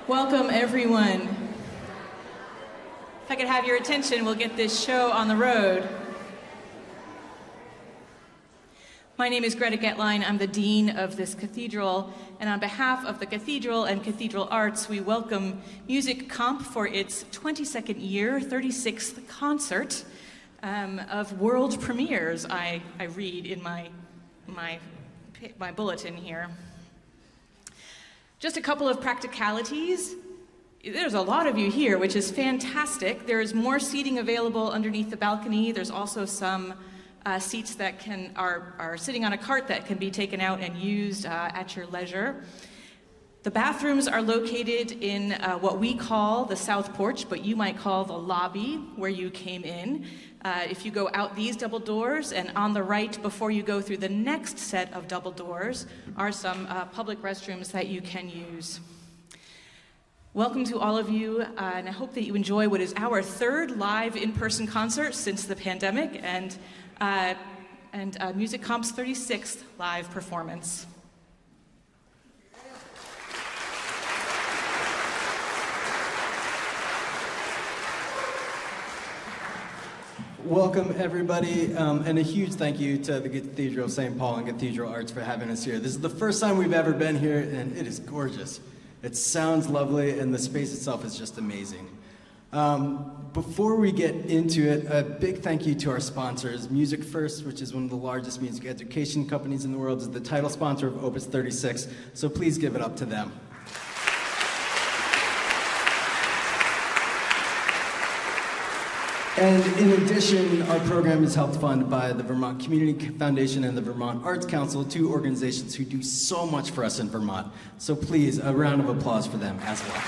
Welcome, everyone. If I could have your attention, we'll get this show on the road. My name is Greta Getline. I'm the Dean of this cathedral, and on behalf of the Cathedral and Cathedral Arts, we welcome Music Comp for its 22nd year, 36th concert of world premieres, I read in my bulletin here. Just a couple of practicalities. There's a lot of you here, which is fantastic. There's more seating available underneath the balcony. There's also some seats that are sitting on a cart that can be taken out and used at your leisure. The bathrooms are located in what we call the South Porch, but you might call the lobby where you came in. If you go out these double doors, and on the right before you go through the next set of double doors are some public restrooms that you can use. Welcome to all of you, and I hope that you enjoy what is our third live in-person concert since the pandemic, and Music Comp's 36th live performance. Welcome, everybody, and a huge thank you to the Cathedral of St. Paul and Cathedral Arts for having us here. This is the first time we've ever been here, and it is gorgeous. It sounds lovely, and the space itself is just amazing. Before we get into it, a big thank you to our sponsors. Music First, which is one of the largest music education companies in the world, is the title sponsor of Opus 36, so please give it up to them. And in addition, our program is helped fund by the Vermont Community Foundation and the Vermont Arts Council, two organizations who do so much for us in Vermont. So please, a round of applause for them as well.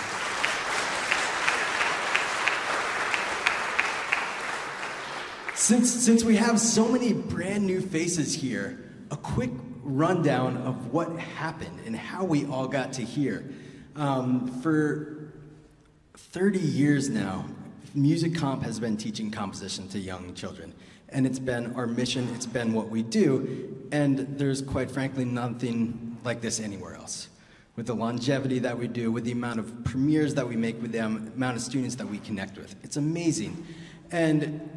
Since we have so many brand new faces here, a quick rundown of what happened and how we all got to here. For 30 years now, Music Comp has been teaching composition to young children, and it's been our mission, it's been what we do, and there's quite frankly nothing like this anywhere else. With the longevity that we do, with the amount of premieres that we make, with the amount of students that we connect with. It's amazing. And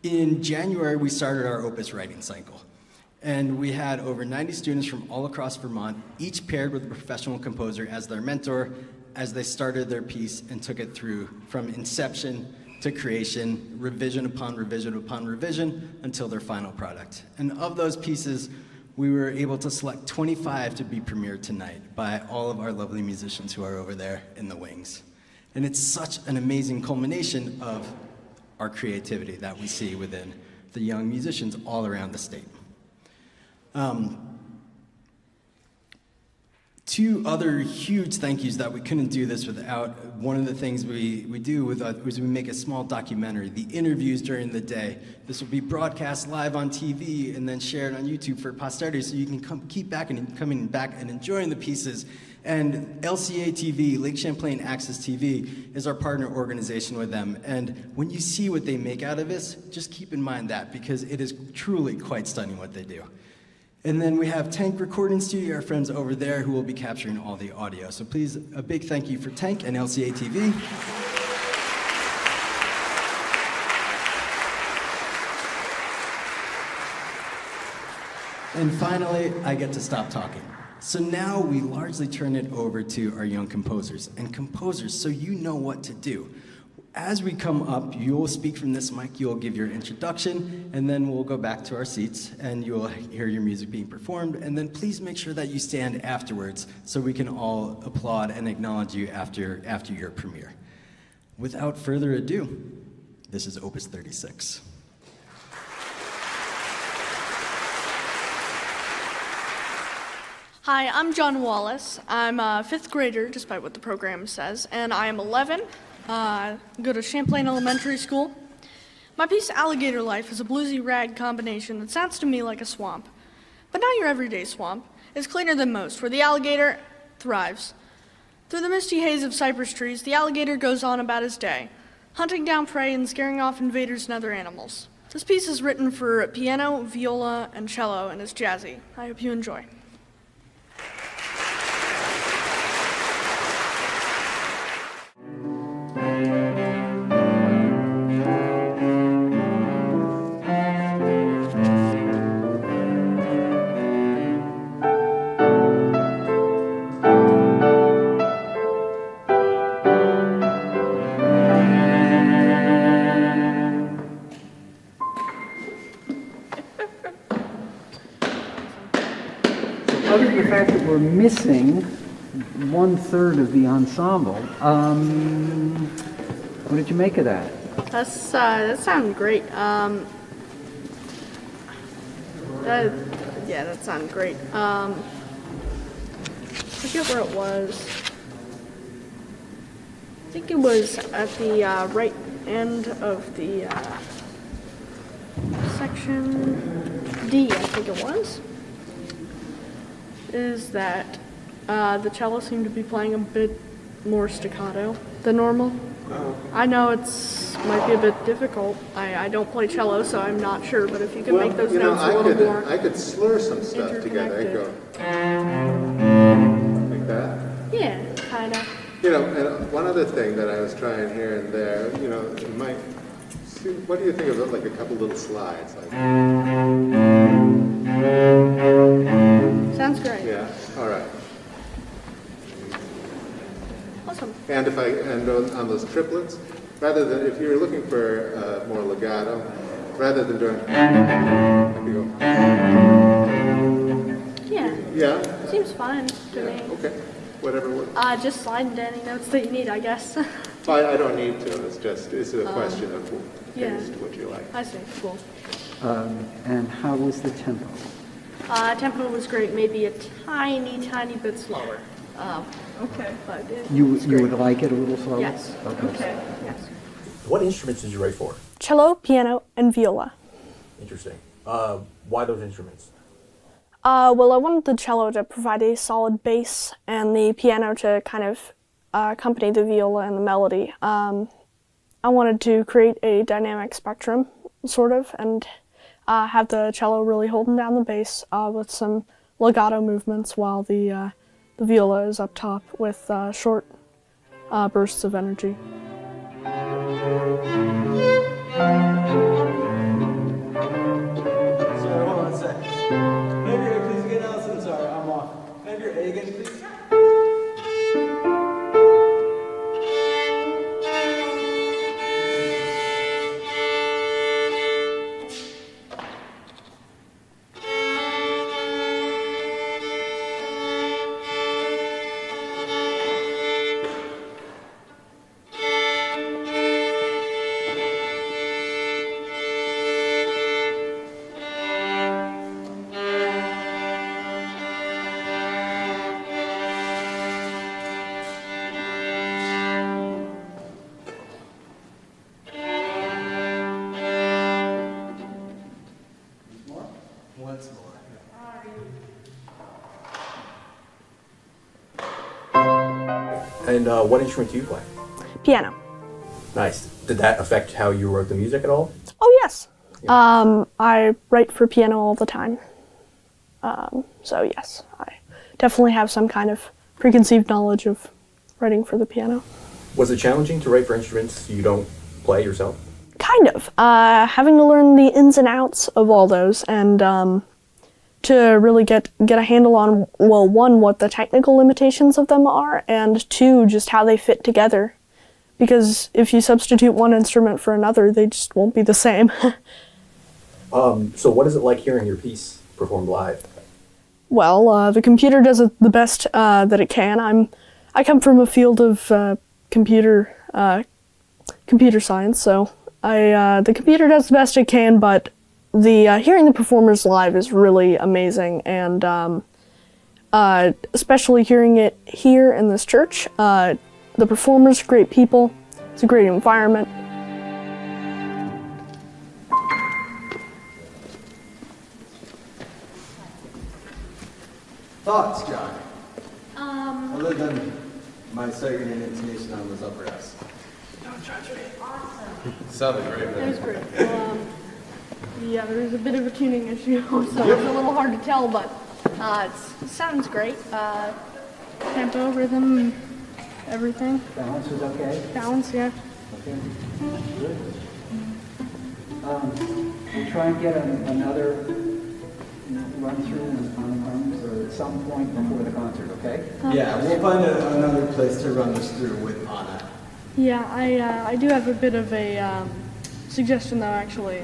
in January, we started our Opus writing cycle. And we had over 90 students from all across Vermont, each paired with a professional composer as their mentor, as they started their piece and took it through from inception to creation, revision upon revision upon revision, until their final product. And of those pieces, we were able to select 25 to be premiered tonight by all of our lovely musicians who are over there in the wings. And it's such an amazing culmination of our creativity that we see within the young musicians all around the state. Two other huge thank yous that we couldn't do this without. One of the things we do is we make a small documentary, the interviews during the day. This will be broadcast live on TV and then shared on YouTube for posterity, so you can coming back and enjoying the pieces. And LCA TV, Lake Champlain Access TV, is our partner organization with them. And when you see what they make out of this, just keep in mind that, because it is truly quite stunning what they do. And then we have Tank Recording Studio, our friends over there, who will be capturing all the audio. So please, a big thank you for Tank and LCA TV. And finally, I get to stop talking. So now we largely turn it over to our young composers. And composers, so you know what to do. As we come up, you'll speak from this mic, you'll give your introduction, and then we'll go back to our seats, and you'll hear your music being performed, and then please make sure that you stand afterwards so we can all applaud and acknowledge you after your premiere. Without further ado, this is Opus 36. Hi, I'm John Wallace. I'm a fifth grader, despite what the program says, and I am 11. Go to Champlain Elementary School. My piece, Alligator Life, is a bluesy rag combination that sounds to me like a swamp. But not your everyday swamp. It's cleaner than most, where the alligator thrives. Through the misty haze of cypress trees, the alligator goes on about his day, hunting down prey and scaring off invaders and other animals. This piece is written for piano, viola, and cello, and is jazzy. I hope you enjoy. we're missing 1/3 of the ensemble. What did you make of that? That sounded great. That sounded great. I forget where it was. I think it was at the right end of the section D, I think it was. Is that the cello seemed to be playing a bit more staccato than normal. I know might be a bit difficult. I don't play cello, so I'm not sure. But if you can make those notes a little more, I could slur some stuff together. I'd go like that. Yeah, kind of. And one other thing that I was trying here and there, it might. What do you think of like a couple little slides? Like, sounds great. yeah. All right. Awesome. And on those triplets, rather than if you're looking for more legato, rather than doing, maybe go. Yeah. Yeah. Seems fine to me. Okay. Whatever works. Just slide into any notes that you need, I guess. I don't need to. It's a question of yeah. taste, what you like. I see. Cool. And how was the tempo? Tempo was great. Maybe a tiny bit slower. Okay. But You great. would like it a little slower? Yes. Okay. Yes. What instruments did you write for? Cello, piano, and viola. Interesting. Why those instruments? Well, I wanted the cello to provide a solid bass and the piano to kind of accompany the viola and the melody. I wanted to create a dynamic spectrum, sort of, and have the cello really holding down the bass with some legato movements while the viola is up top with short bursts of energy. Sorry, hold on a sec. Maybe please again, Allison. Sorry, I'm off. Can I have your A again, please? Once more. And what instrument do you play? Piano. Nice. Did that affect how you wrote the music at all? Oh, yes. I write for piano all the time. So, yes, I definitely have some kind of preconceived knowledge of writing for the piano. Was it challenging to write for instruments you don't play yourself? Kind of. Having to learn the ins and outs of all those and to really get a handle on, well, one, what the technical limitations of them are, and two, just how they fit together. Because if you substitute one instrument for another, they just won't be the same. So what is it like hearing your piece performed live? Well, the computer does it the best that it can. I come from a field of computer science, so the computer does the best it can, but the hearing the performers live is really amazing, and especially hearing it here in this church. The performers are great people. It's a great environment. Thoughts, John? Other than my second intonation on those upper F's. Don't judge me. Awesome. Sounded great, man. It was great. Yeah, there is a bit of a tuning issue, so it's a little hard to tell, but it sounds great. Tempo, rhythm, everything. Balance was okay? Balance, yeah. Okay. Good. We'll try and get another run through on the harmonies or at some point before the concert, okay? Yeah, we'll find another place to run this through with Anna. Yeah, I do have a bit of a suggestion though, actually.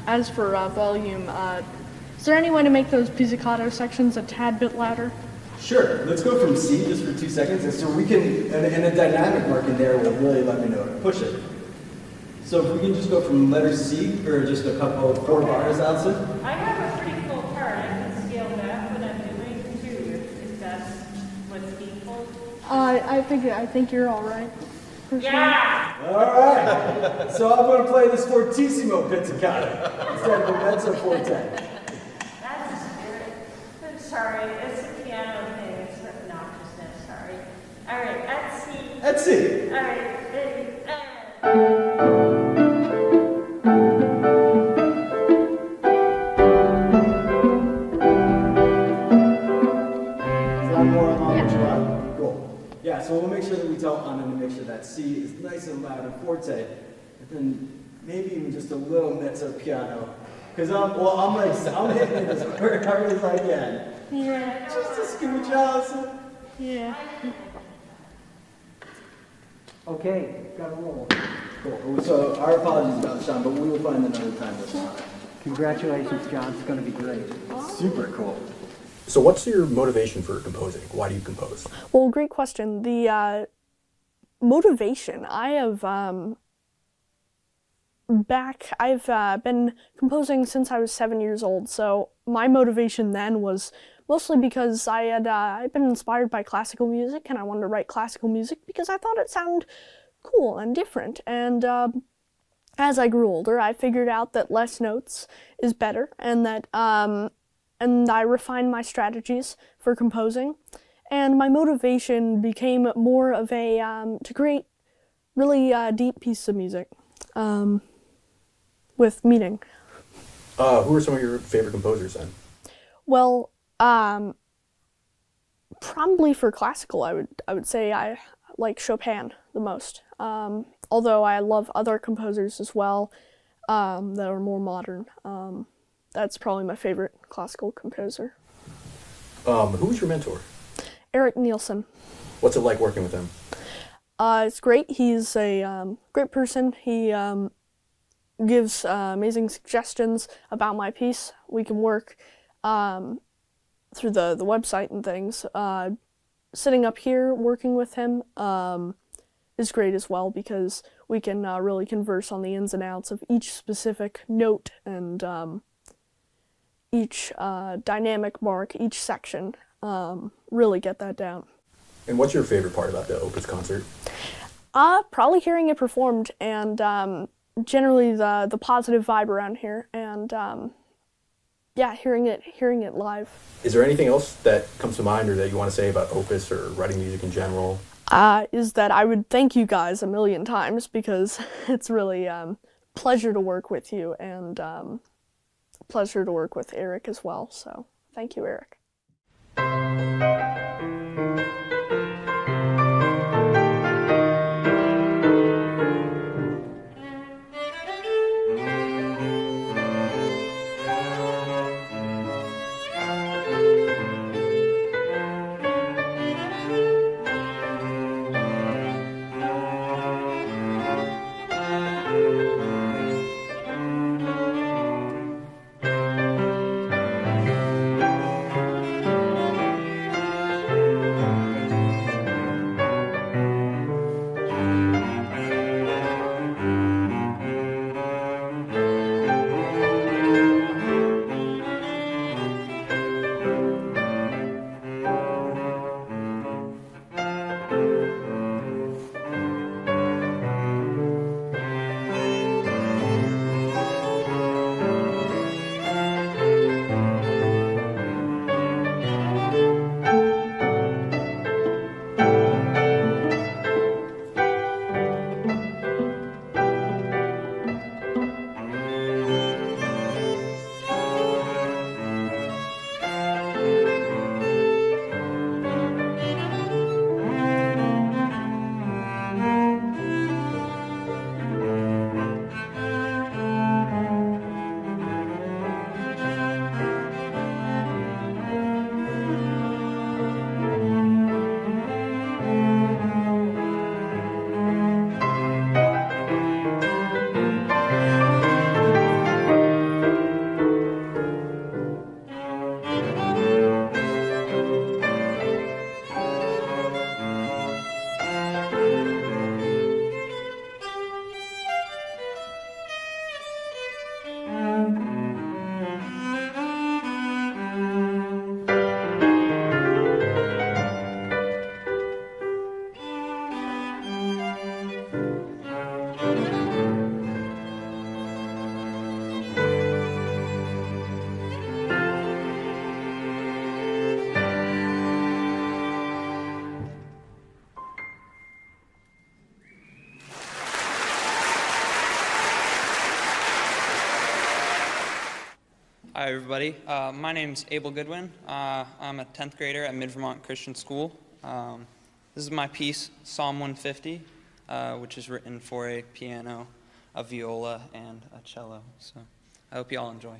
As for volume, Is there any way to make those pizzicato sections a tad bit louder? Sure. Let's go from C just for 2 seconds, and so we can, and a dynamic mark in there will really let me know to push it. So if we can just go from letter C for just a couple, 4 bars, Allison. I have a pretty full part. I can scale back what I'm doing too, if that's what's needful. I think you're all right. Yeah! All right. So I'm going to play this fortissimo pizzicato instead of a mezzo forte. That's the spirit. I'm sorry, it's a piano thing. It's obnoxiousness. Sorry. All right, let's see. Let's see. All right, ready. Is that more along what you want? Cool. Yeah, so we'll make sure that we tell Anna to make sure that C is nice and loud and forte, and then maybe even just a little mezzo piano. Because I'm hitting it as hard as I can. Yeah. Just a scooch, Allison. Yeah. Okay, got to roll. Cool. So our apologies about Sean, but we will find another time with Anna. Congratulations, John. It's going to be great. Super cool. So what's your motivation for composing? Why do you compose? Well, great question. The motivation, I've been composing since I was 7 years old, so my motivation then was mostly because I'd been inspired by classical music, and I wanted to write classical music because I thought it sounded cool and different. And as I grew older, I figured out that less notes is better, and that and I refined my strategies for composing, and my motivation became more of a to create really deep pieces of music with meaning. Who are some of your favorite composers then? Well, probably for classical, I would say I like Chopin the most. Although I love other composers as well that are more modern. That's probably my favorite classical composer. Who was your mentor? Eric Nielsen. What's it like working with him? It's great. He's a great person. He gives amazing suggestions about my piece. We can work through the website and things. Sitting up here working with him is great as well because we can really converse on the ins and outs of each specific note and each dynamic mark, each section, really get that down. And what's your favorite part about the Opus concert? Probably hearing it performed and generally the positive vibe around here and yeah, hearing it live. Is there anything else that comes to mind or that you want to say about Opus or writing music in general? Is that I would thank you guys a million times because it's really pleasure to work with you and pleasure to work with Eric as well. So thank you, Eric. Hi, everybody. My name's Abel Goodwin. I'm a 10th grader at Mid-Vermont Christian School. This is my piece, Psalm 150, which is written for a piano, a viola, and a cello. So I hope you all enjoy.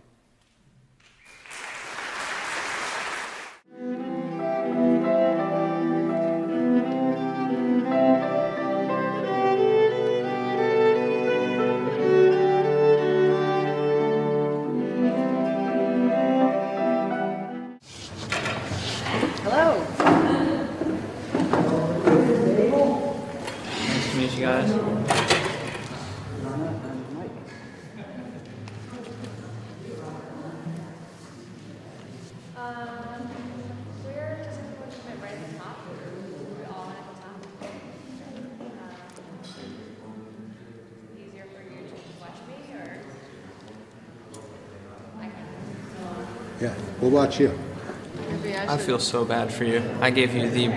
Hello. Nice to meet you guys. Where does everyone come right at the top? Are we all at the top? Easier for you to watch me, or? Yeah, we'll watch you. Maybe I feel so bad for you. I gave you the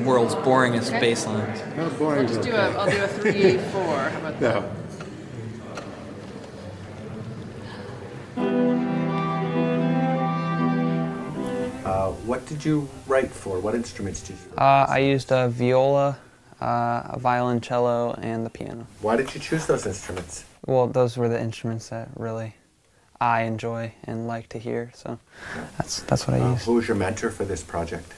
world's boringest bass lines. How boring is I'll do okay. a 3-8-4. How about that? No. What did you write for? What instruments did you? I used a viola, a violoncello, and the piano. Why did you choose those instruments? Well, those were the instruments that really I enjoy and like to hear, so that's what I used. Who was your mentor for this project?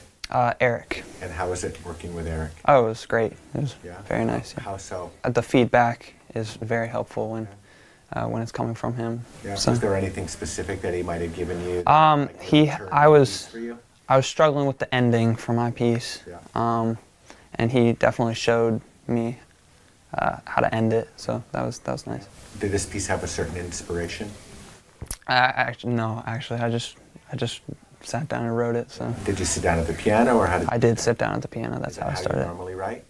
Eric. And how was it working with Eric? Oh, it was great. It was Yeah? very nice. Yeah. How so? The feedback is very helpful when it's coming from him. Yeah. So, Was there anything specific that he might have given you? I was struggling with the ending for my piece, Yeah. and he definitely showed me how to end it. So that was nice. Did this piece have a certain inspiration? No, actually, I just sat down and wrote it. So Did you sit down at the piano, or how did? I did sit down at the piano. That's Is that how I you started. normally write?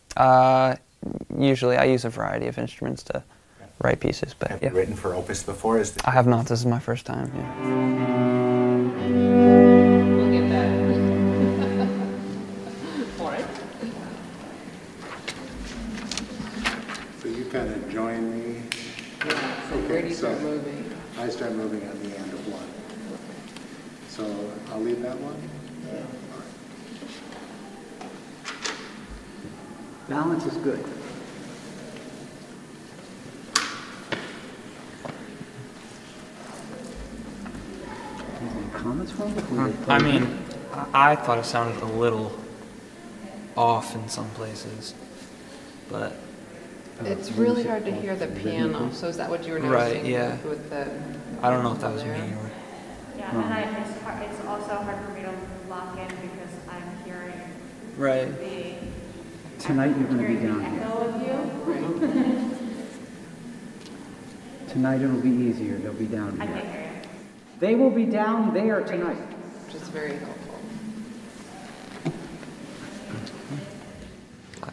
Usually, I use a variety of instruments to write pieces, but Have yeah. you written for Opus before? Is this I have not. This is my first time. Yeah. We'll get that. All right. So you kind of join me. Yeah. So where do you so start moving? I start moving at the end of one. So I'll leave that one. Balance is good. Any comments from you before we play I the mean, game? I thought it sounded a little off in some places, but It's really hard to hear the piano. So is that what you were Right, noticing? yeah. With the. I don't know if that was me there? or. Yeah, and it's also hard for me to lock in because I'm hearing Right. the Tonight you're going to be hearing down the here. echo of you. Tonight it'll be easier. They'll be down I here. can't hear you. They will be down there tonight. Which is very helpful.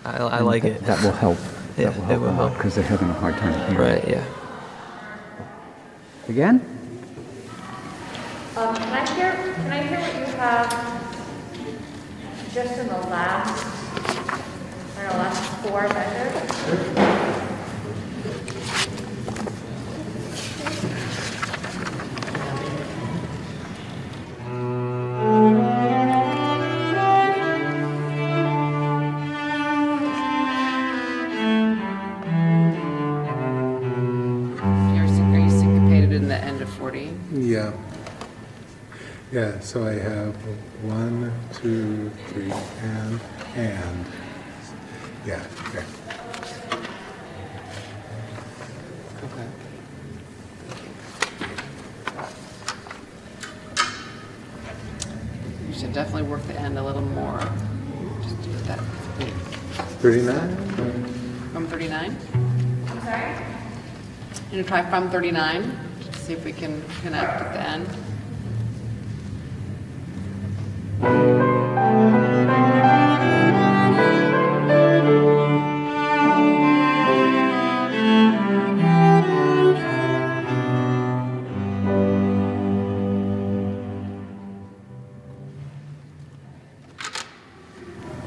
I like it. That will help. Yeah, That will it help will a lot help. because they're having a hard time hearing. Right. Yeah. Again? Can I hear what you have just in the last 4 measures? Are you syncopated in the end of 40? Yeah. Yeah, so I have 1, 2, 3, and. Yeah, okay. Okay. You should definitely work the end a little more. Just do that. 39? From 39? I'm sorry? You gonna try from 39? See if we can connect at the end.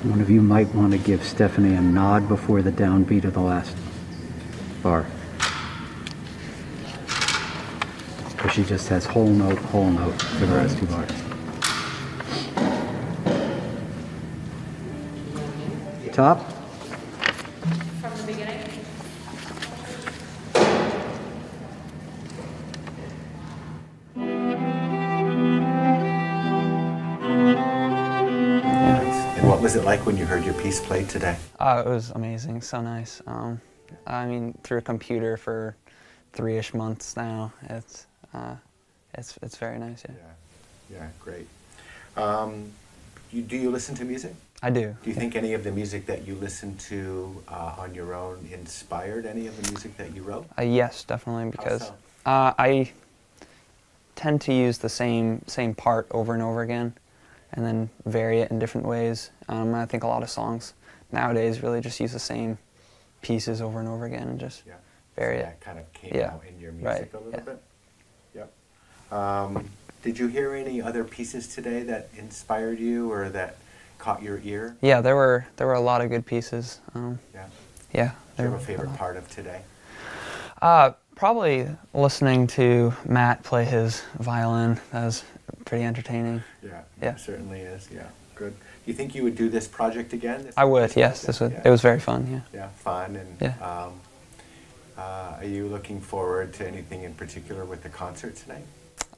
One of you might want to give Stephanie a nod before the downbeat of the last bar. Because she just has whole note for the rest of the bars. Top. From the beginning? And what was it like when you heard your piece played today? It was amazing, so nice. I mean, through a computer for 3-ish months now. It's very nice, yeah. Yeah, great. Do you listen to music? I do. Do you think any of the music that you listen to on your own inspired any of the music that you wrote? Yes, definitely, because so? I tend to use the same part over and over again, and then vary it in different ways. I think a lot of songs nowadays really just use the same pieces over and over again and just vary so it. That kind of came out in your music a little bit? Yep. Did you hear any other pieces today that inspired you or that caught your ear? Yeah, there were a lot of good pieces. Yeah. Do you have a favorite part of today? Probably listening to Matt play his violin. That was pretty entertaining. Yeah, Yeah. it certainly is. Yeah, good. Do you think you would do this project again? I would, yes. It was very fun, yeah. Yeah, fun. And Yeah. Are you looking forward to anything in particular with the concert tonight?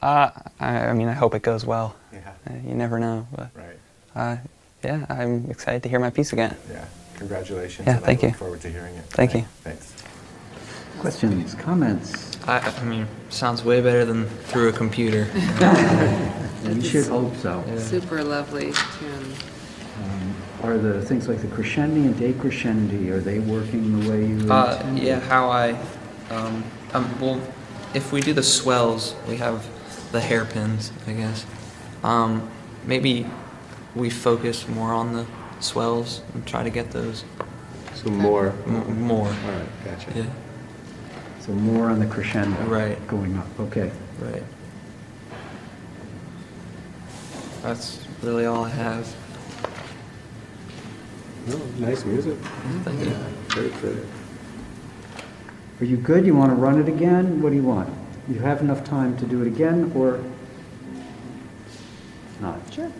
I mean, I hope it goes well. Yeah. You never know, but Right. yeah, I'm excited to hear my piece again. Yeah, congratulations. Yeah, and thank I you. look forward to hearing it. Thank you. Thanks. Questions, comments? I mean, sounds way better than through a computer. You should hope so. Super lovely tune. Are the things like the crescendi and decrescendi, are they working the way you intended? Yeah, how I, well, if we do the swells, we have the hairpins, I guess. Maybe we focus more on the swells and try to get those. So more? More. All right, gotcha. Yeah. So more on the crescendo. Right. Going up, okay. Right. That's really all I have. No, nice music. Thank you. Very pretty. Are you good? You want to run it again? What do you want? You have enough time to do it again, or not? Sure.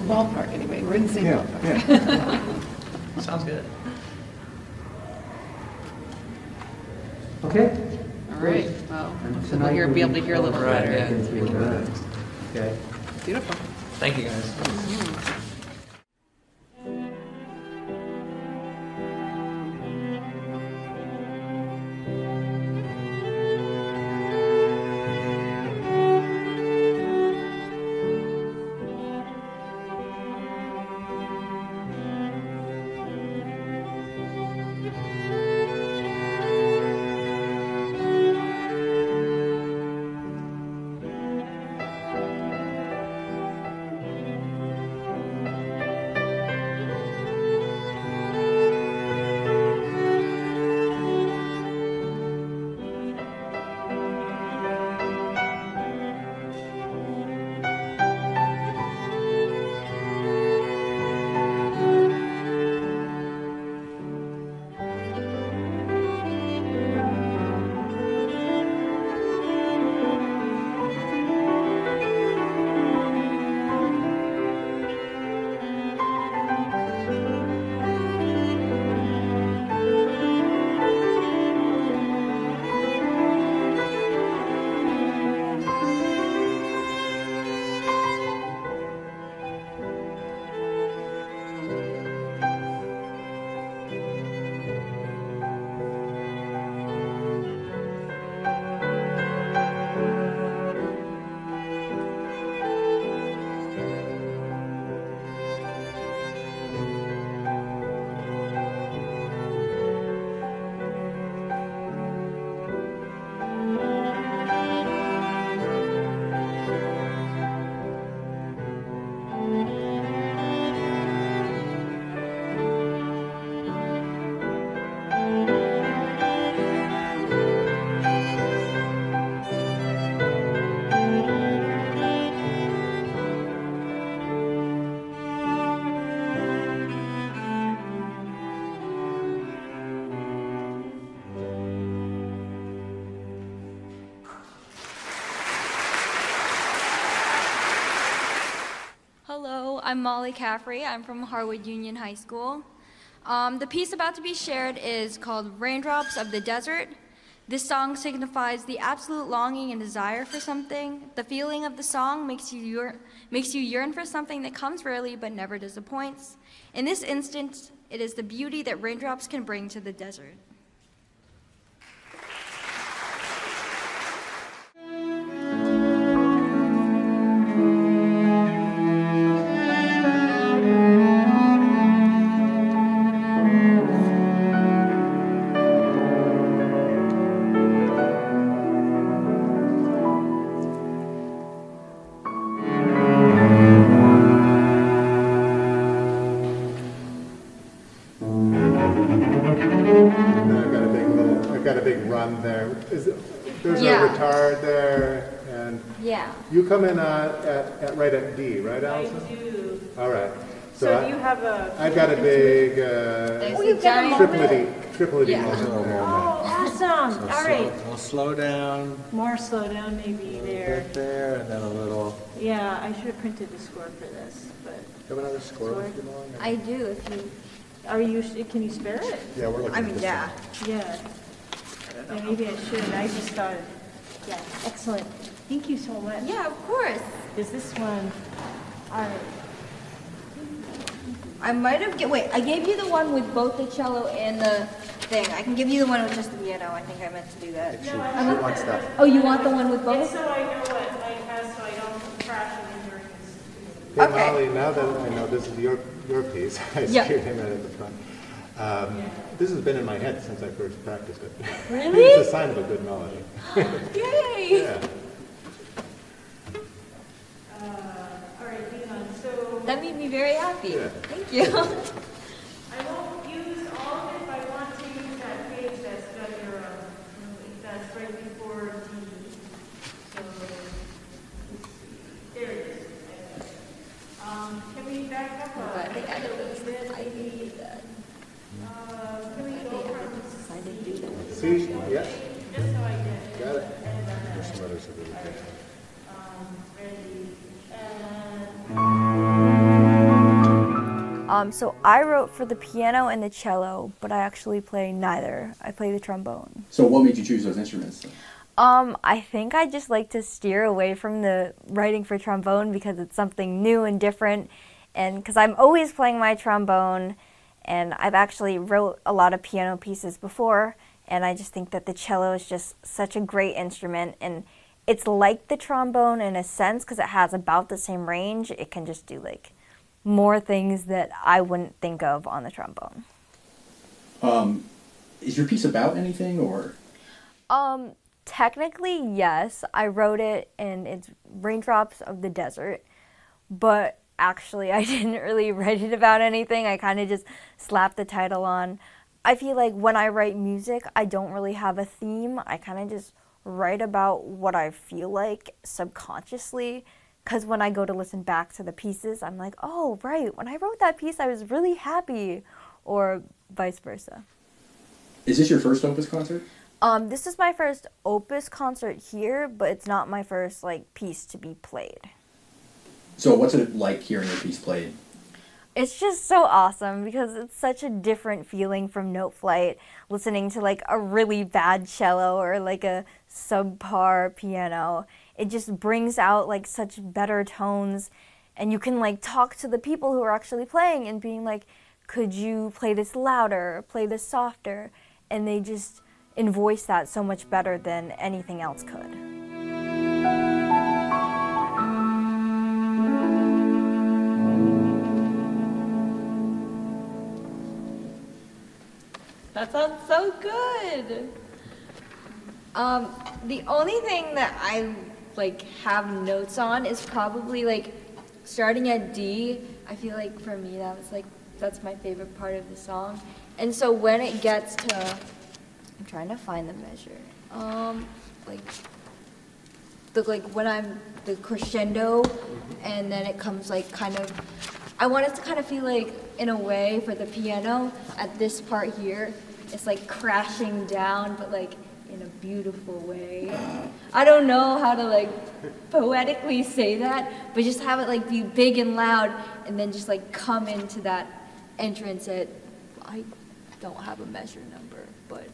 Ballpark, anyway. We're in the same ballpark. Sounds good. Okay. All right. Well, And hopefully tonight we'll be able to hear a little Right, better. yeah. Okay. Beautiful. Thank you, guys. Mhm. I'm Molly Caffrey. I'm from Harwood Union High School. The piece about to be shared is called Raindrops of the Desert. This song signifies the absolute longing and desire for something. The feeling of the song makes you yearn for something that comes rarely but never disappoints. In this instance, it is the beauty that raindrops can bring to the desert. There's Yeah. a retard there, and Yeah. you come in right at D, right, Allison? I do. All right. So do you have a... I've got a big you've got a moment? triplety Yeah. moment. Oh, awesome. All right. We'll slow down. More slow down maybe there. Right there, and then a little. Yeah, I should have printed the score for this, but... Do you have another score if you want? I do, if you... Are you, can you spare it? Yeah, we're looking I at mean, this yeah. one. Yeah. Yeah, maybe I should. I just thought, yeah, excellent. Thank you so much. Yeah, of course. Is this one, all right. I might have, wait, I gave you the one with both the cello and the thing. I can give you the one with just the piano. I think I meant to do that. She wants that. Oh, you want the one with It's both? so I know what Mike has, so I don't crash it during this. Hey, Okay. Molly, now that I know this is your piece, I Yeah. scared him right at the front. This has been in my head since I first practiced it. Really? It's a sign of a good melody. Yay! Yeah. All right, hang on. So That made me very happy. Yeah. Thank you. I won't use all of it if I want to use that page that's got your, that's right before D. So, let's see. There it is. Can we back up I think I little bit? I need that. Can we go from I didn't do that. See? Yeah. just so I get it? Got it. There's some others that really good. Ready. So I wrote for the piano and the cello, but I actually play neither. I play the trombone. So what made you choose those instruments? I think I just like to steer away from the writing for trombone because it's something new and different, and because I'm always playing my trombone, and I've actually wrote a lot of piano pieces before, and I just think that the cello is just such a great instrument, and it's like the trombone in a sense because it has about the same range. It can just do like more things that I wouldn't think of on the trombone. Is your piece about anything, or? Technically, yes. I wrote it and it's Raindrops of the Desert, but actually I didn't really write it about anything. I kind of just slapped the title on. I feel like when I write music, I don't really have a theme. I kind of just write about what I feel like subconsciously, because when I go to listen back to the pieces, I'm like, oh, right, when I wrote that piece, I was really happy, or vice versa. Is this your first Opus concert? This is my first Opus concert here, but it's not my first piece to be played. So what's it like hearing your piece played? It's just so awesome because it's such a different feeling from Note Flight, listening to a really bad cello or a subpar piano. It just brings out such better tones, and you can talk to the people who are actually playing and being like, could you play this louder, play this softer? And they just invoice that so much better than anything else could. That sounds so good. The only thing that I have notes on is probably starting at D. I feel like for me that's my favorite part of the song. And so when it gets to, I'm trying to find the measure. When I'm the crescendo, and then it comes I want it to kind of feel in a way for the piano at this part here, it's crashing down, but in a beautiful way. I don't know how to like poetically say that, but just have it like be big and loud and then just like come into that entrance at, I don't have a measure number, but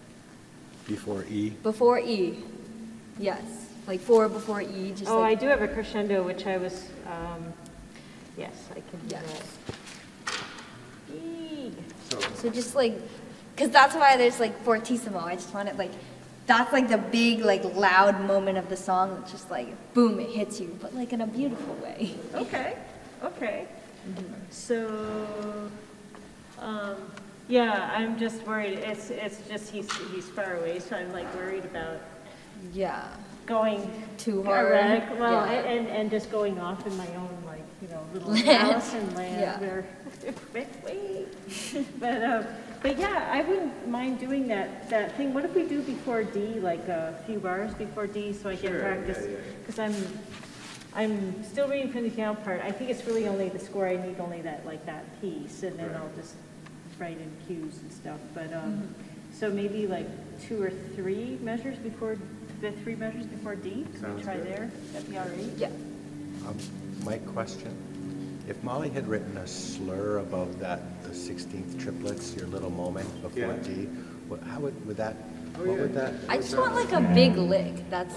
Before E? before E. Yes, like 4 before E. Just Oh, I like, do have a crescendo, which I was, yes, I can do Yes. that. E. So just like, because that's why there's like fortissimo. I just want it like, that's like the big like loud moment of the song. It's just like boom, it hits you, but like in a beautiful way. Okay, okay. So, yeah, I'm just worried. It's just he's far away, so I'm like worried about Yeah. going Too hard. erratic. Well, Yeah. and just going off in my own like little Land. Allison land Yeah. where wait. But yeah, I wouldn't mind doing that thing. What if we do before D, like a few bars before D, so I can practice? Because I'm still reading from the piano part. I think it's really only the score. I need only that piece, and then I'll just write in cues and stuff. But so maybe like 2 or 3 measures before the 3 measures before D. Can we Sounds try good. there? That'd be all right. Yeah. Mike, question. If Molly had written a slur above the 16th triplets, your little moment before D, how would that, what would that? I just want like a big lick. That's.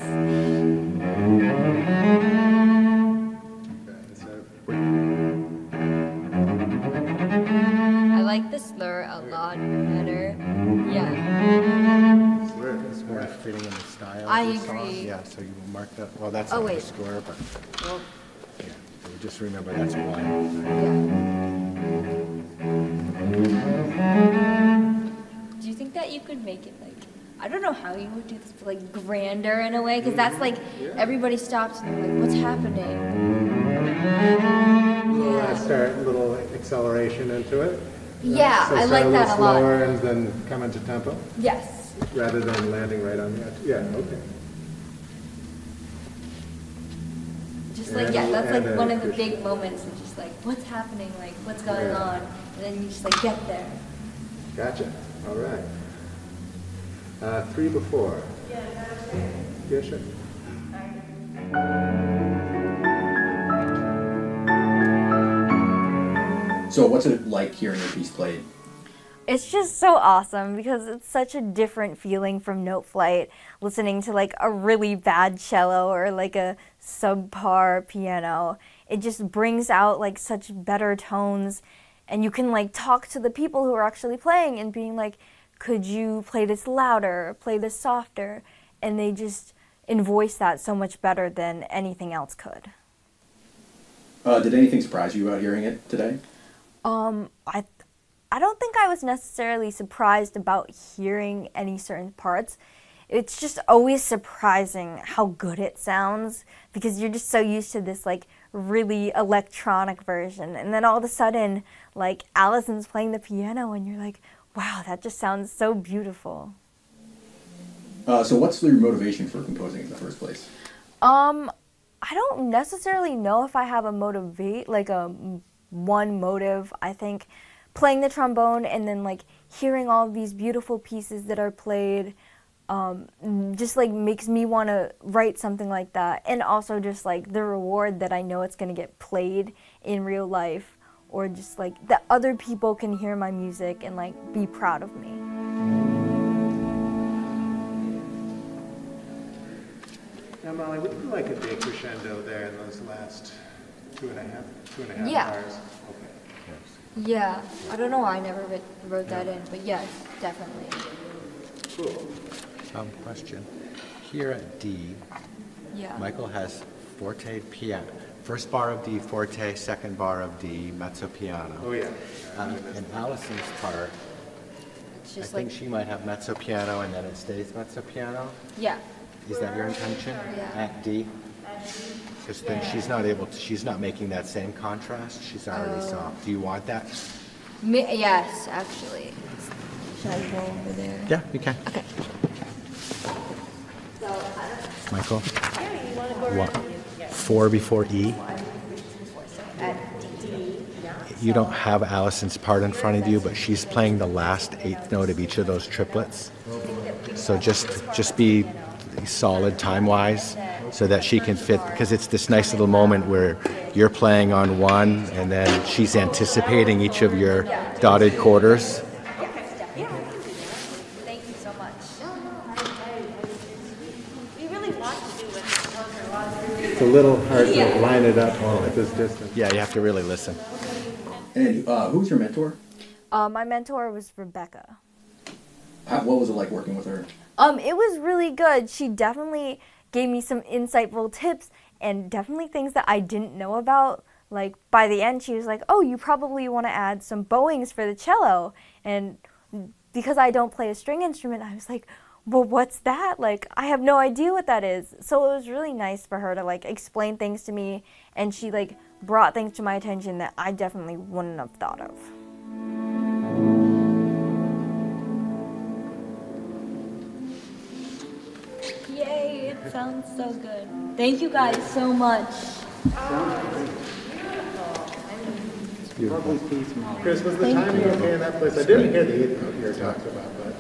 I like the slur a lot better. Yeah. It's more fitting in the style I of the song. agree. Yeah, so you mark that, well, that's Oh, not the wait. score, but Well, yeah, so just remember that's one. do you think that you could make it like, I don't know how you would do this, but like grander in a way? Because that's like, everybody stops and they're like, what's happening? Start a little acceleration into it. Yeah, So I start like a that little a lot. slower and then come into tempo, Yes. rather than landing right on the edge. Yeah, okay. Just like, And- yeah, that's and like a one of the Christian. big moments of just like, what's happening? Like, what's going Yeah. on? And then you just like get there. Gotcha. All right. 3 before. Yeah, sure. So what's it like hearing your piece played? It's just so awesome because it's such a different feeling from Note Flight, listening to like a really bad cello or like a subpar piano. It just brings out like such better tones, and you can like talk to the people who are actually playing and being like, could you play this louder, play this softer? And they just invoice that so much better than anything else could. Did anything surprise you about hearing it today? I don't think I was necessarily surprised about hearing any certain parts. It's just always surprising how good it sounds because you're just so used to this like really electronic version, and then all of a sudden like Allison's playing the piano and you're like, wow, that just sounds so beautiful. So what's your motivation for composing in the first place? I don't necessarily know if I have a one motive. I think playing the trombone and then like hearing all of these beautiful pieces that are played just like makes me want to write something like that, and also just like the reward that I know it's going to get played in real life, or just like that other people can hear my music and like be proud of me. Now, Molly, would you like a big crescendo there in those last two and a half Yeah. bars? Okay. Yeah, I don't know why I never wrote that in, but yes, definitely. Cool. Question. Here at D, Yeah. Michael has forte piano. First bar of D, forte, second bar of D, mezzo piano. Oh, yeah. In Allison's part, It's I just think like, she might have mezzo piano and then it stays mezzo piano. yeah. Is that your intention Yeah. at D? Because then she's not making that same contrast. She's already soft. Do you want that? Yes, actually. Should I go over there? Yeah, you can. Okay. So, Michael? Yeah, you want to go What? around? Yeah. 4 before E? at D. Yeah. You don't have Allison's part in front of you, but she's playing the last 8th note of each of those triplets. So just be solid time-wise so that she can fit, because it's this nice little moment where you're playing on one and then she's anticipating each of your dotted quarters. Thank you so much. We really want to do it. It's a little hard to line it up at this distance. Yeah, you have to really listen. And who's your mentor? My mentor was Rebecca. What was it like working with her? It was really good. She definitely gave me some insightful tips and definitely things that I didn't know about. Like by the end, she was like, "Oh, you probably want to add some bowings for the cello." And because I don't play a string instrument, I was like, "Well, what's that? Like, I have no idea what that is." So it was really nice for her to like explain things to me, and she like brought things to my attention that I definitely wouldn't have thought of. Yay, it sounds so good. Thank you guys so much. Lovely piece, Molly. Chris, was the timing okay in that place? I didn't hear the eighth note you were talking about, but.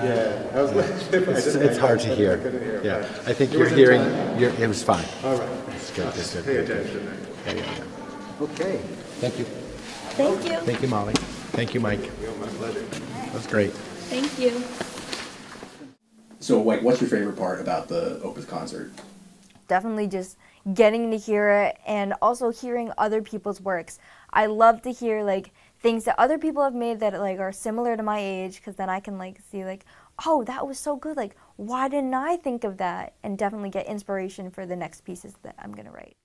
Yeah, I was It's hard to hear. I couldn't hear. Yeah, But I think it you're was in hearing. time. It was fine. All right. It's good. It's good. Pay attention there. Yeah. Okay. Thank you. Thank you. Thank you, Molly. Thank you, Mike. My pleasure. That was great. Thank you. So, like, what's your favorite part about the Opus concert? Definitely just getting to hear it and also hearing other people's works. I love to hear like things that other people have made that like are similar to my age, because then I can like see like, oh, that was so good, like why didn't I think of that, and definitely get inspiration for the next pieces that I'm gonna write.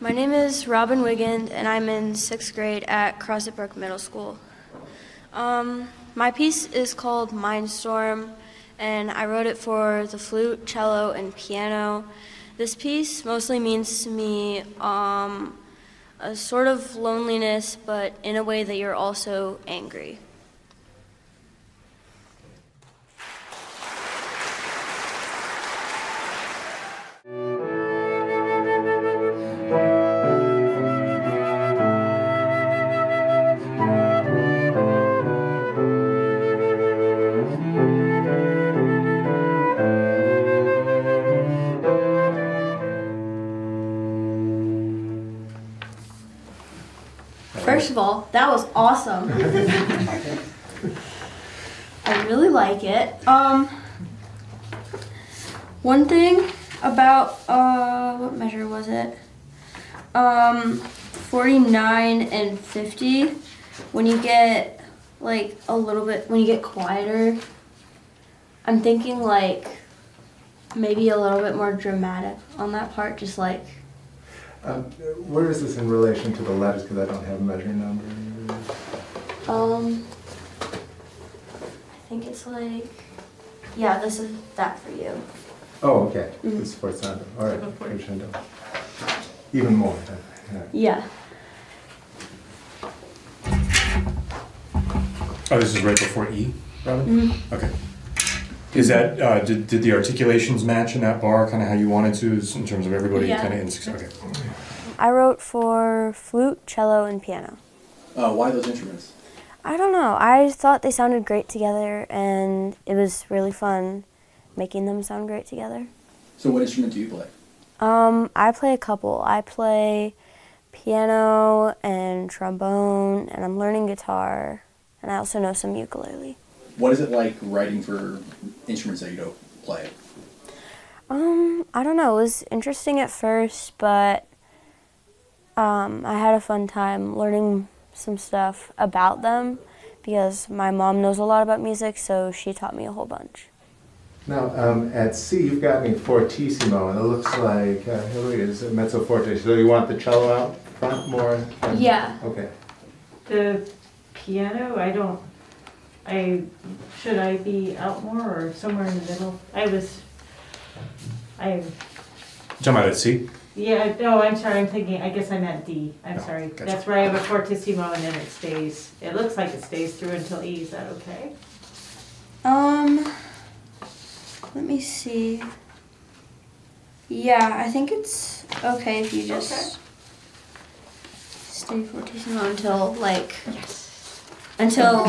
My name is Robin Wigand, and I'm in 6th grade at Crossett Brook Middle School. My piece is called Mindstorm, and I wrote it for the flute, cello, and piano. This piece mostly means to me a sort of loneliness, but in a way that you're also angry. First of all, that was awesome. I really like it. One thing about, what measure was it? 49 and 50, when you get like a little bit, when you get quieter, I'm thinking like maybe a little bit more dramatic on that part, just like. Where is this in relation to the letters? Because I don't have a measuring number. I think it's like, yeah, this is that for you. Oh, okay. This is for Sandra. All right. Crescendo. Even more. Yeah. Oh, this is right before E, Robin? Okay. Is that, did the articulations match in that bar, kind of how you wanted to, in terms of everybody kind of in? Okay. I wrote for flute, cello, and piano. Why those instruments? I don't know. I thought they sounded great together, and it was really fun making them sound great together. So what instrument do you play? I play a couple. I play piano and trombone, and I'm learning guitar, and I also know some ukulele. What is it like writing for instruments that you don't play? I don't know. It was interesting at first, but I had a fun time learning some stuff about them because my mom knows a lot about music, so she taught me a whole bunch. Now, at C, you've got me fortissimo, and it looks like, here it is, mezzo forte. So you want the cello out front more? Yeah. Okay. The piano, should I be out more or somewhere in the middle? You talking about at C? Yeah, no, I'm sorry, I'm thinking, I guess I meant D. I'm sorry. gotcha. That's where I have a fortissimo and then it stays. It looks like it stays through until E. Is that okay? Let me see. Yeah, I think it's okay if you just stay fortissimo until like until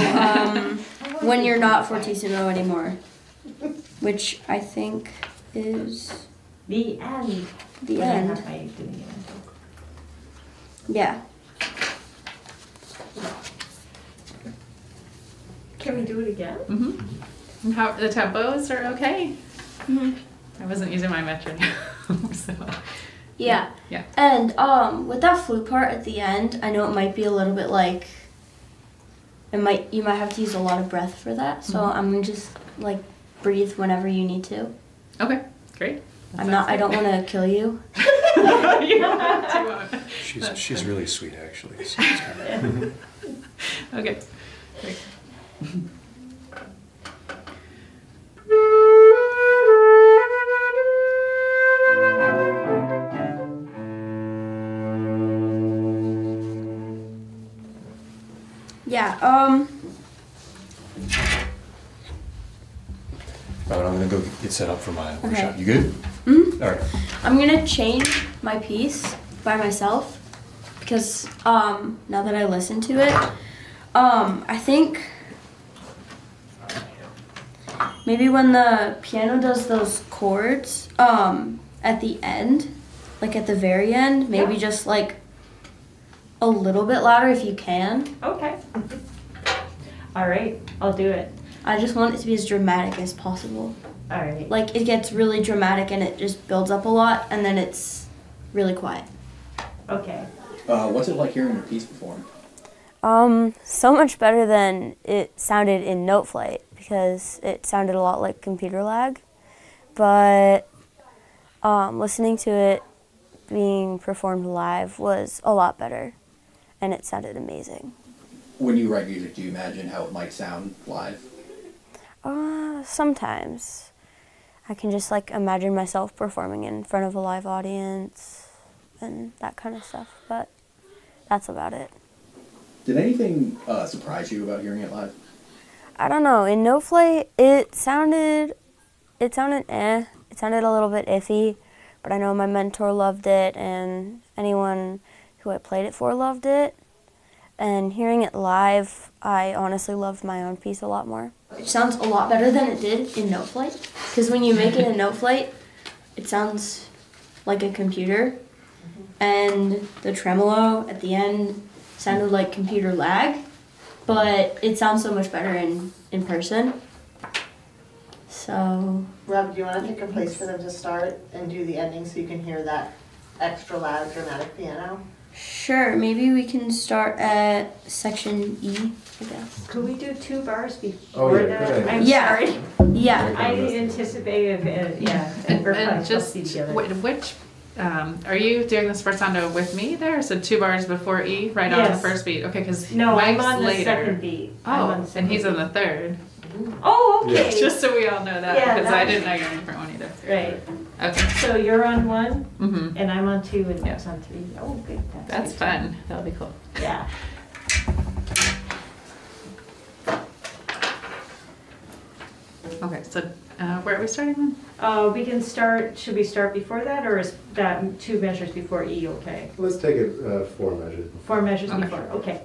when you're not fortissimo anymore, which I think is the end. The end. Yeah. Can we do it again? And how the tempos are okay? Mhm. I wasn't using my metronome, so. Yeah. Yeah. And with that flute part at the end, I know it might be a little bit like you might have to use a lot of breath for that. So I'm gonna just like breathe whenever you need to. Okay, great. I don't want to kill you. She's really sweet, actually. So Okay, great. Yeah. Robin, I'm gonna go get set up for my Okay. workshop. You good? Mhm. All right. I'm gonna change my piece by myself because now that I listen to it, I think maybe when the piano does those chords at the end, like at the very end, maybe just like a little bit louder if you can. Okay. All right, I'll do it. I just want it to be as dramatic as possible. All right. Like it gets really dramatic and it just builds up a lot and then it's really quiet. Okay. What's it like hearing your piece performed? So much better than it sounded in Note Flight because it sounded a lot like computer lag. But listening to it being performed live was a lot better, and it sounded amazing. When you write music, do you imagine how it might sound live? Sometimes. I can just like imagine myself performing in front of a live audience and that kind of stuff, but that's about it. Did anything surprise you about hearing it live? I don't know. In No Flight, it sounded It sounded a little bit iffy, but I know my mentor loved it, and anyone who I played it for loved it. And hearing it live, I honestly loved my own piece a lot more. It sounds a lot better than it did in No Flight, because when you make it in No Flight, it sounds like a computer, and the tremolo at the end sounded like computer lag, but it sounds so much better in person. So, Rob, do you want to pick a place for them to start and do the ending so you can hear that extra loud dramatic piano? sure, maybe we can start at section E, I guess. Could we do 2 bars before yeah, that? good idea. I'm Yeah. sorry. Yeah. I anticipated, and we're And probably just, close to together. which, are you doing the sforzando with me there? So 2 bars before E, right on the Yes. first beat? Okay, because No, I'm Mike's on the later. second beat. I'm on Oh, the and second he's on the beat. third. Oh, okay. Just so we all know that, Yeah, because that I was- didn't know you're on a different one either. Right. Okay. So you're on 1, Mm-hmm. and I'm on 2, and Nick's on 3. Oh, good. That's good. fun. That'll be cool. Yeah. Okay, so where are we starting then? We can start, should we start before that, or is that 2 measures before E okay? Let's take it 4 measures. 4 measures Okay. before, okay.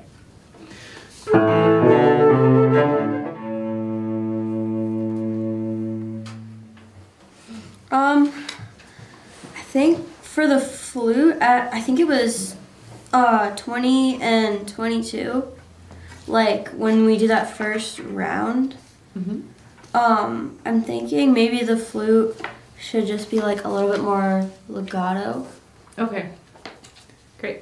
I think for the flute, I think it was 20 and 22. Like when we did that first round. Mm-hmm. I'm thinking maybe the flute should just be like a little bit more legato. Okay. Great.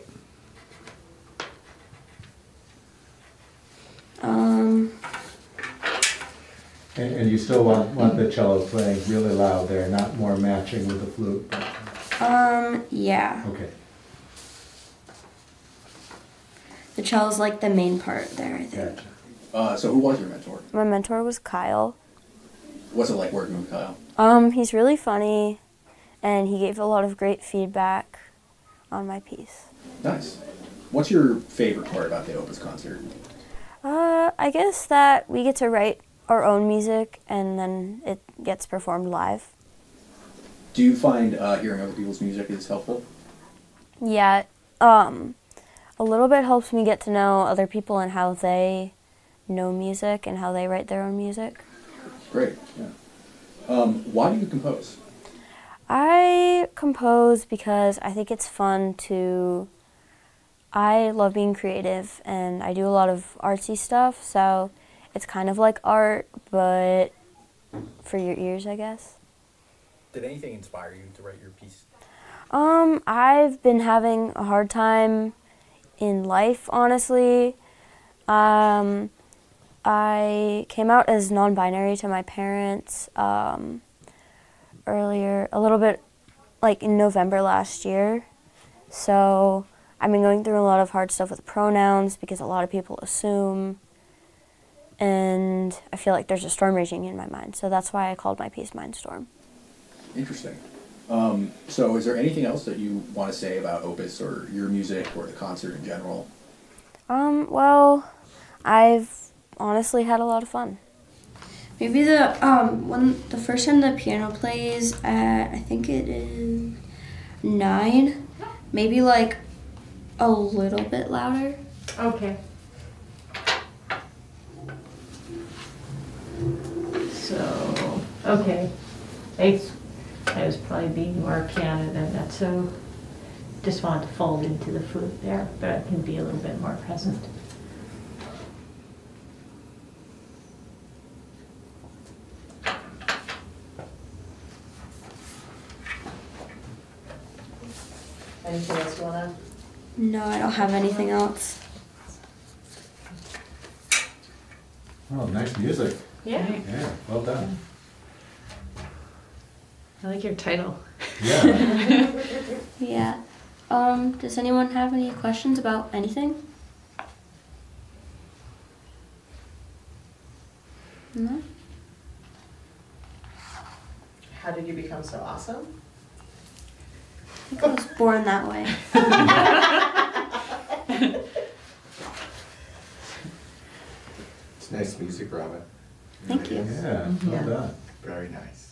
And you still want the cello playing really loud there, not more matching with the flute. Yeah. Okay. The cello's like the main part there, I think. Gotcha. So who was your mentor? My mentor was Kyle. What's it like working with Kyle? He's really funny, and he gave a lot of great feedback on my piece. Nice. What's your favorite part about the Opus concert? I guess that we get to write our own music, and then it gets performed live. Do you find hearing other people's music is helpful? Yeah, a little bit helps me get to know other people and how they know music and how they write their own music. Great, yeah. Why do you compose? I compose because I think it's fun I love being creative, and I do a lot of artsy stuff, so it's kind of like art, but for your ears, I guess. Did anything inspire you to write your piece? I've been having a hard time in life, honestly. I came out as non-binary to my parents earlier, a little bit like in November last year. So I've been going through a lot of hard stuff with pronouns because a lot of people assume, and I feel like there's a storm raging in my mind. So that's why I called my piece Mindstorm. Interesting. So is there anything else that you want to say about Opus or your music or the concert in general? Well, I've honestly had a lot of fun. Maybe the first time the piano plays at, I think it is 9, maybe like a little bit louder. Okay. So, okay. I was probably being more piano than that, so just wanted to fold into the flute there, but I can be a little bit more present. Anything else you want to? No, I don't have anything else. Oh, nice music. Yeah. Yeah, well done. I like your title. Yeah. Yeah. Does anyone have any questions about anything? No? How did you become so awesome? I think I was born that way. It's nice music, Robin. Thank you. Yeah, well done. Very nice.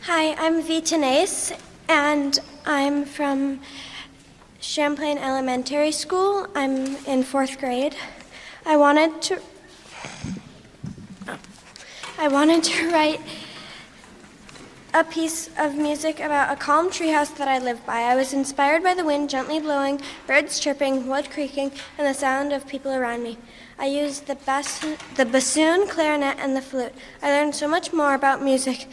Hi, I'm Vita Nace, and I'm from Champlain Elementary School. I'm in 4th grade. I wanted to write a piece of music about a calm treehouse that I live by. I was inspired by the wind gently blowing, birds chirping, wood creaking, and the sound of people around me. I used the bassoon, clarinet, and the flute. I learned so much more about music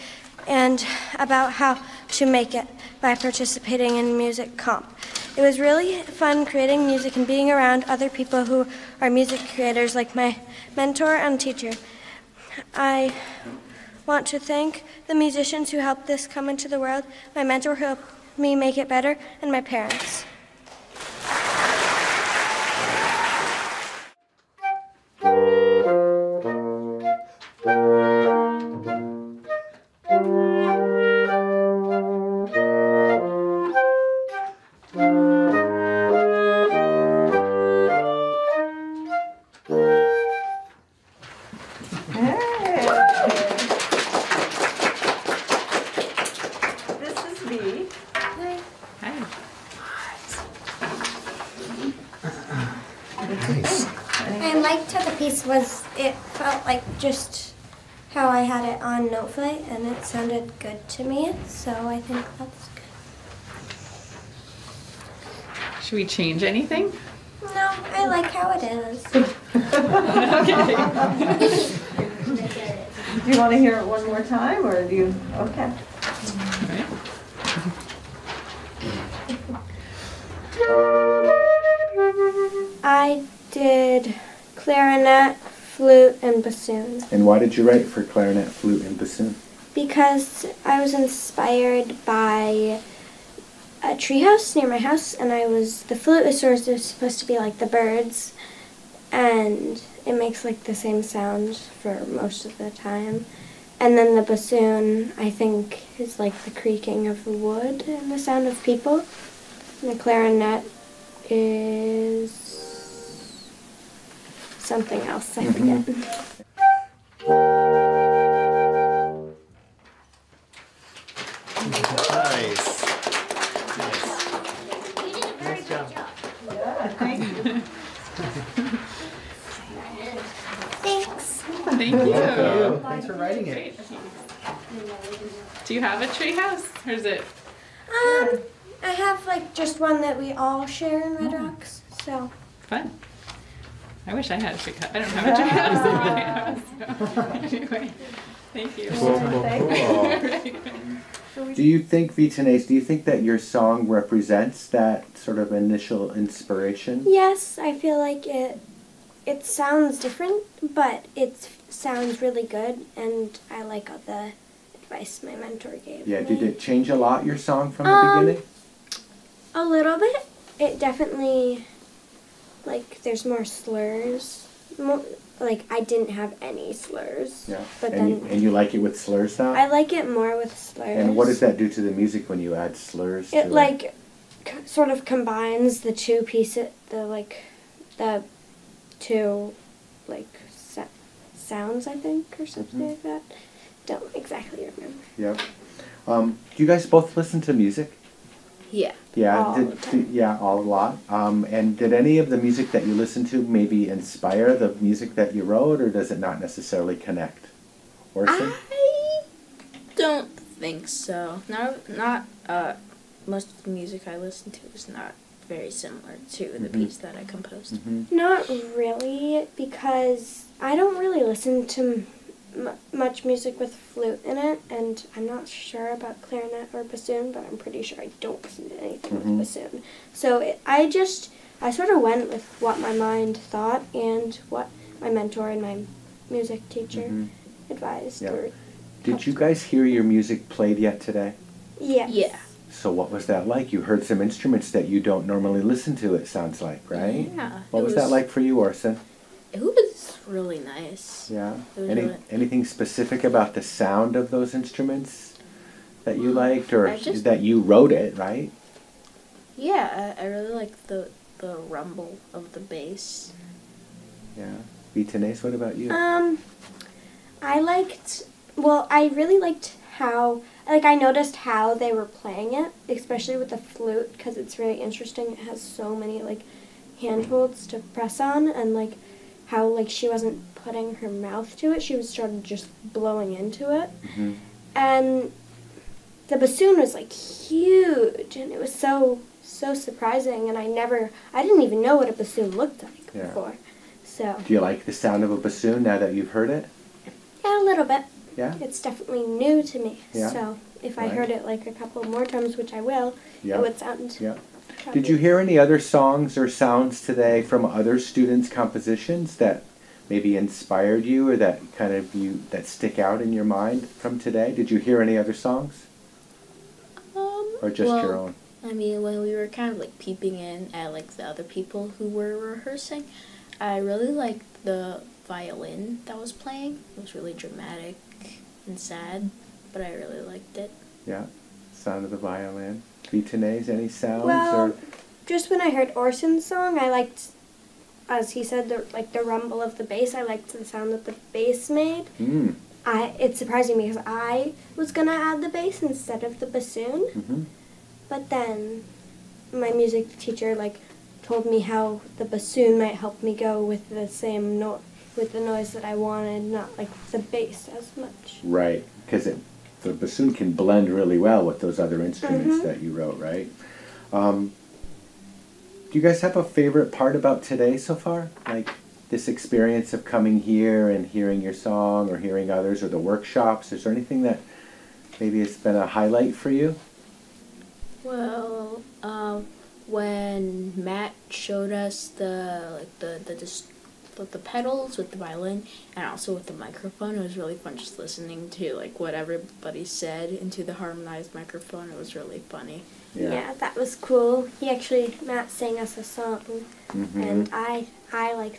and about how to make it by participating in music comp. It was really fun creating music and being around other people who are music creators like my mentor and teacher. I want to thank the musicians who helped this come into the world, my mentor who helped me make it better, and my parents. It felt like just how I had it on Noteflight, and it sounded good to me, so I think that's good. Should we change anything? No, I like how it is. Do you want to hear it one more time, or do you? Okay. I did clarinet, flute, and bassoon. And why did you write for clarinet, flute, and bassoon? Because I was inspired by a treehouse near my house, and the flute is sort of supposed to be like the birds, and it makes like the same sound for most of the time. And then the bassoon, I think, is like the creaking of the wood and the sound of people. And the clarinet is something else, I forget. Nice. You did a very good job. Thanks. Thank you. Thanks for writing it. Do you have a tree house, or is it? I have like just one that we all share in Red Rocks, so. Fun. I wish I had a tree house. I don't have a tree house in my house. So. Anyway, thank you. Cool. Do you think, Vitanes, do you think that your song represents that sort of initial inspiration? Yes, I feel like it sounds different, but it sounds really good, and I like all the advice my mentor gave Yeah, me. did it change a lot, your song, from the beginning? A little bit. It definitely, like, there's more slurs. Like, I didn't have any slurs. Yeah. But And you like it with slurs now? I like it more with slurs. And what does that do to the music when you add slurs to It, like, sort of combines the two pieces, the two, like, sounds, I think, or something like that. Don't exactly remember. Yep. Do you guys both listen to music? Yeah. Yeah, All the time. yeah, all a lot. And did any of the music that you listen to maybe inspire the music that you wrote, or does it not necessarily connect? Orson? I don't think so. Not most of the music I listen to is not very similar to the piece that I composed. Not really, because I don't really listen to much music with flute in it, and I'm not sure about clarinet or bassoon, but I'm pretty sure I don't listen to anything with bassoon. So I sort of went with what my mind thought and what my mentor and my music teacher advised. Yeah. Or Did you guys hear your music played yet today? yes. Yeah. So what was that like? You heard some instruments that you don't normally listen to, it sounds like, right? Yeah. What was that like for you, Orson? It was really nice. Yeah. It was really- Anything specific about the sound of those instruments that you liked, or that you wrote it, right? Yeah, I really like the rumble of the bass. Yeah. Vitanes, what about you? I really liked how, I noticed how they were playing it, especially with the flute, because it's really interesting. It has so many, handholds to press on, and, how, she wasn't putting her mouth to it. She was started just blowing into it. And the bassoon was, huge, and it was so surprising, and I didn't even know what a bassoon looked like before. So. Do you like the sound of a bassoon now that you've heard it? Yeah, a little bit. Yeah? It's definitely new to me. Yeah. So if I Right. heard it a couple more times, which I will, Yeah. it would sound. Yeah. Did you hear any other songs or sounds today from other students' compositions that maybe inspired you, or that that stick out in your mind from today? Did you hear any other songs? Or just your own? I mean, when we were kind of peeping in at the other people who were rehearsing, I really liked the violin that was playing. It was really dramatic and sad, but I really liked it. Yeah. Sound of the violin. Vitanes, any sounds? Well, just when I heard Orson's song, I liked, as he said, the rumble of the bass. I liked the sound that the bass made. It's surprising me because I was gonna add the bass instead of the bassoon, but then my music teacher told me how the bassoon might help me go with the same with the noise that I wanted, not the bass as much. Right, because the bassoon can blend really well with those other instruments that you wrote, right? Do you guys have a favorite part about today so far? This experience of coming here and hearing your song, or hearing others, or the workshops? Is there anything that maybe has been a highlight for you? Well, when Matt showed us the pedals with the violin and also with the microphone, it was really fun just listening to what everybody said into the harmonized microphone. It was really funny. Yeah, that was cool. Matt sang us a song, and I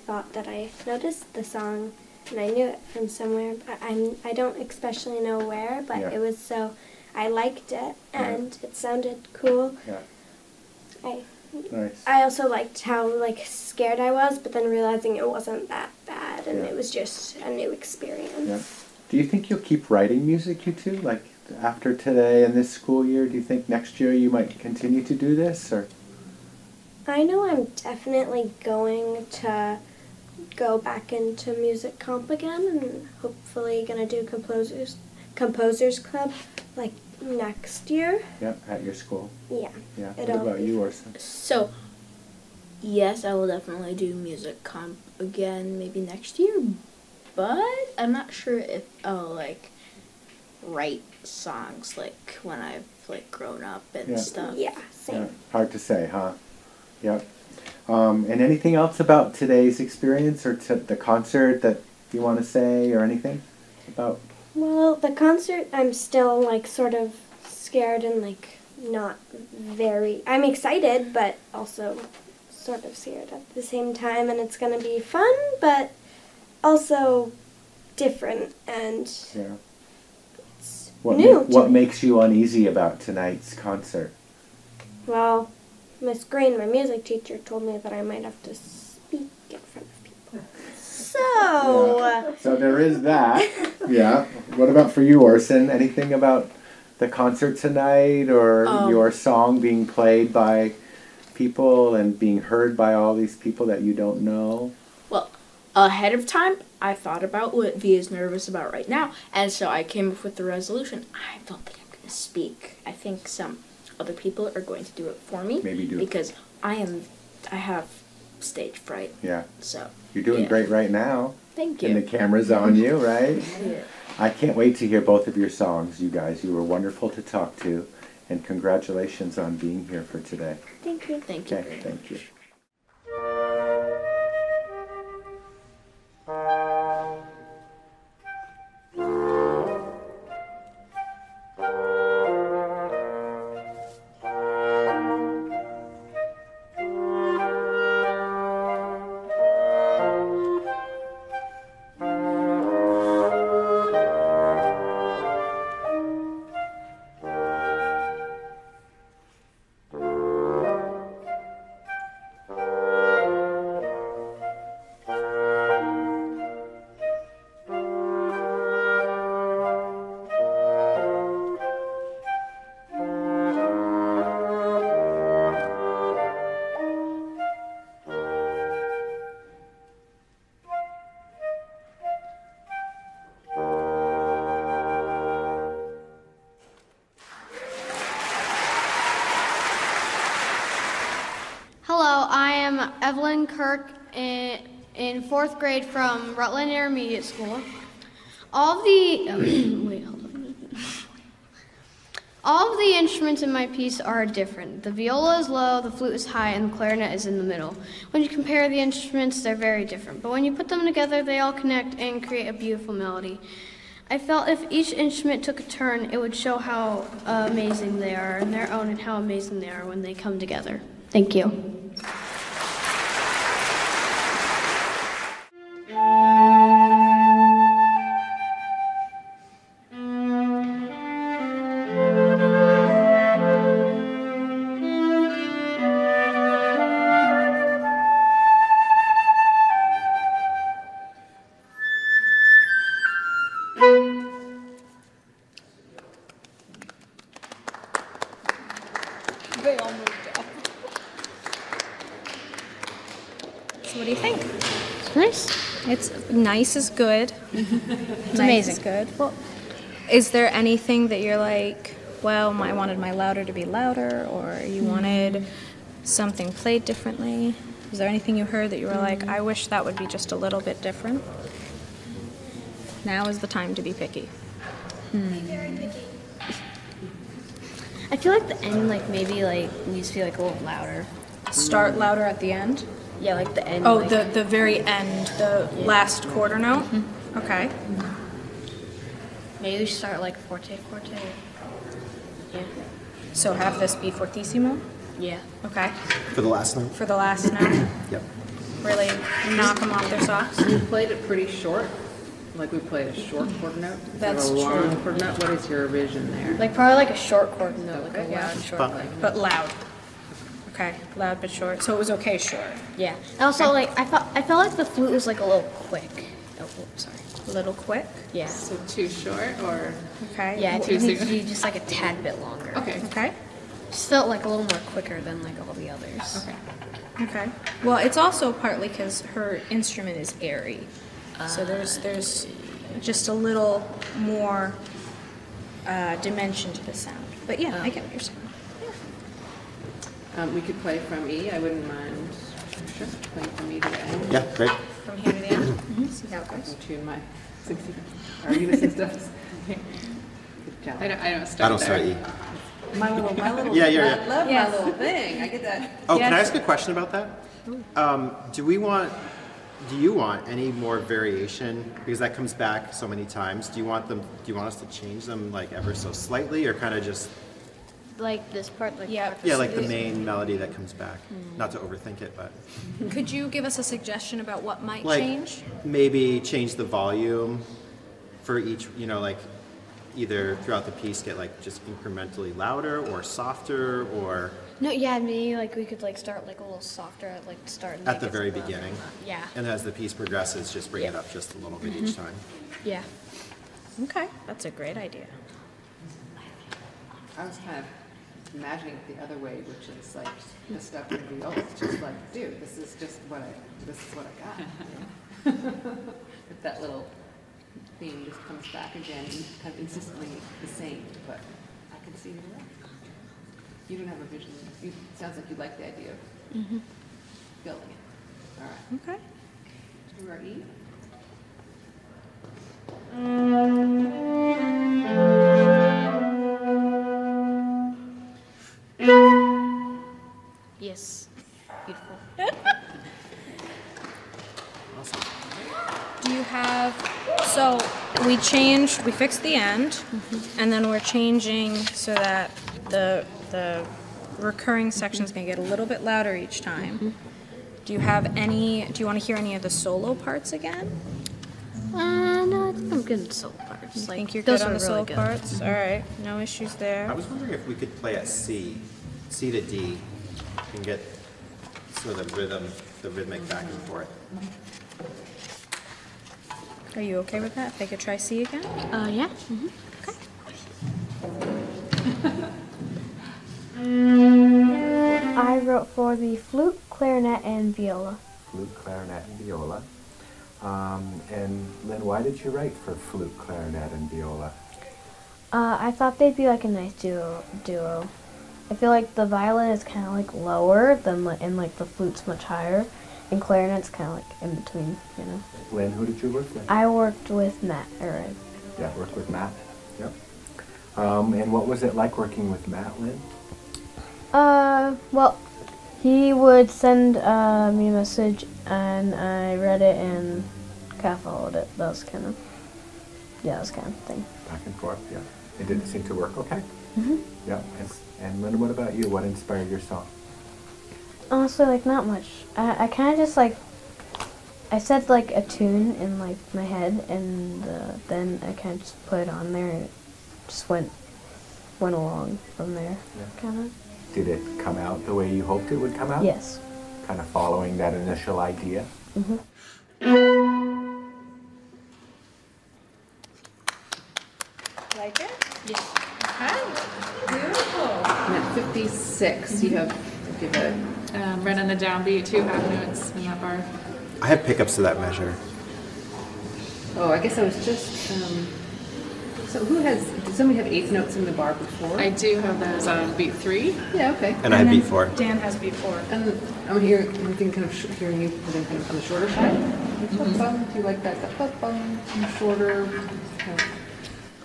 thought that I noticed the song, and I knew it from somewhere, but I don't especially know where, but it was I liked it, and it sounded cool. Yeah. Nice. I also liked how scared I was, but then realizing it wasn't that bad, and it was just a new experience. Yeah. Do you think you'll keep writing music, you two? After today and this school year, do you think next year you might continue to do this, or? I know I'm definitely going to go back into music comp again and hopefully gonna do composers club like next year. Yep, at your school. Yeah. Yeah. It'll What about be you, Orson? So, yes, I will definitely do music comp again maybe next year, but I'm not sure if I'll like write songs like when I've like grown up and stuff. Yeah, same. Yeah. Hard to say, huh? Yep. And anything else about today's experience or the concert that you want to say or anything about? Well, the concert, I'm still like sort of scared and like not very. I'm excited, but also sort of scared at the same time, and it's gonna be fun, but also different and Yeah. What new. What makes you uneasy about tonight's concert? Well, Miss Green, my music teacher, told me that I might have to speak in front of people. So. So there is that. Yeah. What about for you, Orson? Anything about the concert tonight or your song being played by people and being heard by all these people that you don't know? Well, ahead of time, I thought about what V is nervous about right now, and so I came up with the resolution. I don't think I'm going to speak. I think some other people are going to do it for me. Maybe do it. Because I have stage fright. Yeah. So. You're doing great right now. Thank you. And the camera's on you, right? Yeah. I can't wait to hear both of your songs, you guys. You were wonderful to talk to, and congratulations on being here for today. Thank you. Thank you. Okay, thank you. Hello, I am Evelyn Kirk in fourth grade from Rutland Intermediate School. All of the all of the instruments in my piece are different. The viola is low, the flute is high, and the clarinet is in the middle. When you compare the instruments, they're very different. But when you put them together, they all connect and create a beautiful melody. I felt if each instrument took a turn, it would show how amazing they are on their own and how amazing they are when they come together. Thank you. They all moved up. So what do you think? It's nice. It's nice is good. It's Nice amazing. is good. Well, is there anything that you're like, well, I wanted my louder to be louder, or you wanted something played differently? Is there anything you heard that you were like, I wish that would be just a little bit different? Now is the time to be picky. I feel like the end, like maybe like needs to be like a little louder. Start louder at the end? Yeah, like the end. Oh, like, the very end, the last quarter note? Okay. maybe we should start like forte. Yeah. So have this be fortissimo? Yeah. Okay. For the last note? For the last note? Yep. Really knock them off their socks? You played it pretty short. Like we played a short quarter note. That's instead of a long true. quarter note. What is your vision there? Like probably like a short chord note, like a Yeah. loud short. But loud. Okay, loud but short. So it was okay short. Yeah. And also like I felt like the flute was like a little quick. Oh, sorry. A little quick? Yeah. So too short or? Okay. Yeah, I Too think it needs to soon? be just like a tad bit longer. Okay. Okay. Just felt like a little more quicker than like all the others. Okay. Okay. Well, it's also partly because her instrument is airy, so there's just a little more dimension to the sound. But yeah, I get what you're saying. We could play from E. I wouldn't mind. Sure, playing from E to the end. Yeah, great. From here to the end. See how it I'll goes. tune my 60. Are you listening stuff? Good job. I don't I start don't start there. E. My little, Yeah, I love Yes. my little thing. I get that. Oh, can I ask a question about that? Do you want any more variation? Because that comes back so many times. Do you want us to change them like ever so slightly, or kind of just Like this part, like Yeah. like the main melody that comes back? Not to overthink it, but Could you give us a suggestion about what might like change? maybe change the volume for each. Like either throughout the piece get like just incrementally louder or softer, or No, yeah, maybe like we could like start like a little softer at like start. and at the make it very louder. beginning. Yeah. And as the piece progresses, just bring it up just a little bit each time. Yeah. Okay, that's a great idea. I was kind of imagining it the other way, which is like the stuff in the viola. It's just like, dude, this is what I got. If that little theme just comes back again, kind of consistently the same, but I can see it. You don't have a vision. It sounds like you like the idea of building it. All right. Okay. Who are E? Yes. Beautiful. Do you have, so we fixed the end, and then we're changing so that the recurring section's gonna get a little bit louder each time. Do you want to hear any of the solo parts again? No, I think I'm good at solo parts. I Like, think you're those good on were the really solo good. parts? All right, no issues there. I was wondering if we could play at C to D, and get sort of the rhythmic back and forth. Are you okay with that? If they could try C again? Yeah. I wrote for the flute, clarinet, and viola. Flute, clarinet, and viola. And Lynn, why did you write for flute, clarinet, and viola? I thought they'd be like a nice duo. I feel like the violin is kind of like lower than and like the flute's much higher, and clarinet's kind of like in between, you know. Lynn, who did you work with? I worked with Matt. Yeah, worked with Matt. Yep. And what was it like working with Matt, Lynn? Well, he would send me a message, and I read it and kind of followed it. That was kind of thing. Back and forth, yeah. It didn't seem to work okay? Mhm. Yeah. And Lynn, what about you? What inspired your song? Honestly, like, not much. I kind of just, like, I said, like, a tune in, like, my head, and then I kind of just put it on there, and it just went along from there, Yeah. kind of. Did it come out the way you hoped it would come out? Yes. Kind of following that initial idea? Mm-hmm. Like it? Yes. Okay. Beautiful. And at 56, you have give it. Right on the downbeat, 2 half notes in that bar. I have pickups to that measure. Oh, I guess I was just. So did somebody have eighth notes in the bar before? I do have those on beat 3. Yeah, okay. And I have beat 4. Dan has beat 4. And I'm hearing kind of hearing you putting kind of on the shorter side. Do you like that? Shorter. Kind of.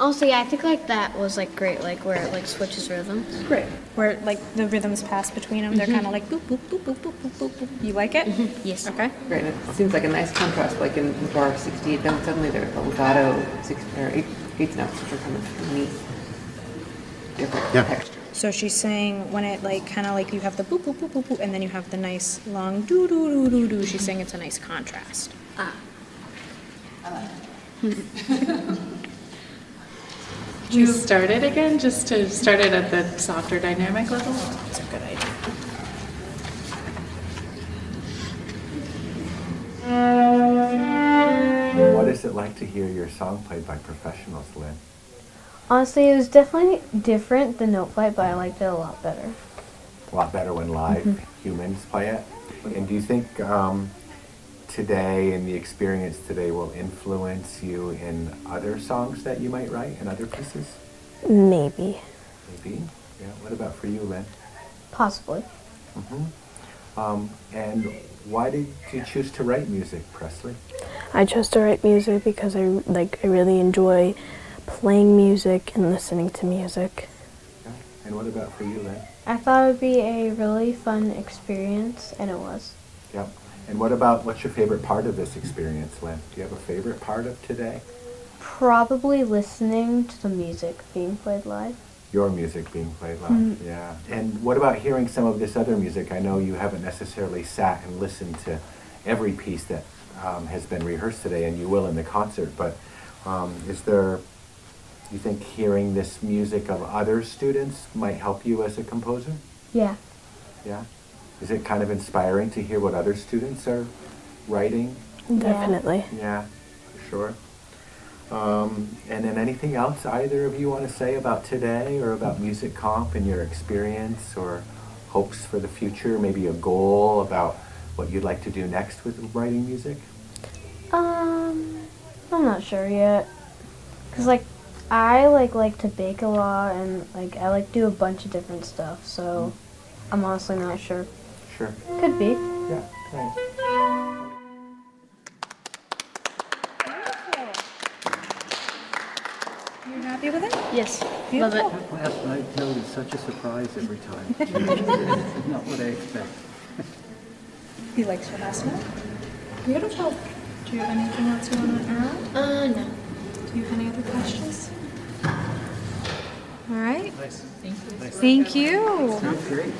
Also, yeah, I think like that was like great, like where it like switches rhythms. Great. Where like the rhythms pass between them, they're kind of like boop boop boop boop boop boop boop boop. You like it? Yes. Okay. Great. And it seems like a nice contrast, like in bar 68. Then suddenly there's the legato eighth notes, which are kind of neat, different texture. So she's saying when it like kind of like you have the boop boop boop boop boop, and then you have the nice long doo doo doo doo doo. She's saying it's a nice contrast. Ah. I like it. Do you start it again, just to start it at the softer dynamic level? That's a good idea. What is it like to hear your song played by professionals, Lynn? Honestly, it was definitely different than Note Flight, but I liked it a lot better. A lot better when live humans play it. And do you think today and the experience today will influence you in other songs that you might write and other pieces? Maybe. Maybe. Yeah. What about for you, Lynn? Possibly. And why did you choose to write music, Presley? I chose to write music because I really enjoy playing music and listening to music. Yeah. And what about for you, Lynn? I thought it would be a really fun experience, and it was. Yep. And what's your favorite part of this experience, Lynn? Do you have a favorite part of today? Probably listening to the music being played live. Your music being played live, yeah. And what about hearing some of this other music? I know you haven't necessarily sat and listened to every piece that has been rehearsed today, and you will in the concert, but you think hearing this music of other students might help you as a composer? Yeah. Yeah? Is it kind of inspiring to hear what other students are writing? Definitely. Yeah, for sure. And then anything else either of you want to say about today or about Music Comp and your experience or hopes for the future, maybe a goal about what you'd like to do next with writing music? I'm not sure yet. Cause I like to bake a lot and I like do a bunch of different stuff, so I'm honestly not sure. Sure. Could be. Yeah, right. You're happy with it? Yes. Love it. That last night note is such a surprise every time. It's not what I expect. He likes your last note? Beautiful. Do you have anything else you want to add? No. Do you have any other questions? All right. Nice. Thank you. Nice. Thank you. Sounds great.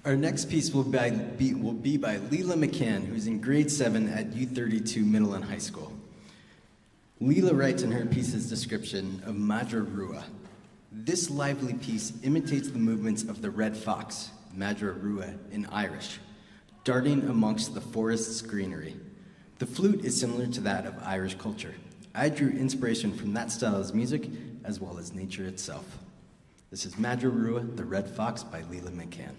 Our next piece will be by Leela McCann, who's in grade 7 at U32 Middle and High School. Leela writes in her piece's description of Madra Rua. This lively piece imitates the movements of the red fox, Madra Rua in Irish, darting amongst the forest's greenery. The flute is similar to that of Irish culture. I drew inspiration from that style of music as well as nature itself. This is Madrurua, The Red Fox by Leland McCann.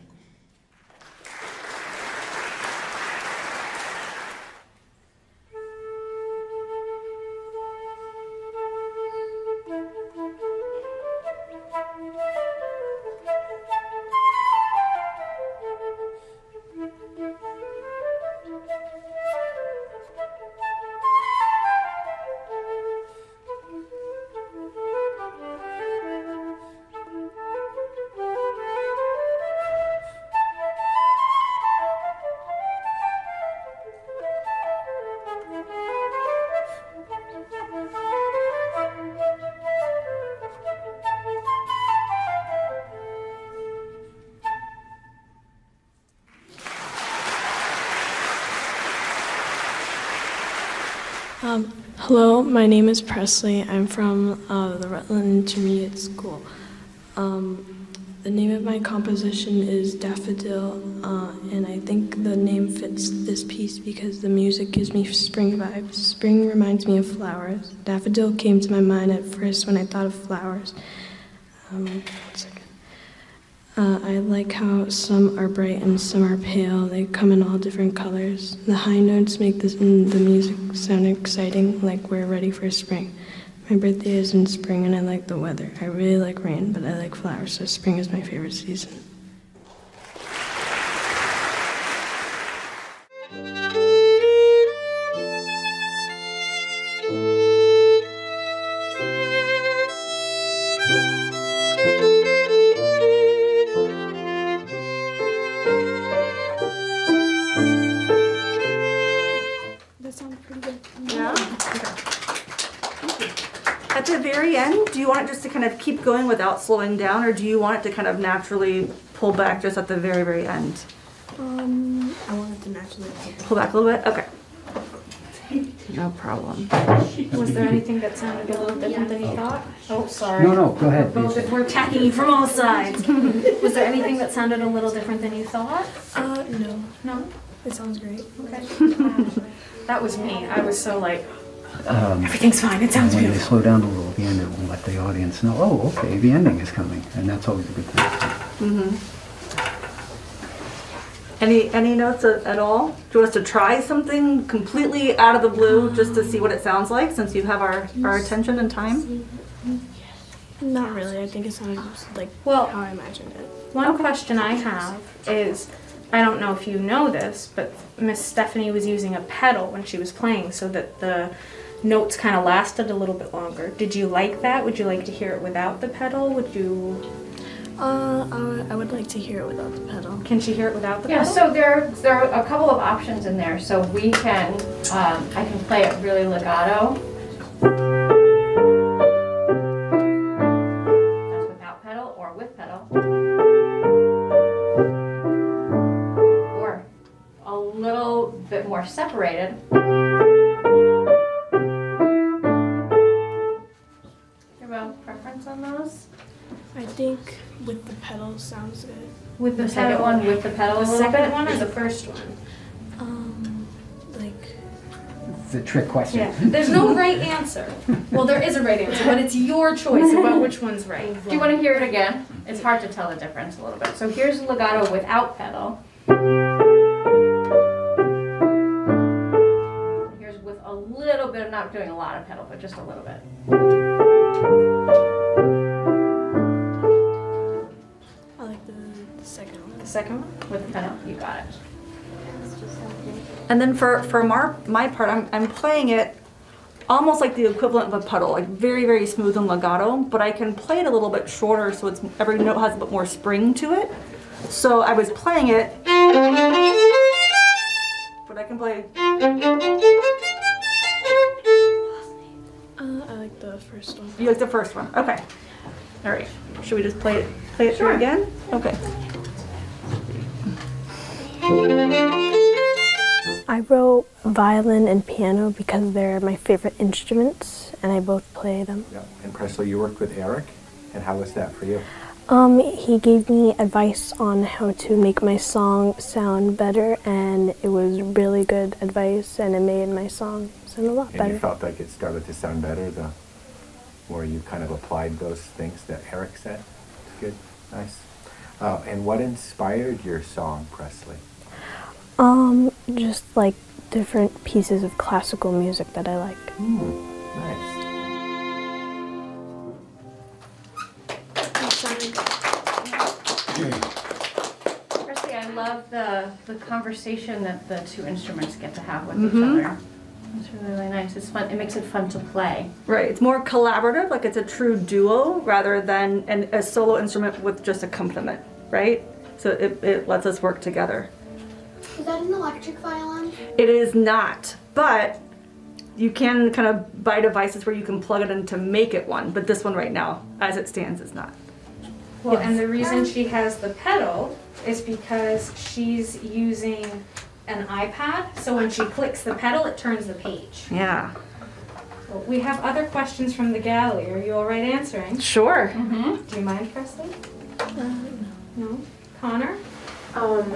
Hello, my name is Presley. I'm from the Rutland Intermediate School. The name of my composition is Daffodil, and I think the name fits this piece because the music gives me spring vibes. Spring reminds me of flowers. Daffodil came to my mind at first when I thought of flowers. One second. I like how some are bright and some are pale. They come in all different colors. The high notes make the music sound exciting, like we're ready for spring. My birthday is in spring and I like the weather. I really like rain, but I like flowers, so spring is my favorite season. At the very end, do you want it just to kind of keep going without slowing down, or do you want it to kind of naturally pull back just at the very, very end? I want it to naturally Pull back a little bit? Okay. No problem. Was there anything that sounded a little different than you thought? Oh, sorry. No, go ahead. We're attacking you from all sides. Was there anything that sounded a little different than you thought? No. No? It sounds great. Okay. That was me. I was so like, everything's fine. It sounds when beautiful. they slow down a little at the end, it will let the audience know, oh, okay, the ending is coming, and that's always a good thing. Mm-hmm. Any notes at all? Do you want us to try something completely out of the blue just to see what it sounds like, since you have our attention and time? Not really. I think it sounded just like Well, how I imagined it. One question I have is, I don't know if you know this, but Miss Stephanie was using a pedal when she was playing so that the notes kind of lasted a little bit longer. Did you like that? Would you like to hear it without the pedal? Would you? I would like to hear it without the pedal. Can she hear it without the Yeah, pedal? so there are a couple of options in there. So we can, I can play it really legato. That's without pedal or with pedal. Or a little bit more separated. You have a preference on those? I think with the pedal sounds good. With the second one, with the pedal a The little bit? second one or the first one? It's a trick question. Yeah. There's no right answer. Well, there is a right answer, but it's your choice about which one's right. Do you want to hear it again? It's hard to tell the difference a little bit. So here's legato without pedal. Here's with a little bit of, not doing a lot of pedal, but just a little bit. I like the second one. The second one? With the pedal, you got it. And then for my part, I'm playing it almost like the equivalent of a pedal, like very, very smooth and legato, but I can play it a little bit shorter so it's every note has a bit more spring to it. So I was playing it, but I can play. I like the first one. You like the first one? Okay. All right. Should we just play it through again? Okay. I wrote violin and piano because they're my favorite instruments, and I both play them. Yeah. And Presley, you worked with Eric, and how was that for you? He gave me advice on how to make my song sound better, and it was really good advice, and it made my song sound a lot And better. you felt like it started to sound better the more you kind of applied those things that Eric said to good. Nice. And what inspired your song, Presley? Just like different pieces of classical music that I like. Nice. Presley, I love the conversation that the two instruments get to have with each other. It's really nice. It's fun. It makes it fun to play. Right. It's more collaborative, like it's a true duo rather than a solo instrument with just accompaniment, right? So it lets us work together. Is that an electric violin? It is not, but you can kind of buy devices where you can plug it in to make it one, but this one right now, as it stands, is not. Well, and the reason she has the pedal is because she's using an iPad, so when she clicks the pedal, it turns the page. Yeah. Well, we have other questions from the gallery. Are you all right answering? Sure. Do you mind, Presley? No. Connor?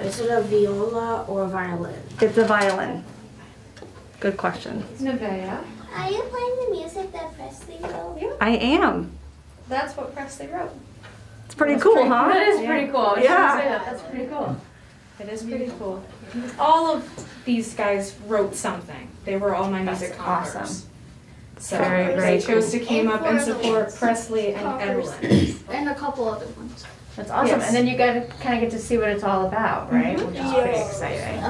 Is it a viola or a violin? It's a violin. Good question. Nevaeh? Are you playing the music that Presley wrote? I am. That's what Presley wrote. It's pretty cool, huh? That is pretty cool. I was Yeah. gonna say that. That's pretty cool. It is pretty cool. All of these guys wrote something. They were all my music conquerors. awesome. So Very, they very chose to cool. came up and support Presley and Evelyn. And a couple other ones. That's awesome. Yes. And then you kind of get to see what it's all about, right? Which is pretty exciting.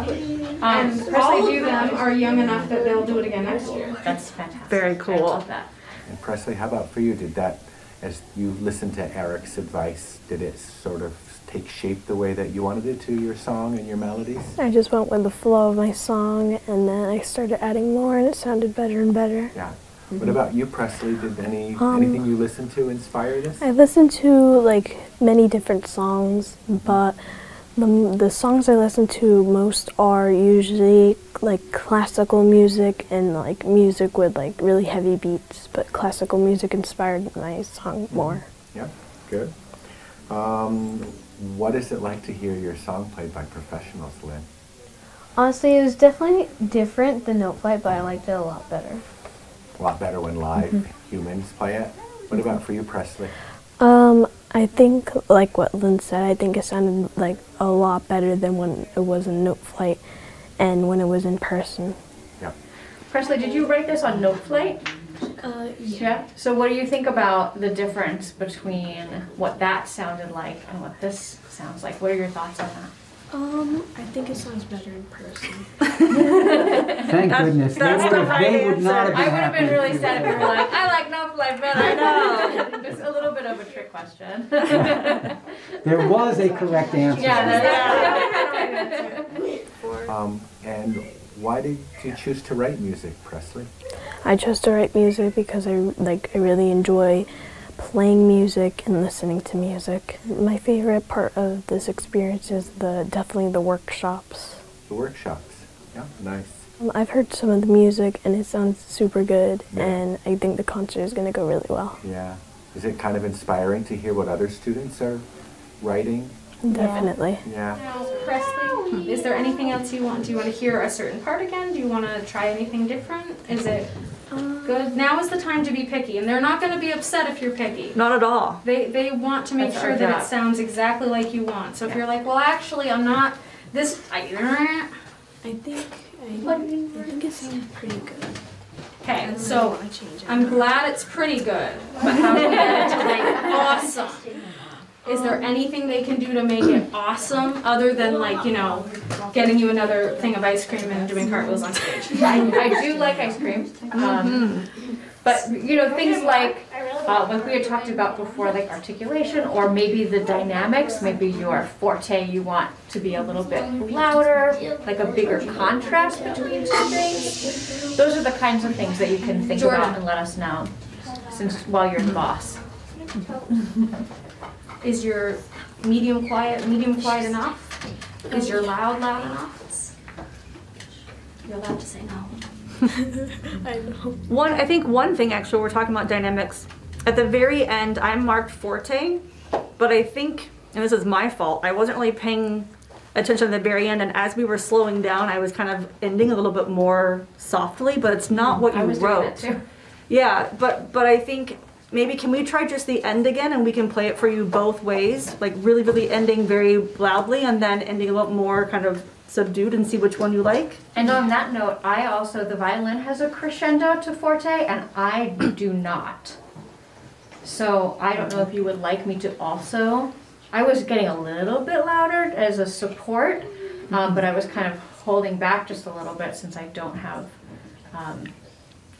And All of them are young enough that they'll do it again next year. That's fantastic. Very cool. I love that. And Presley, how about for you? Did that, as you listened to Eric's advice, did it sort of take shape the way that you wanted it to, your song and your melodies? I just went with the flow of my song, and then I started adding more, and it sounded better and better. Yeah. What about you, Presley? Did anything you listened to inspire this? I listened to like many different songs, but the songs I listen to most are usually like classical music and like music with like really heavy beats, but classical music inspired my song more. Yeah, good. What is it like to hear your song played by professionals, Lynn? Honestly, it was definitely different than Note Flight, but I liked it a lot better. A lot better when live humans play it. What about for you, Presley? I think, like what Lynn said, I think it sounded like a lot better than when it was in Note Flight and when it was in person. Yeah. Presley, did you write this on Note Flight? Yeah. So what do you think about the difference between what that sounded like and what this sounds like? What are your thoughts on that? I think it sounds better in person. Thank goodness. They would not have been I would have been happy really with sad if you that. were like, I like Note Flight better. I know. Just a little bit of a trick question. There was a correct answer. And why did you choose to write music, Presley? I chose to write music because I really enjoy playing music and listening to music. My favorite part of this experience is definitely the workshops. The workshops. Yeah, nice. I've heard some of the music and it sounds super good, Yeah. and I think the concert is going to go really well. Yeah. Is it kind of inspiring to hear what other students are writing? Definitely. Yeah. Now, Presley, is there anything else you want? Do you want to hear a certain part again? Do you want to try anything different? Is it good? Now is the time to be picky, and they're not going to be upset if you're picky. Not at all. They want to make That's sure our that job. it sounds exactly like you want. So if you're like, well, actually, I'm not this. I think it sounds pretty good. Okay, so I'm glad it's pretty good, but how do we get it to like awesome? Is there anything they can do to make it awesome other than like, you know, getting you another thing of ice cream and doing cartwheels on stage? I do like ice cream. But, you know, things like we had talked about before, like articulation or maybe the dynamics, maybe your forte you want to be a little bit louder, like a bigger contrast between two things. Those are the kinds of things that you can think about and let us know while you're the boss. Is your medium quiet enough? Is your loud enough? You're allowed to say no. I know. I think one thing actually, we're talking about dynamics. At the very end, I'm marked forte, but I think, and this is my fault, I wasn't really paying attention at the very end, and as we were slowing down, I was kind of ending a little bit more softly, but it's not what you I was doing wrote. that too. Yeah, but I think maybe can we try just the end again and we can play it for you both ways? Like really, really ending very loudly and then ending a little more kind of subdued and see which one you like? And on that note, the violin has a crescendo to forte and I do not. So I don't know if you would like me to also. I was getting a little bit louder as a support, but I was kind of holding back just a little bit since I don't have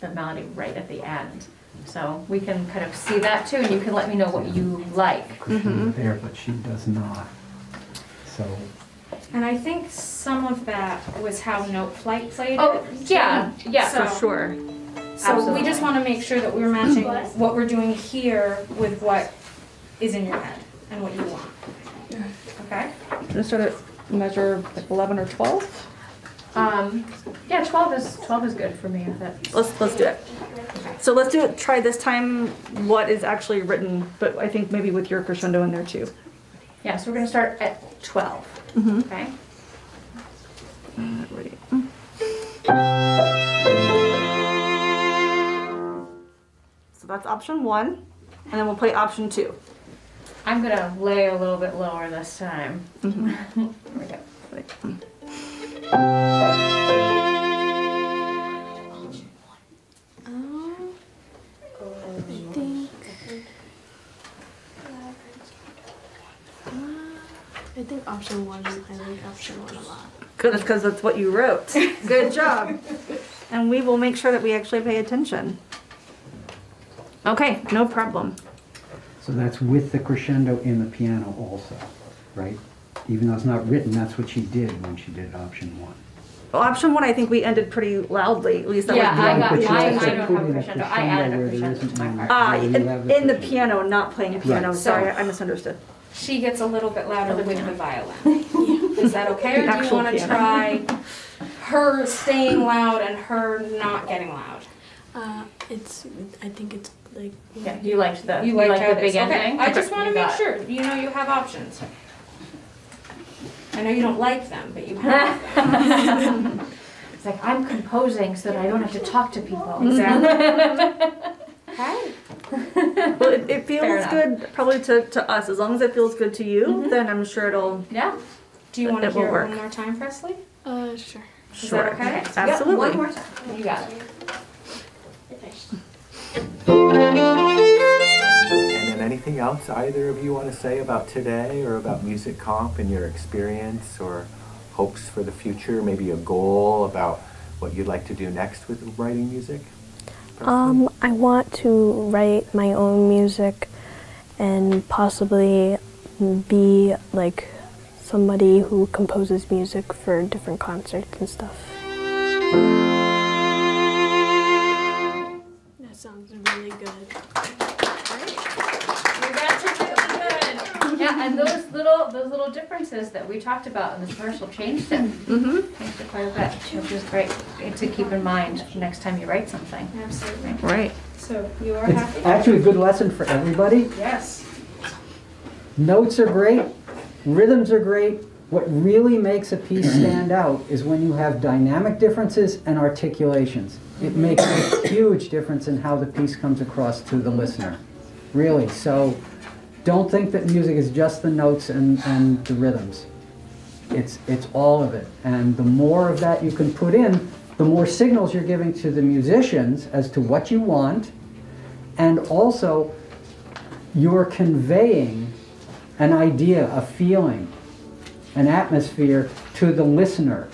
the melody right at the end. So we can kind of see that too, and you can let me know what you like. There, but she does not. So. And I think some of that was how Note Flight played Oh, it. yeah, yeah, So- for sure. So Absolutely. we just want to make sure that we're matching what we're doing here with what is in your head and what you want. Okay? I'm gonna start at measure like 11 or 12. Yeah, 12 is good for me. If that's Let's do it. So let's do it. Try this time what is actually written, but I think maybe with your crescendo in there too. Yeah, so we're gonna start at 12. Okay. Ready. So that's option 1, and then we'll play option 2. I'm gonna lay a little bit lower this time. There we go. I think option 1, I like option 1 a lot. Good, because that's what you wrote. Good job. And we will make sure that we actually pay attention. Okay, no problem. So that's with the crescendo in the piano also, right? Even though it's not written, that's what she did when she did option 1. Well, option 1, I think we ended pretty loudly. At least that Yeah, was I But you don't also have put a in crescendo. I added a where there crescendo isn't to my one. part. Where you have in the piano, not playing piano. Right. Sorry, I misunderstood. She gets a little bit louder with the violin. Is that okay, or The do you actual want to piano. try her staying loud and her not getting loud? I think it's like. Yeah, you liked the You liked how the it big is. Okay, ending. I just want to You make got it. sure. You know you have options. I know you don't like them, but you have them. It's like I'm composing so that I don't have to talk to people. Exactly. Okay. Well, it feels Fair enough. good probably to us. As long as it feels good to you, then I'm sure it'll. Yeah. Do you want to It will hear it work. one more time, Presley? Sure. Is that okay? Yep, Absolutely. one more time. You got it. And then anything else either of you want to say about today or about Music Comp and your experience or hopes for the future, maybe a goal about what you'd like to do next with writing music? I want to write my own music and possibly be like somebody who composes music for different concerts and stuff. That sounds really good. Yeah, and those little differences that we talked about in this rehearsal changed it. Changed it quite a bit, which is great to keep in mind next time you write something. Absolutely. Right. So you are It's happy? actually a good lesson for everybody. Yes. Notes are great, rhythms are great. What really makes a piece stand out is when you have dynamic differences and articulations. It makes a huge difference in how the piece comes across to the listener. Really, so don't think that music is just the notes and the rhythms. It's all of it. And the more of that you can put in, the more signals you're giving to the musicians as to what you want, and also you're conveying an idea, a feeling, an atmosphere to the listener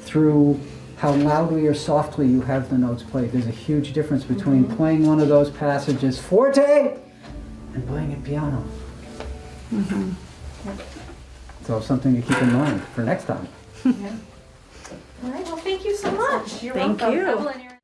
through how loudly or softly you have the notes played. There's a huge difference between playing one of those passages forte and playing it piano. So something to keep in mind for next time. All right. Well, thank you so much. You're Thank welcome. you. Evelyn, you're-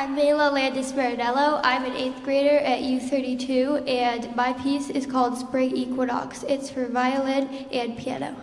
I'm Vela Landis Maridello. I'm an 8th grader at U32, and my piece is called Spring Equinox. It's for violin and piano.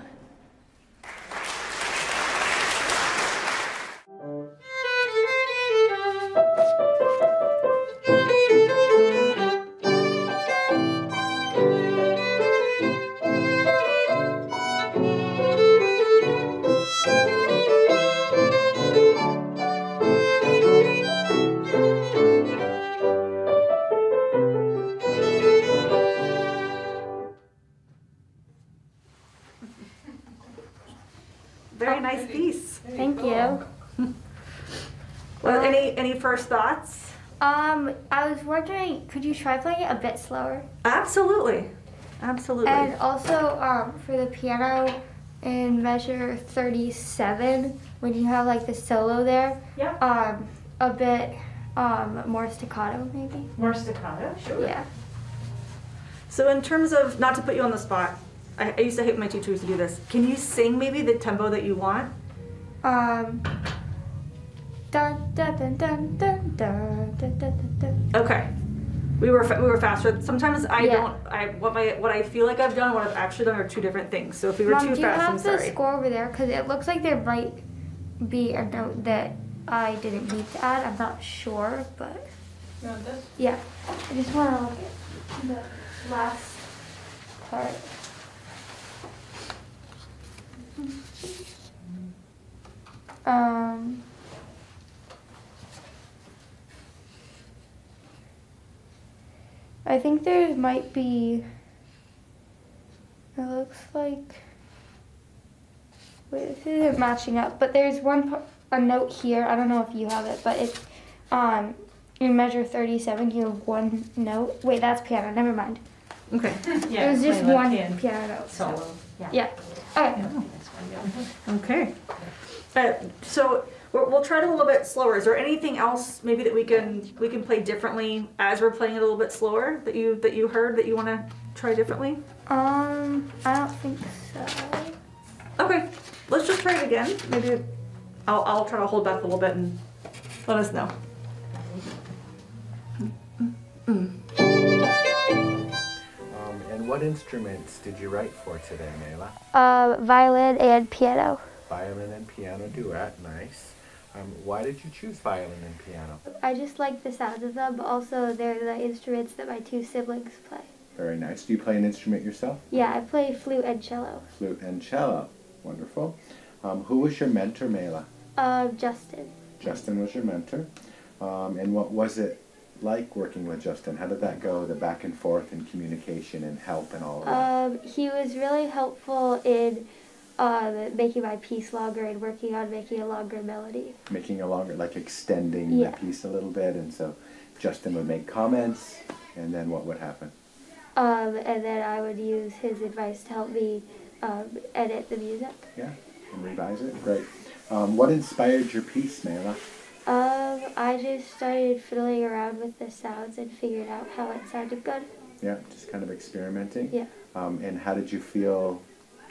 Very nice piece. Thank you. Well, any first thoughts? I was wondering, could you try playing it a bit slower? Absolutely. Absolutely. And also, for the piano in measure 37, when you have like the solo there, a bit more staccato maybe. More staccato, sure. Yeah. So in terms of, not to put you on the spot, I used to hate my teachers to do this. Can you sing maybe the tempo that you want? Dun dun dun dun dun dun dun dun dun. Okay. We were faster. Sometimes what I feel like I've done and what I've actually done are two different things. So if we were Mom, too fast, I'm do you have sorry. the score over there? Because it looks like there might be a note that I didn't need to add. I'm not sure, but yeah. I just want to look at the last part. I think there might be, it looks like, wait, this isn't matching up, but there's a note here, I don't know if you have it, but it's in measure 37, you have one note. Wait, that's piano, never mind. Okay. It was just one piano note. Solo. Yeah. Okay. Okay. So we'll try it a little bit slower. Is there anything else maybe that we can play differently as we're playing it a little bit slower that you heard that you want to try differently? I don't think so. Okay. Let's just try it again. Maybe I'll try to hold back a little bit and let us know. And what instruments did you write for today, Mela? Violin and piano. Violin and piano duet, nice. Why did you choose violin and piano? I just like the sound of them, but also they're the instruments that my two siblings play. Very nice. Do you play an instrument yourself? Yeah, I play flute and cello. Flute and cello. Wonderful. Who was your mentor, Mela? Justin. Justin was your mentor. And what was it like working with Justin? How did that go, the back and forth and communication and help and all of that? He was really helpful in making my piece longer and working on making a longer melody. Making a longer, like extending the piece a little bit, and so Justin would make comments, and then what would happen? And then I would use his advice to help me edit the music. Yeah, and revise it. Great. What inspired your piece, Mela? I just started fiddling around with the sounds and figured out how it sounded good. Yeah, just kind of experimenting. Yeah. And how did you feel?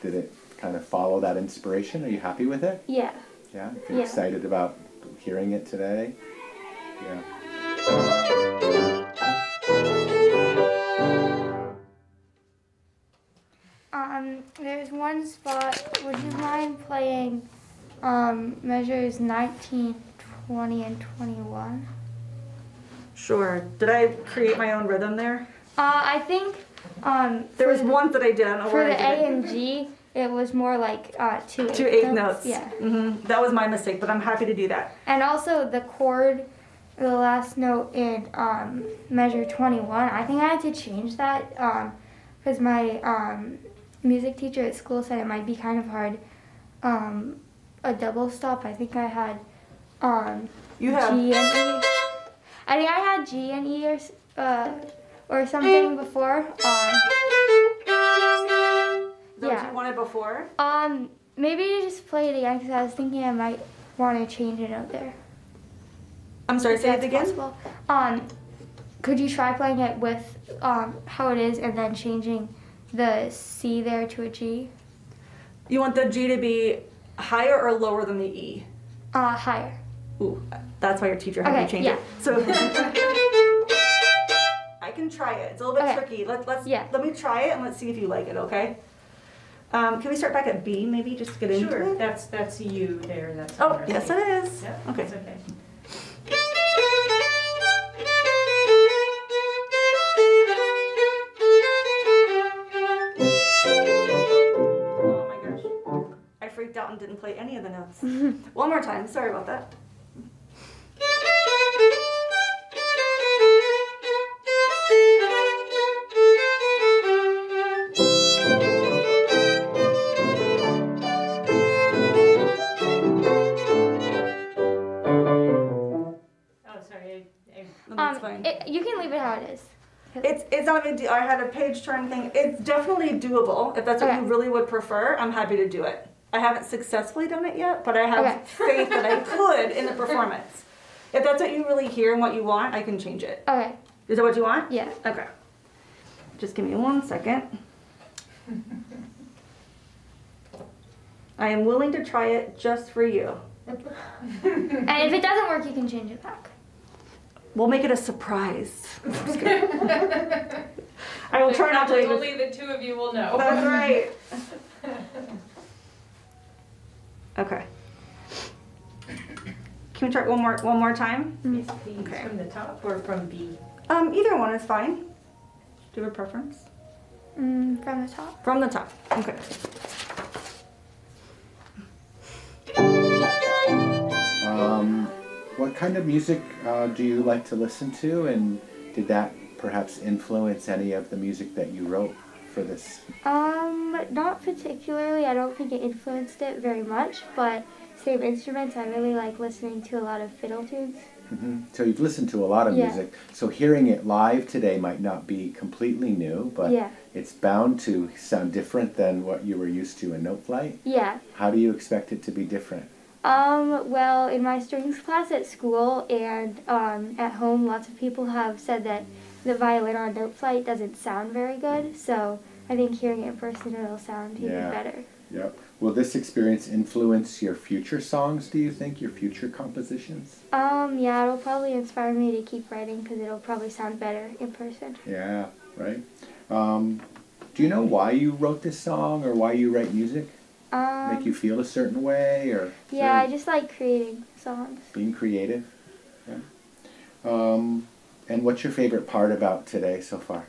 Did it kind of follow that inspiration? Are you happy with it? Yeah. Yeah? You're excited about hearing it today? Yeah. There's one spot, would you mind playing measures 19, 20, and 21? Sure. Did I create my own rhythm there? I think there was one that I did. I don't know for where the I did A and G, it was more like two eighth notes. Yeah. That was my mistake, but I'm happy to do that. And also the chord, the last note in measure 21, I think I had to change that because my music teacher at school said it might be kind of hard. A double stop, I think I had you have G and E. I think I had G and E or something before. What you wanted before? Maybe just play it again because I was thinking I might want to change a note there. I'm sorry, say it again? Possible. Could you try playing it with how it is and then changing the C there to a G? You want the G to be higher or lower than the E? Higher. Ooh, that's why your teacher had you change it. So I can try it. It's a little bit tricky. Let me try it and let's see if you like it. Okay. Can we start back at B maybe just to get into Sure, it? that's you there. That's Oh, yes it is. Yeah, Okay. that's okay. Oh my gosh. I freaked out and didn't play any of the notes. One more time. Sorry about that. Oh, sorry. That's fine. You can leave it how it is. It's not a big deal. I had a page turn thing. It's definitely doable. If that's what you really would prefer, I'm happy to do it. I haven't successfully done it yet, but I have faith that I could in the performance. If that's what you really hear and what you want, I can change it. Okay. Is that what you want? Yeah. Okay. Just give me 1 second. I am willing to try it just for you. And if it doesn't work, you can change it back. We'll make it a surprise. I will try not to leave Only the two of you will know. That's right. Okay. Can we try it one more time? Yes, please. From the top or from B? Either one is fine. Do you have a preference? From the top. From the top. Okay. What kind of music do you like to listen to, and did that perhaps influence any of the music that you wrote for this? Not particularly. I don't think it influenced it very much, but same instruments, I really like listening to a lot of fiddle tunes. Mm-hmm. So you've listened to a lot of music. So hearing it live today might not be completely new, but it's bound to sound different than what you were used to in Note Flight. Yeah. How do you expect it to be different? Well, in my strings class at school and at home, lots of people have said that the violin on Note Flight doesn't sound very good, so I think hearing it in person it'll sound even better. Yep. Will this experience influence your future songs, do you think, your future compositions? Yeah, it'll probably inspire me to keep writing because it'll probably sound better in person. Yeah, right. Do you know why you wrote this song or why you write music? Make you feel a certain way, or yeah, I just like creating songs. Being creative. Yeah. And what's your favorite part about today so far?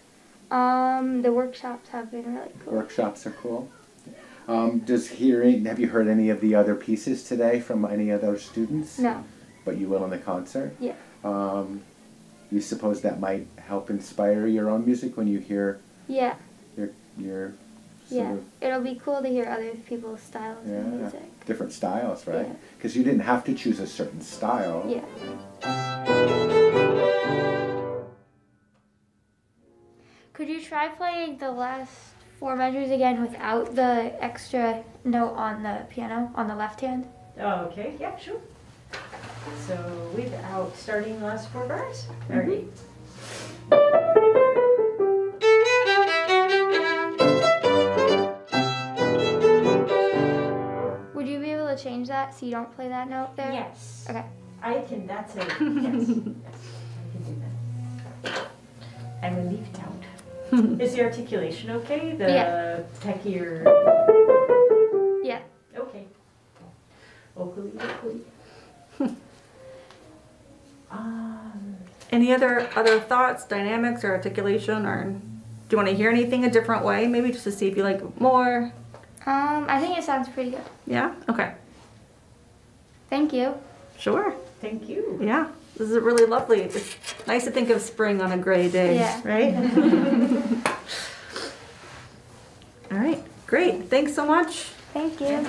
The workshops have been really cool. Workshops are cool. Have you heard any of the other pieces today from any other students? No. But you will in the concert? Yeah. You suppose that might help inspire your own music when you hear your it'll be cool to hear other people's styles of music. Different styles, right? Because you didn't have to choose a certain style. Yeah. Could you try playing the last 4 measures again without the extra note on the piano on the left hand? Oh, okay, yeah, sure. So without starting last 4 bars? Alright. Would you be able to change that so you don't play that note there? Yes. Okay. I can, that's it, yes. Yes, I can do that. I will leave it out. Is the articulation okay? The peckier? Yeah. Okay. Vocally. Any other thoughts, dynamics, or articulation, or do you want to hear anything a different way? Maybe just to see if you like it more. I think it sounds pretty good. Yeah? Okay. Thank you. Sure. Thank you. Yeah. This is really lovely. It's nice to think of spring on a gray day, right? All right. Great. Thanks so much. Thank you.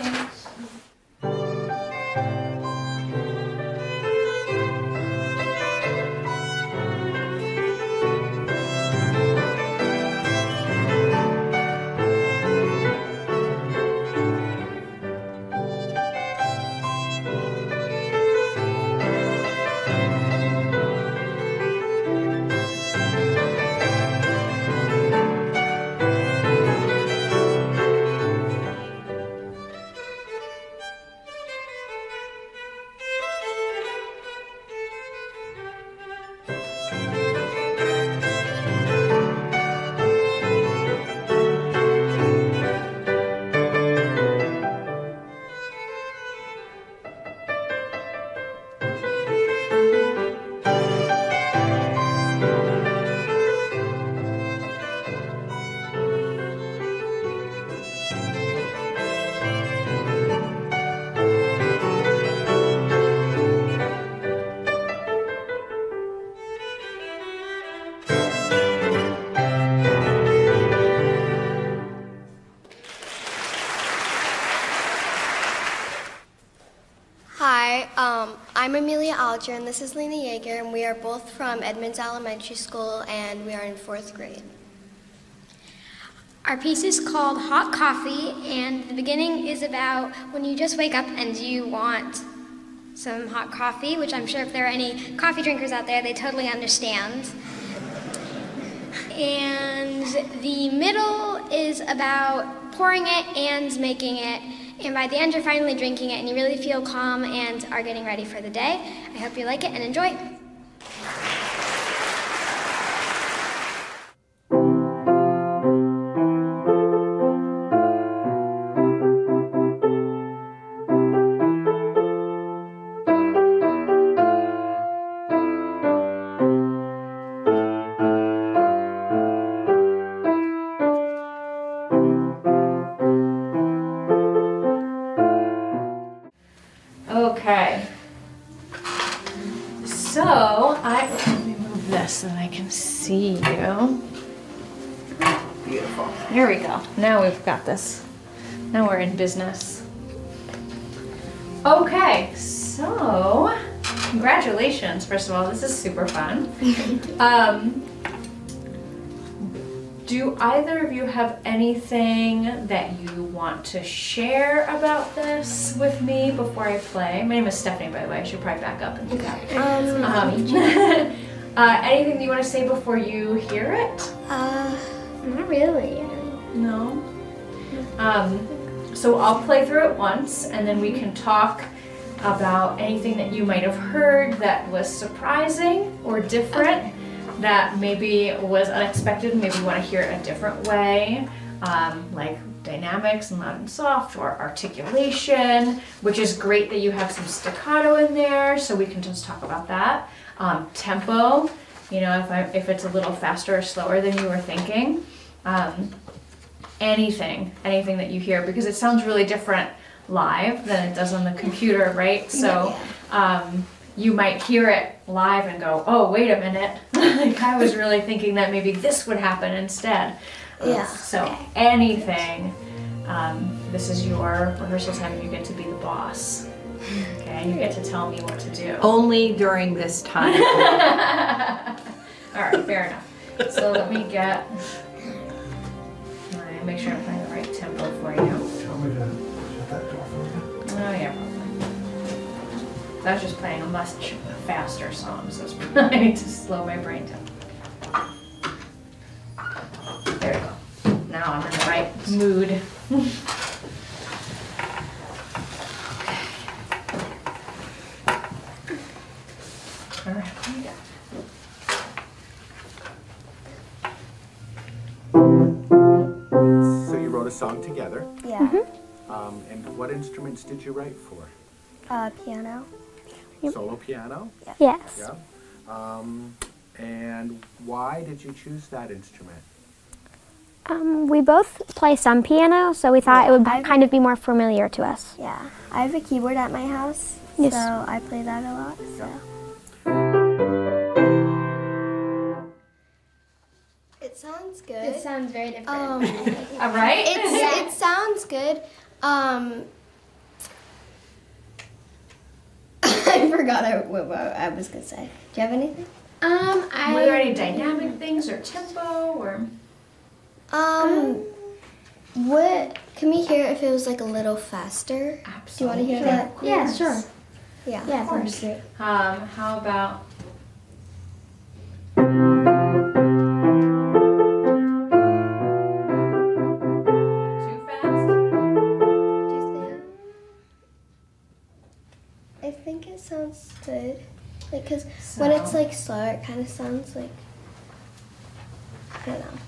Hollinger, and this is Lena Yeager, and we are both from Edmonds Elementary School, and we are in 4th grade. Our piece is called Hot Coffee, and the beginning is about when you just wake up and you want some hot coffee, which I'm sure if there are any coffee drinkers out there, they totally understand. And the middle is about pouring it and making it, and by the end you're finally drinking it and you really feel calm and are getting ready for the day. I hope you like it and enjoy. Okay. So, let me move this so that I can see you. Beautiful. Here we go. Now we've got this. Now we're in business. Okay, so congratulations. First of all, this is super fun. Do either of you have anything that you want to share about this with me before I play? My name is Stephanie, by the way. I should probably back up and do that. Anything that you want to say before you hear it? Not really. No? So I'll play through it once, and then we can talk about anything that you might have heard that was surprising or different. That maybe was unexpected, maybe you want to hear it a different way, like dynamics and loud and soft, or articulation, which is great that you have some staccato in there, so we can just talk about that. Tempo, you know, if it's a little faster or slower than you were thinking. Anything that you hear, because it sounds really different live than it does on the computer, right? So. You might hear it live and go, oh, wait a minute. Like I was really thinking that maybe this would happen instead. Yeah. So anything, this is your rehearsal time and you get to be the boss. Okay, you get to tell me what to do. Only during this time. All right, fair enough. So let me get, make sure I'm playing the right tempo for you. Do you want me to shut that door for you? Oh yeah, probably. I was just playing a much faster song, so I need to slow my brain down. There we go. Now I'm in the right mood. All right, here we go. So you wrote a song together. Yeah. And what instruments did you write for? Piano. Solo piano? Yes. Yeah. And why did you choose that instrument? We both play some piano, so we thought it would kind of be more familiar to us. Yeah. I have a keyboard at my house, Yes. so I play that a lot. So. It sounds good. It sounds very different. All right? It sounds good. I forgot what I was gonna say. Do you have anything? Were there any dynamic things or tempo or? What can we hear if it was like a little faster? Absolutely. Do you want to hear that? Yeah, sure. Yeah. Yeah, of course. How about? Too fast? I think it sounds good. Like, cause when it's like slow, it kind of sounds like, I don't know.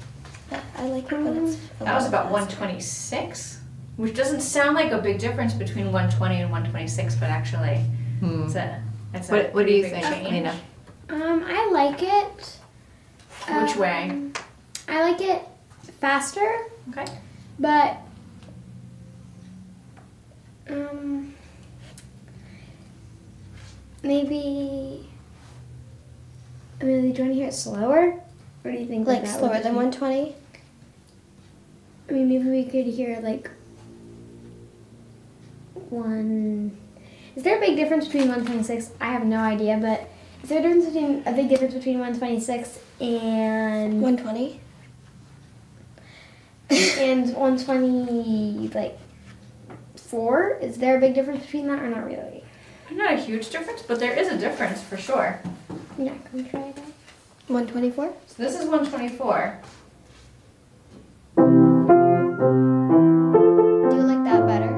But I like it when it's. That was about 126, which doesn't sound like a big difference between 120 and 126, but actually, it's a What do you big think, change. Lena? I like it. Which way? I like it faster. Okay. But maybe. I mean, do you want to hear it slower? Or do you think Like that slower would than be- 120? I mean, maybe we could hear like one. Is there a big difference between 126? I have no idea, but is there a big difference between 126 and 120? and 120, like 4? Is there a big difference between that or not really? Not a huge difference, but there is a difference for sure. Yeah, can we try that? 124? So this is 124. Do you like that better?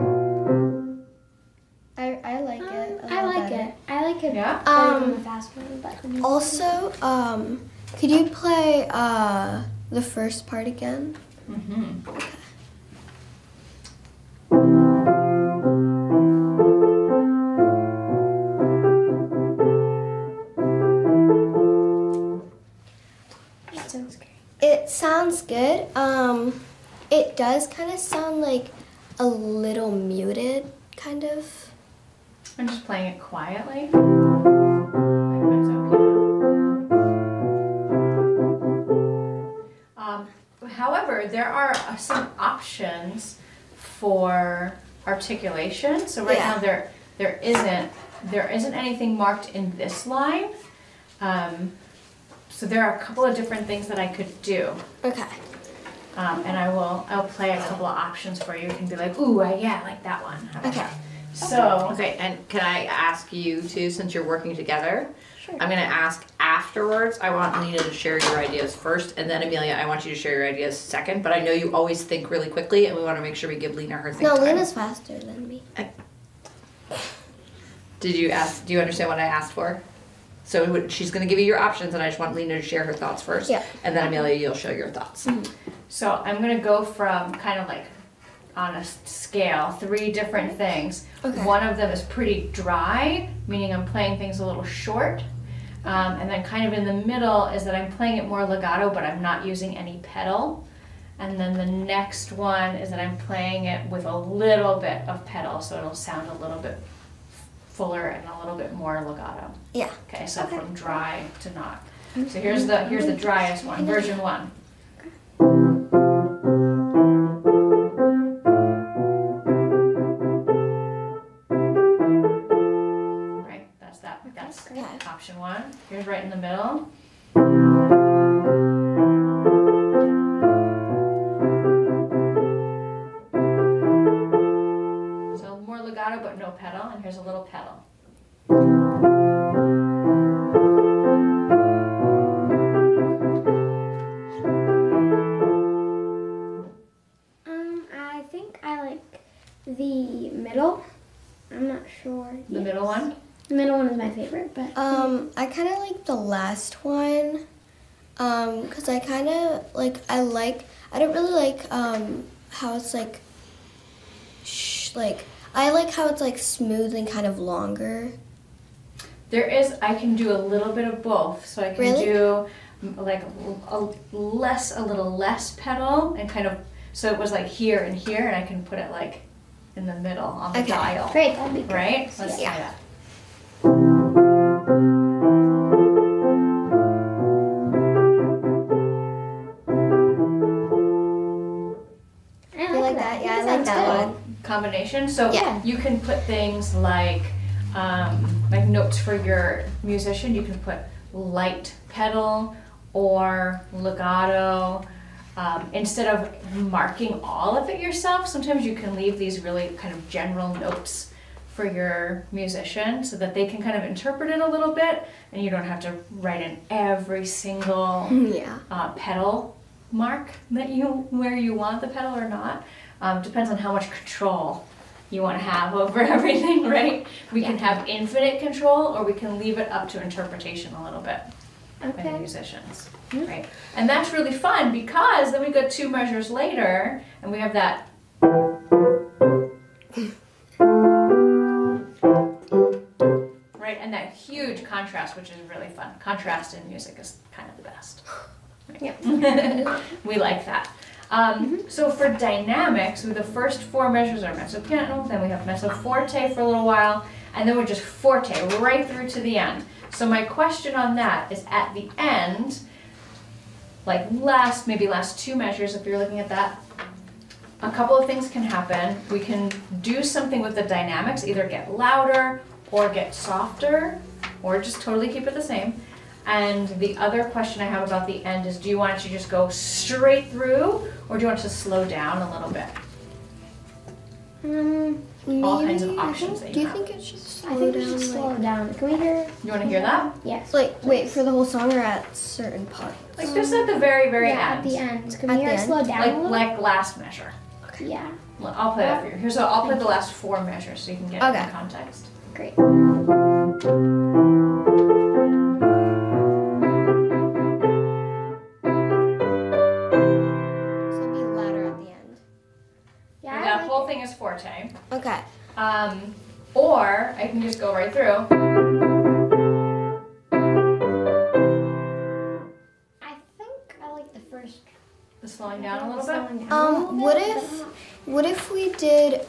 I like it. I like it. I like it. Yeah. Better than the fast one, but Also, could you play the first part again? Mm-hmm. It sounds good. It does kind of sound like a little muted, kind of. I'm just playing it quietly. However, there are some options for articulation. So right now there isn't anything marked in this line. So there are a couple of different things that I could do. Okay. And I'll play a couple of options for you. You can be like, ooh, yeah, I like that one. Okay. So okay, and can I ask you too, since you're working together? Sure. I'm gonna ask afterwards. I want Lena to share your ideas first, and then Amelia, I want you to share your ideas second. But I know you always think really quickly, and we want to make sure we give Lena her think No, time. Lena's faster than me. Do you understand what I asked for? So she's going to give you your options, and I just want Lena to share her thoughts first. Yeah. And then Amelia, you'll show your thoughts. So I'm going to go from kind of like on a scale, 3 different things. Okay. One of them is pretty dry, meaning I'm playing things a little short. And then kind of in the middle is that I'm playing it more legato, but I'm not using any pedal. And then the next one is that I'm playing it with a little bit of pedal, so it'll sound a little bit fuller and a little bit more legato. Yeah. Okay, so from dry to not. So here's the driest one, version 1. Right, that's option 1. Here's right in the middle. So more legato but no pedal, and here's a little pedal. I think I like the middle. I'm not sure. The middle one? The middle one is my favorite, but I kind of like the last one, cause I kind of like I don't really like how it's like I like how it's like smooth and kind of longer. I can do a little bit of both. So I can do like a little less pedal and kind of, so it was like here and here, and I can put it like in the middle on the dial. Great, that'd be great. Right? Let's try that. I like that. Yeah, I like that one. Combination. So Yeah. you can put things like notes for your musician. You can put light pedal or legato. Instead of marking all of it yourself, sometimes you can leave these really kind of general notes for your musician so that they can kind of interpret it a little bit, and you don't have to write in every single pedal mark that where you want the pedal or not. Depends on how much control you want to have over everything, right? We can have infinite control, or we can leave it up to interpretation a little bit by the musicians, right? And that's really fun, because then we go 2 measures later and we have that. Right, and that huge contrast, which is really fun. Contrast in music is kind of the best. Right? We like that. So for dynamics, the first 4 measures are mezzo piano, then we have mezzo forte for a little while, and then we're just forte right through to the end. So my question on that is, at the end, like maybe last 2 measures, if you're looking at that, a couple of things can happen. We can do something with the dynamics, either get louder or get softer, or just totally keep it the same. And the other question I have about the end is, do you want it to just go straight through, or do you want it to slow down a little bit? All kinds of options that Do you you have. think it should slow I think down? we should slow like- it down. Can we hear? You want to hear that? Yes. Like, wait, for the whole song or at certain parts? Like just at the very, very Yeah, end. at the end. Can At we hear the it end? slow down a Like little? like last measure. Yeah. Well, I'll play that for you. Here's I'll play the last 4 measures so you can get it Okay. in context. Great. So be louder at the end. Yeah. I That like whole thing is forte. Okay. Or I can just go right through. I think I like the first. The slowing down a little bit. Slowing down a little bit, What if we did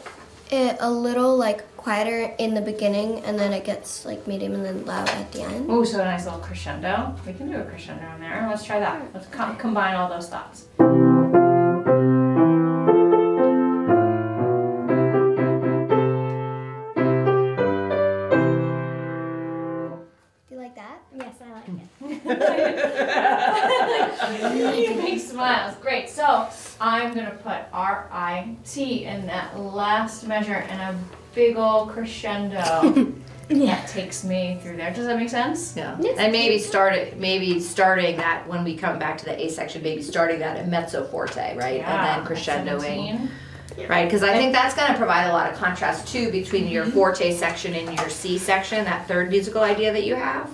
it a little like quieter in the beginning and then it gets like medium and then loud at the end? Oh, so a nice little crescendo. We can do a crescendo in there. Let's try that. Let's combine all those thoughts. Do you like that? Yes, I like it. Big smiles. Great. So I'm gonna put R-I-T in that last measure and a big old crescendo that takes me through there. Does that make sense? Yeah. And maybe starting that when we come back to the A section, maybe starting that at mezzo forte, right? Yeah, And then crescendoing. 17. Right, because I think that's going to provide a lot of contrast too between your forte section and your C section, that third musical idea that you have.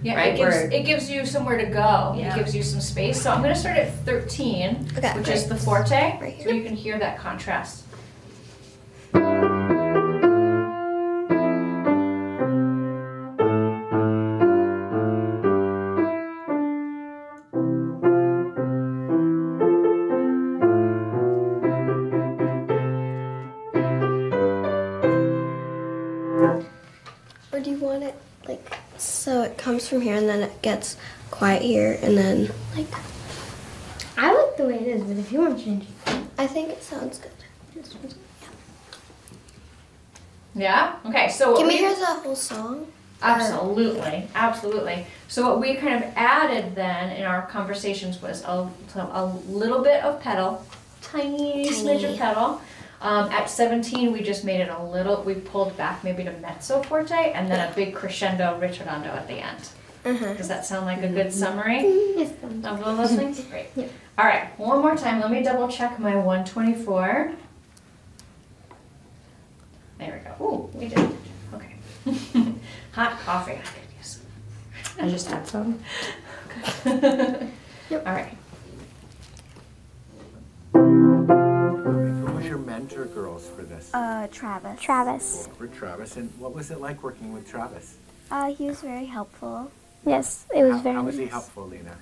Yeah, Right, it gives you somewhere to go. Yeah. It gives you some space. So I'm going to start at 13, Okay, which great. is the forte, Right so you can hear that contrast. Or do you want it like so it comes from here and then it gets quiet here and then like I like the way it is, but if you want to change it, I think it sounds good. Yeah? Okay, so what Can we we- hear the whole song? Absolutely, absolutely. So what we kind of added then in our conversations was a little bit of pedal, tiny smidge of pedal. At 17, we just made it a little, we pulled back maybe to mezzo forte and then a big crescendo ritornando at the end. Does that sound like a good summary of all those things? Great. All right, one more time. Let me double check my 124. There we go. Ooh, we did. Okay. Hot coffee. I could use some. I just had some. All right. Who was your mentor, girls, for this? Travis. Travis. For Travis, and what was it like working with Travis? He was very helpful. Yes, it was very How was he nice. helpful, Lena?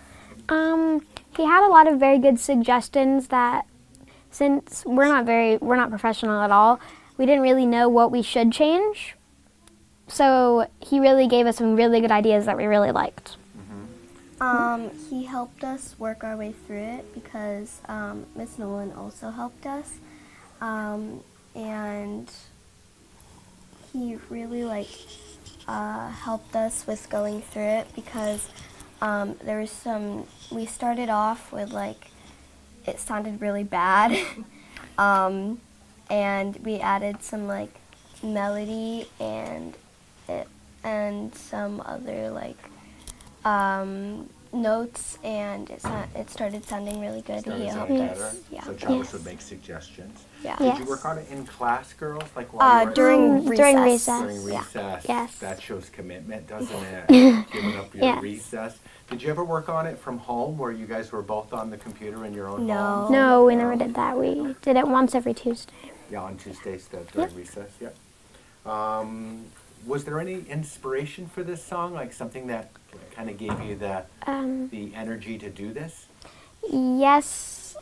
He had a lot of very good suggestions that, since we're not professional at all, we didn't really know what we should change. So he really gave us some really good ideas that we really liked. He helped us work our way through it because Miss Nolan also helped us, and he really helped us with going through it because there was we started off with it sounded really bad, and we added some melody and some other notes, and it started sounding really good. He helped us. Yeah. So Travis would make suggestions. Yeah. Did you work on it in class, girls? Like while you were During recess. During recess. Yes. That shows commitment, doesn't it? Giving up your Yes. recess. Did you ever work on it from home, where you guys were both on the computer in your own No. homes? No, we never did that. We did it once every Tuesday. Yeah, on Tuesdays during recess. Yep. Was there any inspiration for this song? Like something that kind of gave you the energy to do this? Yes.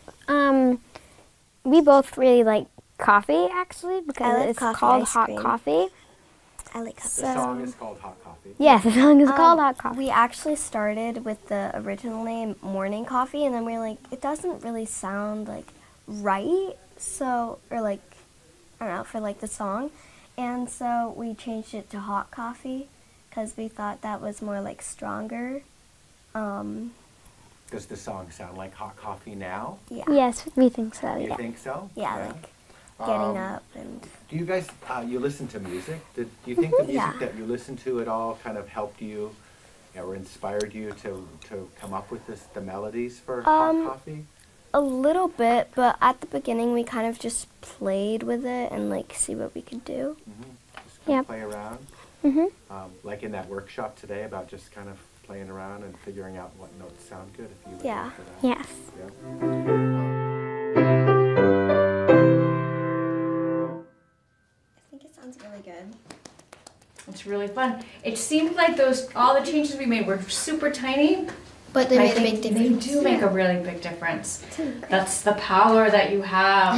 We both really like coffee, actually, because like it's coffee called ice hot cream. coffee. I like coffee. The song is called Hot Coffee. Yes, the song is called Hot Coffee. We actually started with the original name Morning Coffee, and then we were like, it doesn't really sound right, so, or I don't know, for the song. And so we changed it to hot coffee because we thought that was more like stronger. Does the song sound like hot coffee now? Yeah. Yes, we think so. You Yeah. think so? Yeah, like getting up and. Do you guys, you listen to music? Do you think the music Yeah. that you listen to at all kind of helped you or inspired you to come up with the melodies for hot coffee? A little bit, but at the beginning we kind of just played with it and like see what we could do. Just kind of play around? Mhm. Like in that workshop today about just kind of playing around and figuring out what notes sound good if you Yeah. for that. Yes. I think it sounds really good. It's really fun. It seemed like all the changes we made were super tiny. But they I made a think big difference. They do make a really big difference. That's the power that you have.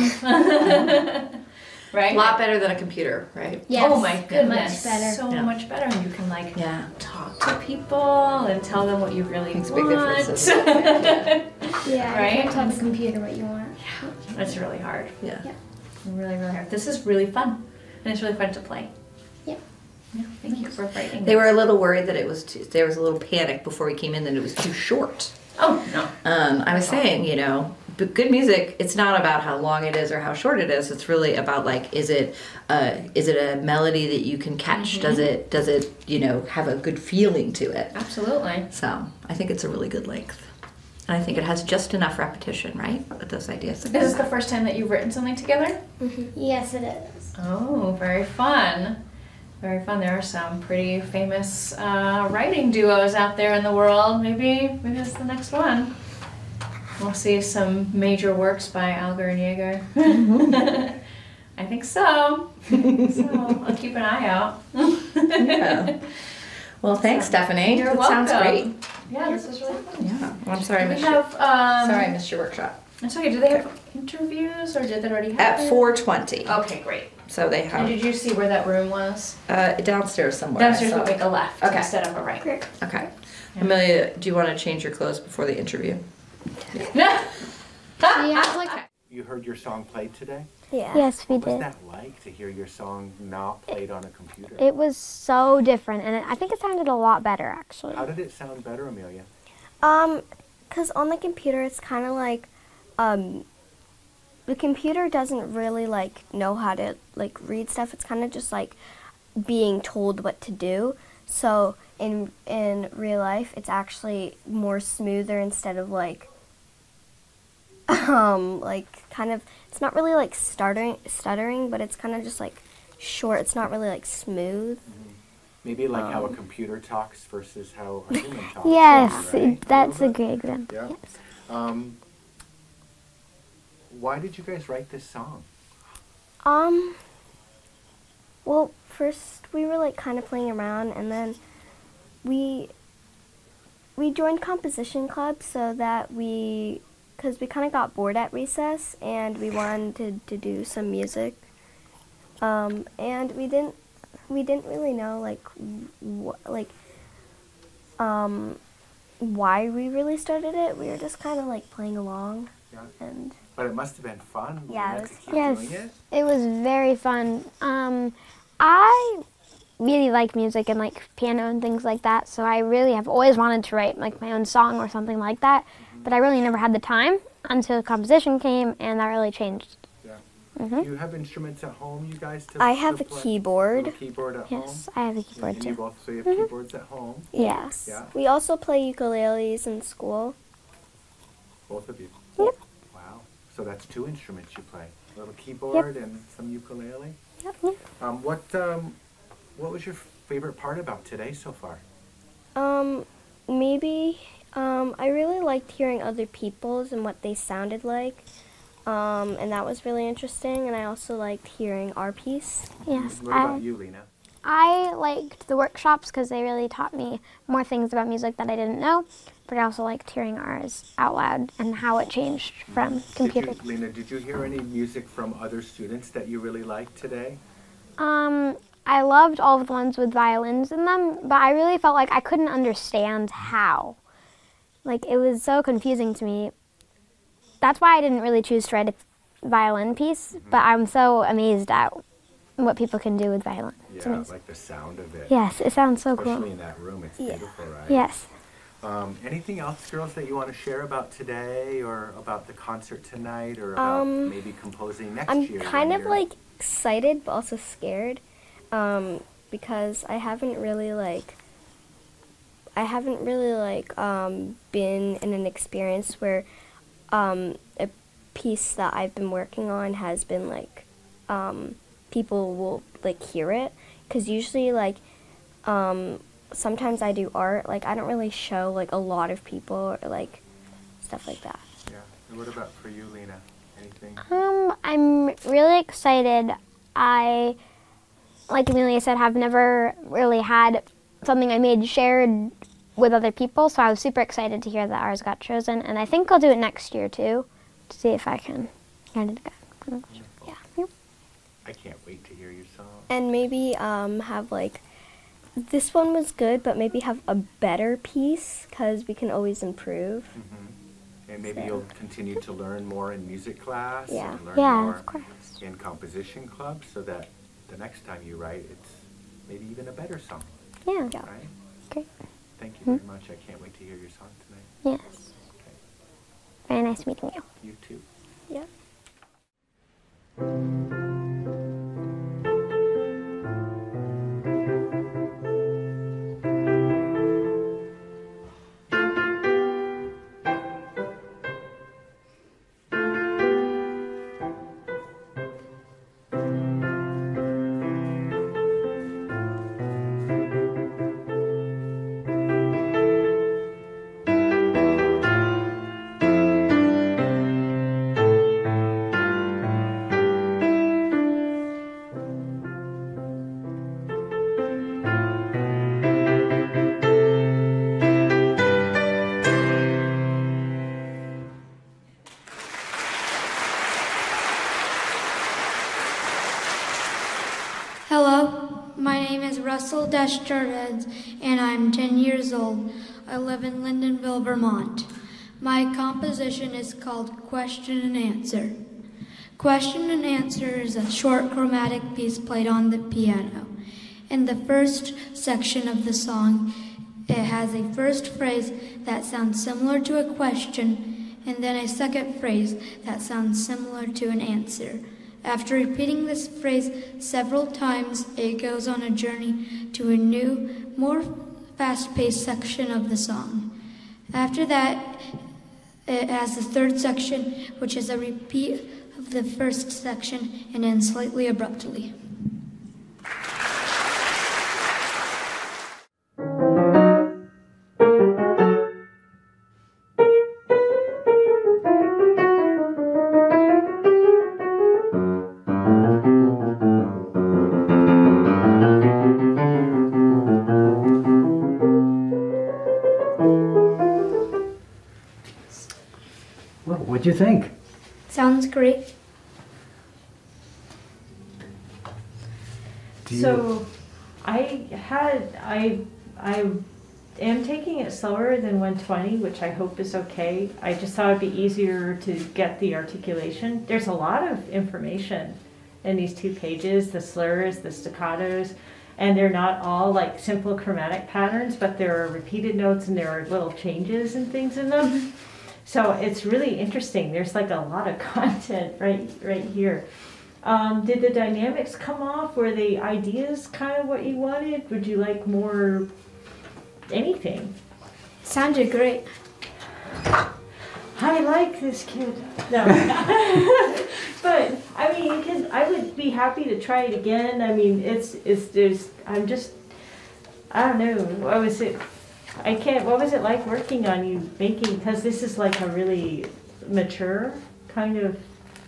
Right? A lot better than a computer, right? Yes. Oh my goodness. Much better. So Yeah. much better. And you can talk to people and tell them what you really Makes want. big differences. Yeah, Right? you can't tell the computer what you want. It's really hard. Yeah. Really, really hard. This is really fun. And it's really fun to play. Yep. Yeah, thank you for writing. They were a little worried that there was a little panic before we came in that it was too short. Oh, no. I was saying, but good music, it's not about how long it is or how short it is. It's really about is it a melody that you can catch? Mm-hmm. Does it have a good feeling to it? Absolutely. So I think it's a really good length. And I think it has just enough repetition, right? With those ideas. Is this the first time that you've written something together? Yes, it is. Oh, very fun. Very fun. There are some pretty famous writing duos out there in the world. Maybe that's the next one. We'll see some major works by Alger and Jaeger. I think so. So I'll keep an eye out. Yeah. Well, thanks, Stephanie. You're that welcome. sounds great. Yeah, this is really fun. Yeah. Well, I'm sorry I Do we missed have, Sorry I missed your workshop. It's okay. Do they have interviews or did that already happen? At 4:20. Okay, great. So they And have did you see where that room was? downstairs somewhere. Downstairs I would saw. make a left instead of a right. Okay. Amelia, do you want to change your clothes before the interview? You heard your song played today? Yeah. Yes, we What was did. that like to hear your song not played on a computer? It was so different, and I think it sounded a lot better, actually. How did it sound better, Amelia? Cause on the computer it's kind of like, the computer doesn't really know how to read stuff. It's kind of just being told what to do. So in real life, it's actually more smoother instead of kind of, it's not really stuttering, but it's kind of just short. It's not really smooth. Maybe how a computer talks versus how a human talks. Yes, right? that's a great example. Yeah. Yes. Why did you guys write this song? Well, first we were kind of playing around, and then we joined composition club so that because we kind of got bored at recess and we wanted to do some music, and we didn't really know why we really started it. We were just kind of playing along. Yeah. And But it must have been fun. Yeah, wasn't it was to keep Yes, doing it? it was very fun. I really like music and piano and things like that, so I really have always wanted to write my own song or something like that, but I really never had the time until composition came, and that really changed. Yeah. Do you have instruments at home, you guys? I have a play? keyboard. You have a keyboard at home? Yes, I have a keyboard And too. you both, so you have keyboards at home? Yes. Yeah. We also play ukuleles in school. Both of you? Yep. Wow. So that's 2 instruments you play. A little keyboard and some ukulele? Yep. What was your favorite part about today so far? Maybe, I really liked hearing other people's and what they sounded like. And that was really interesting, and I also liked hearing our piece. Yes, What about you, Lena? I liked the workshops because they really taught me more things about music that I didn't know, but I also liked hearing ours out loud and how it changed from computer. Lena, did you hear any music from other students that you really liked today? I loved all of the ones with violins in them, but I really felt like I couldn't understand how. It was so confusing to me. That's why I didn't really choose to write a violin piece, but I'm so amazed at what people can do with violin. It's Yeah, amazing. like the sound of it. Yes, it sounds so cool. Especially in that room, it's beautiful, right? Yes. Anything else, girls, that you want to share about today, or about the concert tonight, or about maybe composing next year? I'm kind of like excited, but also scared, because I haven't really been in an experience where a piece that I've been working on has been like people will like hear it, because usually like sometimes I do art, like I don't really show like a lot of people or like stuff like that. Yeah. And what about for you, Lena? Anything? I'm really excited. I, like Amelia said, have never really had something I made shared with other people, so I was super excited to hear that ours got chosen, and I think I'll do it next year too, to see if I can get it again. Yeah. Yep. I can't wait to hear your song. And maybe have like, this one was good, but maybe have a better piece, because we can always improve. And maybe you'll continue to learn more in music class, Yeah. and learn Yeah, more of course. in composition club, so that the next time you write, it's maybe even a better song. Yeah. Right? Great. Thank you very much. I can't wait to hear your song tonight. Yes. Very nice meeting you. You too. Yep. Hello, my name is Russell Deschardins, and I'm 10 years old. I live in Lyndonville, Vermont. My composition is called Question and Answer. Question and Answer is a short chromatic piece played on the piano. In the first section of the song, it has a first phrase that sounds similar to a question, and then a second phrase that sounds similar to an answer. After repeating this phrase several times, it goes on a journey to a new, more fast-paced section of the song. After that, it has the third section, which is a repeat of the first section and ends slightly abruptly. Well, what'd you think? Sounds great. So, I am taking it slower than 120, which I hope is okay. I just thought it'd be easier to get the articulation. There's a lot of information in these 2 pages, the slurs, the staccatos, and they're not all like simple chromatic patterns, but there are repeated notes and there are little changes and things in them. So it's really interesting. There's like a lot of content right here. Did the dynamics come off? Were the ideas kind of what you wanted? Would you like more anything? Sounded great. I like this kid. No. But I mean, I would be happy to try it again. I mean, I don't know. What was it like working on you making, because this is like a really mature kind of,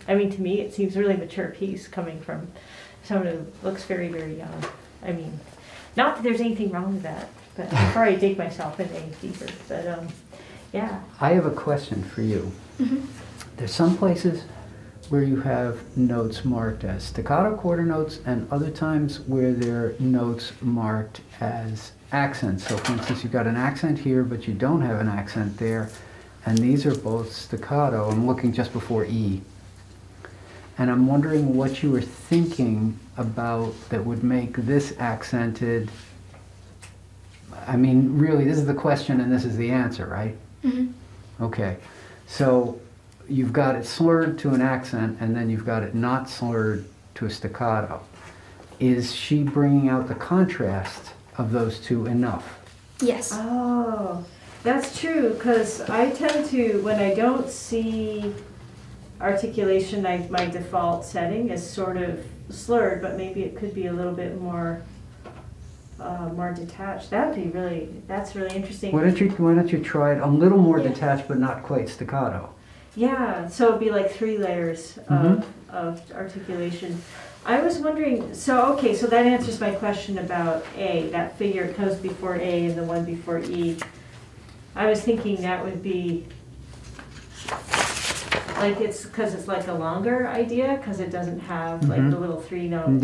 I mean, to me, it seems a really mature piece coming from someone who looks very, very young. I mean, not that there's anything wrong with that, but before I dig myself into any deeper, but yeah. I have a question for you. There's some places where you have notes marked as staccato quarter notes and other times where there are notes marked as accents. So for instance, you've got an accent here, but you don't have an accent there, and these are both staccato. I'm looking just before E. and I'm wondering what you were thinking about that would make this accented. I mean, really, this is the question and this is the answer, right? Mm-hmm. Okay, so you've got it slurred to an accent, and then you've got it not slurred to a staccato. Is she bringing out the contrast of those two enough? Yes. Oh, that's true, because I tend to, when I don't see articulation, my default setting is sort of slurred, but maybe it could be a little bit more detached. That's really interesting. Why don't you try it a little more detached, but not quite staccato? Yeah, so it'd be like 3 layers of articulation. I was wondering, so that answers my question about A, that figure comes before A and the one before E. I was thinking that would be, like because it's like a longer idea, because it doesn't have like the little 3 note.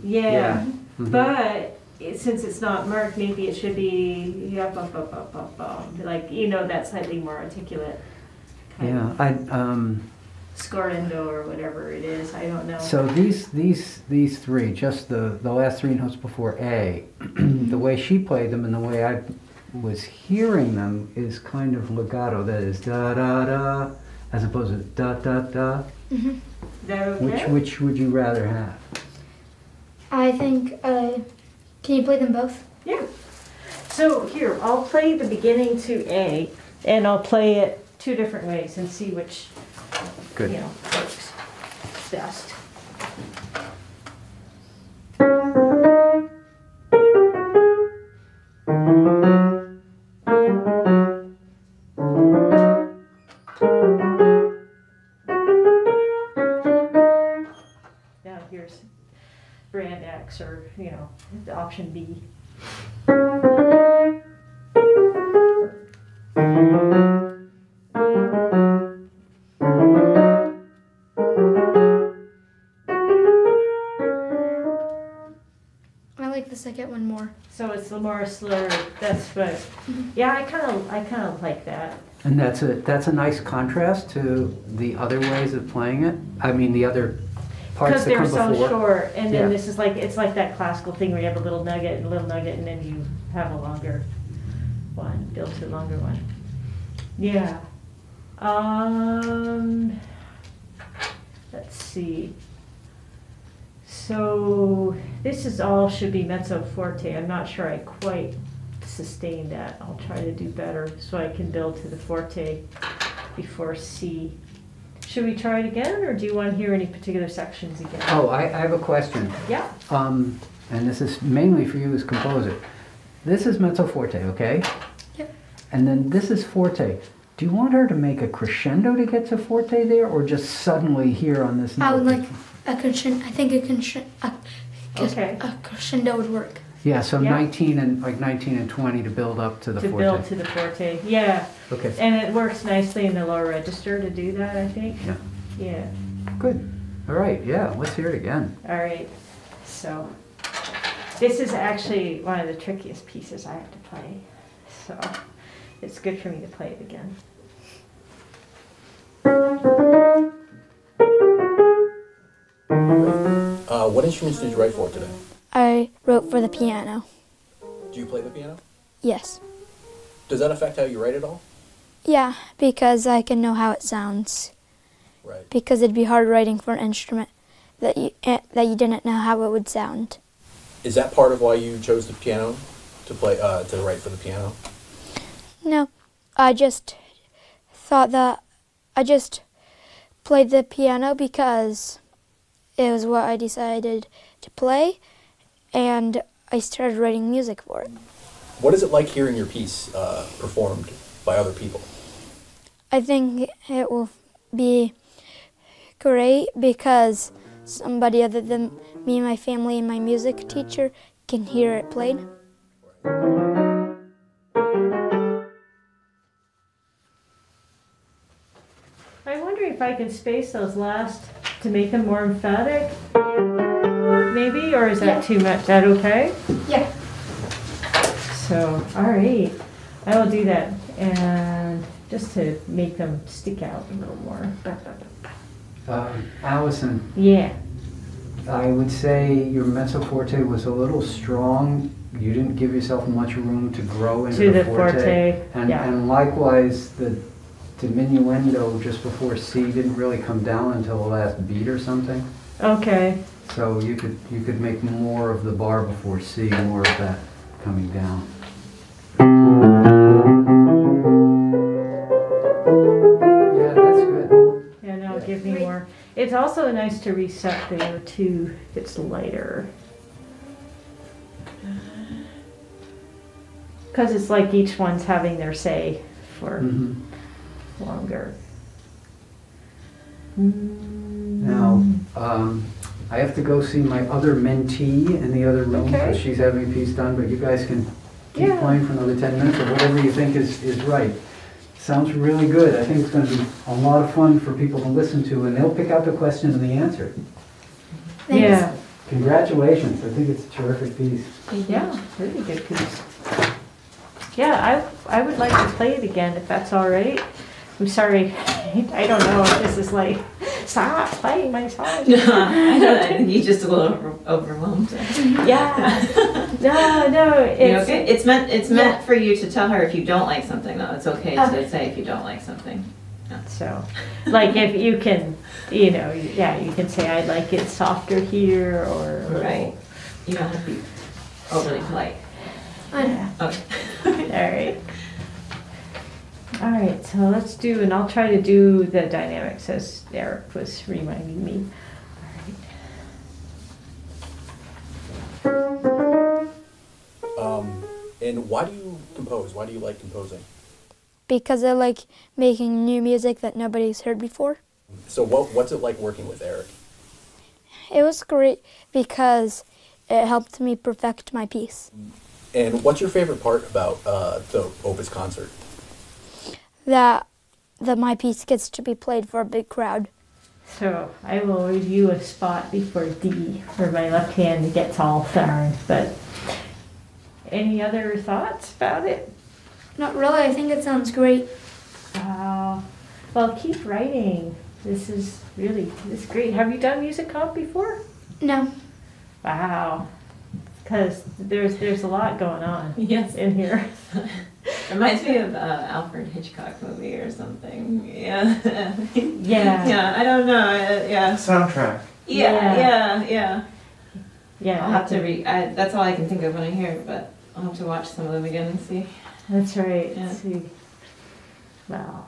Yeah, but since it's not marked, maybe it should be like, that slightly more articulate. Scorrendo or whatever it is, I don't know. So these 3, just the last 3 notes before A, the way she played them and the way I was hearing them is kind of legato. That is da da da, as opposed to da da da. Mm-hmm. Is that okay? Which would you rather have? I think. Can you play them both? Yeah. So here, I'll play the beginning to A, and I'll play it 2 different ways and see which works best. Now here's brand X, or the option B. I like the second one more. So it's the more slurred. That's what. Yeah, I kind of like that. And that's a nice contrast to the other ways of playing it. I mean, the other parts that come before. Because they're so short, and then this is it's like that classical thing where you have a little nugget, and then you have a longer one, build to a longer one. Yeah. Let's see. So this is all should be mezzo forte. I'm not sure I quite sustained that. I'll try to do better so I can build to the forte before C. Should we try it again, or do you want to hear any particular sections again? Oh, I have a question. Yeah. And this is mainly for you as composer. This is mezzo forte, okay? Yep. And then this is forte. Do you want her to make a crescendo to get to forte there, or just suddenly here on this note? I would like a crescendo. I think a crescendo would work. Yeah, so 19 and 20 to build up to the forte. To build to the forte, yeah. Okay. And it works nicely in the lower register to do that, I think. Yeah. Yeah. Good. All right, yeah, let's hear it again. All right. So this is actually one of the trickiest pieces I have to play. So it's good for me to play it again. What instruments did you write for today? I wrote for the piano. Do you play the piano? Yes. Does that affect how you write at all? Yeah, because I can know how it sounds. Right. Because it'd be hard writing for an instrument that you didn't know how it would sound. Is that part of why you chose the piano to play to write for the piano? No, I just thought that I just played the piano because it was what I decided to play, and I started writing music for it. What is it like hearing your piece performed by other people? I think it will be great because somebody other than me, my family, and my music teacher can hear it played. I wonder if I can space those last to make them more emphatic, maybe, or is that too much? Is that okay? Yeah. So, all right, I will do that, and just to make them stick out a little more. Allison. Yeah. I would say your mezzo forte was a little strong. You didn't give yourself much room to grow into the forte. And likewise, the diminuendo just before C didn't really come down until the last beat or something. Okay. So you could make more of the bar before C, more of that coming down. Yeah, that's good. Yeah, no, give me more. It's also nice to reset there too. It's lighter. Because it's like each one's having their say for longer. Now, I have to go see my other mentee in the other room because she's having a piece done, but you guys can keep playing for another 10 minutes or whatever you think is right. Sounds really good. I think it's going to be a lot of fun for people to listen to, and they'll pick out the question and the answer. Thanks. Yeah. Congratulations. I think it's a terrific piece. Yeah, really good piece. Yeah, I would like to play it again if that's all right. I'm sorry. I don't know if this is like, stop playing my song. No, I think he's just a little overwhelmed. Yeah. No. It's, okay? It's meant for you to tell her if you don't like something, though. It's okay to say if you don't like something. Yeah. So, like if you can, you can say I'd like it softer here or. Right. You don't have to be overly polite. Okay. All right, so let's do, and I'll try to do the dynamics as Eric was reminding me. And why do you compose? Why do you like composing? Because I like making new music that nobody's heard before. So what's it like working with Eric? It was great because it helped me perfect my piece. And what's your favorite part about the Opus concert? That my piece gets to be played for a big crowd. So I will review a spot before D, where my left hand gets all darned. But any other thoughts about it? Not really. I think it sounds great. Well, keep writing. This is great. Have you done music comp before? No. Wow. Because there's a lot going on in here. Reminds me of Alfred Hitchcock movie or something. Yeah. Yeah. I don't know. Yeah. Soundtrack. Yeah. Yeah. I'll have to read. That's all I can think of when I hear it, but I'll have to watch some of them again and see. That's right. Yeah. See. Wow.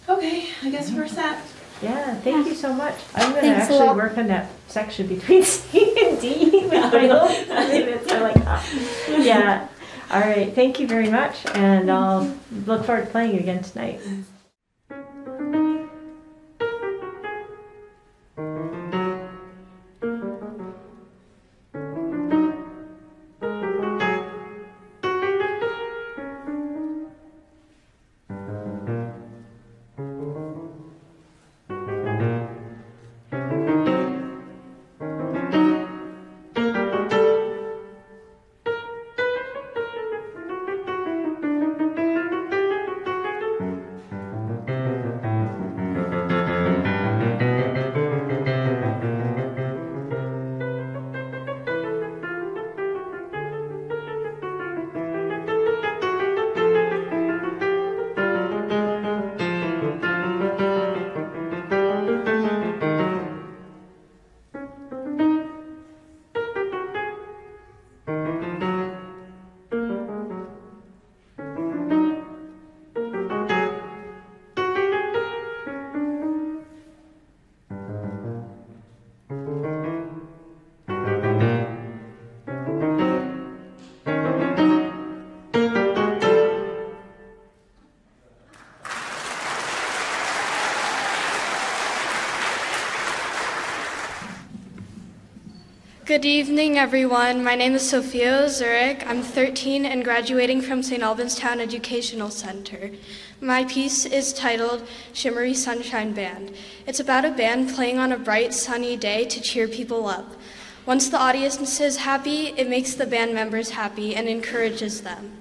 Okay, I guess we're set. Yeah, thank you so much. I'm going to Thanks a actually lot. work on that section between C and D with my little minutes. I like that. Yeah. All right. Thank you very much. And I'll look forward to playing you again tonight. Good evening, everyone. My name is Sophia Zurich. I'm 13 and graduating from St. Albans Town Educational Center. My piece is titled Shimmery Sunshine Band. It's about a band playing on a bright, sunny day to cheer people up. Once the audience is happy, it makes the band members happy and encourages them.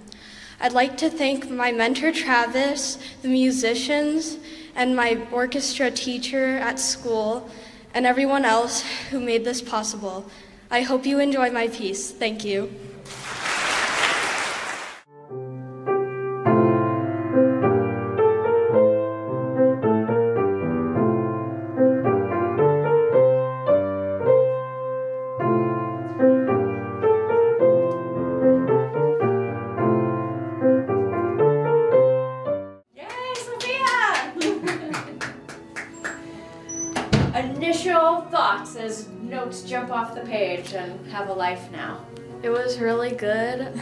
I'd like to thank my mentor Travis, the musicians, and my orchestra teacher at school, and everyone else who made this possible. I hope you enjoy my piece. Thank you. Initial thoughts as notes jump off the page and have a life now. It was really good.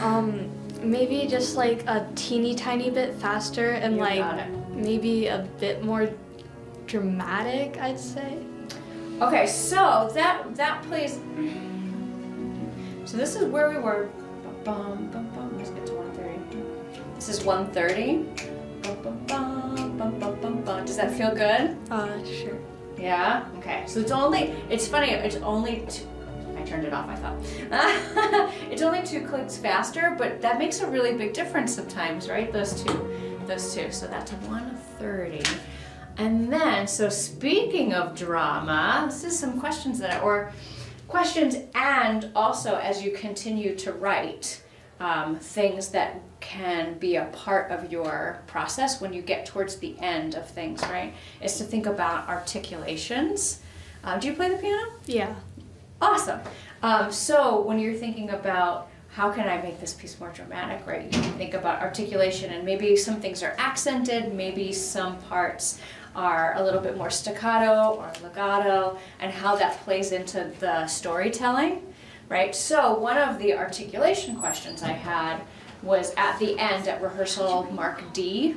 Maybe just like a teeny tiny bit faster and maybe a bit more dramatic, I'd say. Okay, so that plays. So this is where we were. Bum, bum, bum. Let's get to 130. This is 130. Bum, bum, bum, bum, bum, bum, bum. Does that feel good? Sure. Yeah? Okay. So it's funny, it's only I turned it off, I thought. It's only 2 clicks faster, but that makes a really big difference sometimes, right? Those two. So that's 130. And then, so speaking of drama, this is some questions questions, and also as you continue to write, things that can be a part of your process when you get towards the end of things, right? Is to think about articulations. Do you play the piano? Yeah. Awesome. So when you're thinking about how can I make this piece more dramatic, right? You can think about articulation, and maybe some things are accented, maybe some parts are a little bit more staccato or legato, and how that plays into the storytelling, right? So one of the articulation questions I had was at the end at rehearsal mark D.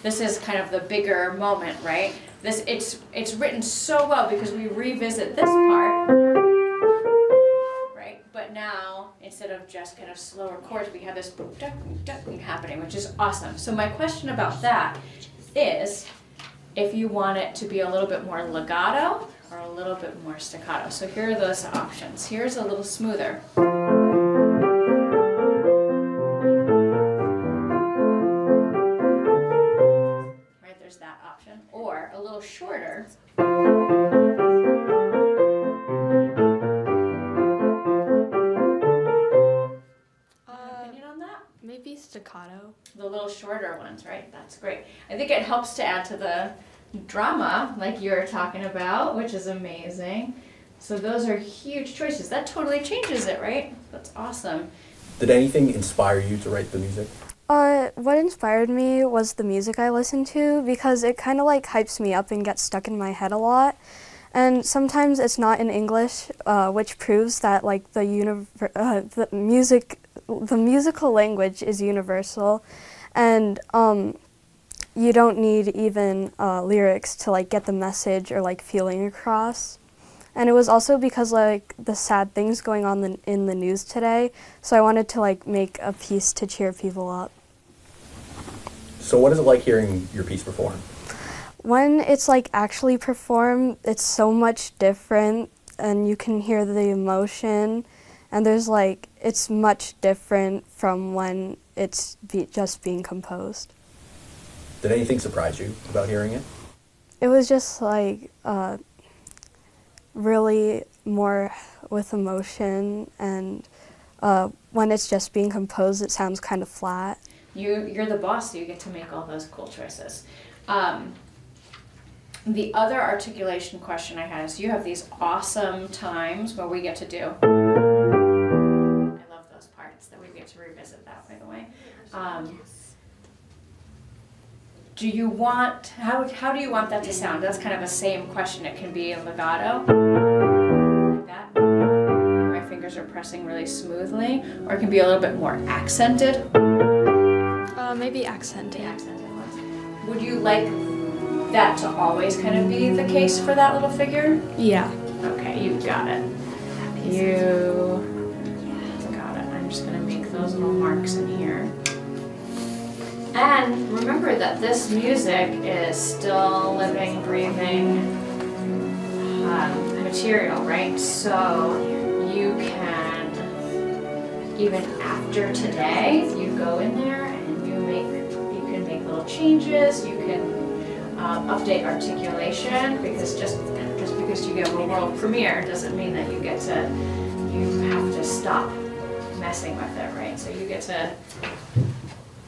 This is kind of the bigger moment, right? It's written so well because we revisit this part, right? But now, instead of just kind of slower chords, we have this boom, duck, happening, which is awesome. So my question about that is, if you want it to be a little bit more legato or a little bit more staccato. So here are those options. Here's a little smoother. Right, there's that option. Or a little shorter. Opinion on that? Maybe staccato. The little shorter ones, right? That's great. I think it helps to add to the drama, like you're talking about, which is amazing. So those are huge choices. That totally changes it, right? That's awesome. Did anything inspire you to write the music? What inspired me was the music I listened to, because it kind of like hypes me up and gets stuck in my head a lot. And sometimes it's not in English, which proves that like the musical language is universal, and you don't need even lyrics to like get the message or like feeling across. And it was also because like the sad things going on in the news today, so I wanted to like make a piece to cheer people up. So what is it like hearing your piece performed? When it's like actually performed, it's so much different, and you can hear the emotion, and there's like, it's much different from when it's just being composed. Did anything surprise you about hearing it? It was just like really more with emotion, and when it's just being composed, it sounds kind of flat. You're the boss, so you get to make all those cool choices. The other articulation question I had is, you have these awesome times where we get to do. I love those parts that we get to revisit that, by the way. Do you want, how do you want that to sound? That's kind of the same question. It can be a legato, like that. My fingers are pressing really smoothly, or it can be a little bit more accented. Maybe accented. Would you like that to always kind of be the case for that little figure? Yeah. Okay, you got it. You got it. I'm just gonna make those little marks in here. And remember that this music is still living, breathing material, right? So you can even after today, you go in there and you can make little changes. You can update articulation, because just because you get a world premiere doesn't mean that you have to stop messing with it, right? So you get to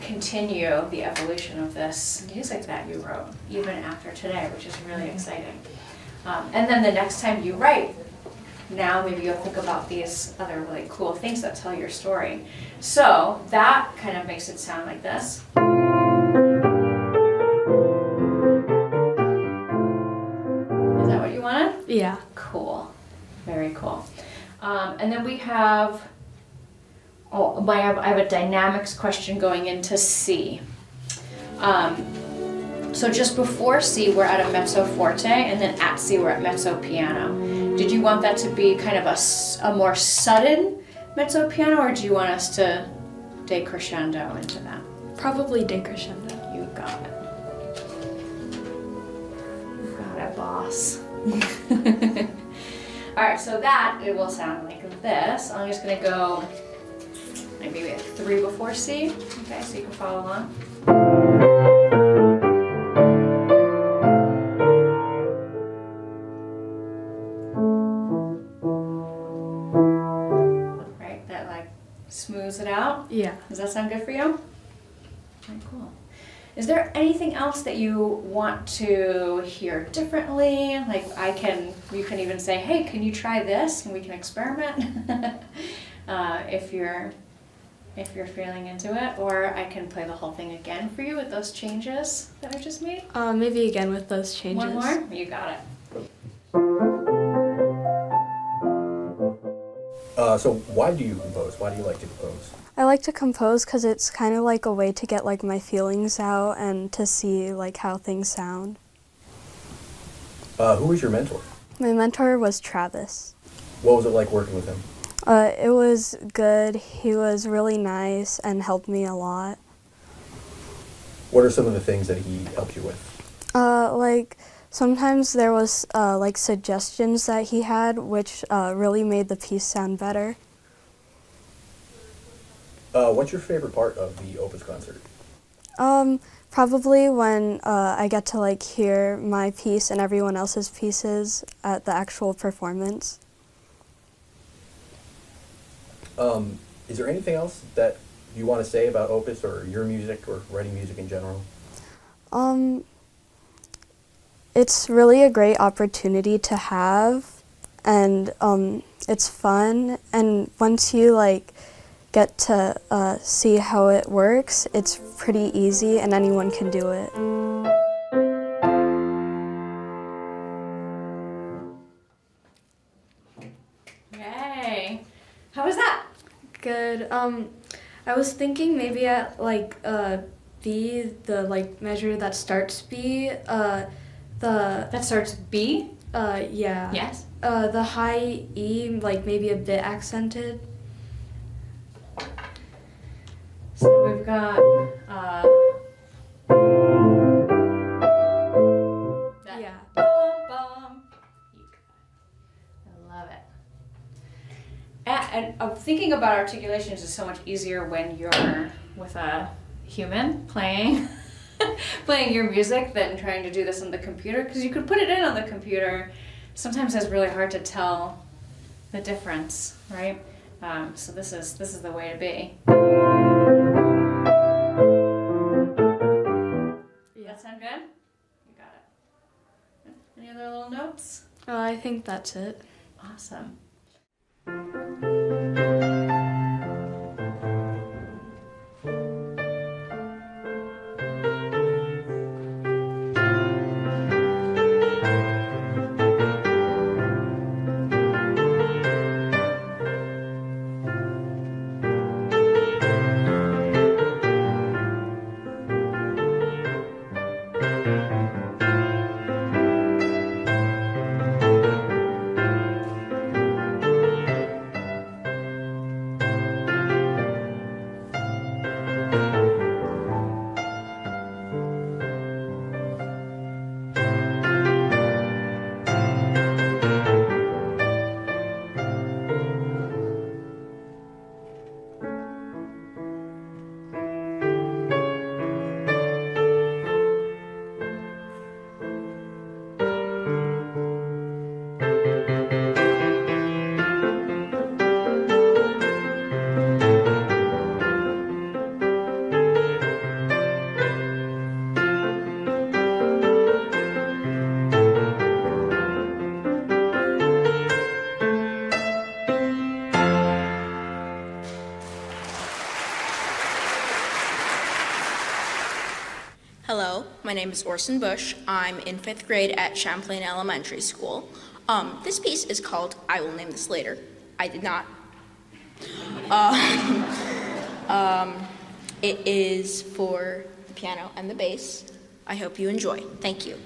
continue the evolution of this music that you wrote even after today, which is really exciting. And then the next time you write, now maybe you'll think about these other really cool things that tell your story. So that kind of makes it sound like this. Is that what you wanted? Yeah. Cool. Very cool. And then we have, I have a dynamics question going into C. So just before C, we're at a mezzo forte, and then at C, we're at mezzo piano. Did you want that to be kind of a more sudden mezzo piano, or do you want us to decrescendo into that? Probably decrescendo. You got it. You got it, boss. All right, so that, it will sound like this. I'm just gonna go maybe at 3 before C, okay, so you can follow along. Right, that like smooths it out? Yeah. Does that sound good for you? Very cool. Is there anything else that you want to hear differently? Like you can even say, hey, can you try this? And we can experiment if you're feeling into it. Or I can play the whole thing again for you with those changes that I just made. Maybe again with those changes. One more? You got it. So why do you compose? Why do you like to compose? I like to compose because it's kind of like a way to get like my feelings out and to see like how things sound. Who was your mentor? My mentor was Travis. What was it like working with him? It was good. He was really nice and helped me a lot. What are some of the things that he helped you with? Like sometimes there was like suggestions that he had which really made the piece sound better. What's your favorite part of the Opus concert? Probably when I get to like hear my piece and everyone else's pieces at the actual performance. Is there anything else that you want to say about Opus or your music or writing music in general? It's really a great opportunity to have, and it's fun, and once you like get to see how it works, it's pretty easy and anyone can do it. Yay! How was that? Good. I was thinking maybe at like B, the like measure that starts B, that starts B? Yeah. Yes. The high E, like maybe a bit accented. So we've got that. Yeah. Bum. I love it. And thinking about articulations is so much easier when you're with a human playing playing your music than trying to do this on the computer, because you could put it in on the computer. Sometimes it's really hard to tell the difference, right? So this is the way to be. That sound good? You got it. Any other little notes? I think that's it. Awesome. name is Orson Bush. I'm in 5th grade at Champlain Elementary School. This piece is called I Will Name This Later. I did not. It is for the piano and the bass. I hope you enjoy. Thank you.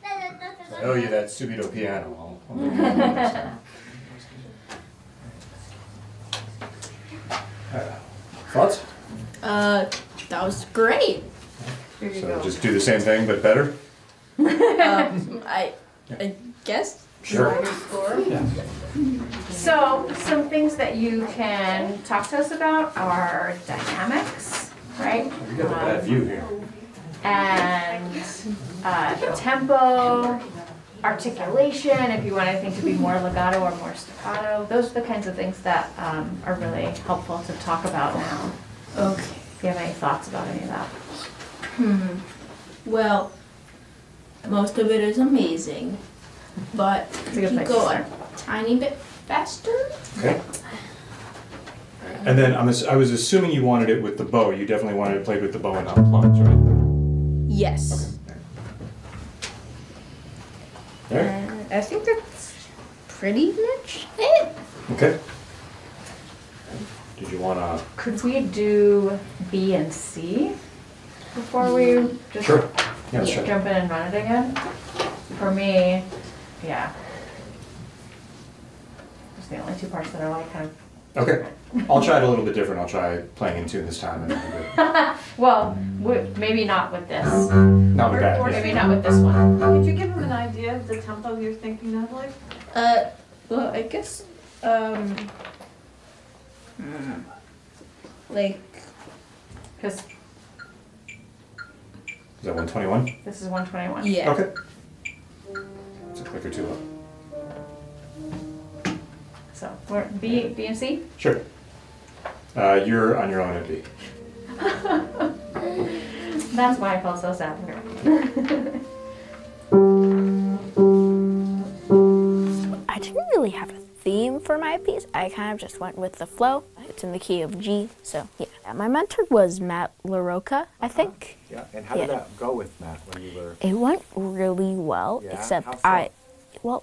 I owe you that Subito piano. Thoughts? That was great. So just do the same thing, but better? I guess. Sure. So, some things that you can talk to us about are dynamics, right? You got a bad view here. And tempo, articulation, if you want anything to be more legato or more staccato. Those are the kinds of things that are really helpful to talk about now. Okay. If you have any thoughts about any of that. Well, most of it is amazing, but It's a good if you place to go start. a tiny bit faster. Okay. And then I was assuming you wanted it with the bow. You definitely wanted it played with the bow and not plugs, right? Yes. There. I think that's pretty much it. Okay. Did you want to? Could we do B and C before we just Sure. Yeah, let's try. jump in and run it again? For me, yeah. Just the only two parts that are like kind of. Okay. I'll try it a little bit different. I'll try playing in tune this time. And it'll be good. Well, maybe not with this. Not with that. Or yeah. maybe not with this one. Could you give him an idea of the tempo you're thinking of, like? Well, I guess, like, because Is that 121? this is 121. yeah. Okay. It's a click or two up. So we're B and C. Sure. You're on your own at B. That's why I felt so sad. I didn't really have a theme for my piece. I kind of just went with the flow. It's in the key of G, so yeah. My mentor was Matt LaRocca, I think. Yeah, and how did that go with Matt when you were? It went really well, Yeah? except How so?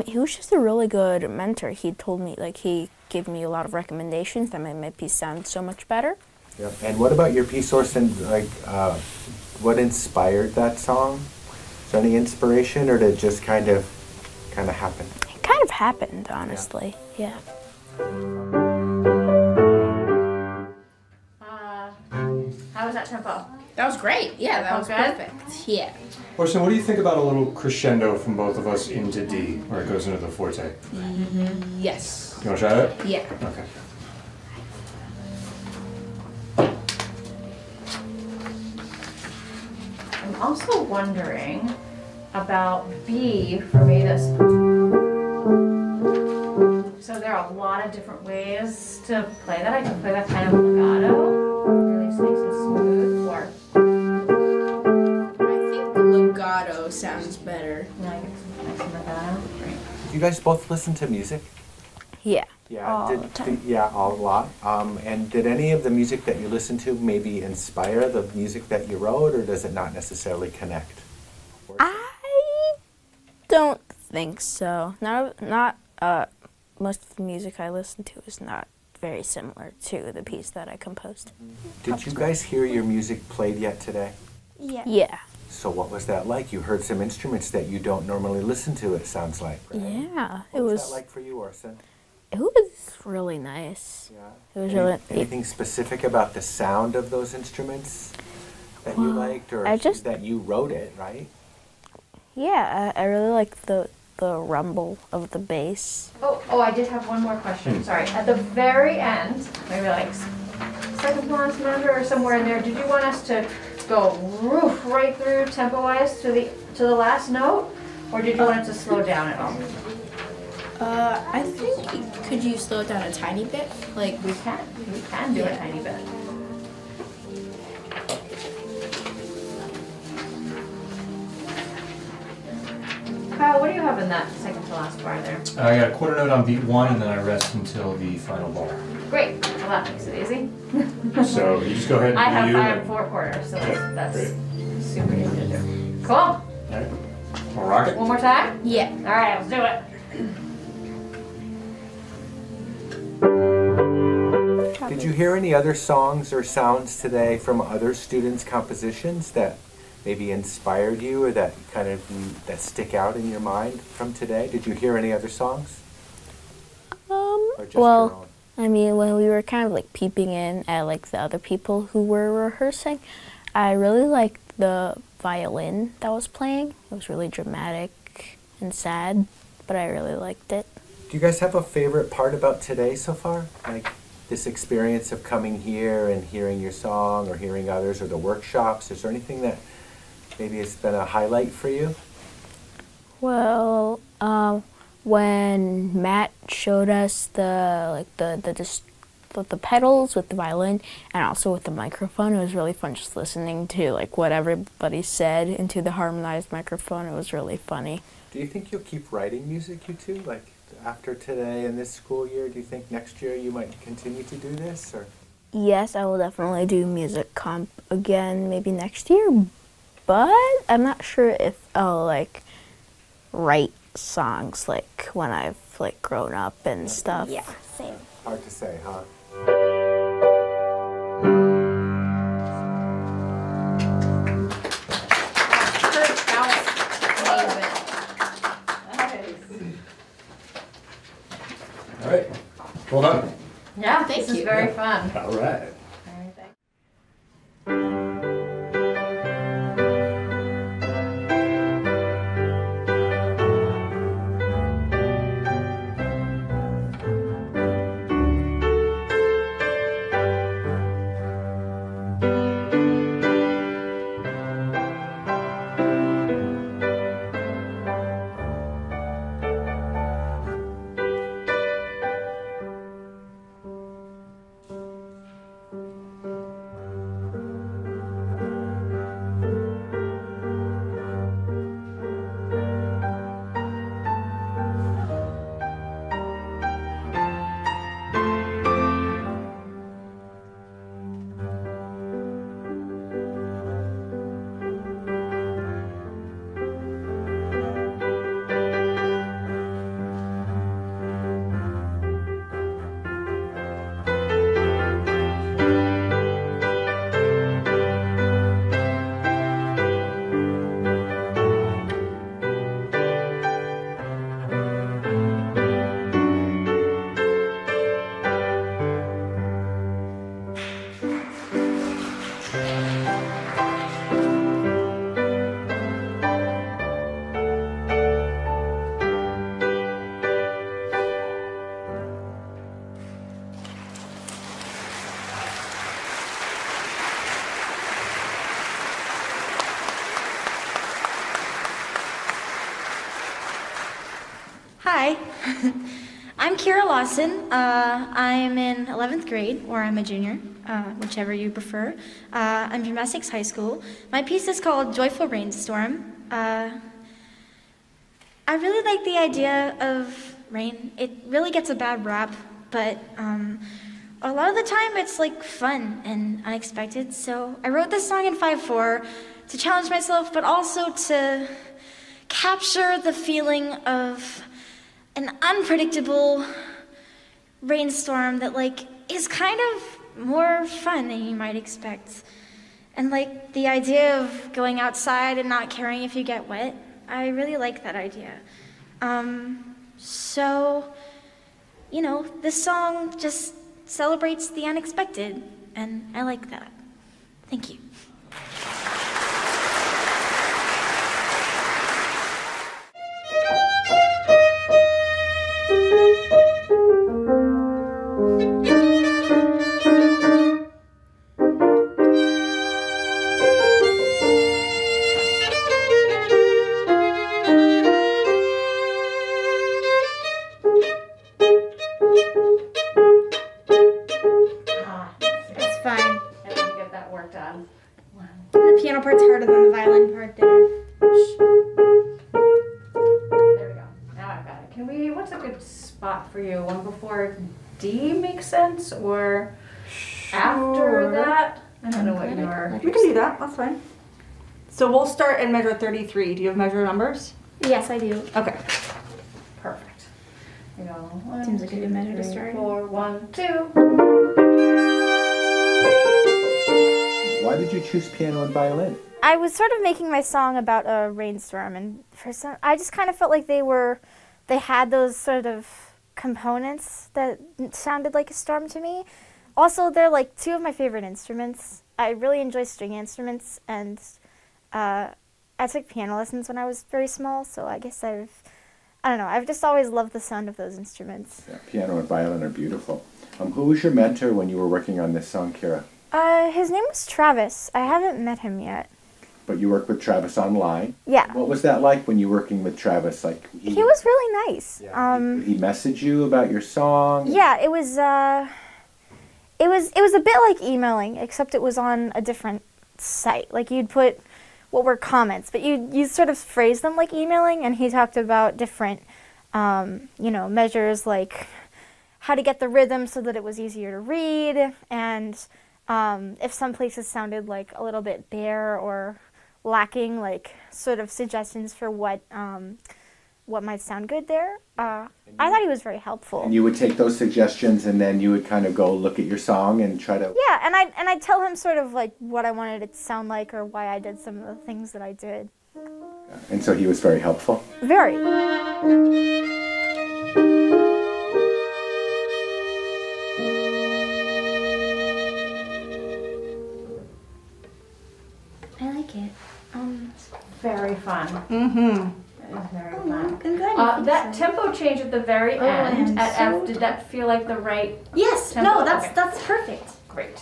he was just a really good mentor. He told me, he gave me a lot of recommendations that made my piece sound so much better. Yeah. And what about your piece, Orson? What inspired that song? Is there any inspiration, or did it just kind of happen? It kind of happened, honestly. Yeah. How was that tempo? That was great. Yeah, that was Good? perfect. Yeah. Orson, what do you think about a little crescendo from both of us into D, where it goes into the forte? Yes. You want to try that? Yeah. Okay. I'm also wondering about B for me. So there are a lot of different ways to play that. I can play that kind of legato, really nice and smooth, or I think legato sounds better. nice and legato. Right. You guys both listen to music? Yeah. Yeah, All the time. yeah, a lot. And did any of the music that you listen to maybe inspire the music that you wrote, or does it not necessarily connect? I don't think so. Most of the music I listen to is not very similar to the piece that I composed. Did you guys hear your music played yet today? Yeah. Yeah. So what was that like? You heard some instruments that you don't normally listen to, it sounds like. Right? Yeah. What was that like for you, Orson? It was really nice. Yeah. It was really. Anything specific about the sound of those instruments that you liked, or that you wrote it, right? Yeah, I really liked the rumble of the bass. Oh, I did have one more question. Sorry. At the very end, maybe like second to last number or somewhere in there, did you want us to go right through tempo-wise to the to the last note, or did you want it to slow down at all? I think, could you slow it down a tiny bit? Like, we can do a tiny bit. Kyle, what do you have in that second to last bar there? I got a quarter note on beat 1, and then I rest until the final bar. Great. Well, that makes it easy. So you just go ahead and I do you. have 4 quarters, so that's super easy to do. Cool. All right. We'll rock it. One more time? Yeah. All right, let's do it. Did you hear any other songs or sounds today from other students' compositions that maybe inspired you or that kind of that stick out in your mind from today? Did you hear any other songs? Or just your Well, own? I mean, when we were kind of like peeping in at like the other people who were rehearsing, I really liked the violin that was playing. It was really dramatic and sad, but I really liked it. Do you guys have a favorite part about today so far? Like this experience of coming here and hearing your song or hearing others or the workshops? Is there anything that maybe has been a highlight for you? Well, when Matt showed us the pedals with the violin and also with the microphone, it was really fun just listening to like what everybody said into the harmonized microphone. It was really funny. Do you think you'll keep writing music, you two? Like after today and this school year, do you think next year you might continue to do this? Or? Yes, I will definitely do music comp again maybe next year, but I'm not sure if I'll like write songs like when I've like grown up and stuff. Yeah, same. Hard to say, huh? All right. Well done. Yeah, this is very fun. All right. Hi, I'm Kira Lawson. I'm in 11th grade, or I'm a junior, whichever you prefer. I'm from Essex High School. My piece is called Joyful Rainstorm. I really like the idea of rain. It really gets a bad rap, but a lot of the time it's like fun and unexpected. So I wrote this song in 5/4 to challenge myself, but also to capture the feeling of an unpredictable rainstorm that like is kind of more fun than you might expect. And like the idea of going outside and not caring if you get wet, I really like that idea. So, you know, this song just celebrates the unexpected, and I like that. Thank you. piano part's harder than the violin part there. There we go. Now I've got it. What's a good spot for you? One before D makes sense, or after that? I don't know what you are. We can do that. That's fine. So we'll start in measure 33. Do you have measure numbers? Yes, I do. Okay. Perfect. You know, 1, Seems like a good measure to 3, start. 4, 1, 2. Why did you choose piano and violin? I was sort of making my song about a rainstorm, and I just kind of felt like they had those sort of components that sounded like a storm to me. Also, they're like two of my favorite instruments. I really enjoy string instruments, and I took piano lessons when I was very small, so I guess I don't know, I've just always loved the sound of those instruments. Yeah, piano and violin are beautiful. Who was your mentor when you were working on this song, Kira? His name was Travis. I haven't met him yet. But you worked with Travis online? Yeah. What was that like when you were working with Travis? Like He was really nice. did he message you about your song? Yeah, it was a bit like emailing, except it was on a different site. Like you'd put what were comments, but you sort of phrase them like emailing, and he talked about different measures, like how to get the rhythm so that it was easier to read, and if some places sounded like a little bit bare or lacking, like sort of suggestions for what might sound good there. I thought he was very helpful. And you would take those suggestions and then you would kind of go look at your song and try to... Yeah, and I'd tell him sort of like what I wanted it to sound like or why I did some of the things that I did. And so he was very helpful? Very. I like it. Very fun. Mm-hmm. That is very fun. I'm glad That tempo change at the very end at F, did that feel like the right Yes, tempo? no, that's Okay. that's perfect. Great.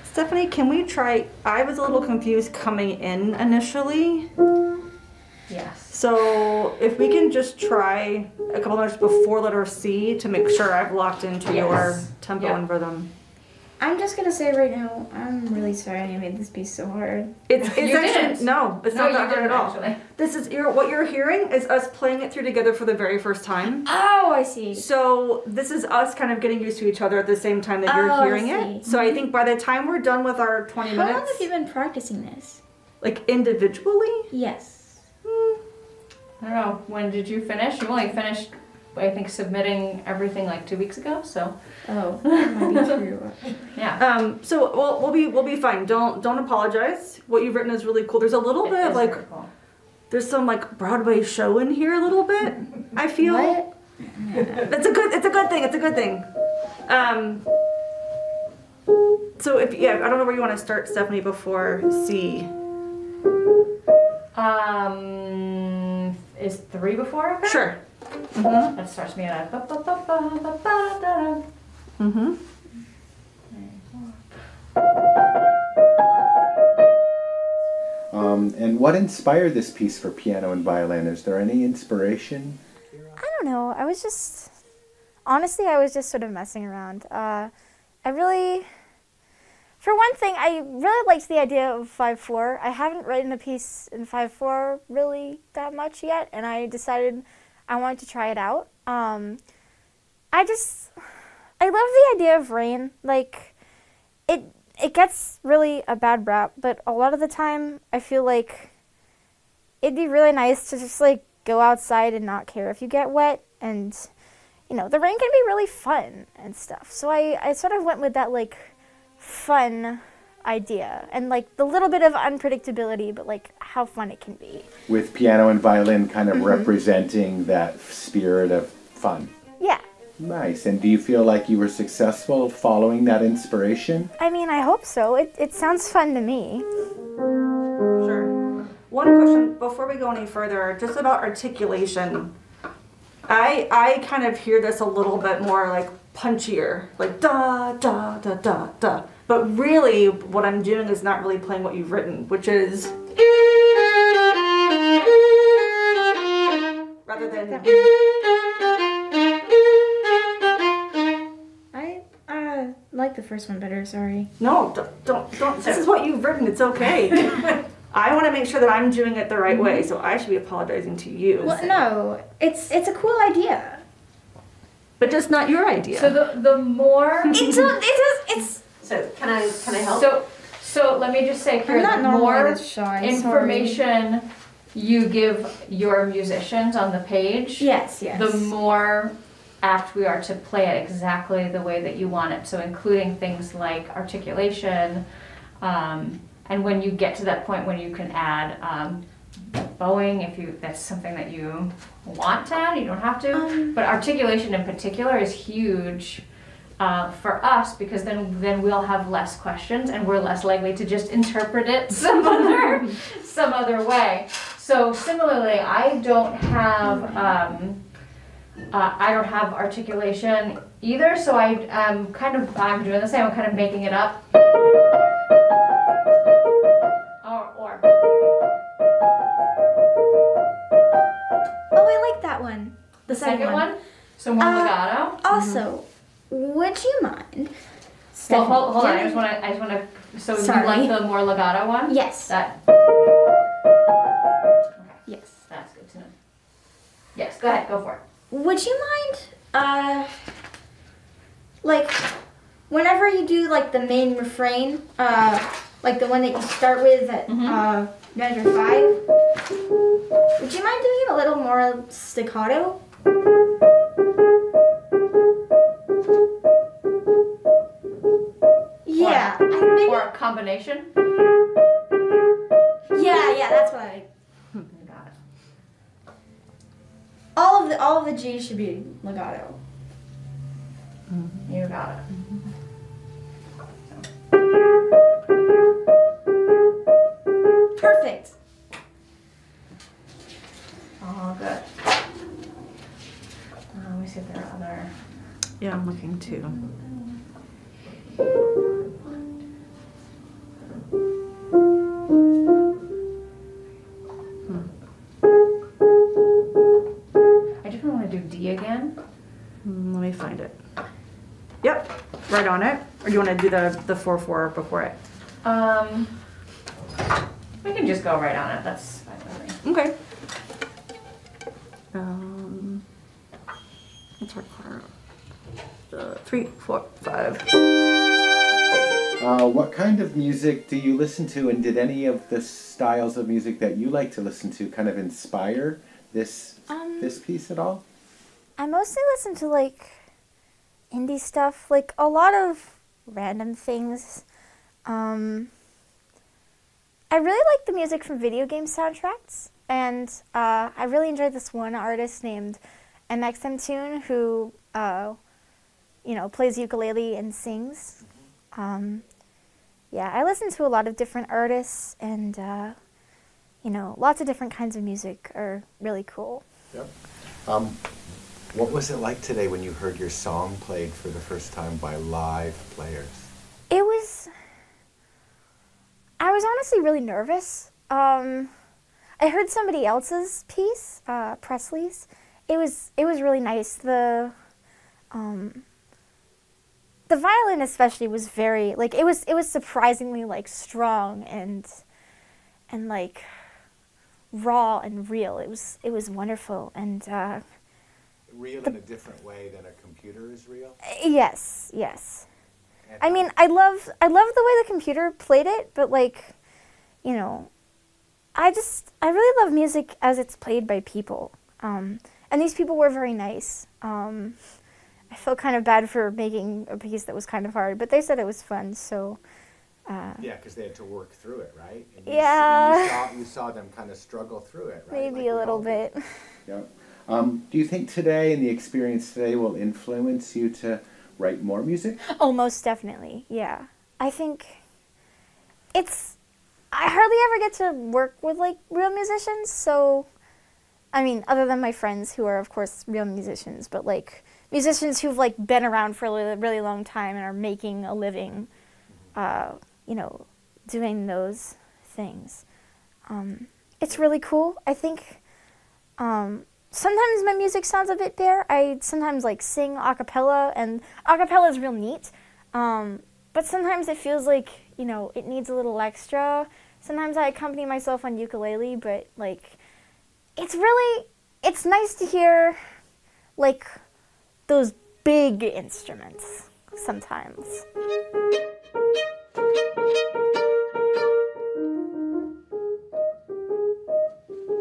Stephanie, can we try? I was a little confused coming in initially. Yes. So if we can just try a couple minutes before letter C to make sure I've locked into your tempo and rhythm. I'm just gonna say right now, I'm really sorry I made this piece so hard. It's You actually didn't. no, it's No, not you that hard didn't, at all. actually. This is what you're hearing is us playing it through together for the very first time. Oh, I see. So this is us kind of getting used to each other at the same time that you're Oh, I hearing see. it. So I think by the time we're done with our 20 How minutes, long have you been practicing this? like individually, Yes. I don't know, when did you finish? You only finished, I think, submitting everything like 2 weeks ago, so. Oh, that might be true. Yeah. So we'll be fine. Don't apologize. What you've written is really cool. There's a little bit of like very cool. there's some like Broadway show in here a little bit. I feel. What? It's a good thing. It's a good thing. So I don't know where you want to start, Stephanie, before C. Is 3 before? Okay? Sure. That starts me at a Mm-hmm. And what inspired this piece for piano and violin? Is there any inspiration? I don't know. I was just sort of messing around. For one thing, I really liked the idea of 5/4. I haven't written a piece in 5/4 really that much yet, and I decided I wanted to try it out. I love the idea of rain. Like, it gets really a bad rap, but a lot of the time I feel like it'd be really nice to just like go outside and not care if you get wet, and the rain can be really fun and stuff. So I sort of went with that like fun idea and like the little bit of unpredictability, but like how fun it can be. With piano and violin kind of representing that spirit of fun. Yeah. Nice. And do you feel like you were successful following that inspiration? I mean, I hope so. It sounds fun to me. Sure. One question before we go any further, just about articulation. I kind of hear this a little bit more like punchier, like da da da da da. But really, what I'm doing is not really playing what you've written, which is rather than. I like the first one better. Sorry. No, don't. This is what you've written. It's okay. I want to make sure that I'm doing it the right way, so I should be apologizing to you. Well, no, it's a cool idea. But just not your idea. So the more it's So can I help? So let me just say here, I'm not the normally more this shy, information you give your musicians on the page, yes, the more apt we are to play it exactly the way that you want it. So including things like articulation, and when you get to that point when you can add bowing, if that's something that you want to add, you don't have to. But articulation in particular is huge for us, because then we'll have less questions and we're less likely to just interpret it some other way. So similarly, I don't have articulation either. So I'm doing the same. I'm kind of making it up. Or. Oh, I like that one. The second one. So more legato. Also, would you mind? Well, hold on. I just want to. So Sorry. you like the more legato one? Yes. That. Yes. That's good to know. Yes. Go ahead. Go for it. Would you mind, like, whenever you do like the main refrain, like the one that you start with at measure 5, would you mind doing it a little more staccato? Yeah. Or a combination? Yeah, that's what I. Got it. All of the G's should be legato. You got it. Perfect. Oh, good. Let me see if there are other. Yeah, I'm looking too. I definitely want to do D again. Let me find it. Yep, right on it. Or do you want to do the 4/4 before it? We can just go right on it. That's fine with me. Okay. What's our quarter? 3, 4, 5. What kind of music do you listen to, and did any of the styles of music that you like to listen to kind of inspire this piece at all? I mostly listen to like indie stuff, like a lot of random things. I really like the music from video game soundtracks, and I really enjoyed this one artist named MXMtoon who, plays ukulele and sings. I listen to a lot of different artists, and lots of different kinds of music are really cool. Yep. What was it like today when you heard your song played for the first time by live players? I was honestly really nervous. I heard somebody else's piece, Presley's. It was really nice. The violin especially was very it was surprisingly strong and raw and real. It was wonderful and Real in a different way than a computer is real? Yes. I mean, I love the way the computer played it, but I really love music as it's played by people. And these people were very nice. I felt kind of bad for making a piece that was kind of hard, but they said it was fun, so. Yeah, because they had to work through it, right? And you saw them kind of struggle through it, right? Maybe a little bit. Yeah. Do you think today and the experience today will influence you to write more music? Oh, most definitely, yeah. I think I hardly ever get to work with real musicians, so, I mean, other than my friends who are of course real musicians, but musicians who've been around for a really long time and are making a living, doing those things. It's really cool. I think sometimes my music sounds a bit bare. I sometimes sing a cappella, and a cappella is real neat. But sometimes it feels it needs a little extra. Sometimes I accompany myself on ukulele, but like, it's nice to hear like those big instruments sometimes.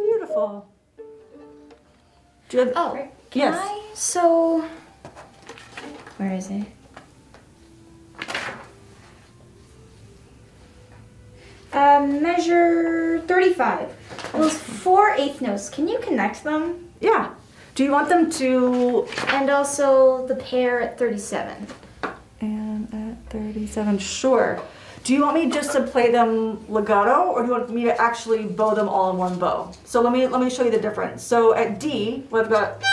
Beautiful. Do you have, oh, yes. So, where is it? Measure 35. Those 4/8 notes, can you connect them? Yeah. Do you want them to... And also the pair at 37. And at 37, sure. Do you want me just to play them legato, or do you want me to actually bow them all in one bow? So let me show you the difference. So at D, we've got...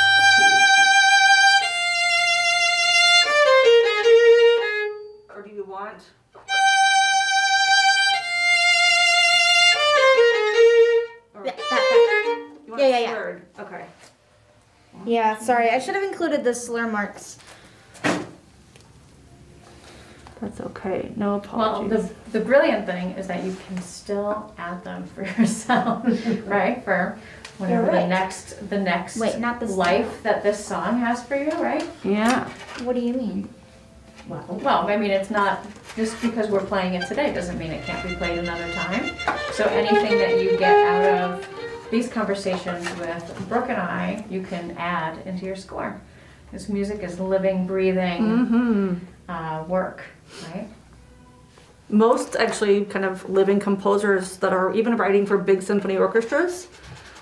Or do you want... Yeah. Third. Okay. Yeah, sorry, I should have included the slur marks. That's okay. No apologies. Well, the brilliant thing is that you can still add them for yourself, right? For whatever You're right. the next Wait, not this life that this song has for you, right? Yeah. What do you mean? Well, I mean, it's not just because we're playing it today doesn't mean it can't be played another time. So anything that you get out of these conversations with Brooke and I, you can add into your score. This music is living, breathing work, right? Most actually kind of living composers that are even writing for big symphony orchestras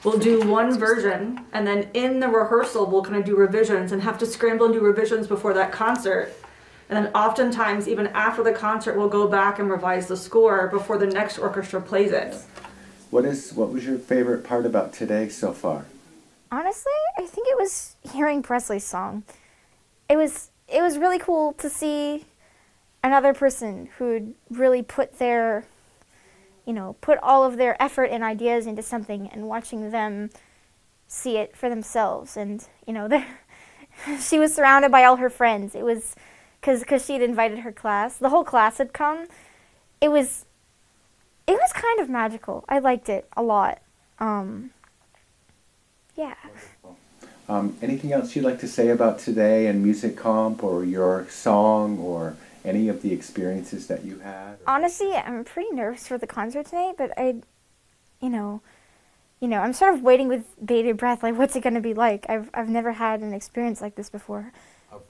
will do one version, and then in the rehearsal we'll kind of do revisions and have to scramble and do revisions before that concert. And then oftentimes, even after the concert, we'll go back and revise the score before the next orchestra plays it. What was your favorite part about today so far? Honestly, I think it was hearing Presley's song. It was really cool to see another person who'd really put all of their effort and ideas into something, and watching them see it for themselves. And she was surrounded by all her friends. It was because she'd invited her class. The whole class had come. It was kind of magical. I liked it a lot. Yeah. Anything else you'd like to say about today and Music Comp, or your song, or any of the experiences that you had? Honestly, I'm pretty nervous for the concert tonight, but I'm sort of waiting with bated breath. Like, what's it going to be like? I've never had an experience like this before.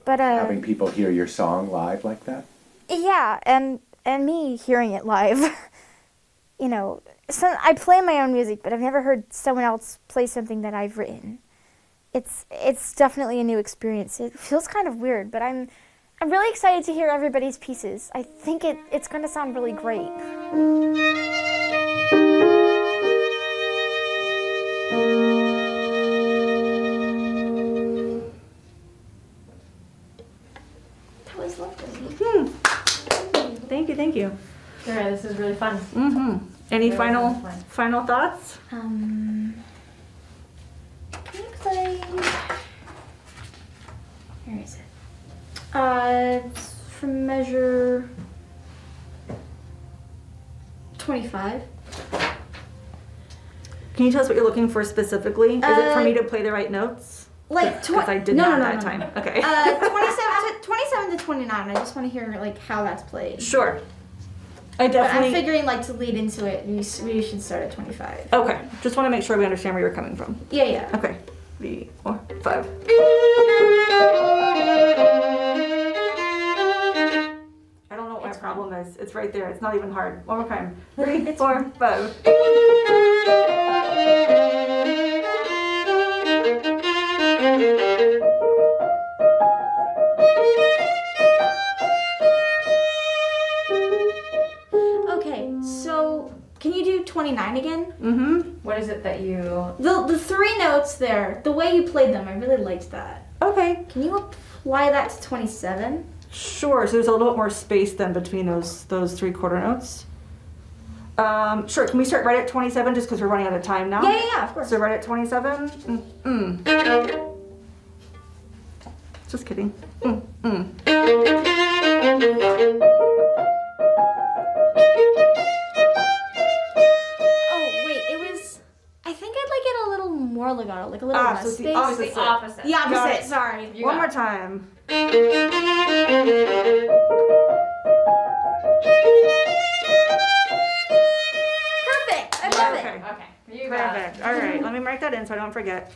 But having people hear your song live like that? Yeah, and me hearing it live. I play my own music, but I've never heard someone else play something that I've written. It's definitely a new experience. It feels kind of weird, but I'm really excited to hear everybody's pieces. I think it's going to sound really great. That was lovely. Thank you. Sure, this is really fun. Any Really final thoughts? Can you play? Where is it? It's from measure 25. Can you tell us what you're looking for specifically? Is it for me to play the right notes? Like, because I did not that time. Okay. 27 to 29. I just want to hear how that's played. Sure. But I'm figuring to lead into it, we should start at 25. Okay. Just want to make sure we understand where you're coming from. Yeah. Okay. 3, 4, 5. I don't know what my problem is. It's right there. It's not even hard. One more time. 3, 4, 5. Okay, so can you do 29 again? What is it that you... The 3 notes there, the way you played them, I really liked that. Okay. Can you apply that to 27? Sure. So there's a little bit more space then between those 3/4 notes. Sure. Can we start right at 27 just because we're running out of time now? Yeah, of course. So right at 27. Just kidding. legato, like a little less So it's the space. opposite. The opposite. The Got opposite. it. Sorry. One more time. Perfect. I love it. Okay. You got Perfect. it. All right. Let me mark that in so I don't forget.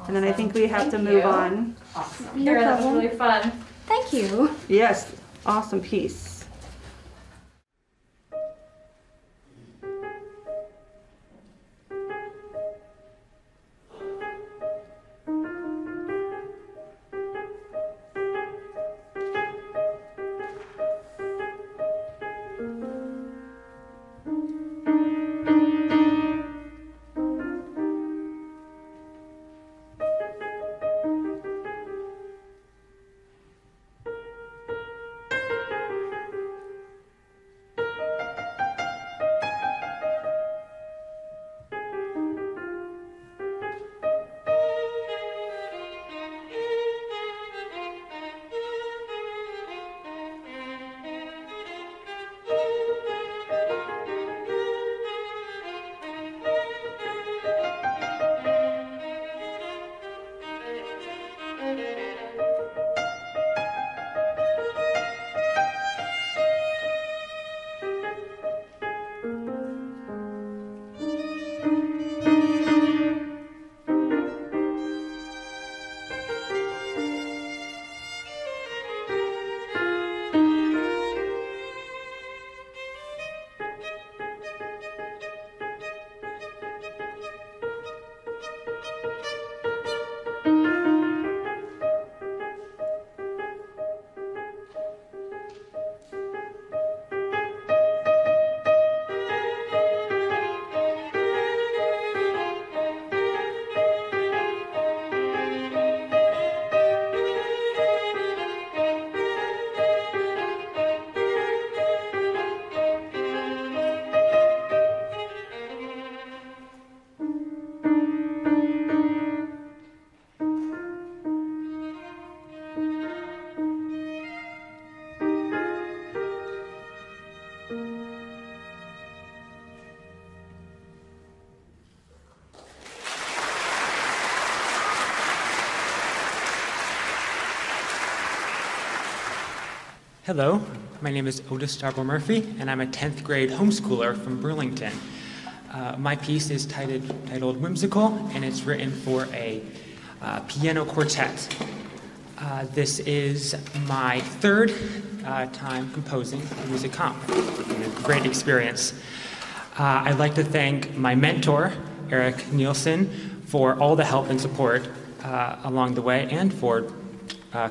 And then I think we have to Thank move you. on. Awesome. Here, that was really fun. Thank you. Yes. Awesome piece. Hello, my name is Otis Darbo Murphy, and I'm a 10th grade homeschooler from Burlington. My piece is titled Whimsical, and it's written for a piano quartet. This is my third time composing a music comp. It's been a great experience. I'd like to thank my mentor, Eric Nielsen, for all the help and support along the way, and for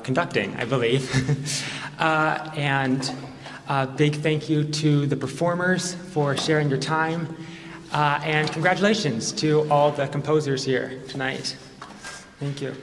conducting, I believe. And a big thank you to the performers for sharing your time, and congratulations to all the composers here tonight. Thank you.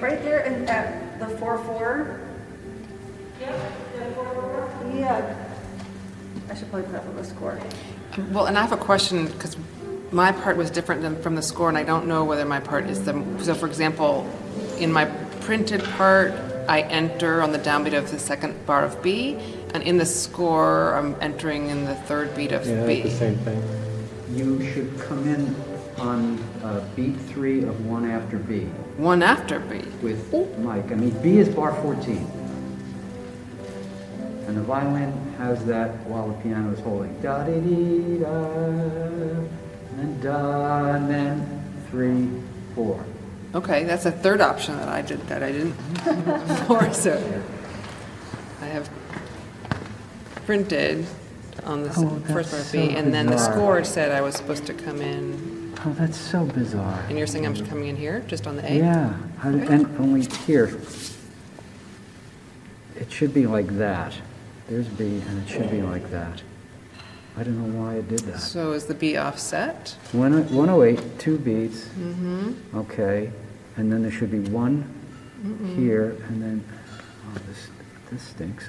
Right there and at the 4/4. Yep, the 4/4. Yeah. I should probably put up on the score. Well, and I have a question because my part was different than from the score, and I don't know whether my part is the. So, for example, in my printed part, I enter on the downbeat of the second bar of B, and in the score, I'm entering in the third beat of B. The same thing. You should come in on beat 3 of 1 after B. 1 after B. With Mike. I mean, B is bar 14. And the violin has that while the piano is holding. Da-dee-dee-da, and da, and then 3, 4. Okay, that's a third option that I didn't before. So I have printed on the first bar of B, and then the score said I was supposed to come in. Oh, that's so bizarre. And you're saying I'm coming in here, just on the A? Yeah, and only here. It should be like that. There's B, and it should be like that. I don't know why it did that. So is the beat offset? 108, 2 beats. Mm-hmm. Okay, and then there should be one here, and then this stinks.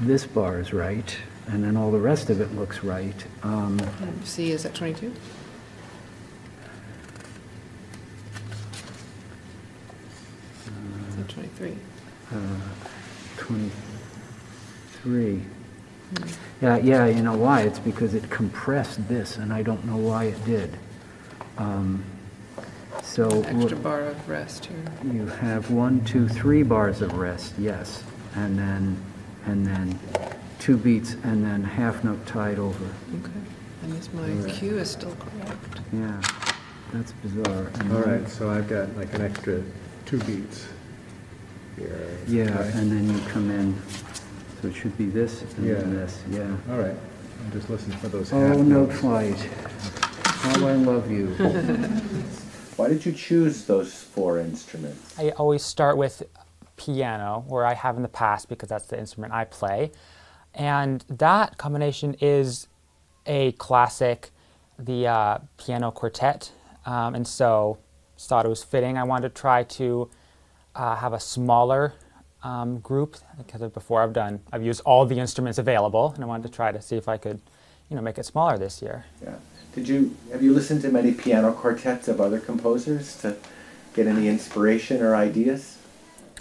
This bar is right, and then all the rest of it looks right. C is at 22. It's at 23. 23. Yeah, you know why? It's because it compressed this, and I don't know why it did. So Extra bar of rest here. you have 1, 2, 3 bars of rest, yes, and then 2 beats, and then half note tied over. Okay. And this my cue is still correct. Yeah, that's bizarre. And All then- right, so I've got like an extra 2 beats here. Yeah, right? and then you come in, so it should be this and then this, yeah. All right, I'm just listening for those Oh, half no notes. flight. How I love you. Why did you choose those 4 instruments? I always start with piano, or I have in the past because that's the instrument I play. And that combination is a classic, the piano quartet. And so thought it was fitting. I wanted to try to have a smaller group, because before I've used all the instruments available, and I wanted to try to see if I could, make it smaller this year. Yeah. Have you listened to many piano quartets of other composers to get any inspiration or ideas?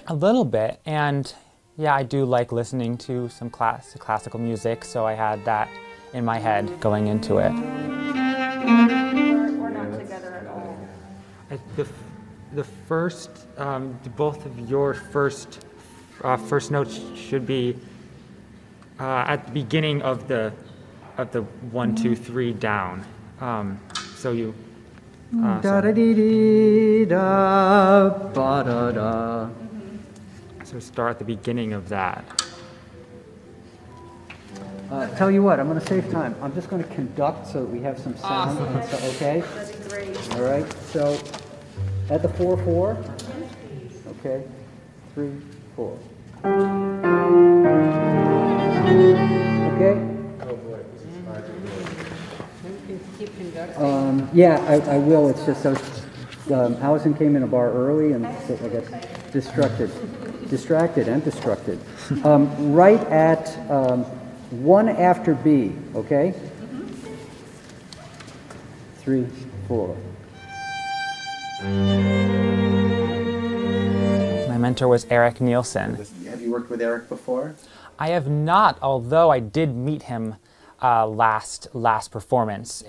A little bit, and yeah, I do like listening to some classical music, so I had that in my head going into it. Or not together at all. The first, both of your first notes should be at the beginning of the 1, 2, 3 down. So you. Da da dee dee da ba da da. So start at the beginning of that. Tell you what, I'm going to save time. I'm just going to conduct so that we have some sound. Awesome. Okay? That's great. All right. So at the 4/4. Okay. 3, 4. Okay. Keep conducting. Yeah, I will. It's just so Allison came in a bar early, and so I got distracted and destructed. Right at 1 after B. Okay. 3, 4. My mentor was Eric Nielsen. Have you worked with Eric before? I have not, although I did meet him last performance.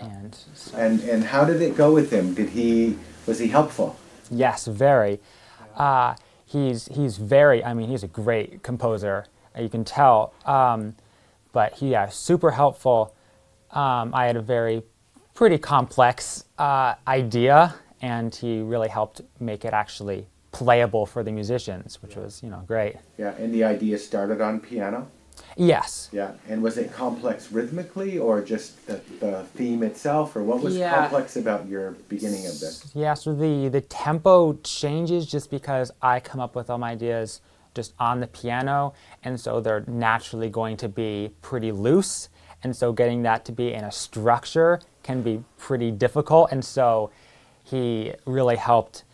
And how did it go with him? Was he helpful? Yes, very. He's very, he's a great composer, you can tell. But super helpful. I had a pretty complex idea, and he really helped make it actually playable for the musicians, which was, great. Yeah, and the idea started on piano? Yes. Yeah, and was it complex rhythmically, or just the theme itself, or what was complex about your beginning of this? Yeah, so the tempo changes just because I come up with all my ideas just on the piano, and so they're naturally going to be pretty loose, and so getting that to be in a structure can be pretty difficult, and so he really helped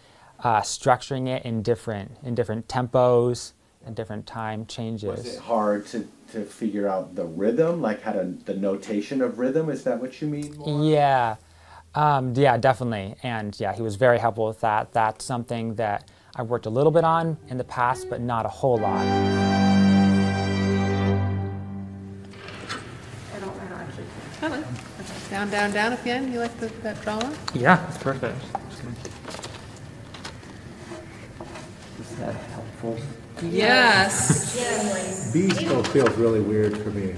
structuring it in different tempos and different time changes. Was it hard to figure out the rhythm, like the notation of rhythm? Is that what you mean more? Yeah, definitely, and he was very helpful with that. That's something that I worked a little bit on in the past, but not a whole lot. I don't actually. Hello. Down, down, down again. You like that drama? Yeah, it's perfect. Is that helpful? Yes. B still feels really weird for me.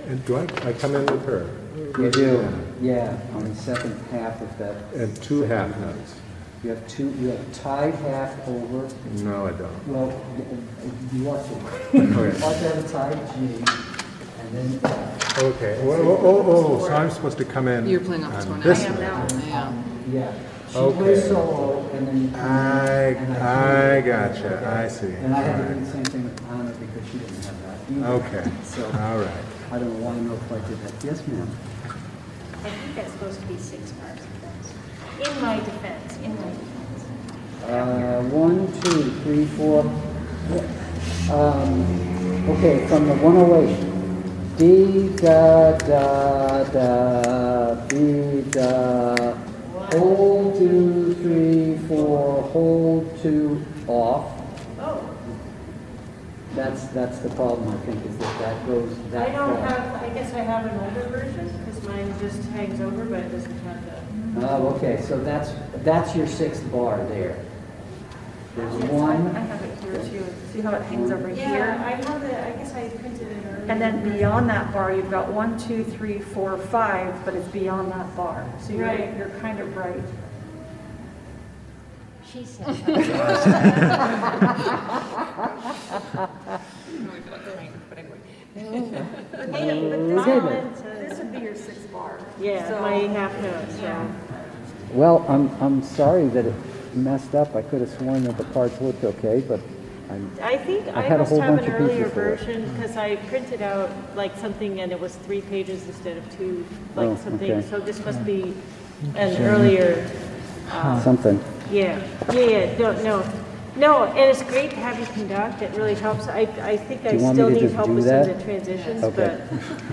And do I come in with her? You do, yeah, on the second half of that. And 2 half notes. You have tied half over. No, I don't. Well, you ought to. Okay. You ought to have a tied G, and then. Okay. So I'm supposed to come in. You're playing off this one. This I am now. Yeah. She Okay. plays solo, and then. I gotcha. I see. And I had to All do right. the same thing with Anna because she didn't have that. either. Okay, So, all right. I don't want to know if I did that. Yes, ma'am. I think that's supposed to be 6 bars. In my defense, in my defense. 1, 2, 3, 4. Okay, from the 108. D, da, da, da, B, da. Hold 2, 3, 4. Hold 2, off. Oh. That's the problem, I think, is that goes that I don't far. have, I guess I have an older version, because mine just hangs over, but it doesn't have the... Oh, okay, so that's your 6th bar there. There's Yes, one. I have it here too. See how it hangs over here? Yeah, I have it, I guess I printed it earlier. And then beyond that bar, you've got 1, 2, 3, 4, 5, but it's beyond that bar. So you're kind of right. She said. This would be your 6th bar. Yeah, So- my half note, so. Well, I'm sorry that it messed up. I could have sworn that the parts looked okay, but I think I had a must whole have bunch an of earlier pieces for it. version, because I printed out like something and it was 3 pages instead of 2, like Oh, something, okay. so this must be an earlier. Something. Yeah, no, and it's great to have you conduct, it really helps. I think Do I you want me still to need just help do with that? some of the transitions, Okay.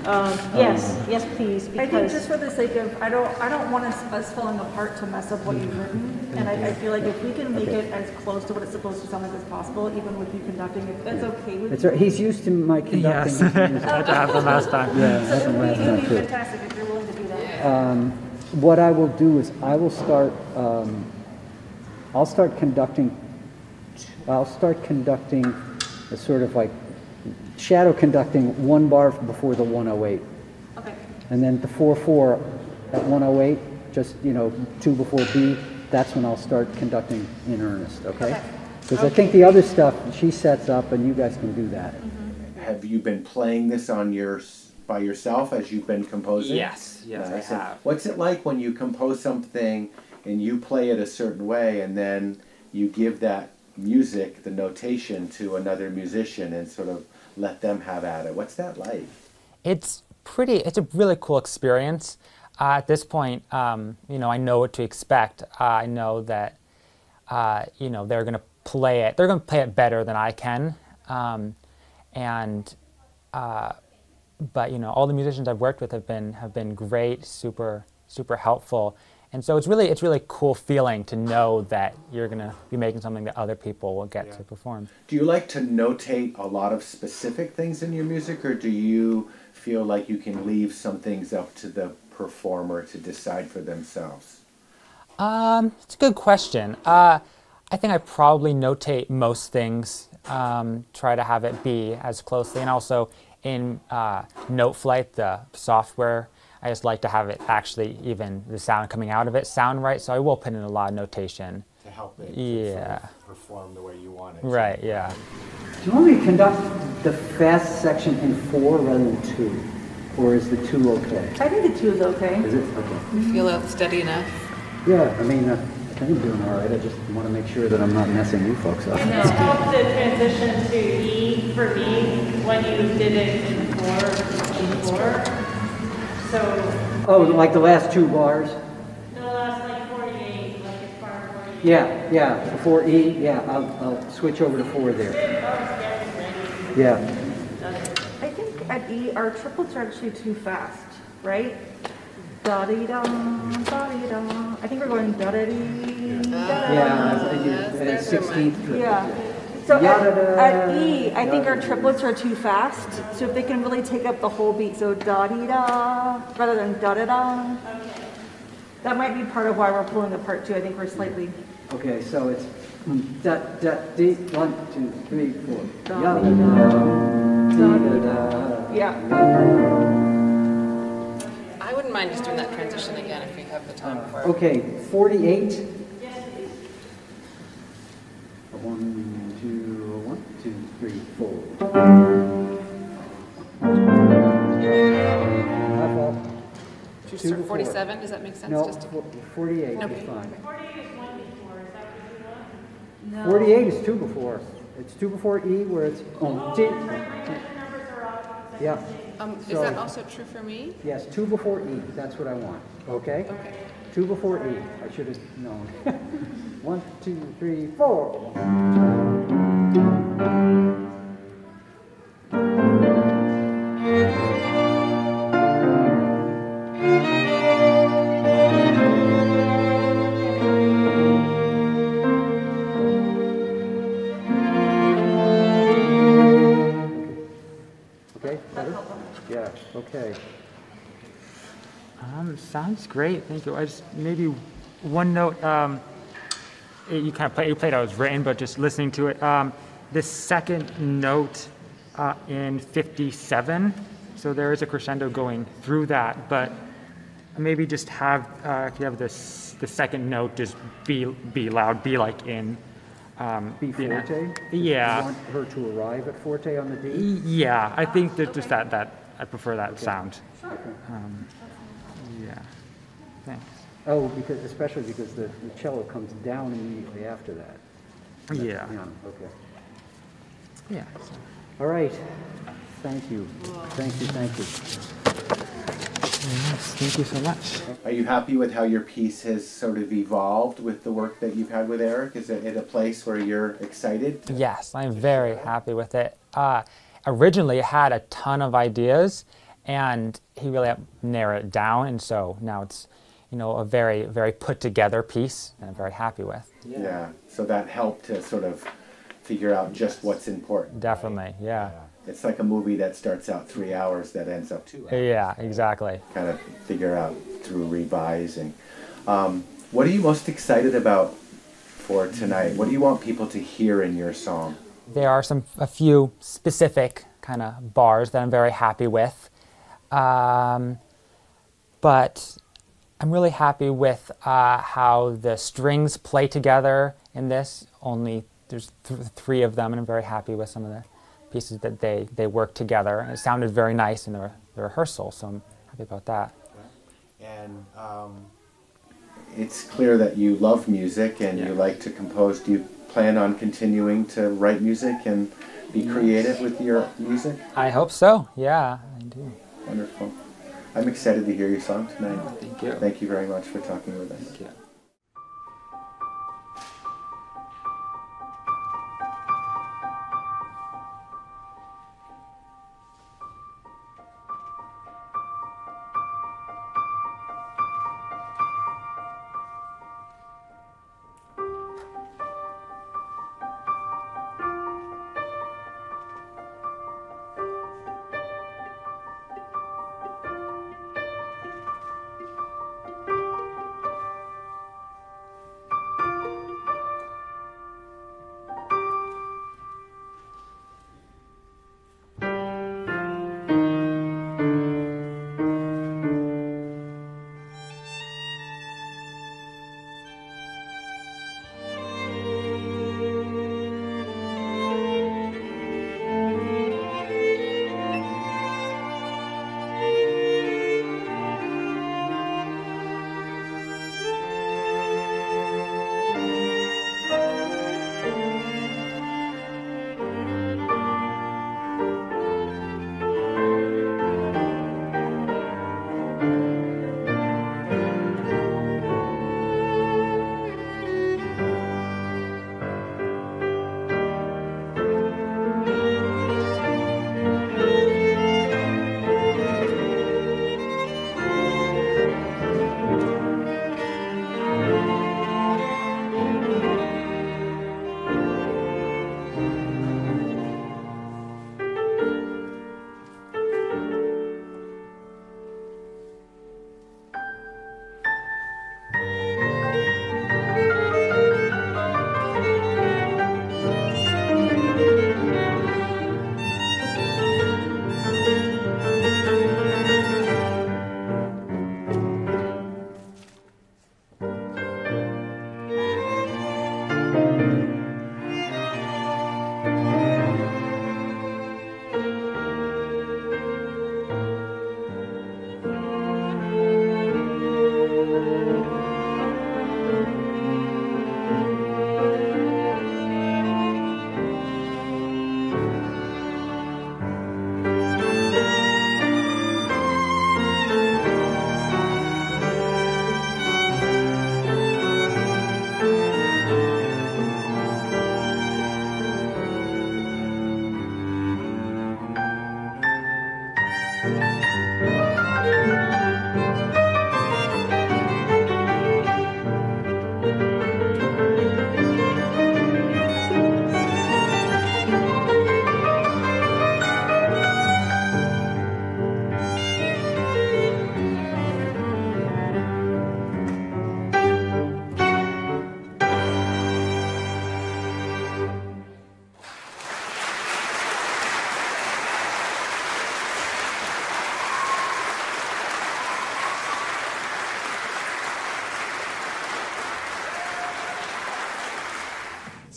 but, yes, please, I think because. just for the sake of, I don't want us falling apart to mess up what you've written. And I feel like if we can make it as close to what it's supposed to sound like as possible, even with you conducting, if that's okay with It's, you. he's used to my conducting. Yes, that happened last time. Yeah, it happened last It time would be too. fantastic if you're willing to do that. What I will do is I'll start conducting a sort of like shadow conducting 1 bar before the 108. Okay. And then the 4/4 at 108, just 2 before B, that's when I'll start conducting in earnest, okay? Because I think the other stuff she sets up and you guys can do that. Have you been playing this by yourself as you've been composing? Yes, yes, Nice. I And have. what's it like when you compose something and you play it a certain way and then you give that music, the notation, to another musician and sort of let them have at it? What's that like? It's a really cool experience. At this point, I know what to expect. I know that, they're going to play it. They're going to play it better than I can. But all the musicians I've worked with have been great, super helpful. And so it's really cool feeling to know that you're going to be making something that other people will get to perform. Do you like to notate a lot of specific things in your music, or do you feel like you can leave some things up to the performer to decide for themselves? It's a good question. I think I probably notate most things, try to have it be as closely, and also in Noteflight, the software, I just like to have it actually, even the sound coming out of it, sound right, so I will put in a lot of notation. To help it Yeah. sort of perform the way you want it. Right, yeah. Do you want me to conduct the fast section in 4 rather than 2? Or is the 2 okay? I think the 2 is okay. Is it? Okay. You feel it's steady enough? Yeah, I mean, I think I'm doing all right. I just want to make sure that I'm not messing you folks up. And it helped the transition to E for me when you did it in 4. So. Oh, like the last 2 bars? No, last like 48, like it's bar 48. Yeah, before E, yeah, I'll switch over to 4 there. Yeah. I think at E, our triplets are actually too fast, right? Da-dee-dum, da-dee-dum. I think we're going da-da-dee, da-da. Yeah, 16th. Yeah. So Yada-da. at E, I think our triplets are too fast. So if they can really take up the whole beat, so da-dee-da rather than da-da-da. That might be part of why we're pulling apart too. I think we're slightly. Okay, so it's da da dee, 1, 2, 3, 4. Yeah. I wouldn't mind just doing that transition again if we have the time for it. Okay, 48. 1, 2, 3, 4. My fault. Should we 2 start to 4. 47? Does that make sense? No, Just to... 48 Okay. is fine. 48 is 1 before, is that what you want? No. 48 is 2 before. It's 2 before E where it's Oh, D. that's right, my numbers Yeah. Is So- that also true for me? Yes, 2 before E, that's what I want, okay? Okay. 2 before E, I should have known. 1, 2, 3, 4. Okay, better? Yeah, okay. Sounds great. Thank you. I just maybe one note. You kind of played how it was written, but just listening to it, the second note in 57. So there is a crescendo going through that, but maybe just have if you have this the second note just be loud, be like in. B forte? Yeah. You want her to arrive at forte on the D? Yeah, I think that just that I prefer that Okay. sound. Okay. Yeah. Thanks. Oh, especially because the cello comes down immediately after that. Yeah. Okay. Yeah. All right. Thank you. Thank you. Thank you. Yes, thank you so much. Are you happy with how your piece has sort of evolved with the work that you've had with Eric? Is it at a place where you're excited? Yes, I'm very happy with it. Originally, it had a ton of ideas, and he really helped narrow it down, and so now it's, a very, very put together piece, and I'm very happy with. Yeah. So that helped to sort of figure out just what's important. Definitely, yeah. It's like a movie that starts out 3 hours that ends up 2 hours. Yeah, exactly. Kind of figure out through revising. What are you most excited about for tonight? What do you want people to hear in your song? There are a few specific kind of bars that I'm very happy with, but I'm really happy with how the strings play together in this. There's 3 of them, and I'm very happy with some of the pieces that they work together. And it sounded very nice in the rehearsal, so I'm happy about that. And it's clear that you love music and you like to compose. Do you plan on continuing to write music and be creative with your music? I hope so, yeah, I do. Wonderful. I'm excited to hear your song tonight. Thank you. Thank you very much for talking with us. Thank you.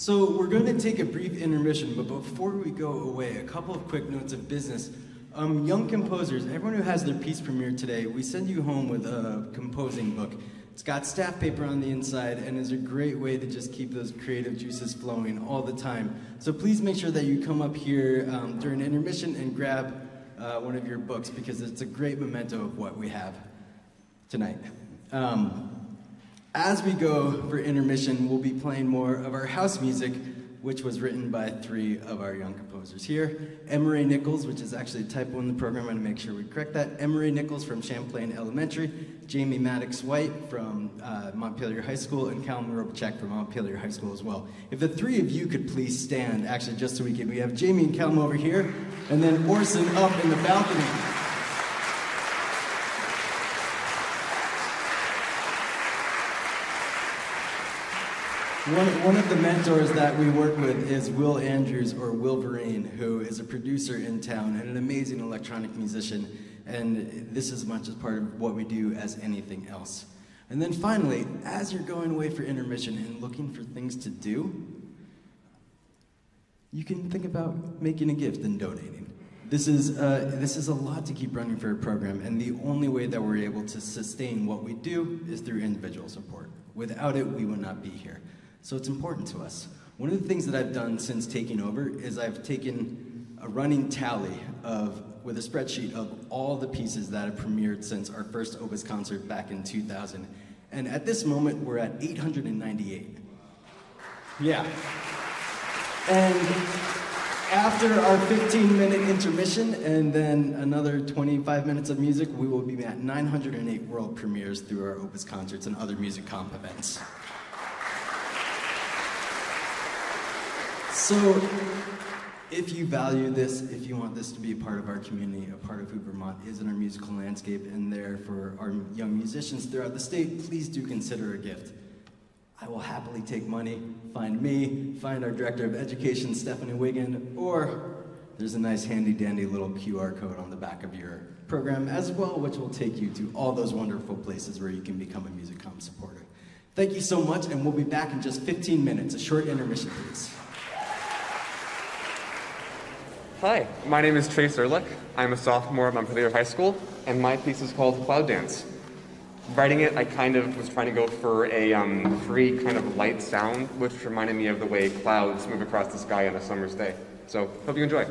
So we're going to take a brief intermission, but before we go away, a couple of quick notes of business. Young composers, everyone who has their piece premiered today, we send you home with a composing book. It's got staff paper on the inside and is a great way to just keep those creative juices flowing all the time. So please make sure that you come up here during intermission and grab one of your books because it's a great memento of what we have tonight. As we go for intermission, we'll be playing more of our house music, which was written by 3 of our young composers here. Emery Nichols, which is actually a typo in the program, I'm going to make sure we correct that. Emery Nichols from Champlain Elementary, Jamie Maddox-White from Montpelier High School, and Cal Morovchak from Montpelier High School as well. If the 3 of you could please stand, actually, just so we have Jamie and Cal over here, and then Orson up in the balcony. One of the mentors that we work with is Will Andrews, or Wilverine, who is a producer in town and an amazing electronic musician, and this is as much as part of what we do as anything else. And then finally, as you're going away for intermission and looking for things to do, you can think about making a gift and donating. This is a lot to keep running for a program, and the only way that we're able to sustain what we do is through individual support. Without it, we would not be here. So it's important to us. One of the things that I've done since taking over is I've taken a running tally with a spreadsheet of all the pieces that have premiered since our first Opus concert back in 2000. And at this moment, we're at 898. Yeah. And after our 15-minute intermission and then another 25 minutes of music, we will be at 908 world premieres through our Opus concerts and other music comp events. So, if you value this, if you want this to be a part of our community, a part of who Vermont is in our musical landscape, and there for our young musicians throughout the state, please do consider a gift. I will happily take money. Find me, find our Director of Education, Stephanie Wiggin, or there's a nice handy-dandy little QR code on the back of your program as well, which will take you to all those wonderful places where you can become a Music Com supporter. Thank you so much, and we'll be back in just 15 minutes. A short intermission, please. Hi, my name is Chase Ehrlich. I'm a sophomore at Montpelier High School, and my piece is called Cloud Dance. Writing it, I kind of was trying to go for a free kind of light sound, which reminded me of the way clouds move across the sky on a summer's day. So, hope you enjoy.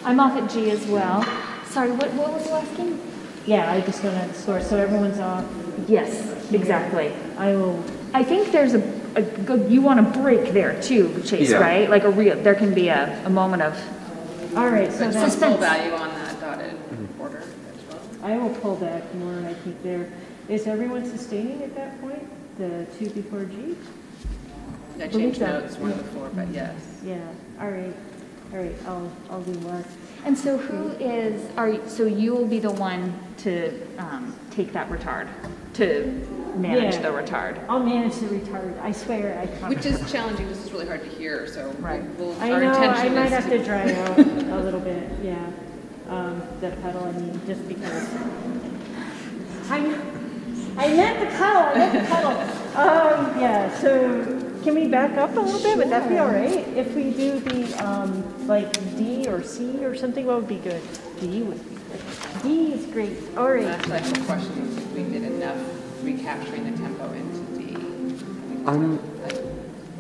I'm off at G as well. Sorry, what was you asking? Yeah, I just went to the store, so everyone's off. Yes, exactly. I think there's a good, you want a break there too, Chase, yeah. Right? Like there can be a moment of, all right, so that's full value on that dotted border as well. I will pull back more, and I think there, is everyone sustaining at that point? The 2 before G? I changed notes 1 before, but yes. Yeah, all right. All right, I'll do more. And so so you will be the one to take that retard, to manage the retard. I'll manage the retard, I swear. I promise. Which is challenging, this is really hard to hear, so right. Our intention I might is have to dry out a little bit, yeah. The pedal, I mean, just because. I meant the pedal, yeah, so can we back up a little bit? Would that be all right? If we do the, like D or C or something, what would be good? D would be good. D is great, all right. That's like the question, if we did enough recapturing the tempo into D.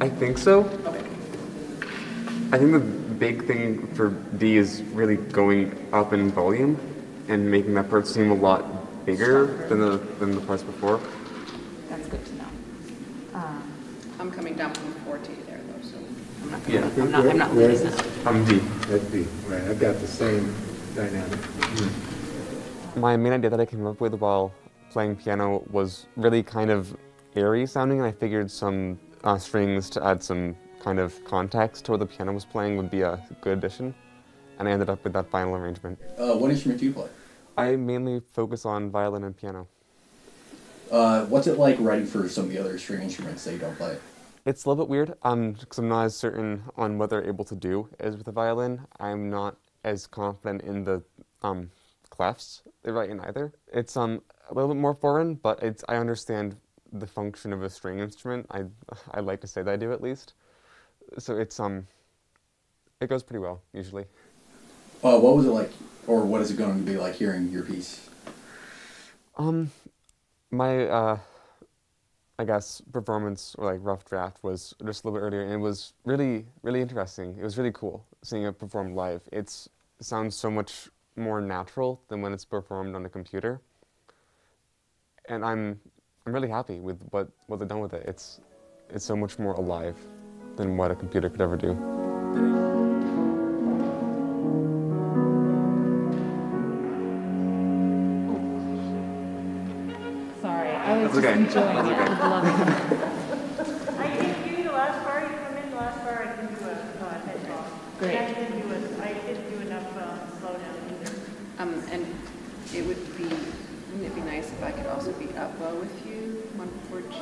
I think so. Okay. I think the big thing for D is really going up in volume and making that part seem a lot bigger than the parts before. That's good to know. I'm coming down from 40 there though, so I'm not. Yeah. I'm not leading that. I'm D. That's D. Right. I've got the same dynamic. My main idea that I came up with while playing piano was really kind of airy sounding, and I figured some strings to add some kind of context to what the piano was playing would be a good addition. and I ended up with that final arrangement. What instrument do you play? I mainly focus on violin and piano. What's it like writing for some of the other string instruments that you don't play? It's a little bit weird, because I'm not as certain on what they're able to do as with the violin. I'm not as confident in the clefs they write in either. It's a little bit more foreign, but I understand the function of a string instrument. I like to say that I do, at least. So it goes pretty well usually. What was it like, or what is it going to be like hearing your piece? My I guess performance, or like rough draft, was just a little bit earlier, and it was really, really interesting. It was really cool seeing it performed live. It sounds so much more natural than when it's performed on a computer, and I'm really happy with what they've done with it. It's so much more alive than what a computer could ever do. Sorry, I was just enjoying it. I love it. I can do the last bar. You come in the last bar. I can do a head ball. Great. I didn't do enough slowdown either. And wouldn't it be nice if I could also be up bow with you, 1-4 G?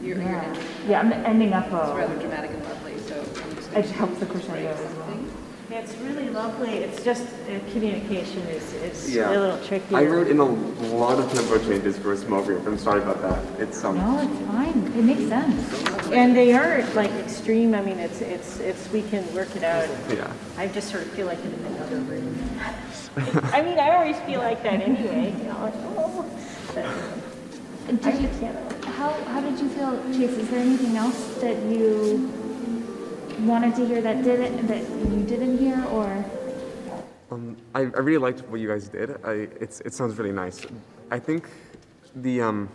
You're ending. Yeah, I'm ending up bow. It's rather dramatic and lovely, so I'm just It helps the crescendo as well. It's really lovely. It's just communication is Yeah. a little tricky. I wrote in a lot of tempo changes for a small group. I'm sorry about that. It's No, it's fine. It makes sense. And they are like extreme. I mean, it's we can work it out. Yeah. I just sort of feel like in another room. I mean, I always feel like that anyway. You know, like, oh. How did you feel, Chase? Is there anything else that you wanted to hear that you didn't hear, or? I really liked what you guys did. It sounds really nice. I think the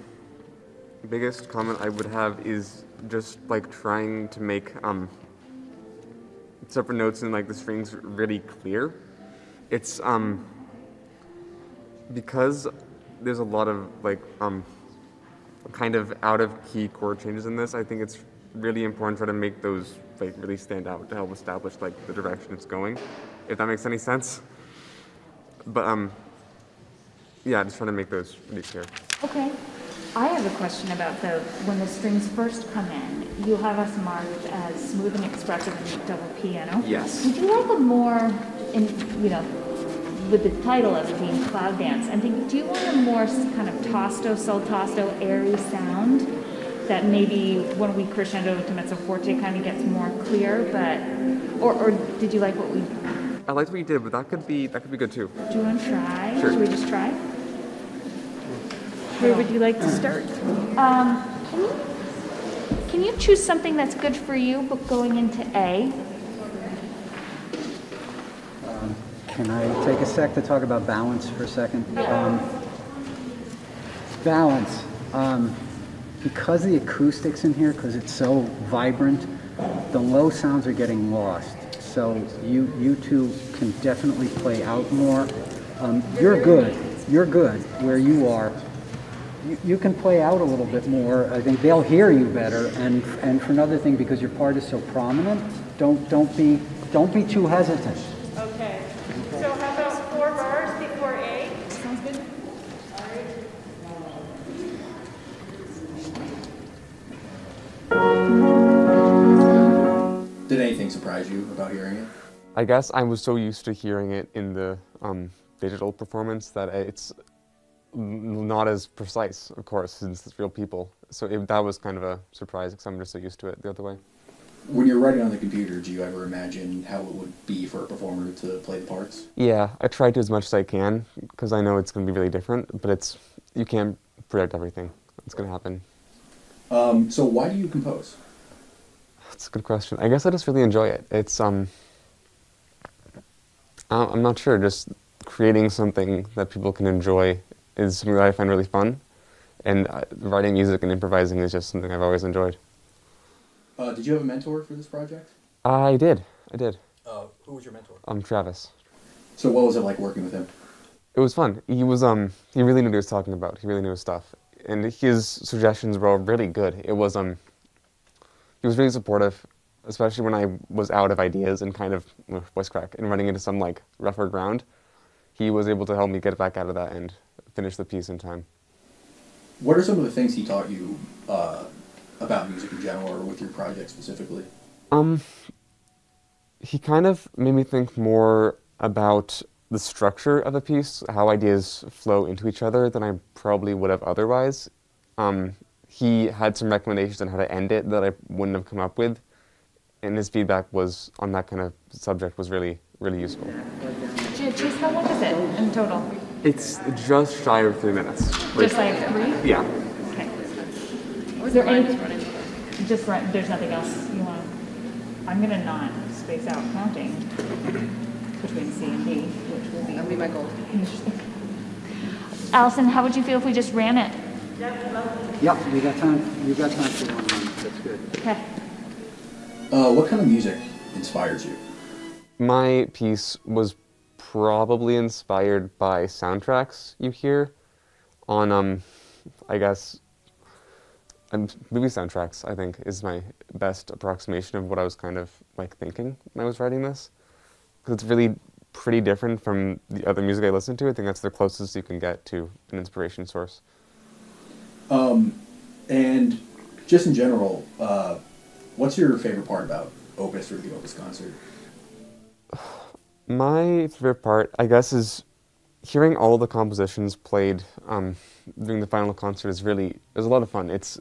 biggest comment I would have is just like trying to make separate notes and like the strings really clear. It's because there's a lot of like kind of out of key chord changes in this. I think it's really important to try to make those like really stand out to help establish like the direction it's going, if that makes any sense. But yeah, just trying to make those really clear. Okay. I have a question about when the strings first come in. You have us marked as smooth and expressive and double piano. Yes. Would you like a more, with the title of it being Cloud Dance, do you want a more kind of tosto, soltasto, airy sound that maybe when we crescendo to mezzo forte kind of gets more clear, or did you like what we? I liked what you did, but that could be good too. Do you want to try? Sure. Should we just try? Where would you like to start? Can you choose something that's good for you, but going into A? Can I take a sec to talk about balance for a second? Yeah. Balance. Because the acoustics in here, because it's so vibrant, the low sounds are getting lost. So you two can definitely play out more. You're good where you are. You can play out a little bit more. I think they'll hear you better. And for another thing, because your part is so prominent, don't be too hesitant. Okay. So how about 4 bars before A? Sounds good. Did anything surprise you about hearing it? I guess I was so used to hearing it in the digital performance that it's not as precise, of course, since it's real people. So that was kind of a surprise because I'm just so used to it the other way. When you're writing on the computer, do you ever imagine how it would be for a performer to play the parts? Yeah, I try to as much as I can because I know it's going to be really different, but you can't predict everything. It's going to happen. So why do you compose? That's a good question. I guess I just really enjoy it. It's I'm not sure. Just creating something that people can enjoy is something that I find really fun, and writing music and improvising is just something I've always enjoyed. Did you have a mentor for this project? I did. Who was your mentor? Travis. So what was it like working with him? It was fun. He was he really knew what he was talking about. He really knew his stuff, and his suggestions were all really good. It was he was really supportive. especially when I was out of ideas and kind of voice crack and running into some like rougher ground. He was able to help me get back out of that and finish the piece in time. What are some of the things he taught you about music in general, or with your project specifically? He kind of made me think more about the structure of a piece, how ideas flow into each other than I probably would have otherwise. He had some recommendations on how to end it that I wouldn't have come up with, and his feedback was on that kind of subject was really, really useful. Chase, how long is it in total? It's just shy of 3 minutes. Just like 3? Yeah. Okay. Is there any? Just right. There's nothing else you want. I'm gonna not space out counting between C and D, which will be. That'll be my goal. Interesting. Allison, how would you feel if we just ran it? Yep, we got time. You got time for one run. That's good. Okay. What kind of music inspires you? My piece was probably inspired by soundtracks you hear on, I guess, movie soundtracks, I think, is my best approximation of what I was kind of like thinking when I was writing this. Because it's really pretty different from the other music I listen to. I think that's the closest you can get to an inspiration source. And just in general, what's your favorite part about Opus or the Opus concert? My favorite part, I guess, is hearing all the compositions played during the final concert is there's a lot of fun. It's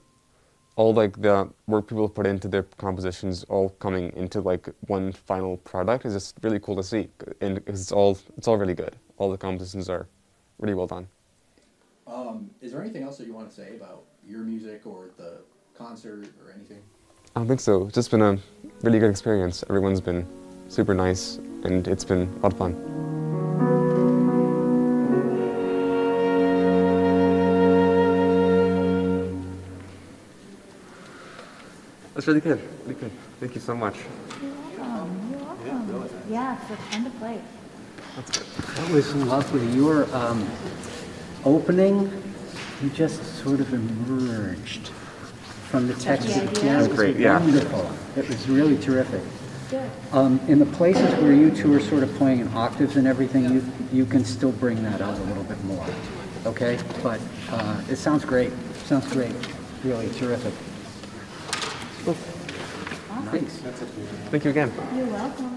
all like the work people put into their compositions all coming into like one final product is just really cool to see. And it's all really good. All the compositions are really well done. Is there anything else that you want to say about your music or the concert or anything? I don't think so. It's just been a really good experience. Everyone's been super nice, and it's been a lot of fun. That's really good. Really good. Thank you so much. You're welcome. Yeah, it's fun to play. That's good. That was lovely. Your opening, you just sort of emerged from the text. That was great, yeah. Wonderful. It was really terrific. Good. In the places where you two are sort of playing in octaves and everything, you can still bring that out a little bit more, okay? But it sounds great. Sounds great. Really terrific. Cool. Nice. Thank you again. You're welcome.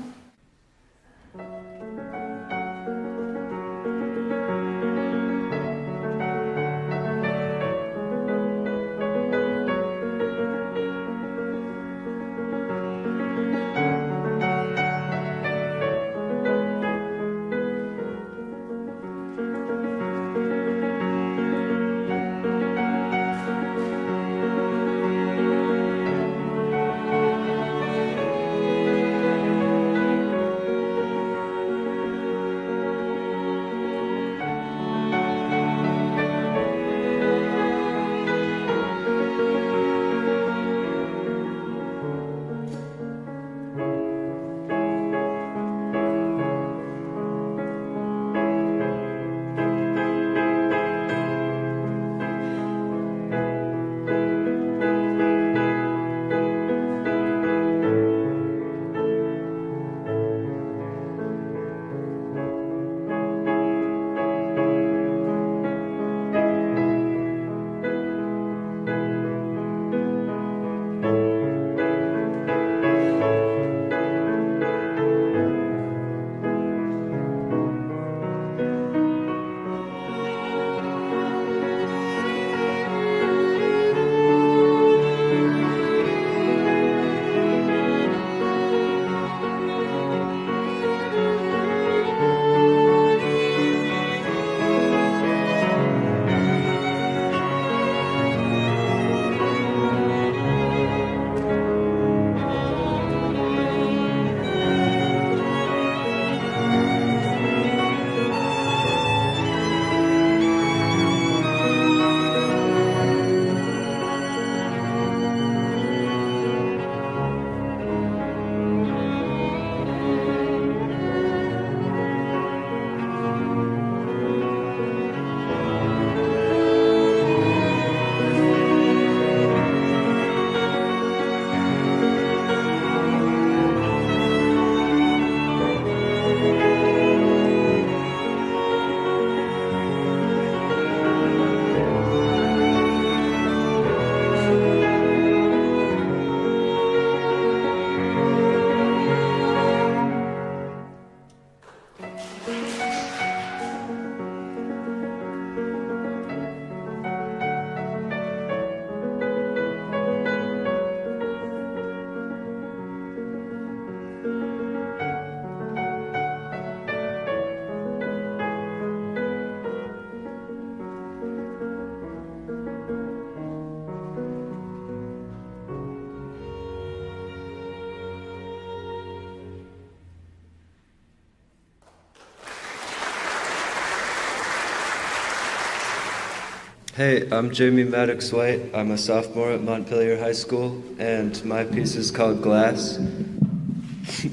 Hey, I'm Jamie Maddox White. I'm a sophomore at Montpelier High School, and my piece is called Glass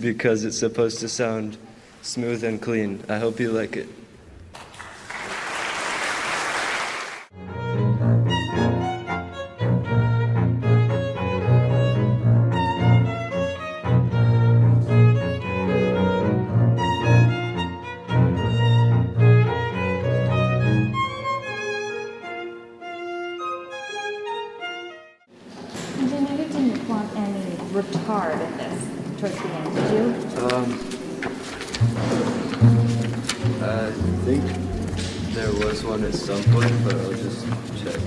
because it's supposed to sound smooth and clean. I hope you like it. And I know you didn't want any retard in this towards the end, did you? I think there was one at some point, but I'll just check.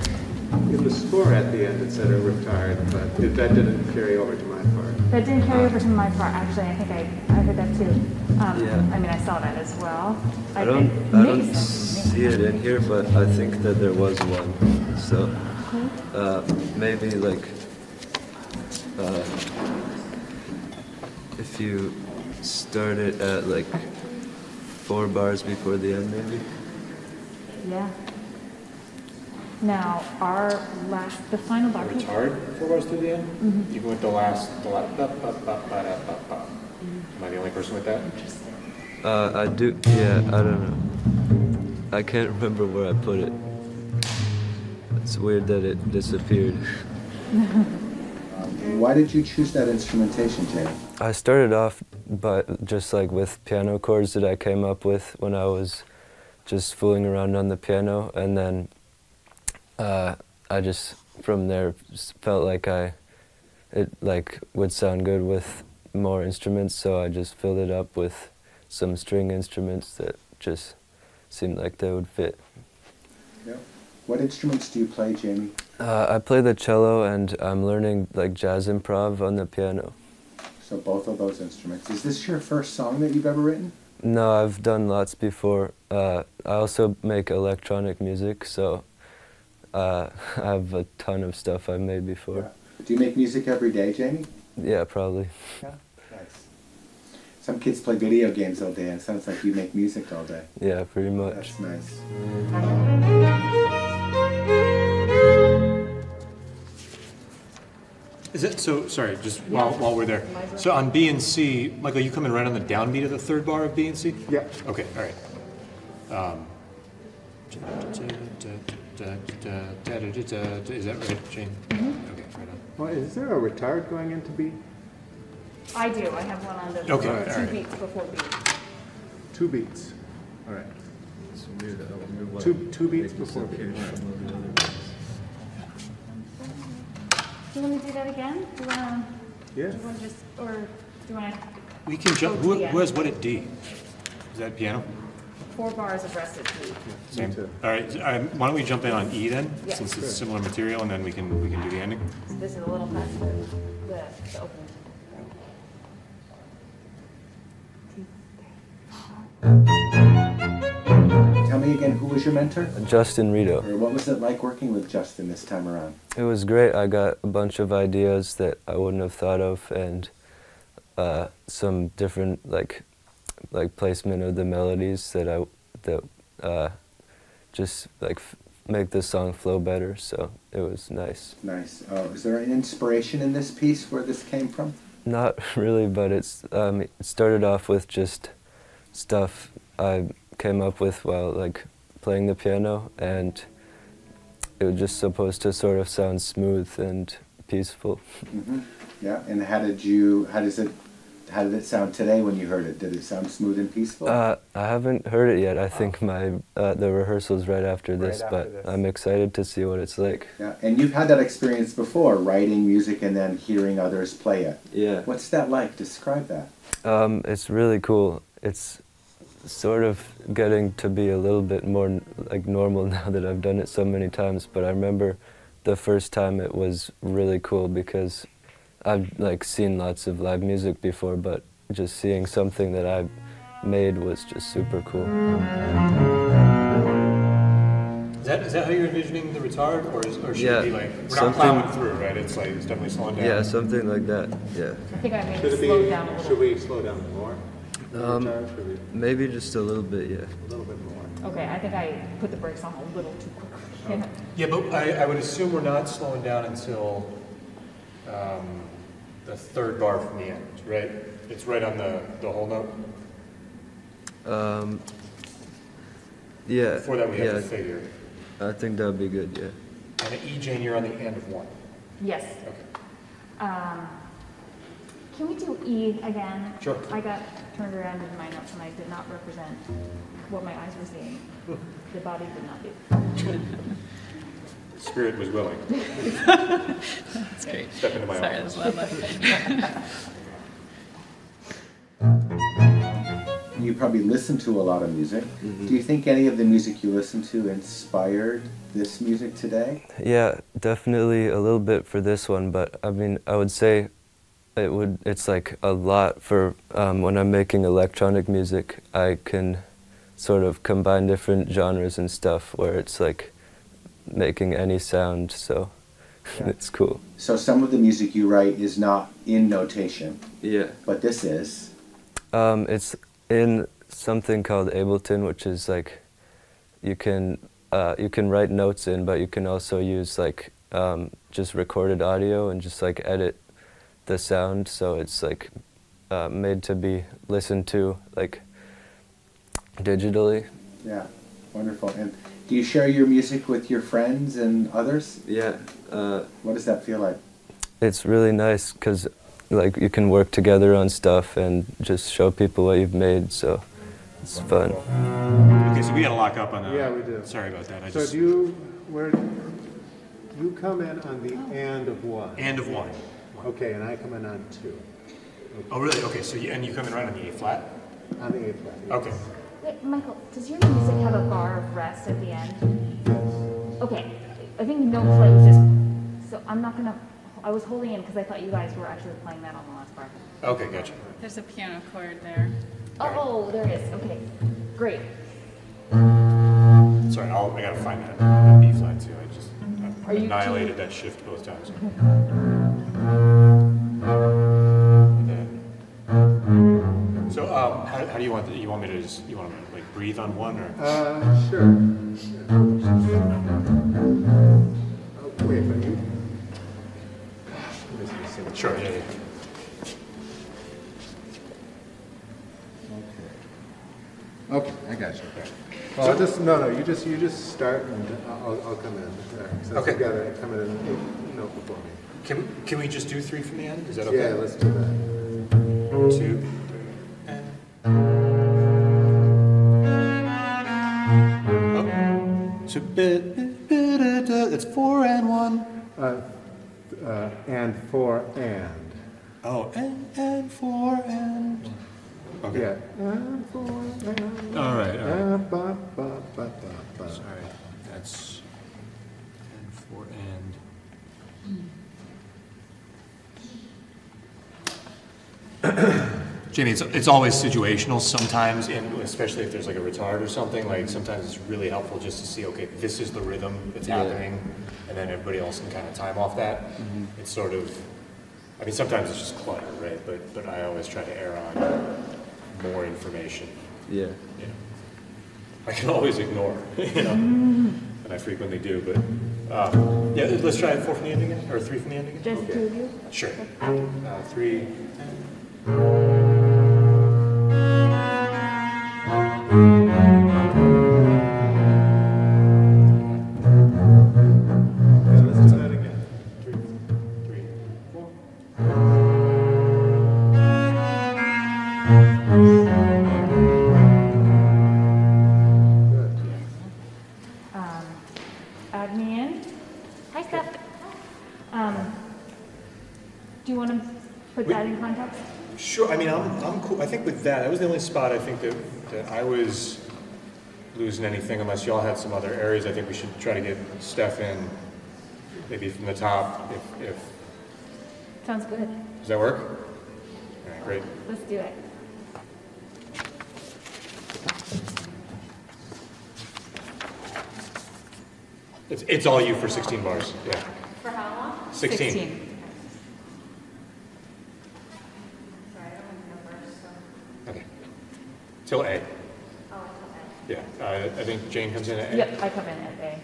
In the score at the end, it said a retard, but that didn't carry over to my part. That didn't carry over to my part, actually. I think I heard that too. Yeah. I mean, I saw that as well. I don't see it in here, but I think that there was one. So maybe like if you start it at like 4 bars before the end, maybe. Yeah. Now, the final bar. Retard 4 bars to the end? Mhm. Even with the last, ba, ba, ba, ba, da, ba, ba. Am I the only person with that? I do, yeah, I don't know. I can't remember where I put it. It's weird that it disappeared. Why did you choose that instrumentation, Jay? I started off by just like with piano chords that I came up with when I was just fooling around on the piano, and then I just from there felt like it like would sound good with more instruments, so I just filled it up with some string instruments that just seemed like they would fit. Yeah. What instruments do you play, Jamie? I play the cello, and I'm learning like jazz improv on the piano. So both of those instruments. Is this your first song that you've ever written? No, I've done lots before. I also make electronic music, so I have a ton of stuff I've made before. Yeah. Do you make music every day, Jamie? Yeah, probably. Yeah. Nice. Some kids play video games all day, and it sounds like you make music all day. Yeah, pretty much. That's nice. Is it, so, sorry, just while we're there. So on B and C, Michael, you come in right on the downbeat of the 3rd bar of B and C? Yeah. Okay, all right. Is that right, Jane? Okay, right on. Well, is there a retard going into B? I do. I have one on the Okay, 2 alright. beats before B. 2 beats. All right. It's weird. Two beats before B. Do you want to do that again? Do you want to? Yeah. Do you want to just, or do you want to? We can jump, who has what at D? Is that piano? 4 bars of rest at D. Same. All right, why don't we jump in on E then, Yes. since it's similar material, and then we can do the ending? So this is a little past the opening. Tell me again, who was your mentor? Justin Rito. Or what was it like working with Justin this time around? It was great. I got a bunch of ideas that I wouldn't have thought of, and some different like placement of the melodies that just like make the song flow better. So it was nice. Nice. Is there an inspiration in this piece where this came from? Not really, but it started off with just stuff I came up with while like playing the piano, and it was just supposed to sort of sound smooth and peaceful. Mm-hmm. Yeah. And how did it sound today when you heard it? Did it sound smooth and peaceful? I haven't heard it yet. I think the rehearsal's right after this, but I'm excited to see what it's like. Yeah. And you've had that experience before, writing music and then hearing others play it. Yeah. What's that like? Describe that. It's really cool. It's sort of getting to be a little bit more like normal now that I've done it so many times, but I remember the first time it was really cool because I've like seen lots of live music before, but just seeing something that I made was just super cool. Is that how you're envisioning the retard, or should Yeah, it be like, we're not something- plowing through, right? It's like, it's definitely slowing down. Yeah, something like that, yeah. I think I made Should it it slow be? down a little. Should we slow down more? Maybe just a little bit, yeah. A little bit more. Okay, I think I put the brakes on a little too quickly. Yeah, but I would assume we're not slowing down until the third bar from the end, right? It's right on the whole note? Yeah. Before that we have the figure. I think that would be good, yeah. And the E, Jane, you're on the end of 1. Yes. Okay. Can we do E again? Sure. I got turned around in my notes and I did not represent what my eyes were seeing. The body did not do. Spirit was willing. That's great. Step into my Sorry, office. that's You probably listen to a lot of music. Do you think any of the music you listen to inspired this music today? Yeah, definitely a little bit for this one, but I mean, I would say it's like a lot for when I'm making electronic music, I can sort of combine different genres and stuff where it's like making any sound, so it's cool. So some of the music you write is not in notation. Yeah. But this is? It's in something called Ableton, which is like you can write notes in, but you can also use like just recorded audio and just like edit the sound, so it's like made to be listened to like digitally. Yeah, wonderful. And do you share your music with your friends and others? Yeah. What does that feel like? It's really nice because like you can work together on stuff and just show people what you've made, so it's fun. Okay, so we gotta lock up on that. Yeah, we do. Sorry about that. So you come in on the and of 1. And of 1. Okay, and I come in on 2. Okay. Oh, really? Okay, so and you come in right on the A flat? On the A flat. Yes. Okay. Wait, Michael, does your music have a bar of rest at the end? Okay, I think note play was just, so I'm not gonna, I was holding in because I thought you guys were actually playing that on the last bar. Okay, gotcha. There's a piano chord there. Oh, there is, okay, great. Sorry, I gotta find that B flat too. I just annihilated that shift both times. So how do you want you want me to just like breathe on 1 or? Sure. Oh, wait, but you. Sure. Yeah. Okay, I got you. Well, you just start and I'll come in. Since Okay. You gotta come in and note before me. Can we just do 3 from the end? Is that okay? Yeah, let's do that. 2. Oh. So that's 4 and 1. And 4 and. Oh, and 4 and. Okay. Yeah. And 4 and. All right. Ba. Sorry, that's and 4 and. Jamie, it's always situational. Sometimes, especially if there's like a retard or something, like sometimes it's really helpful just to see, okay, this is the rhythm that's happening, and then everybody else can kind of time off that. It's sort of, I mean, sometimes it's just clutter, right? But I always try to err on more information. Yeah. You know, I can always ignore, you know, and I frequently do. But yeah, let's try 4 from the end again, or 3 from the end again. Just the 2 of you? Sure. 3. Let's do that again. 3, 4. Add me in. Hi, Steph. Do you want to put that in context? Sure. I mean, I'm cool. I think with that was the only spot I think that I was losing anything, unless y'all had some other areas. I think we should try to get Steph in, maybe from the top. If Sounds good. does that work? All right, great. Let's do it. It's all you for 16 bars. Yeah. For how long? 16. 16. Okay. Till A. Oh, Yeah, I think Jane comes in at A. Yep, I come in at A.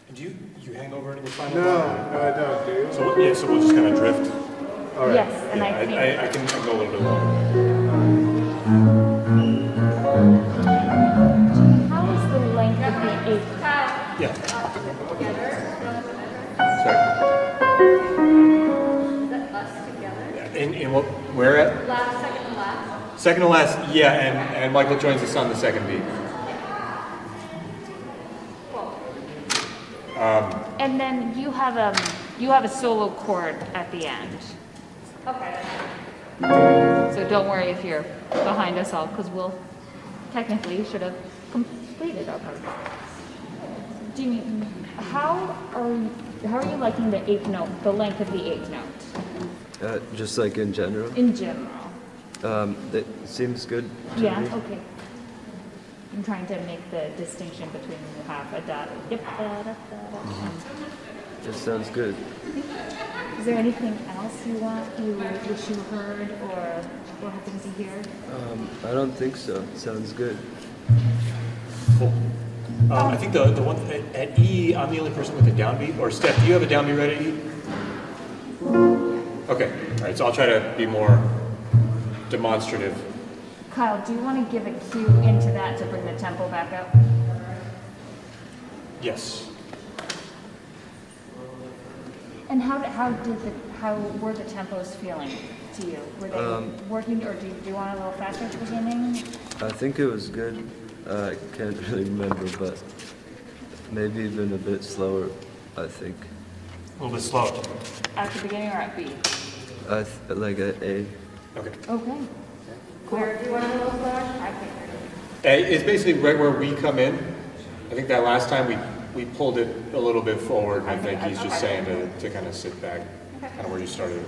And do you hang over in your final No, bar? no, I don't, do you? So, yeah, so we'll just kind of drift. All right. Yes, and Yeah, I can go a little bit longer. How is the length of the eighth? Yeah. In what, where at? Last, second to last. Second to last, yeah, and Michael joins us on the second beat. And then you have a solo chord at the end. Okay. So don't worry if you're behind us all, because we'll technically should have completed our part. Jimmy, how are you liking the eighth note, the length of the eighth note? Just like in general? In general. It seems good to Yeah, me. okay. I'm trying to make the distinction between the half a dot. Yep. Da, da, da, da. It sounds good. Is there anything else you wish you heard or were hoping to hear? I don't think so. Sounds good. Cool. I think the one at E, I'm the only person with a downbeat. Or Steph, do you have a downbeat ready at E? Okay. All right. So I'll try to be more demonstrative. Kyle, do you want to give a cue into that to bring the tempo back up? Yes. And how were the tempos feeling to you? Were they working, or do you want a little faster at the beginning? I think it was good. I can't really remember, but maybe even a bit slower, I think. A little bit slower. At the beginning or at B? Like at A. Okay. Okay. Where do you want a little slower? I think. It's basically right where we come in. I think that last time we pulled it a little bit forward, and I think he's just saying to kind of sit back, kind of where you started.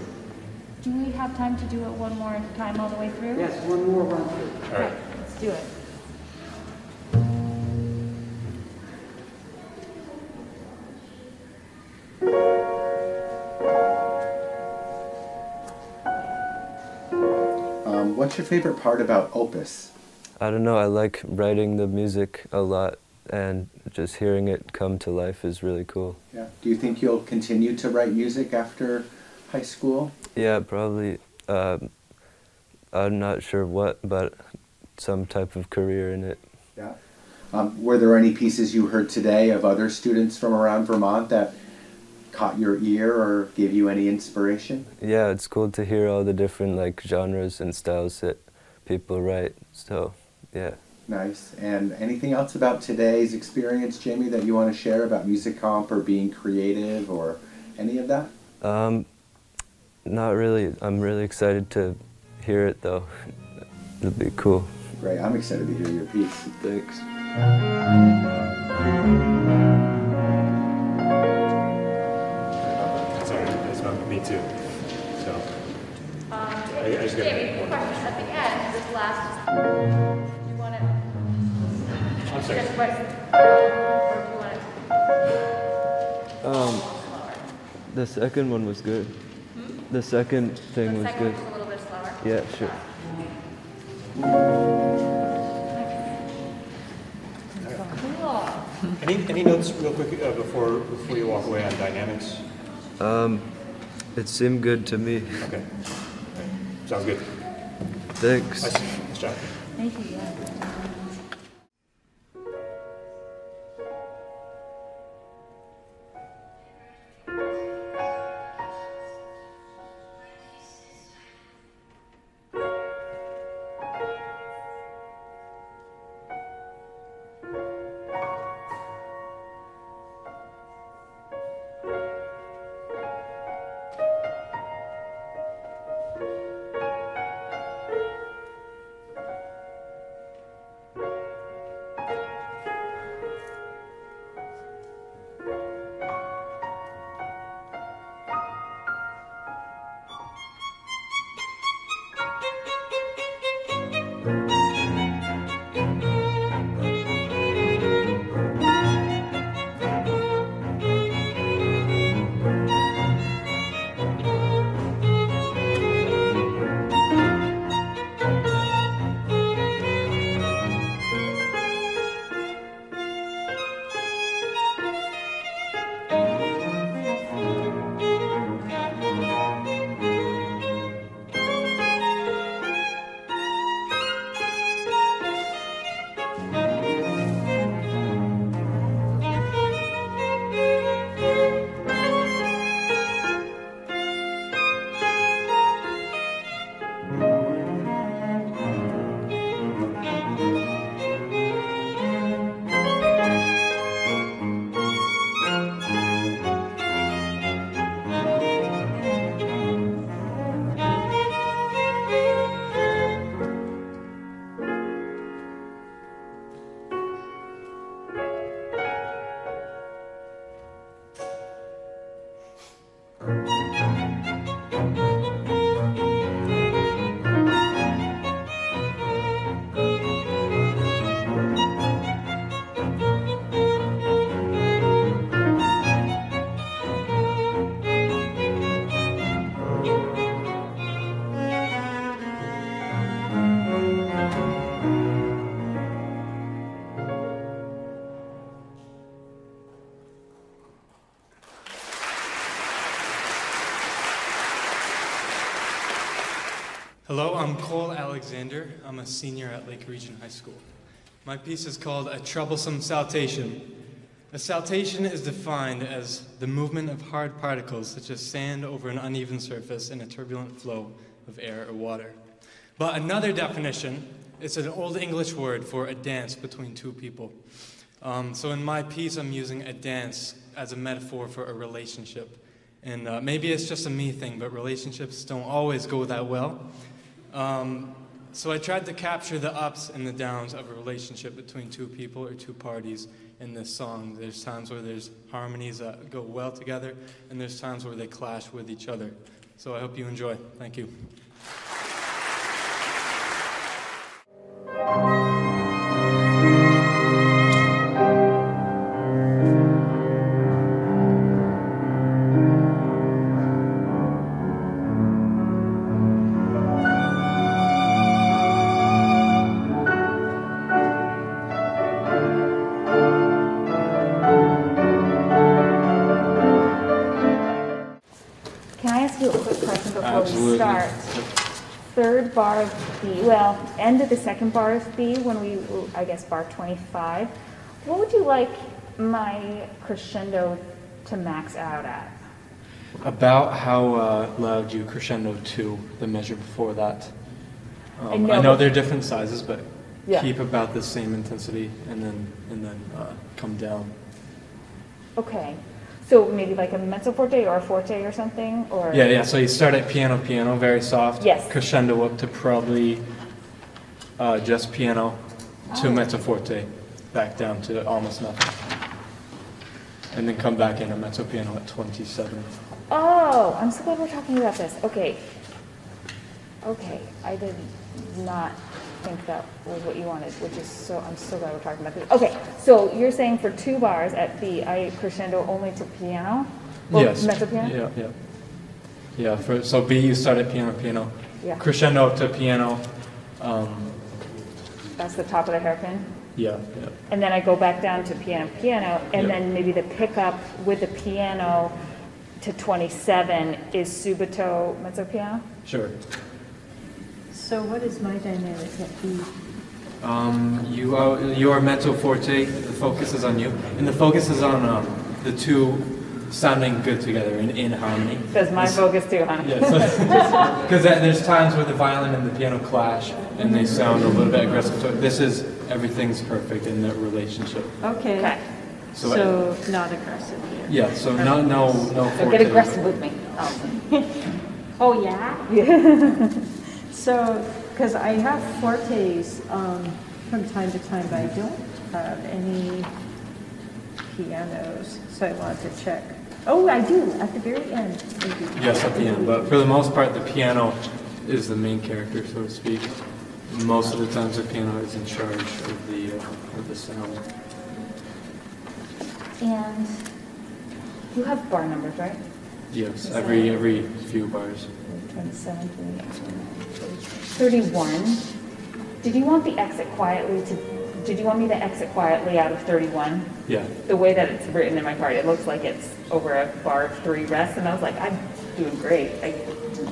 Do we have time to do it one more time all the way through? Yes, one more run through. All right. Let's do it. What's your favorite part about Opus? I don't know, I like writing the music a lot, and just hearing it come to life is really cool. Yeah. Do you think you'll continue to write music after high school? Yeah, probably. I'm not sure what, but some type of career in it. Yeah. Were there any pieces you heard today of other students from around Vermont that caught your ear or gave you any inspiration? Yeah, it's cool to hear all the different like genres and styles that people write. So, yeah. Nice. And anything else about today's experience, Jamie, that you want to share about music comp or being creative or any of that? Not really. I'm really excited to hear it though. It'll be cool. Great. I'm excited to hear your piece. Thanks. Sorry, that's not me too. So I just got Jamie, one. question at the end, this last, do you want it? I'm sorry. Just or do you want it? The second one was good. The second thing was good. A little bit slower? Yeah, sure. Any notes real quick before you walk away on dynamics? It seemed good to me. Okay. Sounds good. Thanks. Nice job. Thank you. Yeah. Hello, I'm Cole Alexander. I'm a senior at Lake Region High School. My piece is called A Troublesome Saltation. A saltation is defined as the movement of hard particles such as sand over an uneven surface in a turbulent flow of air or water. But another definition is an Old English word for a dance between two people. So in my piece, I'm using a dance as a metaphor for a relationship. And maybe it's just a me thing, but relationships don't always go that well. So I tried to capture the ups and the downs of a relationship between two people or two parties in this song. There's times where there's harmonies that go well together, and there's times where they clash with each other. So I hope you enjoy. Thank you. We start. Third bar of B, well, end of the second bar of B when we, I guess, bar 25. What would you like my crescendo to max out at? About how loud you crescendo to the measure before that. I know know they're different sizes, but yeah. Keep about the same intensity and then come down. Okay. So maybe like a mezzo forte or a forte or something, or Yeah. So you start at piano, very soft. Yes. Crescendo up to probably just piano to mezzo forte, back down to almost nothing, and then come back in a mezzo piano at 27. Oh, I'm so glad we're talking about this. Okay, I did not think that was what you wanted, which is I'm so glad we're talking about this. Okay, so you're saying for 2 bars at B, I crescendo only to piano? Yes. Mezzo piano? Yeah. So B, you start at piano. Yeah. Crescendo to piano. That's the top of the hairpin? Yeah. And then I go back down to piano, and then maybe the pickup with the piano to 27 is subito mezzo piano? Sure. So what is my dynamic at B? You are mezzo forte. The focus is on you, and the focus is on the two sounding good together in harmony. That's my focus too, huh? Yeah. Because there's times where the violin and the piano clash, and they sound a little bit aggressive. So everything's perfect in that relationship. Okay. So not aggressive here. Yeah. So no So forte. get aggressive with me. Oh yeah. So, because I have fortes from time to time, but I don't have any pianos, so I wanted to check. Oh, I do, at the very end. Maybe. Yes, at the end, but for the most part, the piano is the main character, so to speak. Most of the times, the piano is in charge of the sound. And you have bar numbers, right? Yes, every few bars. 27, 31. Did you want the exit quietly did you want me to exit quietly out of 31? Yeah. The way that it's written in my part, it looks like it's over a bar of 3 rests, and I was like, I'm doing great. I'm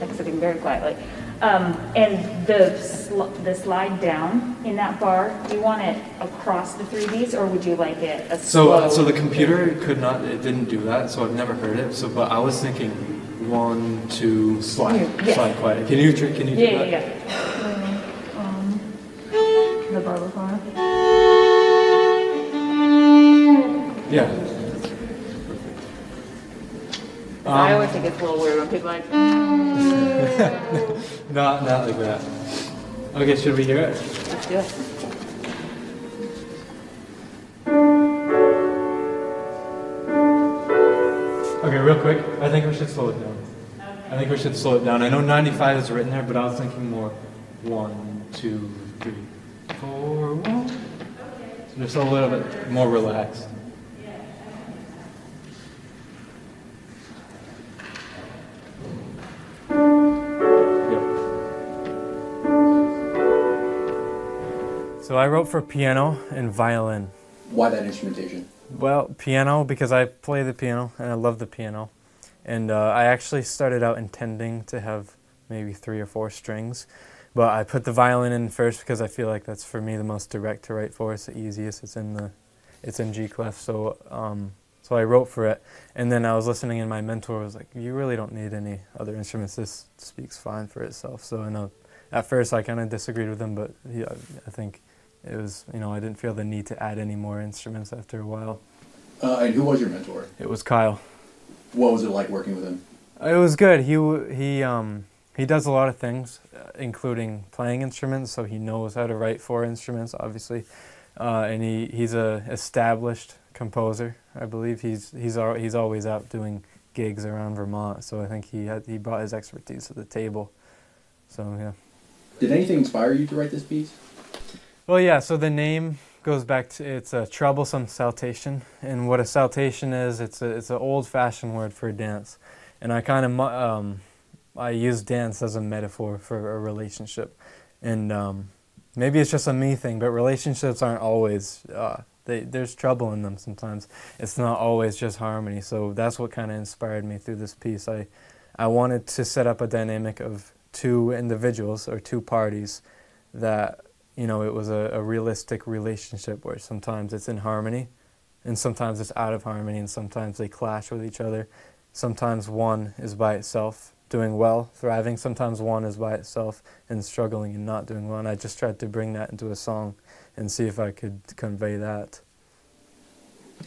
exiting very quietly. And the slide down in that bar, do you want it across the 3 beats, or would you like it a slow? So the computer didn't do that, so I've never heard it. But I was thinking 1, 2, slide quiet. Can you do that? Yeah. The bar before. Yeah. I always think it's a little weird when people are like. Not like that. Okay, should we hear it? Let's do it. Okay, real quick. I think we should slow it down. I know 95 is written there, but I was thinking more 1, 2, 3, 4, 1. So just a little bit more relaxed. So I wrote for piano and violin. Why that instrumentation? Well, piano, because I play the piano and I love the piano. And I actually started out intending to have maybe 3 or 4 strings. But I put the violin in first because I feel like that's for me the most direct to write for. It's the easiest. It's in G clef. So so I wrote for it, and then I was listening, and my mentor was like, "You really don't need any other instruments. This speaks fine for itself." So I know at first I kind of disagreed with him, but I think it was, I didn't feel the need to add any more instruments after a while. And who was your mentor? It was Kyle. What was it like working with him? It was good. He does a lot of things, including playing instruments, so he knows how to write for instruments, obviously. And he's a established composer. I believe he's always out doing gigs around Vermont, so I think he brought his expertise to the table. So yeah. Did anything inspire you to write this piece? Well, yeah. So the name goes back to, it's a troublesome saltation, and what a saltation is, it's an old-fashioned word for dance, and I kind of I use dance as a metaphor for a relationship, and maybe it's just a me thing, but relationships aren't always there's trouble in them sometimes. It's not always just harmony, so that's what kind of inspired me through this piece. I wanted to set up a dynamic of two individuals or two parties that, it was a realistic relationship where sometimes it's in harmony and sometimes it's out of harmony and sometimes they clash with each other. Sometimes one is by itself doing well, thriving. Sometimes one is by itself and struggling and not doing well. And I just tried to bring that into a song and see if I could convey that.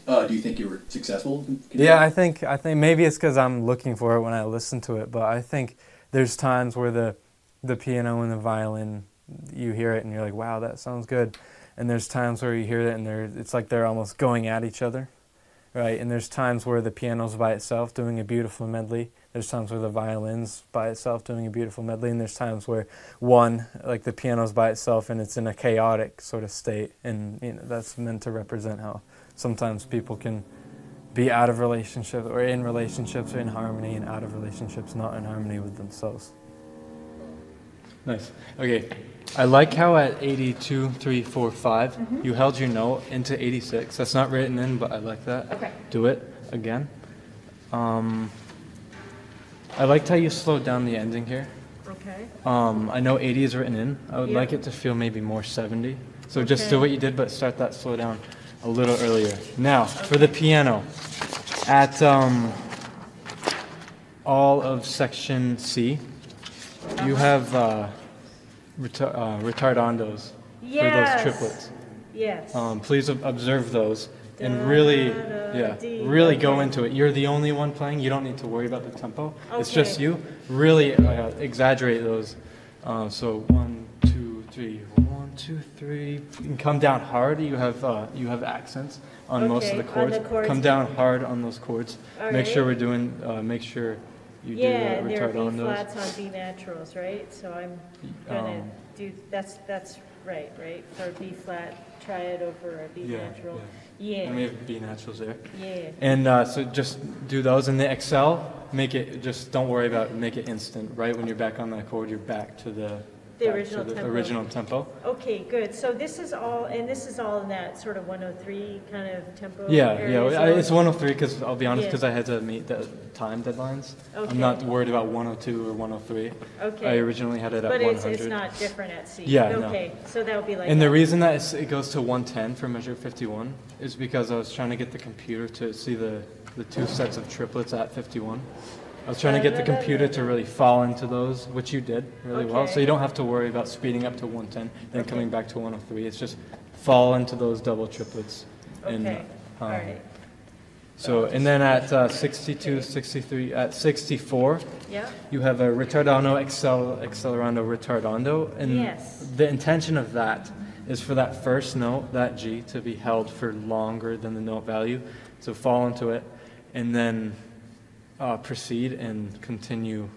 Do you think you were successful? Yeah, I think maybe it's because I'm looking for it when I listen to it, but I think there's times where the piano and the violin, you hear it and you're like, wow, that sounds good. And there's times where you hear it and it's like they're almost going at each other, right? And there's times where the piano's by itself doing a beautiful medley. There's times where the violin's by itself doing a beautiful medley. And there's times where the piano's by itself and it's in a chaotic sort of state. And that's meant to represent how sometimes people can be out of relationships or in relationships or in harmony and out of relationships not in harmony with themselves. Nice. Okay. I like how at 82, 3, 4, 5, you held your note into 86. That's not written in, but I like that. Okay. Do it again. I liked how you slowed down the ending here. Okay. I know 80 is written in. I would like it to feel maybe more 70. So just do what you did, but start that slow down a little earlier. Now, for the piano, at all of section C, you have retardandos for those triplets. Yes. Please observe those and really go into it. You're the only one playing. You don't need to worry about the tempo. Okay. It's just you. Really exaggerate those. So 1, 2, 3, 1, 2, 3. You can come down hard. You have accents on most of the chords. Come down hard on those chords. All make right. sure we're doing. Make sure you do and there are B retardandos. flats on B naturals, right? So I'm gonna do that's right for B flat. Try it over a B natural. Yeah. And we have B naturals there. Yeah. And so just do those. And the Excel, don't worry about it, make it instant. Right when you're back on that chord, you're back to the original tempo. Okay, good. So this is all in that sort of 103 kind of tempo. Yeah. It's 103 because I'll be honest, because I had to meet the time deadlines. Okay. I'm not worried about 102 or 103. Okay. I originally had it at 100. But it's not different at C. Yeah. Okay. No. So that would be like. And the reason that it goes to 110 for measure 51 is because I was trying to get the computer to see the two sets of triplets at 51. I was trying to get the computer to really fall into those, which you did really well. So you don't have to worry about speeding up to 110, then coming back to 103. It's just fall into those double triplets. Okay. All right. So, and then at 62, 63, at 64, you have a retardando, accelerando, retardando. And the intention of that is for that first note, that G, to be held for longer than the note value. So fall into it, and then proceed and continue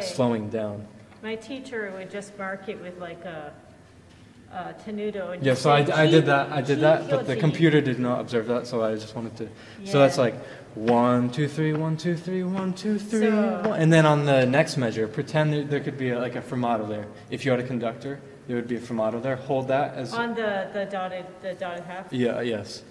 slowing down. My teacher would just mark it with like a tenuto. And yeah, so I did that, but the computer did not observe that, so I just wanted to. Yeah. So that's like 1, 2, 3, 1, 2, 3, 1, 2, 3, 1. And then on the next measure, pretend there could be like a fermato there. If you had a conductor, There would be a fermato there. Hold that as... On the dotted half? Yeah, yes.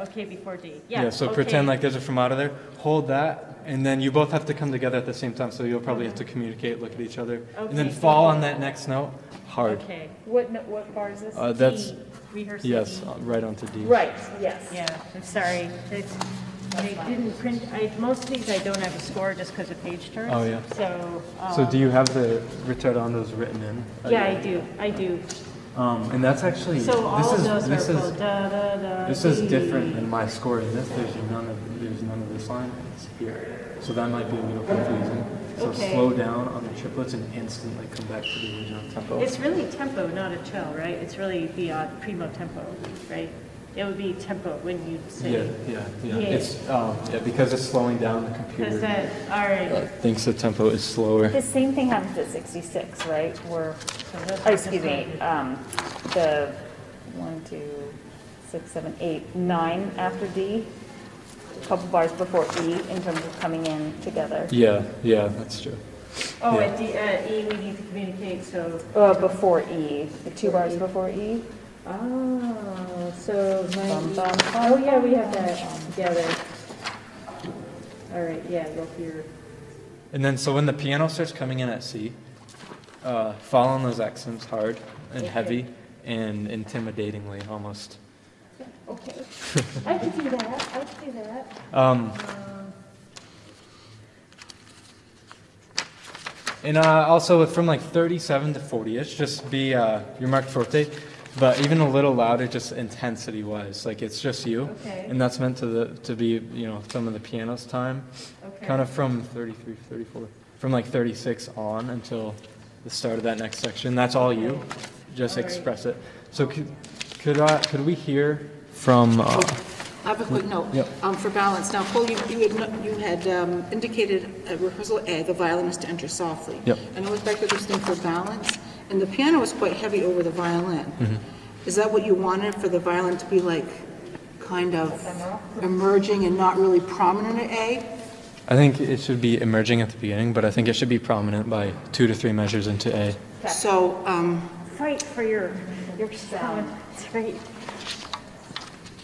Okay, before D. Yeah, so okay. pretend like there's a fermato there. Hold that, and then you both have to come together at the same time, so you'll probably have to communicate, look at each other, and then fall on that next note hard. Okay. What bar is this? That's... D. Rehearse Yes, D. Right onto D. Right, yes. Yeah, I'm sorry. I didn't print, most of these I don't have a score just because of page turns. Oh, yeah. So do you have the ritardandos written in? Yeah, I do. And that's actually... So all of those are called da, da, da, This is D. different than my score. In this, there's none of this line. It's here. So that might be a little confusing. So Okay. slow down on the triplets and instantly come back to the original tempo. It's really tempo, not a cello, right? It's really the primo tempo, right? It would be tempo when you say... Yeah. It's because it's slowing down the computer. Is that, all right. Thinks the tempo is slower. The same thing happens at 66, right? Where, excuse me, the 1, 2, 6, 7, 8, 9 after D, a couple bars before E in terms of coming in together. Yeah, that's true. Oh, at E we need to communicate, so... Before E, the 2 bars before E. Oh, so oh yeah, we have that together. All right, yeah, you'll hear. And then, so when the piano starts coming in at C, fall on those accents hard and heavy and intimidatingly almost. Okay, I could do that. And also from like 37 to 40-ish, just be your marked forte, but even a little louder, just intensity-wise. Like it's just you, and that's meant to be some of the piano's time, kind of from 33, 34, from like 36 on until the start of that next section. That's all you. Just express it. So could we hear from? I have a quick note. Yep. For balance. Now, Cole, you had indicated at rehearsal A, the violinist to enter softly. Yep. And I was back there listening for balance, and the piano was quite heavy over the violin. Mm-hmm. Is that what you wanted, for the violin to be like kind of emerging and not really prominent at A? I think it should be emerging at the beginning, but I think it should be prominent by 2 to 3 measures into A. So, fight for your sound. It's great.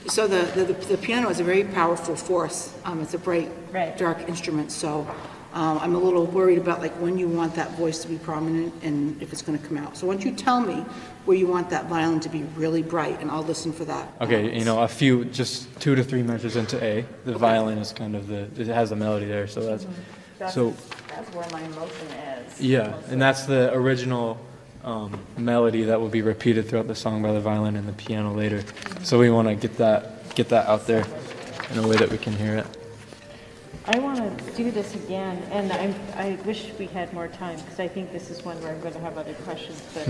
So the piano is a very powerful force. It's a bright, dark instrument. So I'm a little worried about like when you want that voice to be prominent and if it's going to come out. So why don't you tell me where you want that violin to be really bright, and I'll listen for that. Okay, a few, just 2 to 3 measures into A. The violin is kind of it has a melody there, so that's That's where my emotion is. Yeah, and that's the original melody that will be repeated throughout the song by the violin and the piano later. So we want to get that out there in a way that we can hear it. I want to do this again, and I wish we had more time, because I think this is one where I'm going to have other questions. But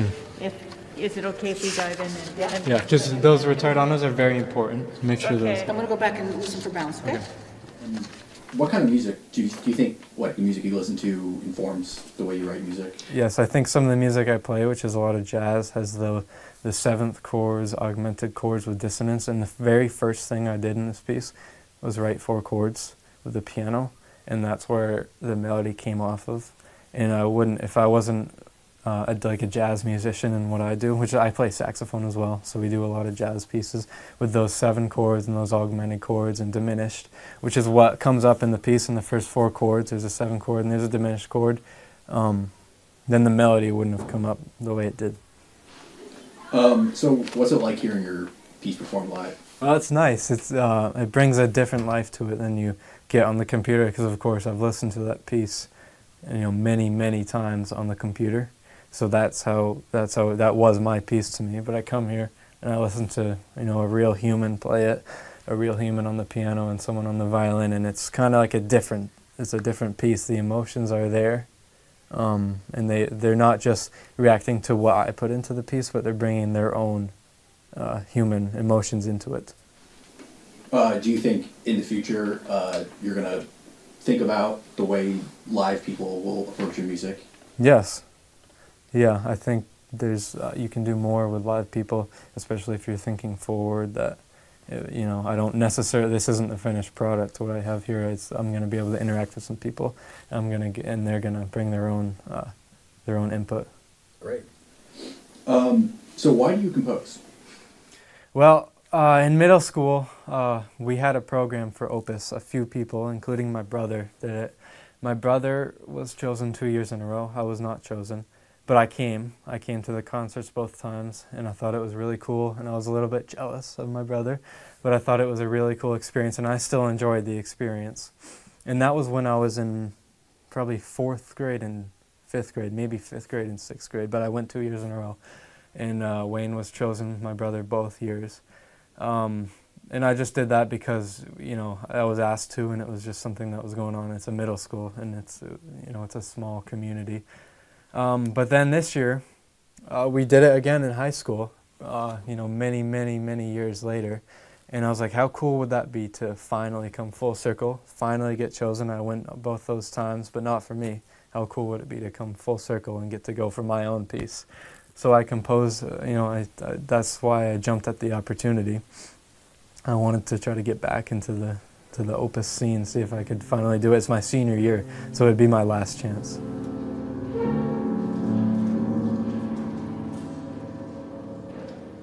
is it okay if we dive in? Yeah, just those ritardanos are very important. Make sure those. I'm going to go back and listen for balance. Okay. What kind of music do you think the music you listen to informs the way you write music? Yes, I think some of the music I play, which is a lot of jazz, has the 7th chords, augmented chords with dissonance. And the very first thing I did in this piece was write 4 chords with the piano, and that's where the melody came off of. And I wouldn't, if I wasn't like a jazz musician in what I do, which I play saxophone as well, so we do a lot of jazz pieces with those 7 chords and those augmented chords and diminished, which is what comes up in the piece in the first 4 chords. There's a 7 chord and there's a diminished chord. Then the melody wouldn't have come up the way it did. So what's it like hearing your piece performed live? Well, it's nice. It brings a different life to it than you get on the computer, because of course I've listened to that piece many times on the computer. So that was my piece to me. But I come here and I listen to a real human play it, a real human on the piano and someone on the violin, and it's kind of like a different piece. The emotions are there, and they're not just reacting to what I put into the piece, but they're bringing their own human emotions into it. Do you think in the future you're going to think about the way live people will approach your music? Yes. Yeah, I think there's you can do more with live people, especially if you're thinking forward that, I don't necessarily, this isn't the finished product. What I have here is I'm going to be able to interact with some people, and they're going to bring their own input. Great. So why do you compose? Well, in middle school, we had a program for Opus. A few people, including my brother, did it. My brother was chosen 2 years in a row. I was not chosen. But I came. I came to the concerts both times, and I thought it was really cool, and I was a little bit jealous of my brother, but I thought it was a really cool experience, and I still enjoyed the experience. And that was when I was in probably 4th grade and 5th grade, maybe 5th grade and 6th grade, but I went 2 years in a row. And Wayne was chosen, my brother, both years. And I just did that because, you know, I was asked to, and it was just something that was going on. It's a middle school, and it's, you know, it's a small community. But then this year, we did it again in high school, you know, many, many, many years later. And I was like, how cool would that be to finally come full circle, finally get chosen? I went both those times, but not for me. How cool would it be to come full circle and get to go for my own piece? So I composed, you know, that's why I jumped at the opportunity. I wanted to try to get back into the Opus scene, see if I could finally do it. It's my senior year, so it'd be my last chance.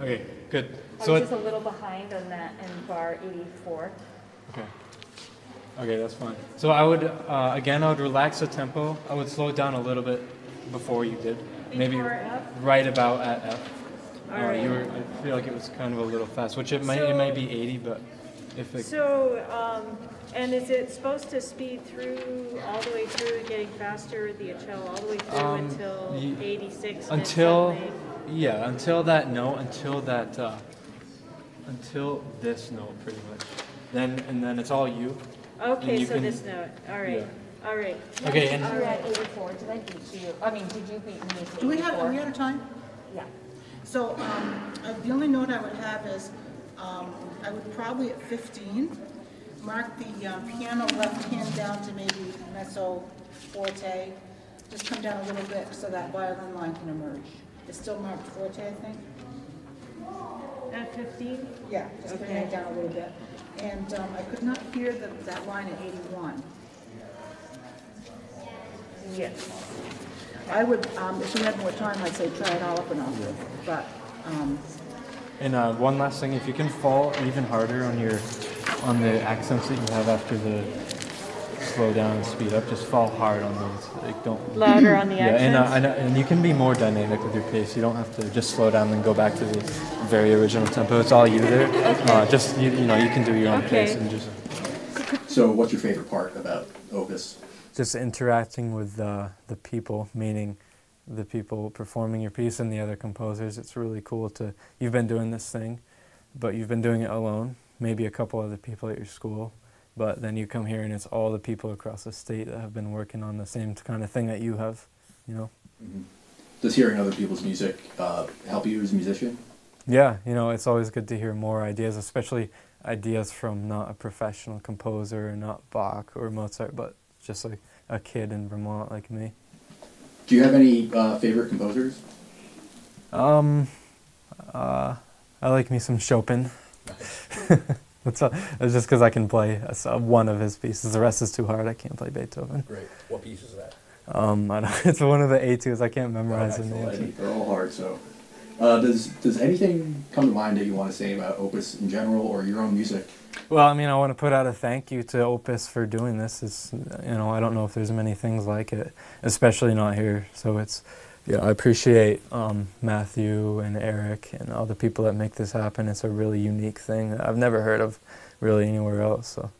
Okay, good. I was just a little behind on that in bar 84. Okay. Okay, that's fine. So I would, again, I would relax the tempo. I would slow it down a little bit before you did. Maybe right about at F. All right. I feel like it was kind of a little fast, which it may be 80, but if it... So, and is it supposed to speed through, all the way through, getting faster, the cello all the way through until 86? Until, yeah, until that note, until this note, pretty much. And then it's all you. Okay, so this note. All right. Yeah. All right. Okay, and you were at 84. Did I beat you? I mean, did you beat me at 84? Do we have, are we out of time? Yeah. So the only note I would have is I would probably at 15 mark the piano left hand down to maybe mezzo forte. Just come down a little bit so that violin line can emerge. It's still marked forte, I think. At 15? Yeah, just bring it down a little bit. And I could not hear that line at 81. Yes. I would, if we had more time, I'd say try it all up and off. But. And one last thing, if you can fall even harder on the accents that you have after the slow down and speed up, just fall hard on those. Like don't louder on the accents. And you can be more dynamic with your pace. You don't have to just slow down and go back to the very original tempo. It's all you there. Okay. Just you know, you can do your own pace and just. So, what's your favorite part about Opus? Just interacting with the people, meaning the people performing your piece and the other composers. It's really cool to, you've been doing this thing, but you've been doing it alone, maybe a couple other people at your school, but then you come here and it's all the people across the state that have been working on the same kind of thing that you have, you know. Mm-hmm. Does hearing other people's music help you as a musician? Yeah, you know, it's always good to hear more ideas, especially ideas from not a professional composer or not Bach or Mozart, but just like a kid in Vermont like me. Do you have any favorite composers? I like me some Chopin. It's just because I can play one of his pieces. The rest is too hard. I can't play Beethoven. Great. What piece is that? It's one of the etudes. I can't memorize the name. They're all hard. So, does anything come to mind that you want to say about Opus in general or your own music? Well, I mean, I want to put out a thank you to Opus for doing this. It's, you know, I don't know if there's many things like it, especially not here. So it's, yeah, I appreciate Matthew and Eric and all the people that make this happen. It's a really unique thing that I've never heard of really anywhere else. So.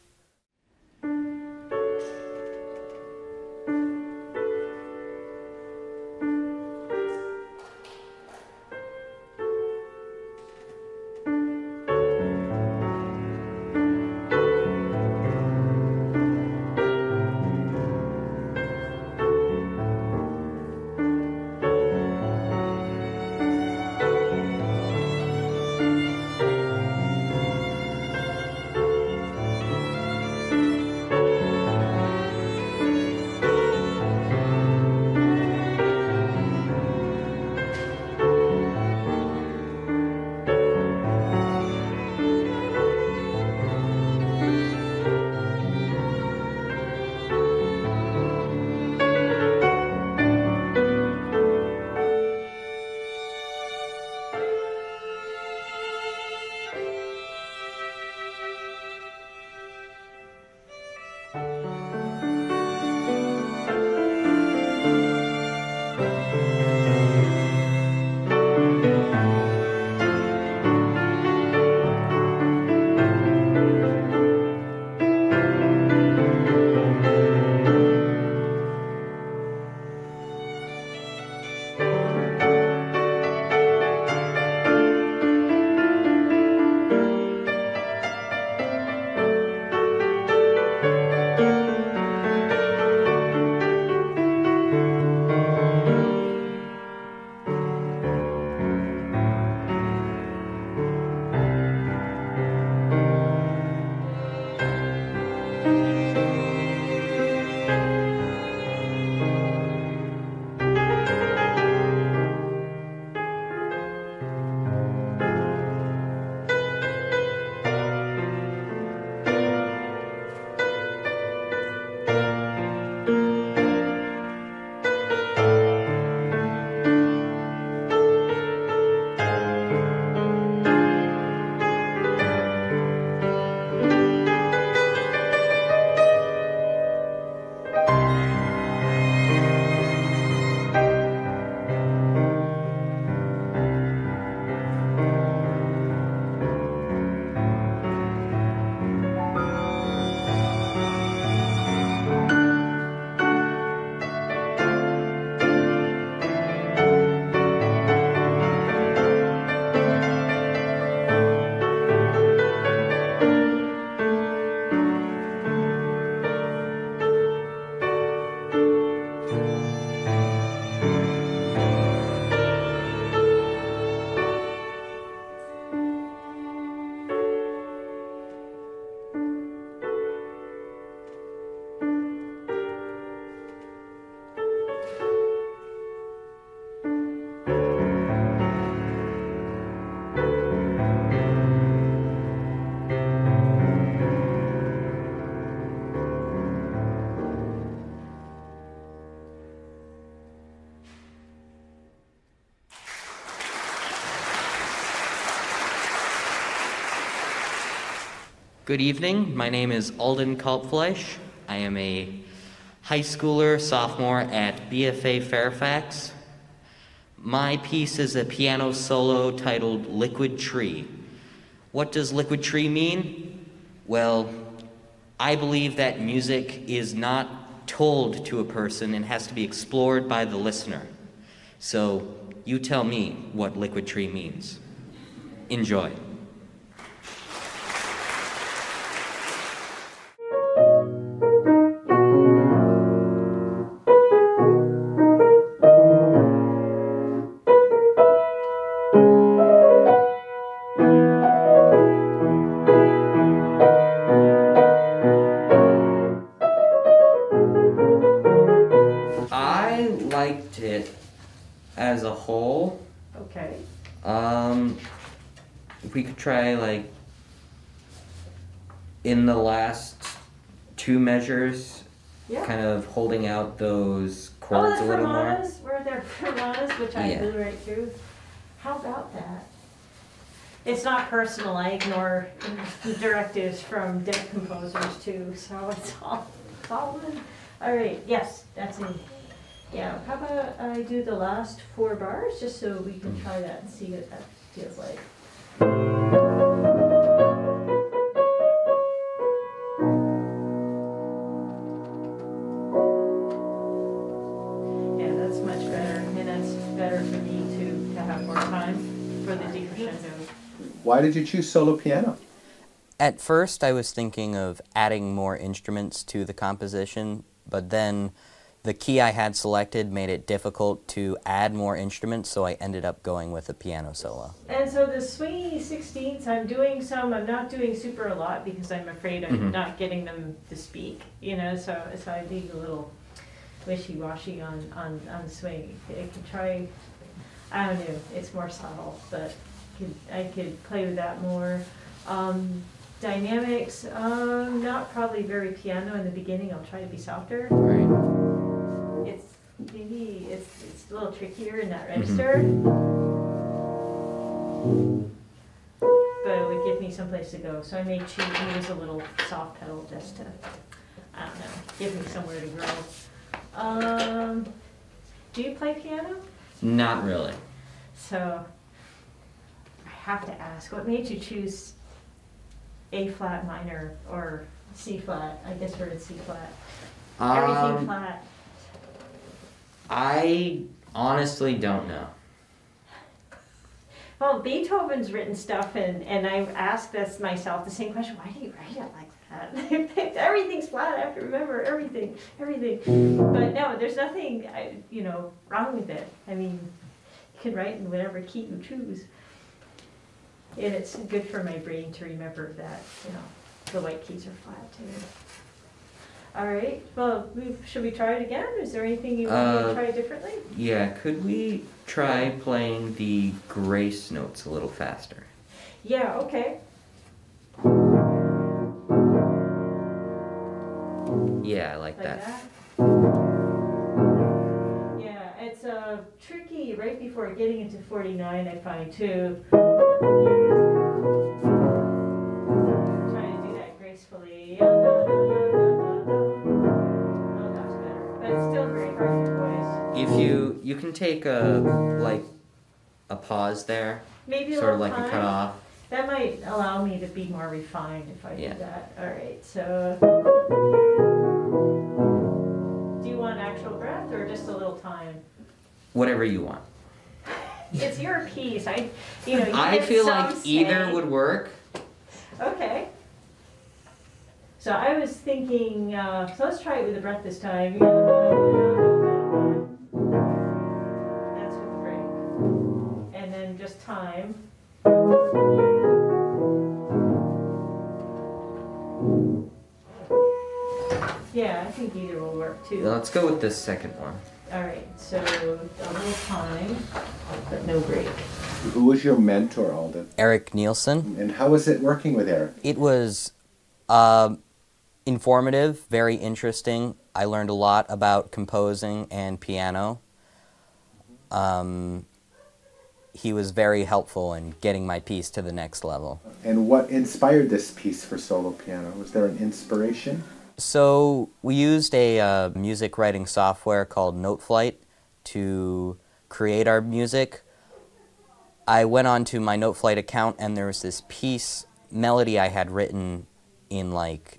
Good evening. My name is Alden Kalpfleisch. I am a high schooler, sophomore at BFA Fairfax. My piece is a piano solo titled Liquid Tree. What does liquid tree mean? Well, I believe that music is not told to a person and has to be explored by the listener. So you tell me what liquid tree means. Enjoy. I liked it as a whole. Okay. If we could try, like, in the last two measures, Yeah. kind of holding out those chords a little more. Were there fermatas, which I Yeah. blew right through? How about that? It's not personal, I ignore directives from dead composers too, so it's all good. All right, yes, that's it. Yeah, how about I do the last 4 bars, just so we can try that and see what that feels like. Yeah, that's much better, and that's better for me to have more time for the decrescendo. Why did you choose solo piano? At first, I was thinking of adding more instruments to the composition, but then the key I had selected made it difficult to add more instruments, so I ended up going with a piano solo. And so the swingy 16ths, I'm doing some, I'm not doing super a lot because I'm afraid I'm Mhm. not getting them to speak, you know, so I need a little wishy-washy on swing. I could try, I don't know, it's more subtle, but I could play with that more. Dynamics, not probably very piano in the beginning, I'll try to be softer. It's maybe it's a little trickier in that register, but it would give me some place to go. So I may use a little soft pedal just to, I don't know, give me somewhere to grow. Do you play piano? Not really. So I have to ask, what made you choose A flat minor or C flat? I guess we're in C flat. Everything flat. I honestly don't know. Well, Beethoven's written stuff, and I've asked this myself, the same question, why do you write it like that? Everything's flat, I have to remember everything. But no, there's nothing, wrong with it. I mean, you can write in whatever key you choose. And it's good for my brain to remember that, the white keys are flat too. All right, well, should we try it again? Is there anything you want me to try differently? Yeah, could we try playing the grace notes a little faster? Yeah, okay. Yeah, I like that. Yeah, it's tricky right before getting into 49, I find too. Trying to do that gracefully. It's still very hard for voice. If you can take a pause there, Maybe a sort of little like a time. cut off. That might allow me to be more refined if I do that. All right, so do you want actual breath or just a little time? Whatever you want. It's your piece. You I get feel some like either say. would work. Okay. So I was thinking, so let's try it with the breath this time. That's with the break. And then just time. Yeah, I think either will work too. Let's go with the second one. All right, so a little time, but no break. Who was your mentor, Alden? Eric Nielsen. And how was it working with Eric? It was informative, very interesting. I learned a lot about composing and piano. he was very helpful in getting my piece to the next level. And what inspired this piece for solo piano? Was there an inspiration? So we used a music writing software called Noteflight to create our music. I went onto my Noteflight account and there was this piece, melody I had written in like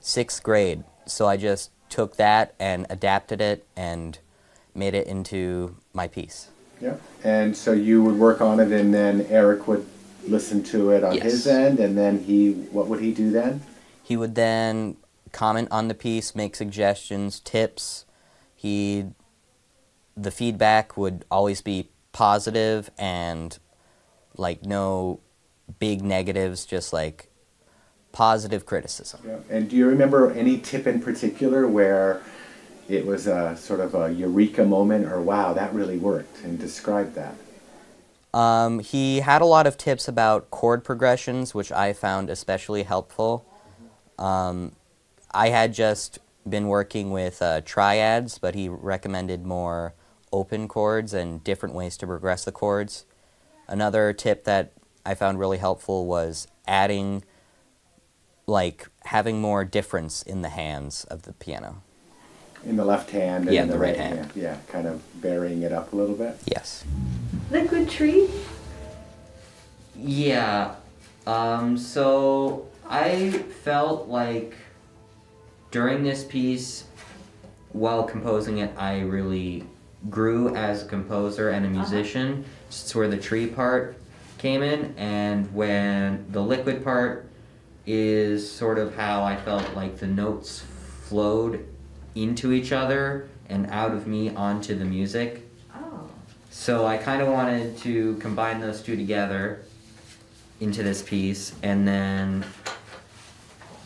6th grade. So I just took that and adapted it and made it into my piece. Yeah. And so you would work on it and then Eric would listen to it on his end, and then what would he do then? He would then comment on the piece, make suggestions, tips. The feedback would always be positive and like no big negatives, just like positive criticism. Yeah. And do you remember any tip in particular where it was a sort of a eureka moment, or wow, that really worked, and describe that? He had a lot of tips about chord progressions, which I found especially helpful. I had just been working with triads, but he recommended more open chords and different ways to progress the chords. Another tip that I found really helpful was adding, like, having more difference in the hands of the piano. In the left hand and in the right hand. Yeah, kind of varying it up a little bit. Yes. Liquid Tree? Yeah. So I felt like during this piece, while composing it, I really grew as a composer and a musician. It's where the tree part came in, and when the liquid part is sort of how I felt like the notes flowed into each other and out of me onto the music. Oh. So I kind of wanted to combine those two together into this piece, and then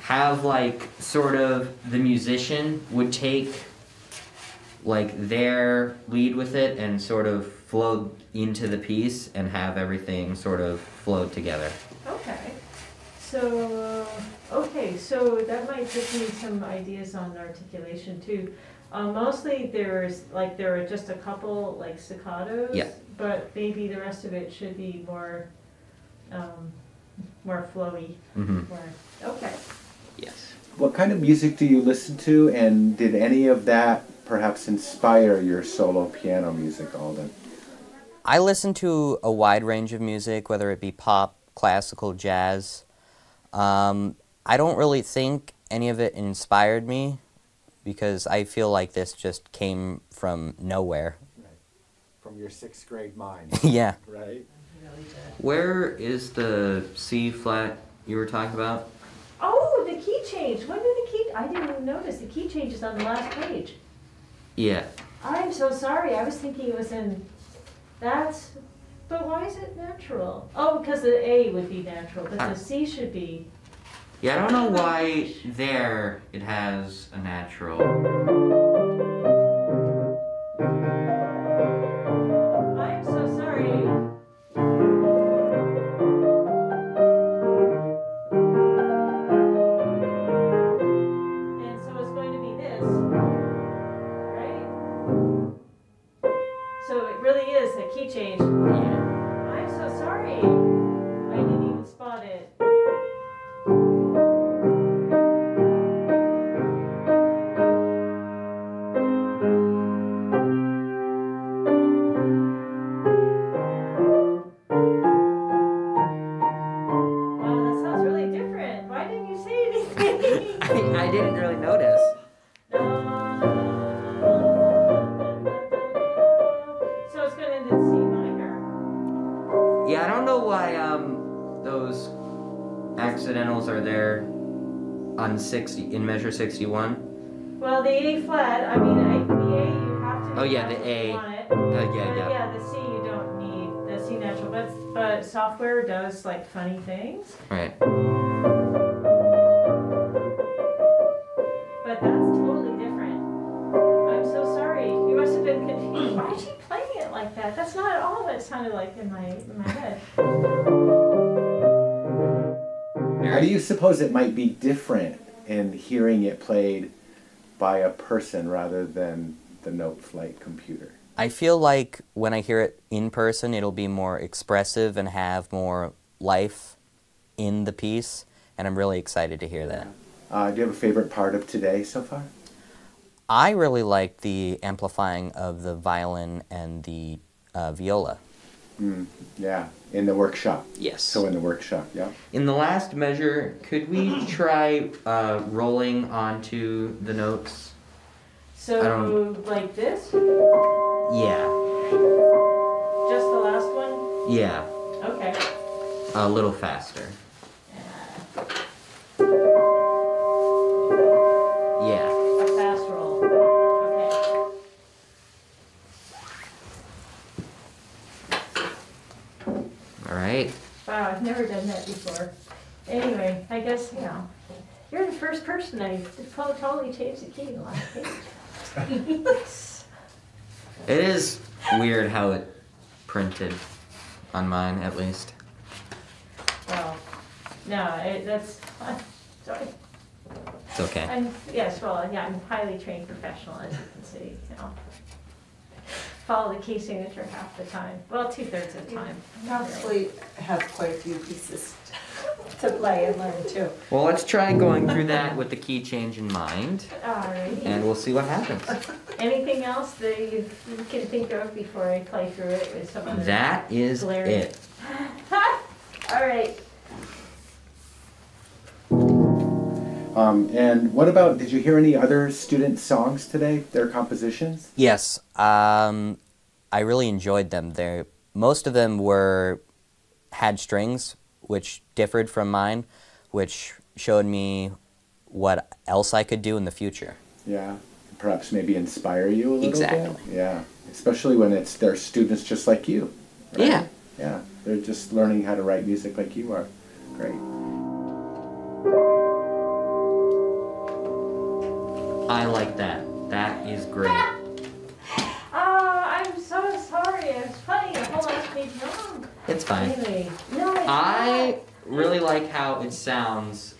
have like sort of the musician would take like their lead with it and sort of flow into the piece and have everything sort of flow together. Okay. So, so that might give me some ideas on articulation too. Mostly there are just a couple like staccatos, Yeah. but maybe the rest of it should be more flowy. Okay. Yes. What kind of music do you listen to, and did any of that perhaps inspire your solo piano music, Alden? I listen to a wide range of music, whether it be pop, classical, jazz. I don't really think any of it inspired me, because I feel like this just came from nowhere. Right. From your 6th grade mind. Yeah. Right? Where is the C flat you were talking about? Oh, the key change. When did the key? I didn't even notice. The key change is on the last page. Yeah. I'm so sorry. I was thinking it was in. But why is it natural? Oh, because the A would be natural, but the C should be. Yeah, I don't know why there it has a natural. I'm so sorry. And so it's going to be this, right? So it really is a key change. I'm so sorry. I didn't even spot it. I didn't really notice. So it's going into C minor. Yeah, I don't know why those accidentals are there on in measure 61. Well, the A flat, I mean, the A you have to. Oh yeah, the A. Yeah, the C you don't need, the C natural, but software does like funny things. Right. But that's totally different. I'm so sorry. You must have been confused. Why is she playing it like that? That's not at all what it sounded like in my head. How do you suppose it might be different in hearing it played by a person rather than the Noteflight computer? I feel like when I hear it in person, it'll be more expressive and have more life in the piece, and I'm really excited to hear that. Do you have a favorite part of today so far? I really like the amplifying of the violin and the viola. Yeah, in the workshop. Yes. So in the workshop, yeah. In the last measure, could we try rolling onto the notes? So, like this? Yeah. Just the last one? Yeah. Okay. A little faster. Yeah. A fast roll. Okay. All right. Wow, I've never done that before. Anyway, I guess, you're the first person I totally changed the key in the last page. It is weird how it printed on mine, at least. Well, no, that's, sorry. It's okay. Yes, well, yeah, I'm a highly trained professional, as you can see, Follow the key signature half the time. Well, 2/3 of the time. Probably have quite a few pieces to play and learn too. Well, let's try going through that with the key change in mind, Alrighty. and we'll see what happens. Anything else that you can think of before I play through it with some of the That is glaring- it. All right. And what about, did you hear any other student songs today, their compositions? Yes, I really enjoyed them. Most of them had strings, which differed from mine, which showed me what else I could do in the future. Yeah, perhaps maybe inspire you a little Exactly. bit. Yeah, especially when they're students just like you. Right? Yeah. Yeah, they're just learning how to write music like you are. Great. I like that. That is great. Oh, I'm so sorry. I was playing a whole last page wrong. It's fine. Really? No, it's I really like how it sounds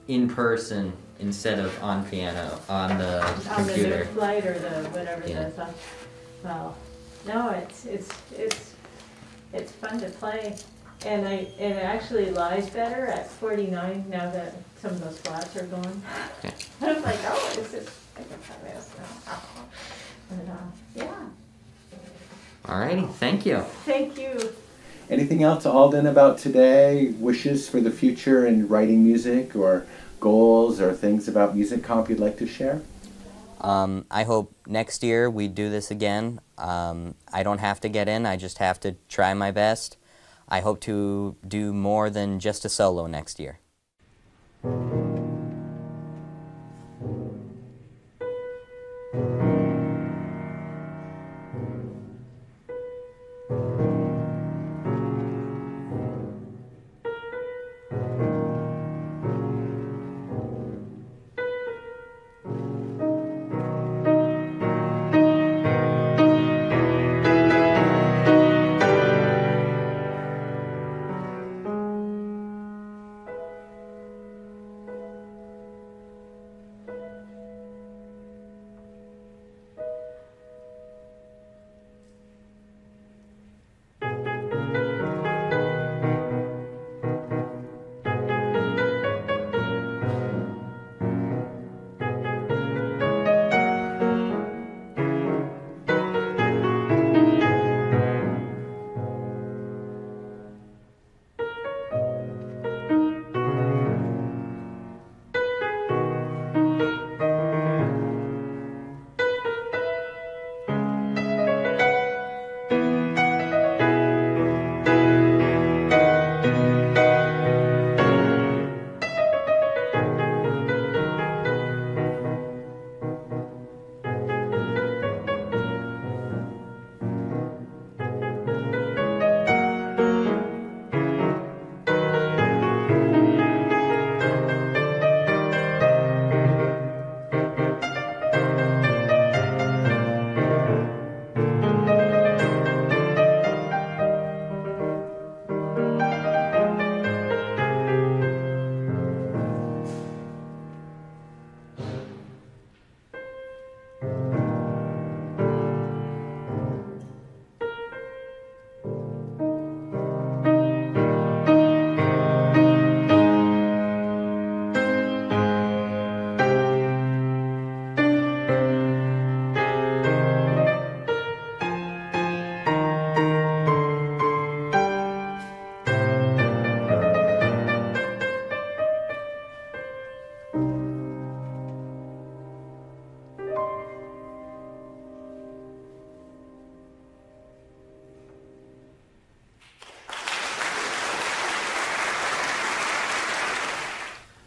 in person instead of on piano, on the on computer. the light or the whatever Yeah. it is. Well, no, it's fun to play, and it actually lies better at 49 now that some of those flats are gone. Okay. I was like, oh, it's just I can try this now. But, yeah. Alrighty, thank you. Thank you. Anything else, Alden, about today? Wishes for the future in writing music, or goals or things about Music Comp you'd like to share? I hope next year we do this again. I don't have to get in, I just have to try my best. I hope to do more than just a solo next year.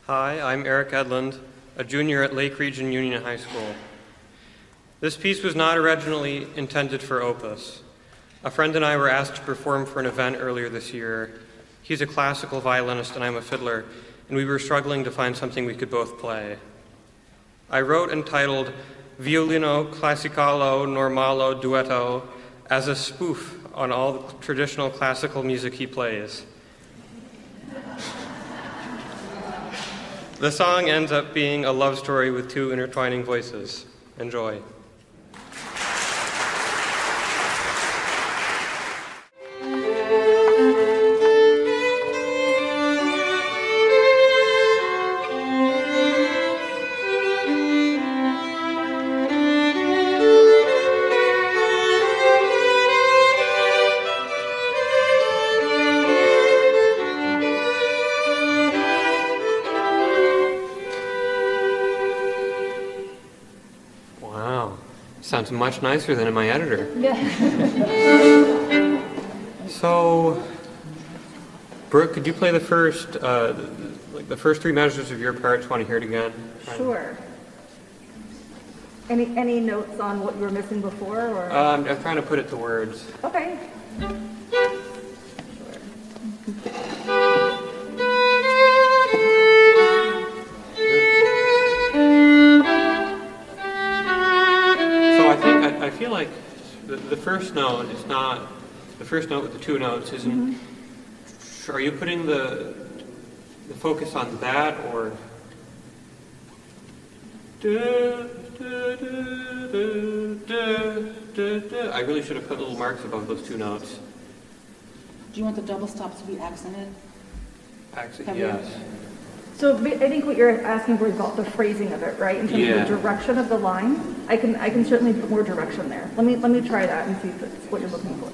Hi, I'm Eric Edlund, a junior at Lake Region Union High School. This piece was not originally intended for Opus. A friend and I were asked to perform for an event earlier this year. He's a classical violinist and I'm a fiddler, and we were struggling to find something we could both play. I wrote and titled Violino Classicalo Normalo Duetto as a spoof on all the traditional classical music he plays. The song ends up being a love story with two intertwining voices. Enjoy. Sounds much nicer than in my editor. Yeah. So, Brooke, could you play the first, like the first three measures of your parts? Want to hear it again? Sure. Any notes on what you were missing before, or? I'm trying to put it to words. Okay. I feel like the first note is not, the first note with the two notes isn't, are you putting the focus on that, or? I really should have put little marks above those two notes. Do you want the double stops to be accented? Accent, yes. So I think what you're asking for is about the phrasing of it, right? In terms of the direction of the line. I can certainly put more direction there. Let me try that and see if it's what you're looking for.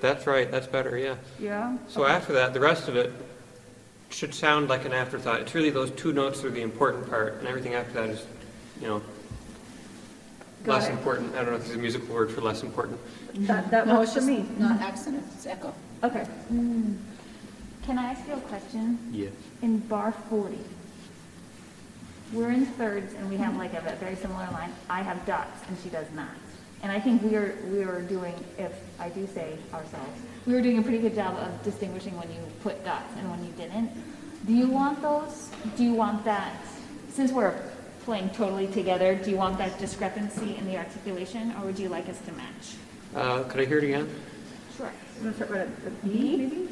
That's right, that's better, yeah. Yeah? So after that, the rest of it should sound like an afterthought. It's really those two notes that are the important part, and everything after that is, you know, less important. I don't know if there's a musical word for less important. That works for me. Not accented, it's echo. Okay. Can I ask you a question? Yes. In bar 40, we're in thirds and we have like a very similar line. I have dots and she does not. And I think we were doing, if I do say ourselves, we were doing a pretty good job of distinguishing when you put dots and when you didn't. Do you want those? Do you want that, since we're playing totally together, do you want that discrepancy in the articulation, or would you like us to match? Could I hear it again? Sure. You want to start with a B, maybe?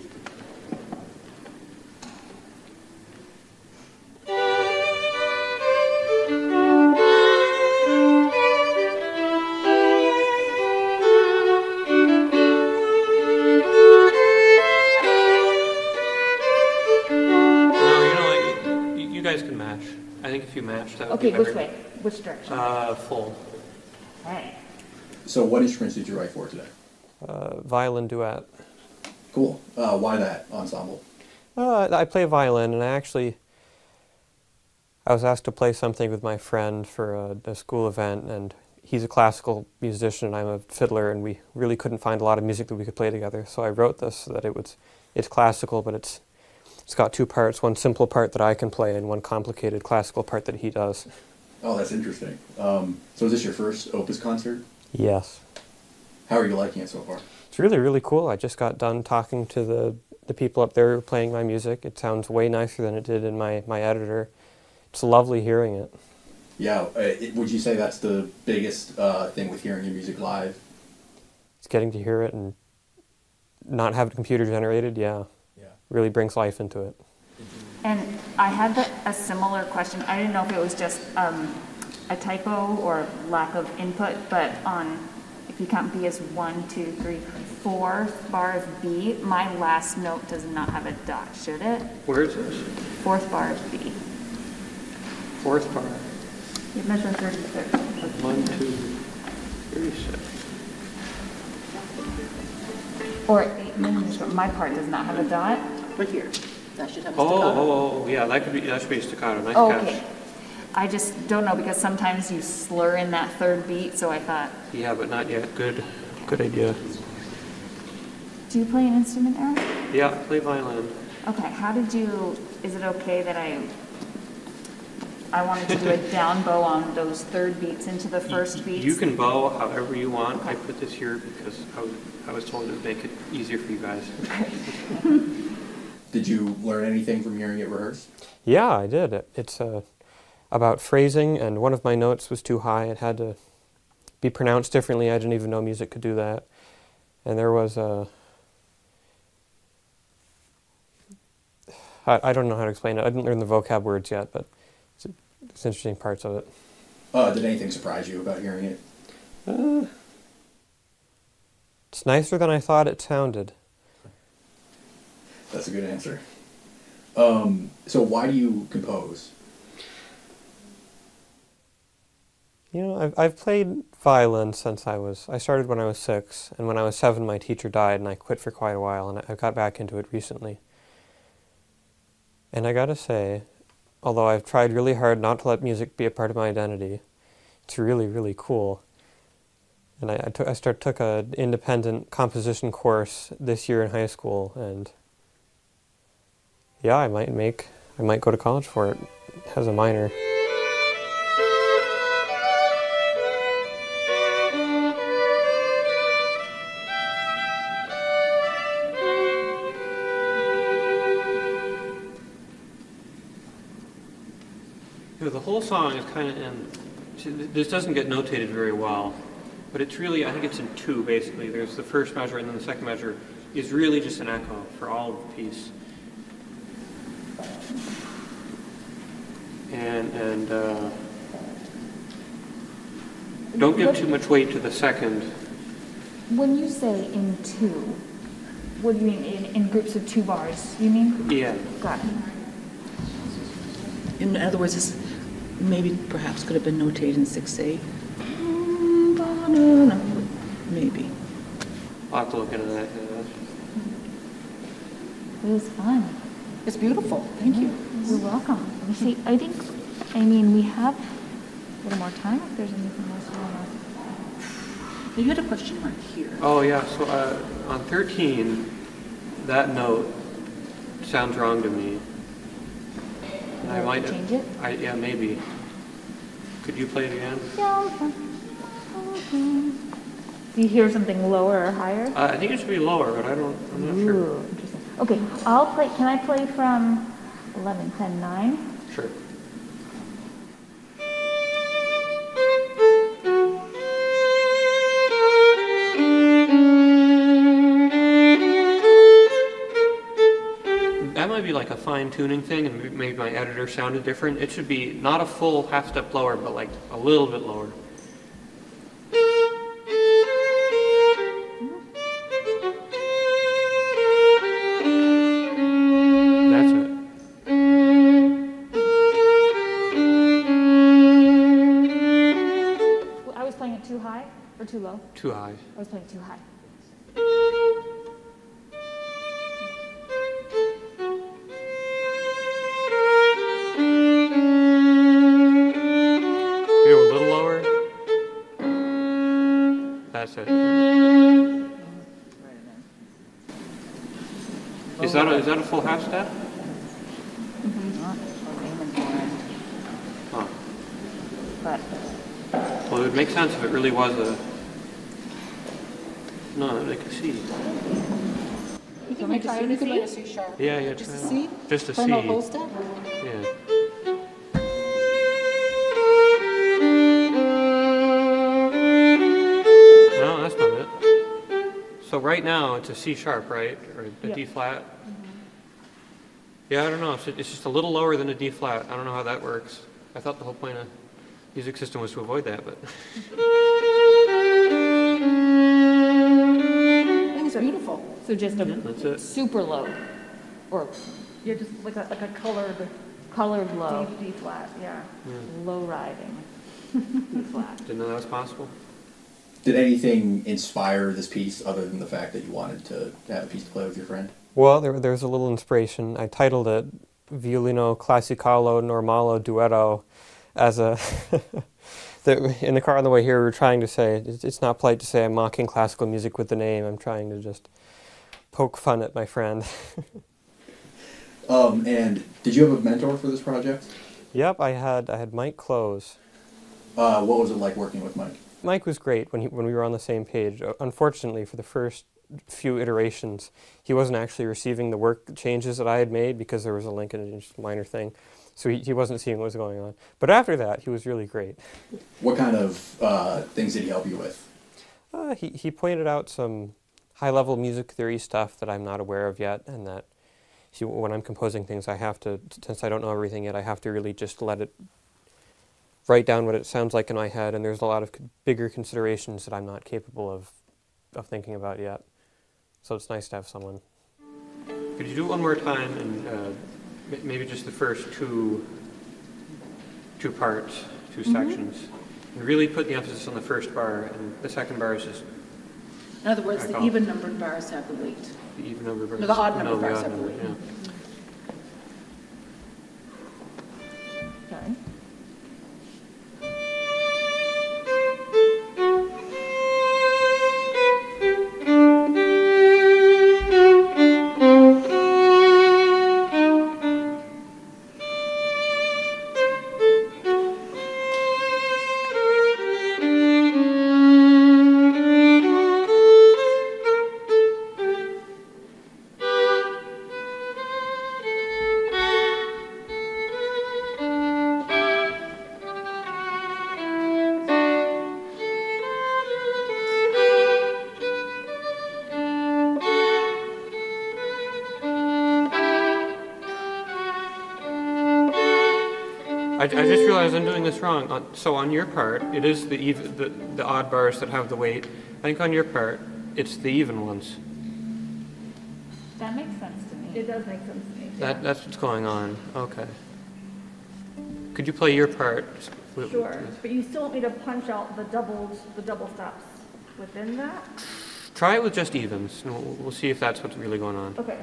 Can match. I think if you match, that would be Okay, better. which way? Which direction? Full. Right. So what instruments did you write for today? Violin duet. Cool. Why that ensemble? I play violin, and I was asked to play something with my friend for a school event, and he's a classical musician, and I'm a fiddler, and we really couldn't find a lot of music that we could play together. So I wrote this so that it's classical, but it's got two parts, one simple part that I can play and one complicated classical part that he does. Oh, that's interesting. So is this your first Opus concert? Yes. How are you liking it so far? It's really, really cool. I just got done talking to the people up there playing my music. It sounds way nicer than it did in my editor. It's lovely hearing it. Yeah. Would you say that's the biggest thing with hearing your music live? It's getting to hear it and not have it computer generated, yeah. Really brings life into it. And I had a similar question. I didn't know if it was just a typo or lack of input, but if you count B as 1, 2, 3, 4 bar of B, my last note does not have a dot, should it? Where is this? Fourth bar of B. Fourth bar. You measure 36. 1, 2, 36. Or my part does not have a dot. Right here. That should have a staccato. Oh, yeah, that should be a staccato. Nice Okay. catch. I just don't know because sometimes you slur in that third beat, so I thought. Yeah, but not yet. Good idea. Do you play an instrument, Eric? Yeah, I play violin. Okay, is it okay that I wanted to do a down bow on those third beats into the first beats? You can bow however you want. I put this here because I was told it would make it easier for you guys. Did you learn anything from hearing it rehearsed? Yeah, I did. It's about phrasing, and one of my notes was too high. It had to be pronounced differently. I didn't even know music could do that. And there was I don't know how to explain it. I didn't learn the vocab words yet, but it's interesting parts of it. Did anything surprise you about hearing it? It's nicer than I thought it sounded. That's a good answer. So why do you compose? You know, I've played violin since I started when I was 6, and when I was 7 my teacher died and I quit for quite a while, and I got back into it recently. And I gotta say, although I've tried really hard not to let music be a part of my identity, it's really, really cool. And I took an independent composition course this year in high school, and yeah, I might go to college for it as a minor. The whole song is kind of in, this doesn't get notated very well, but it's really, I think it's in 2 basically. There's the first measure and then the second measure is really just an echo for all of the piece. And don't give too much weight to the second. When you say in 2, what do you mean in groups of 2 bars? You mean? Yeah. Got it. In other words, this maybe perhaps could have been notated in 6/8. Maybe. I'll have to look into that. It was fun. It's beautiful. Thank you. You're welcome. You see, we have a little more time if there's anything else you want to. You had a question mark here. Oh yeah, so on 13, that note sounds wrong to me. I might change it? Yeah, maybe. Could you play it again? Yeah. Do you hear something lower or higher? I think it should be lower, but I'm not sure. Ooh, interesting. Okay, can I play from 11, 10, 9? Sure. That might be like a fine-tuning thing, and maybe my editor sounded different. It should be not a full half step lower, but like a little bit lower. That's it. I was playing it too high or too low? Too high. I was playing too high. Go a little lower. That's it. Is that a full half step? Huh. Well, it would make sense if it really was a. No, I can see. You can try it. You can play a C sharp. Yeah, Just try a it. C? Just a Play C. no whole step? Yeah. No, that's not it. So right now it's a C sharp, right? Or a D flat? Yeah, I don't know. It's just a little lower than a D flat. I don't know how that works. I thought the whole point of music system was to avoid that, but. I think it's beautiful. So just That's it. super low, or Yeah, just like a colored low. D flat, yeah. Low riding. D flat. Didn't know that was possible. Did anything inspire this piece other than the fact that you wanted to have a piece to play with your friend? Well, there was a little inspiration. I titled it Violino Classicalo Normalo Duetto, as a in the car on the way here, we were trying to say it's not polite to say I'm mocking classical music with the name. I'm trying to just poke fun at my friend. And did you have a mentor for this project? Yep, I had Mike Close. What was it like working with Mike? Mike was great when we were on the same page. Unfortunately, for the first few iterations, he wasn't actually receiving the work changes that I had made because there was a linkage, just a minor thing. So he wasn't seeing what was going on. But after that, he was really great. What kind of things did he help you with? He pointed out some high-level music theory stuff that I'm not aware of yet, and that when I'm composing things, I have to, since I don't know everything yet, I have to really just let it write down what it sounds like in my head, and there's a lot of bigger considerations that I'm not capable of thinking about yet. So it's nice to have someone. Could you do it one more time, and maybe just the first two parts, two sections, and really put the emphasis on the first bar, and the second bar is just... In other words, the even-numbered bars have the weight. The even-numbered bars? No, the odd-numbered bars have the weight. Yeah. Sorry. I just realized I'm doing this wrong. So on your part, it is the odd bars that have the weight. I think on your part, it's the even ones. That makes sense to me. It does make sense to me. That's what's going on. Okay. Could you play your part? Sure, but you still want me to punch out the double stops within that? Try it with just evens, and we'll see if that's what's really going on. Okay.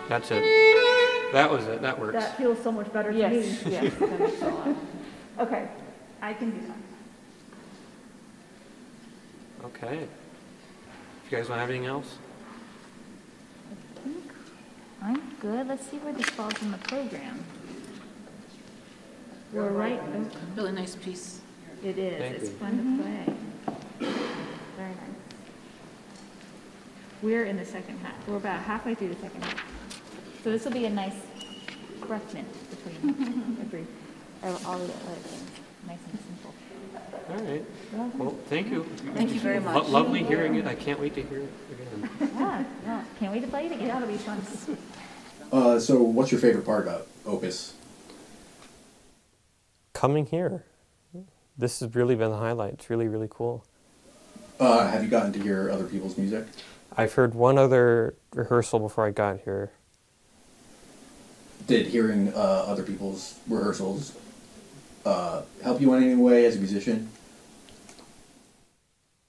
That's it. That was it. That works. That feels so much better to Yes, me. yes, that makes a lot. Okay, I can do that. Okay. You guys don't have anything else? I think I'm good. Let's see where this falls in the program. We're right. Really nice piece. It is. Thank It's you. fun to play. Very nice. We're in the second half. We're about halfway through the second half. So this will be a nice breath mint between all the other things. Nice and simple. All right. Well, thank you. Thank you very much. Lovely hearing it. I can't wait to hear it again. Yeah, can't wait to play it again. That'll be fun. So what's your favorite part about Opus? Coming here. This has really been the highlight. It's really, really cool. Have you gotten to hear other people's music? I've heard one other rehearsal before I got here. Did hearing other people's rehearsals help you in any way as a musician?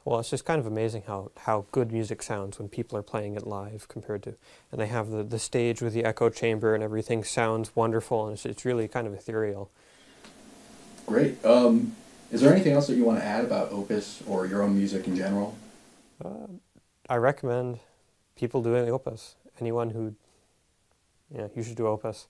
Well, it's just kind of amazing how good music sounds when people are playing it live compared to, and they have the stage with the echo chamber and everything sounds wonderful, and it's really kind of ethereal. Great. Is there anything else that you want to add about Opus or your own music in general? I recommend people doing Opus. Anyone who, you should do Opus.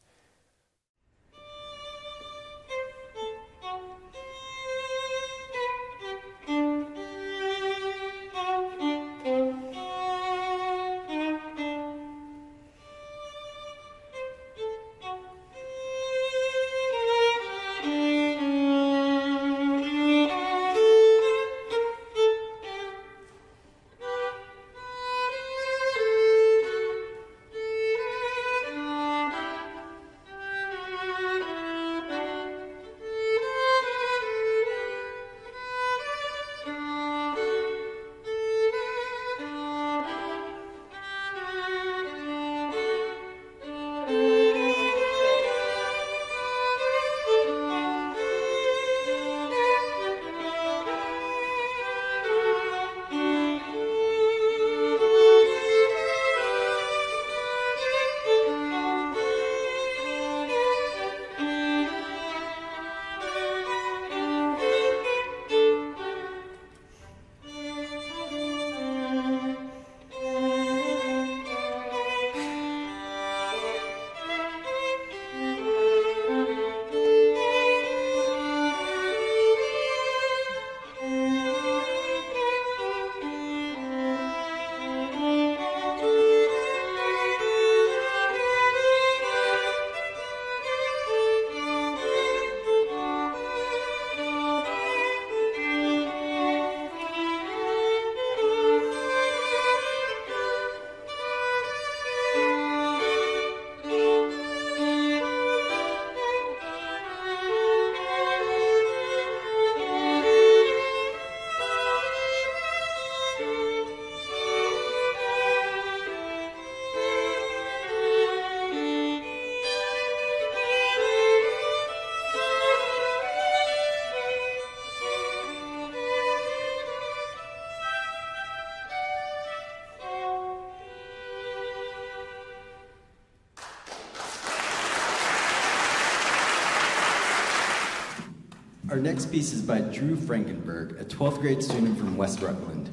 Our next piece is by Drew Frankenberg, a 12th grade student from West Rutland.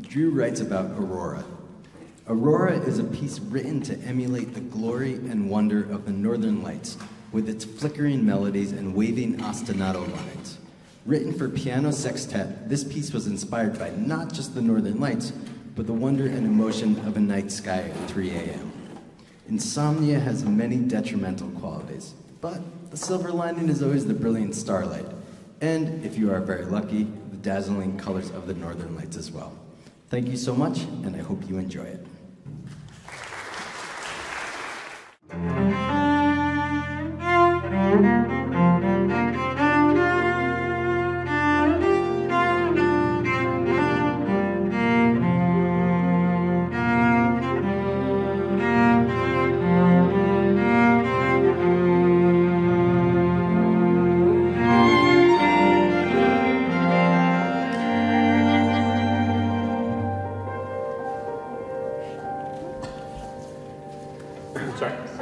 Drew writes about Aurora. Aurora is a piece written to emulate the glory and wonder of the Northern Lights, with its flickering melodies and waving ostinato lines. Written for piano sextet, this piece was inspired by not just the Northern Lights, but the wonder and emotion of a night sky at 3 a.m. Insomnia has many detrimental qualities, but the silver lining is always the brilliant starlight, and, if you are very lucky, the dazzling colors of the Northern Lights as well. Thank you so much, and I hope you enjoy it.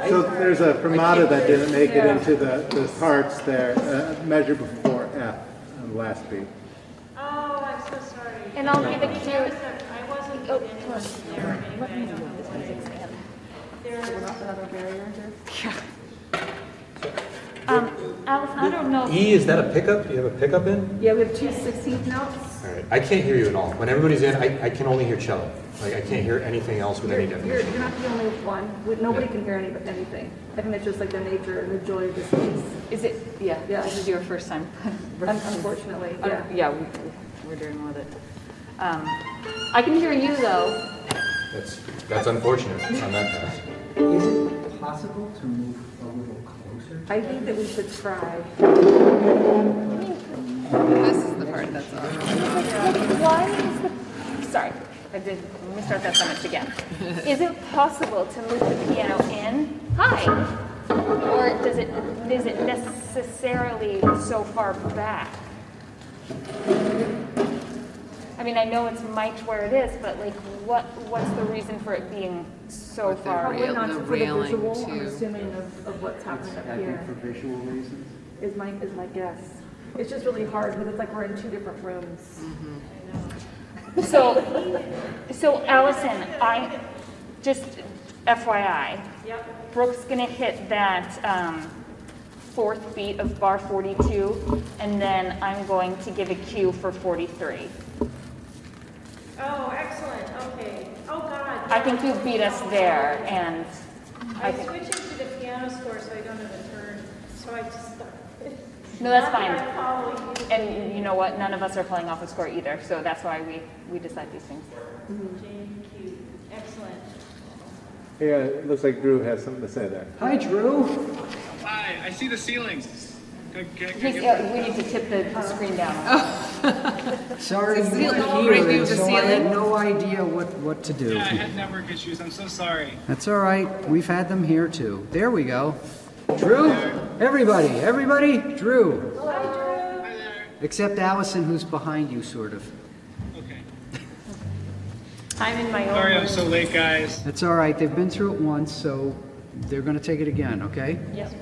So there's a fermata that didn't make it into the parts there, measure before F on the last beat. Oh, I'm so sorry. And I'll be the cue. I wasn't there anyway. Another barrier here. Alice, I don't know. E, is that a pickup? Do you have a pickup in? Yeah, we have two 16th notes. All right. I can't hear you at all. When everybody's in, I can only hear cello. Like, I can't hear anything else with any definition. You're not the only one. Nobody can hear anything. I think it's just like the nature and the joy of this piece. Is it? Yeah. Yeah. This is your first time. Unfortunately, yeah. Yeah, we're doing with it. I can hear you though. That's unfortunate on that path. Is it possible to move a little closer? I think that we should try. This is the part that's on. Why is the... Sorry, let me start that sentence again. Is it possible to move the piano in high? Or is it necessarily so far back? I mean, I know it's mic'd where it is, but like, what's the reason for it being so far? Probably not the for the railing, visual, I'm too. assuming of what's happening up here. For visual reasons? Is my guess. It's just really hard because it's like we're in two different rooms. So Allison, I just FYI, Brooke's gonna hit that fourth beat of bar 42, and then I'm going to give a cue for 43. Oh, excellent. Okay. Oh, God. I think you beat us there, and I'm switching to the piano score so I don't have a turn. So I just started. No, that's fine. And you know what? None of us are playing off a score either, so that's why we decide these things. JQ. Excellent. Yeah, it looks like Drew has something to say there. Hi, Drew. Hi, I see the ceilings. We need to tip the screen down. Sorry, you Great weren't view here, of the so I had ceiling. no idea what to do. Yeah, I had network issues. I'm so sorry. That's all right. We've had them here too. There we go. Drew? Everybody? Drew. Hi, Drew. Except Allison, who's behind you, sort of. Okay. I'm in my own Sorry I'm room. so late, guys. That's all right. They've been through it once, so they're going to take it again, okay? Yes.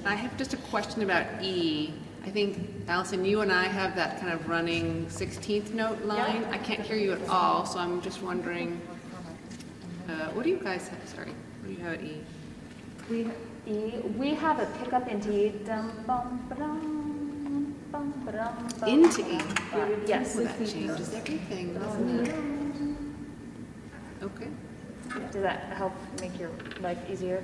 I have just a question about E. I think, Allison, you and I have that kind of running 16th note line. I can't hear you at all, so I'm just wondering, what do you guys have? Sorry, what do you have at E? We have a pickup into E. Into E? Yes. Well, that changes everything, doesn't it? Okay. Does that help make your life easier?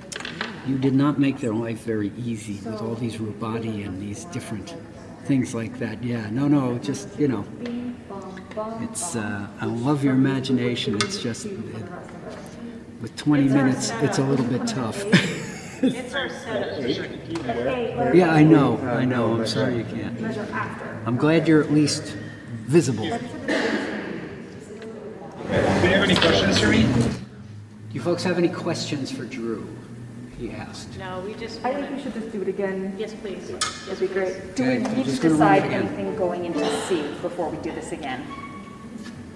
You did not make their life very easy with all these rubati and these different things like that. Yeah, no, just, it's, I love your imagination. It's just, with 20 minutes, it's a little bit tough. It's our setup. Yeah, I know. I'm sorry you can't. I'm glad you're at least visible. Do you have any questions for me? Do you folks have any questions for Drew? He asked. No, we just. I think we should just do it again. Yes, please. That'd be great. Do we Okay, I'm need to just gonna run it decide again. anything going into C before we do this again?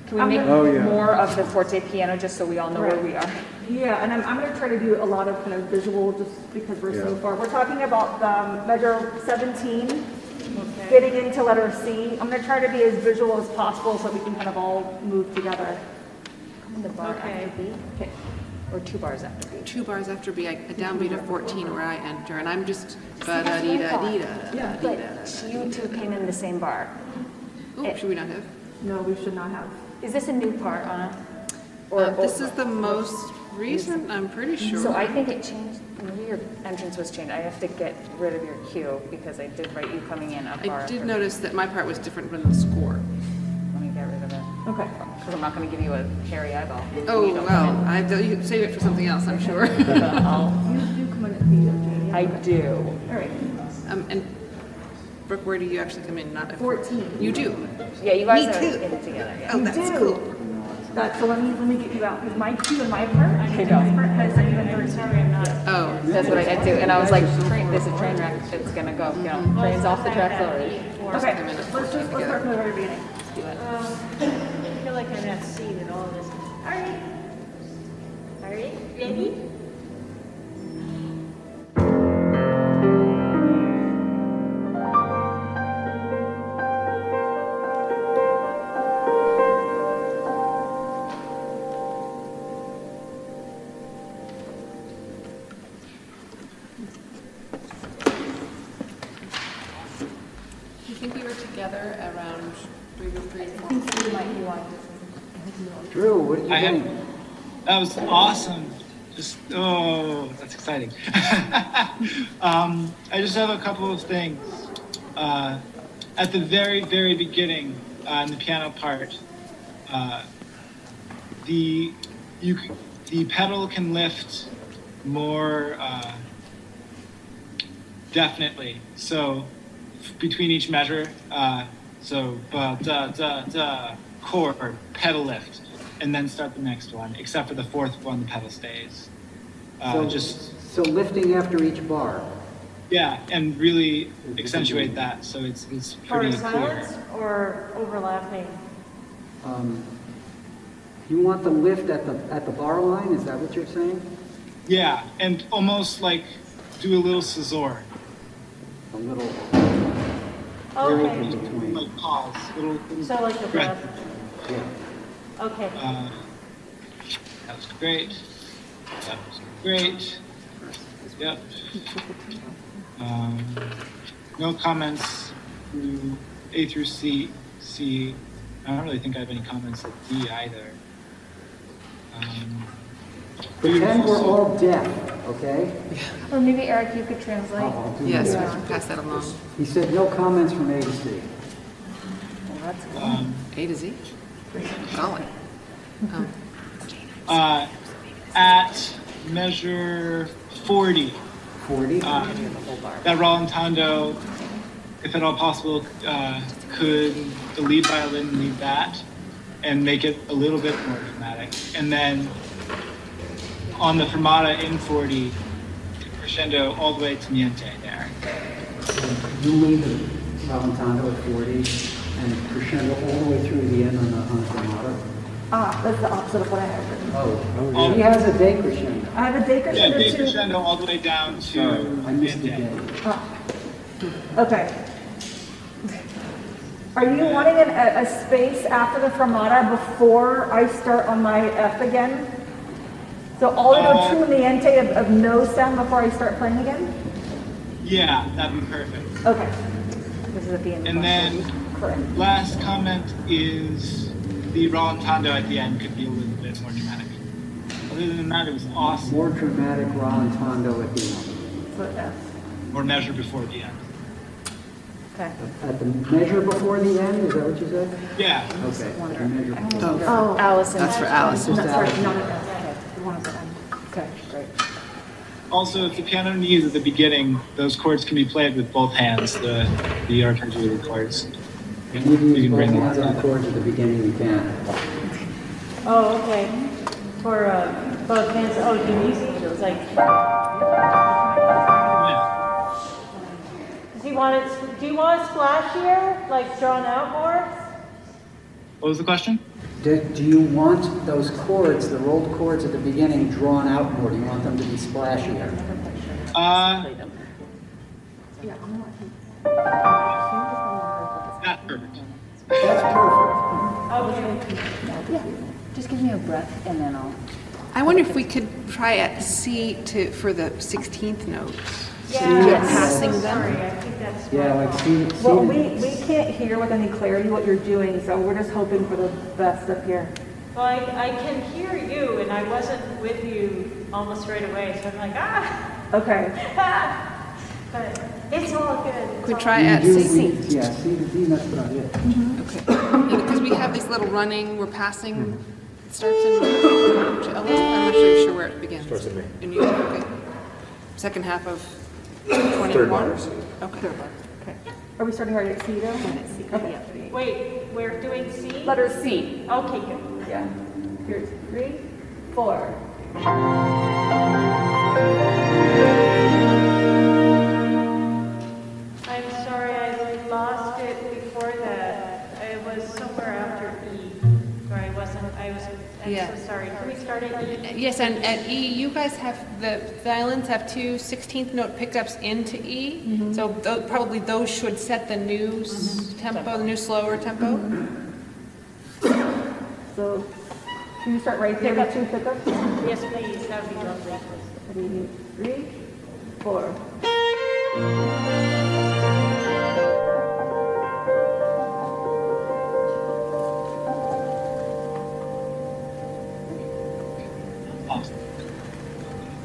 Can we I'm make gonna- more of the forte piano just so we all know where Right. we are? Yeah, and I'm going to try to do a lot of kind of visual just because we're so far. We're talking about measure 17, getting into letter C. I'm gonna try to be as visual as possible so we can kind of all move together. The bar after B? Okay. Or 2 bars after B? 2 bars after B, a downbeat of 14 where I enter, and I'm just ba-da-dee-da-dee-da. Yeah, but you two came in the same bar. Oh, should we not have? No, we should not have. Is this a new part, Anna? This is the most recent, I'm pretty sure. So I think it changed, maybe your entrance was changed. I have to get rid of your cue because I did write you coming in a bar. I did notice that my part was different from the score. Let me get rid of it. Okay. Because I'm not going to give you a hairy eyeball. Oh, You don't well, come in. you can save it for something else, I'm sure. You do come in at B, don't you? I do. All right. And Brooke, where do you actually come in? Not at 14. You do? Yeah, you guys Me are too. in it together. Yeah. Oh, that's cool. So let me get you out because my cue and my part, Okay, go. has even 13. Sorry, I'm not. Oh, that's what I did too. And I was like, this is a train wreck. It's going to go. You know, train's off the tracks already. Okay, let's start from the very beginning. Let's do it. I feel like I'm not seeing all this. All right. All right, ready? Do you think we were together around 3 or 4? You might be one. Drew, what did you think? That was awesome. That's exciting. I just have a couple of things. At the very, very beginning, in the piano part, the pedal can lift more definitely. So between each measure, so ba da da da chord, pedal lift, and then start the next one. Except for the fourth one, the pedal stays. So lifting after each bar. Yeah, and really accentuate that so it's Part pretty of clear. silence or overlapping? You want the lift at the bar line? Is that what you're saying? Yeah, and almost like do a little scissor. A little. Okay. In between. Like pause. Little So like the breath. Yeah. Okay. That was great. That was great. Yep. No comments through A through C. I don't really think I have any comments at D either. Pretend we're all deaf, okay? Or maybe Eric, you could translate. I'll do Yes, that. we can pass that along. He said no comments from A to C. Well, that's cool. A to Z? Golly. At measure 40. 40? That Rolantando, if at all possible, could the lead violin lead that and make it a little bit more dramatic. And then on the fermata in 40, crescendo all the way to niente there. You lead the Valentano at 40 and crescendo all the way through the end on the fermata. That's the opposite of what I have written. Oh, he has a decrescendo. I have a decrescendo Yeah, too. crescendo all the way down to Sorry, I missed the niente. day. Okay. Are you wanting a space after the fermata before I start on my F again? So all the way to niente of no sound before I start playing again? Yeah, that'd be perfect. Okay. This is at the end. And then last comment is the Rolantando at the end could be a little bit more dramatic. Other than that, it was awesome. More dramatic Rolantando at the end. So F. Or measure before the end. Okay. At the measure before the end, is that what you said? Yeah. Okay. At the measure before the end. Oh, Allison. That's for Allison. That's right, Allison. not at F. Okay. The one at the end. Okay, great. Also, if the piano needs at the beginning, those chords can be played with both hands, the arpeggiated chords. If you You use can both bring hands them on the chords at the beginning, you can. Oh, okay. For both hands. Oh, Denise feels like. Do you want it splashier, like drawn out more? What was the question? Do you want those chords, the rolled chords at the beginning, drawn out more? Do you want them to be splashier? Yeah, just give me a breath and then I'll. I wonder if we could try at C for the 16th note. Yeah. Passing them. Sorry, I think that's Yeah, my like fault. see, Well, we can't hear with any clarity what you're doing, so we're just hoping for the best up here. Well, I can hear you, and I wasn't with you almost right away, so I'm like, Okay. But it's all good. Could we try at C? Yeah, C to D, that's about it. Okay. Because we have this little running, we're passing, it starts in, I'm not really sure where it begins. Starts in May. In you, okay. Second half of 21? Third bar is C. Okay. Okay. Are we starting right at C though? Okay. Wait, we're doing C? Letter C. Okay, good. Yeah. Here's 3, 4. I'm sorry, I lost it before that. I was somewhere after E, where I wasn't, I'm so sorry. Can we start at E? Yes, and at E, you guys have, the violins have two 16th note pickups into E, so probably those should set the new tempo, the new slower tempo. So, can you start right there with 2 pickups? Yes, please, that would be lovely. 3, 4.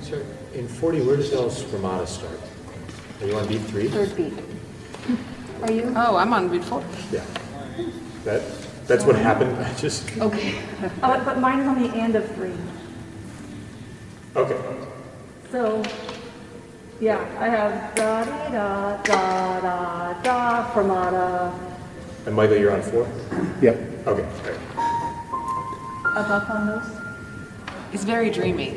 So in 40, where does El Spremata start? Are you on beat 3? Third beat. Are you? Oh, I'm on beat 4. Yeah. That's what happened. I just. Okay. But mine is on the end of 3. Okay. So, yeah, I have da dee da da da da fermata. And Michael, you're on 4? Yep. Okay. All right. Up on those. It's very dreamy.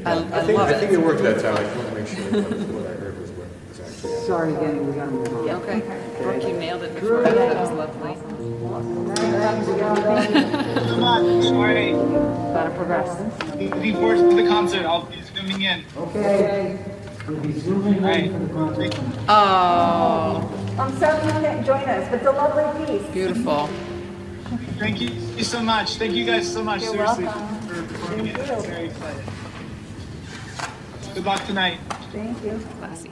I love I it. think it worked that time. I just want to make sure that what I heard was what was actually happening. Sorry again, we got to move on. Yeah, okay. Brooke, you nailed it before. That was lovely. Sorry. Gotta progress. Looking forward to the concert. I'll be zooming in. Okay. We'll be zooming in for the concert. Oh, I'm sorry you can't join us, but it's a lovely piece. beautiful. Thank you so much. Thank you guys so much, You're seriously, welcome. for doing it. I'm very excited. Good luck tonight. Thank you. Classy.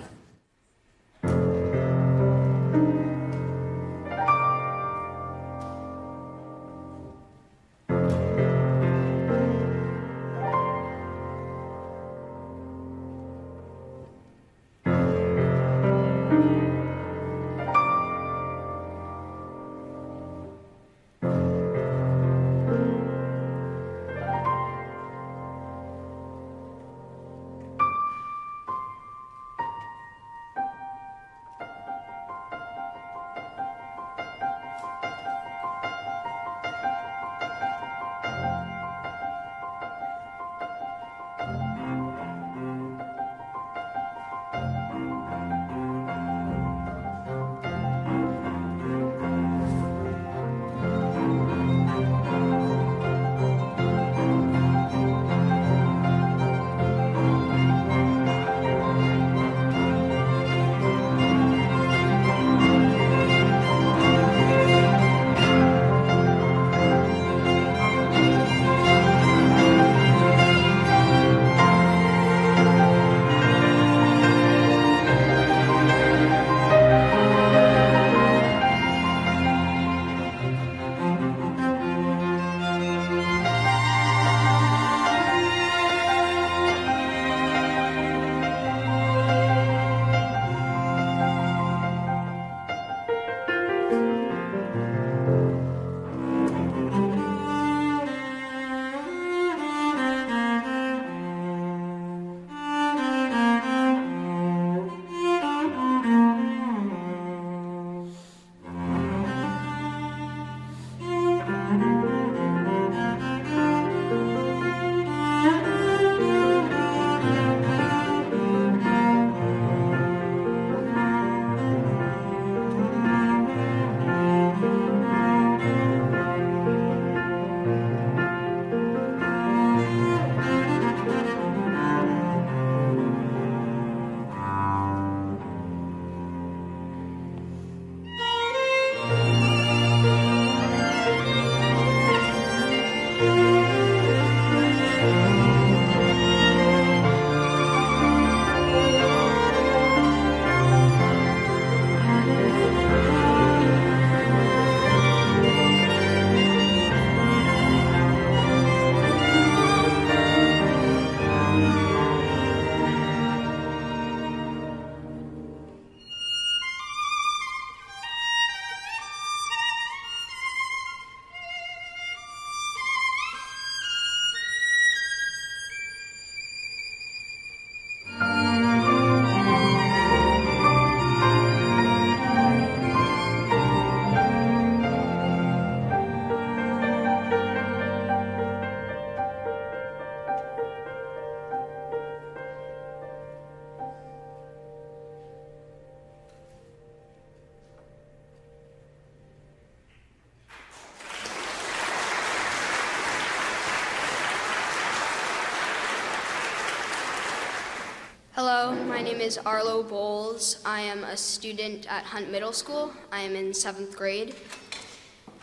name is Arlo Bowles. I am a student at Hunt Middle School. I am in 7th grade.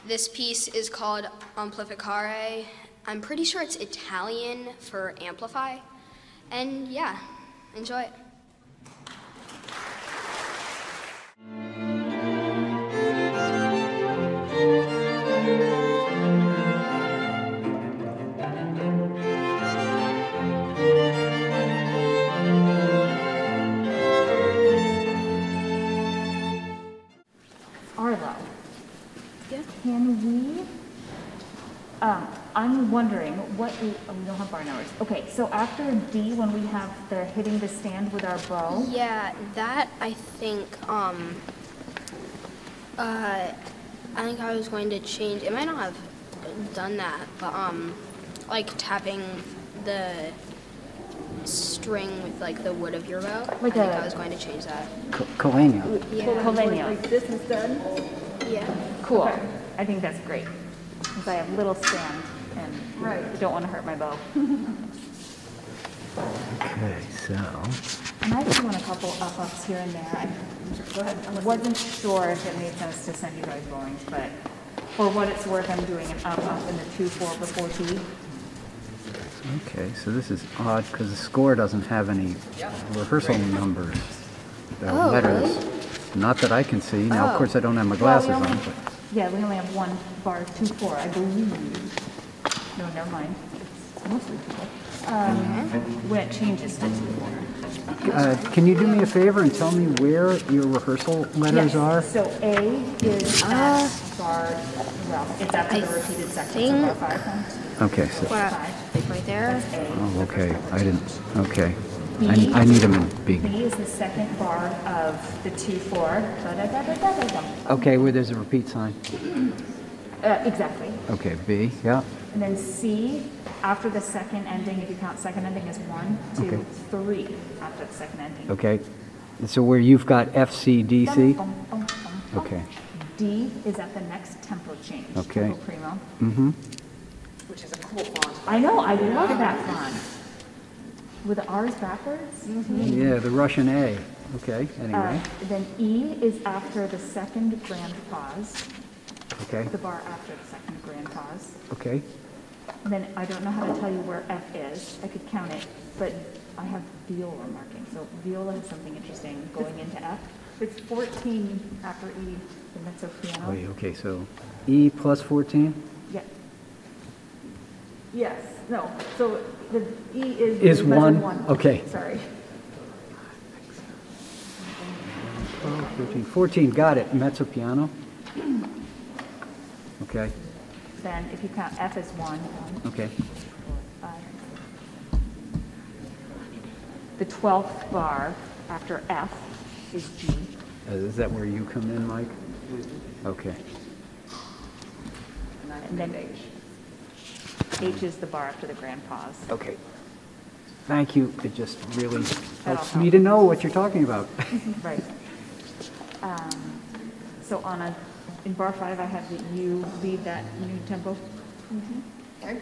This piece is called Amplificare. I'm pretty sure it's Italian for amplify. And yeah, enjoy it. Arlo. Yeah. Can we, I'm wondering what we don't have bar numbers. Okay, so after D, when we have the hitting the stand with our bow. Yeah, that I think I was going to change, it might not have done that, but like tapping the string with like the wood of your bow. Like I think I was going to change that. Colenio. Yeah. Colenio. Like this is done? Yeah. Cool. Okay. I think that's great. Because I have little stand and don't want to hurt my bow. Okay, so. And I just want a couple up-ups here and there. I wasn't sure if it made sense to send you guys bowlings, but for what it's worth, I'm doing an up-up in the 2-4 before T. Okay, so this is odd because the score doesn't have any rehearsal numbers, Oh, letters. Not that I can see. Now, of course, I don't have my glasses on. But Yeah, we only have one bar 2-4, I believe. No, never mind. It's mostly 2-4. When it changes to 2-4. can you do me a favor and tell me where your rehearsal letters are? So A is at bar, well, it's after the repeated section, so bar 5. Okay, so. Like right there. Oh, okay. I didn't. Okay. B, I need them in big. B is the second bar of the 2-4. Okay, where there's a repeat sign. Exactly. Okay, B, yeah. And then C, after the second ending, if you count second ending as 1, 2, Okay. 3 after the second ending. Okay. So where you've got F, C, D, C? Bum, bum, bum, bum. Okay. D is at the next tempo change. Okay. Tempo primo. Mm-hmm. Which is a cool font. I know, I love that font. With the R's backwards. Yeah, the Russian A. Okay, anyway. Then E is after the second grand pause. Okay. The bar after the second grand pause. Okay. And then I don't know how to tell you where F is. I could count it, but I have viola marking. So viola has something interesting going into F. It's 14 after E, the mezzo piano. Wait, okay, so E plus 14? Yeah. Yes. No. So the E Is measured 1. Okay. Sorry. 12, 13, 14, got it. Mezzo piano. Okay. Then if you count F as 1. Okay. 5. The 12th bar after F is G. Is that where you come in, Mike? Okay. And then H is the bar after the grand pause. Okay. Thank you. It just really helps That'll me to know what you're talking about. Right. So in bar 5, I have that you lead that new tempo. Okay.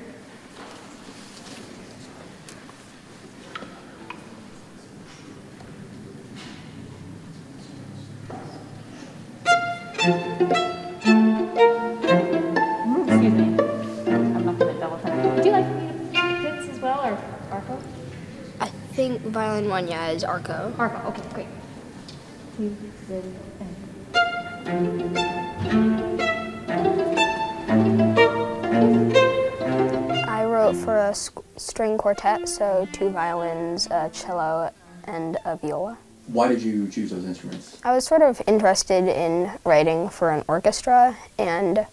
Excuse me. I'm not going to double time. Do you like me to hits as well, or arco? I think violin 1, yeah, is arco. Arco, okay, great. You ready? I wrote for a string quartet, so 2 violins, a cello, and a viola. Why did you choose those instruments? I was sort of interested in writing for an orchestra, and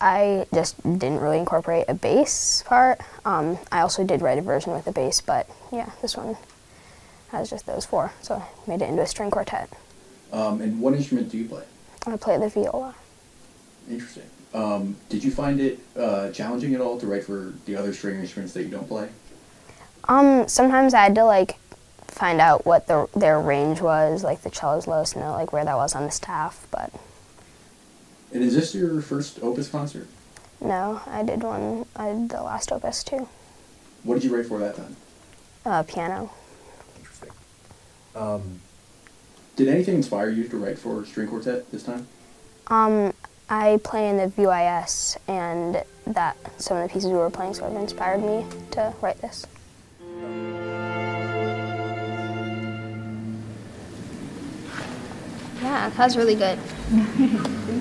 I just didn't really incorporate a bass part. I also did write a version with a bass, but yeah, this one has just those 4, so I made it into a string quartet. And what instrument do you play? I play the viola. Interesting. Did you find it challenging at all to write for the other string instruments that you don't play? Sometimes I had to find out what their range was, like the cello's lowest note, like where that was on the staff, but And is this your first Opus concert? no, I did the last Opus too. What did you write for that time? Piano. Did anything inspire you to write for string quartet this time? I play in the VYS, and that some of the pieces we were playing sort of inspired me to write this. Yeah, that was really good. Thank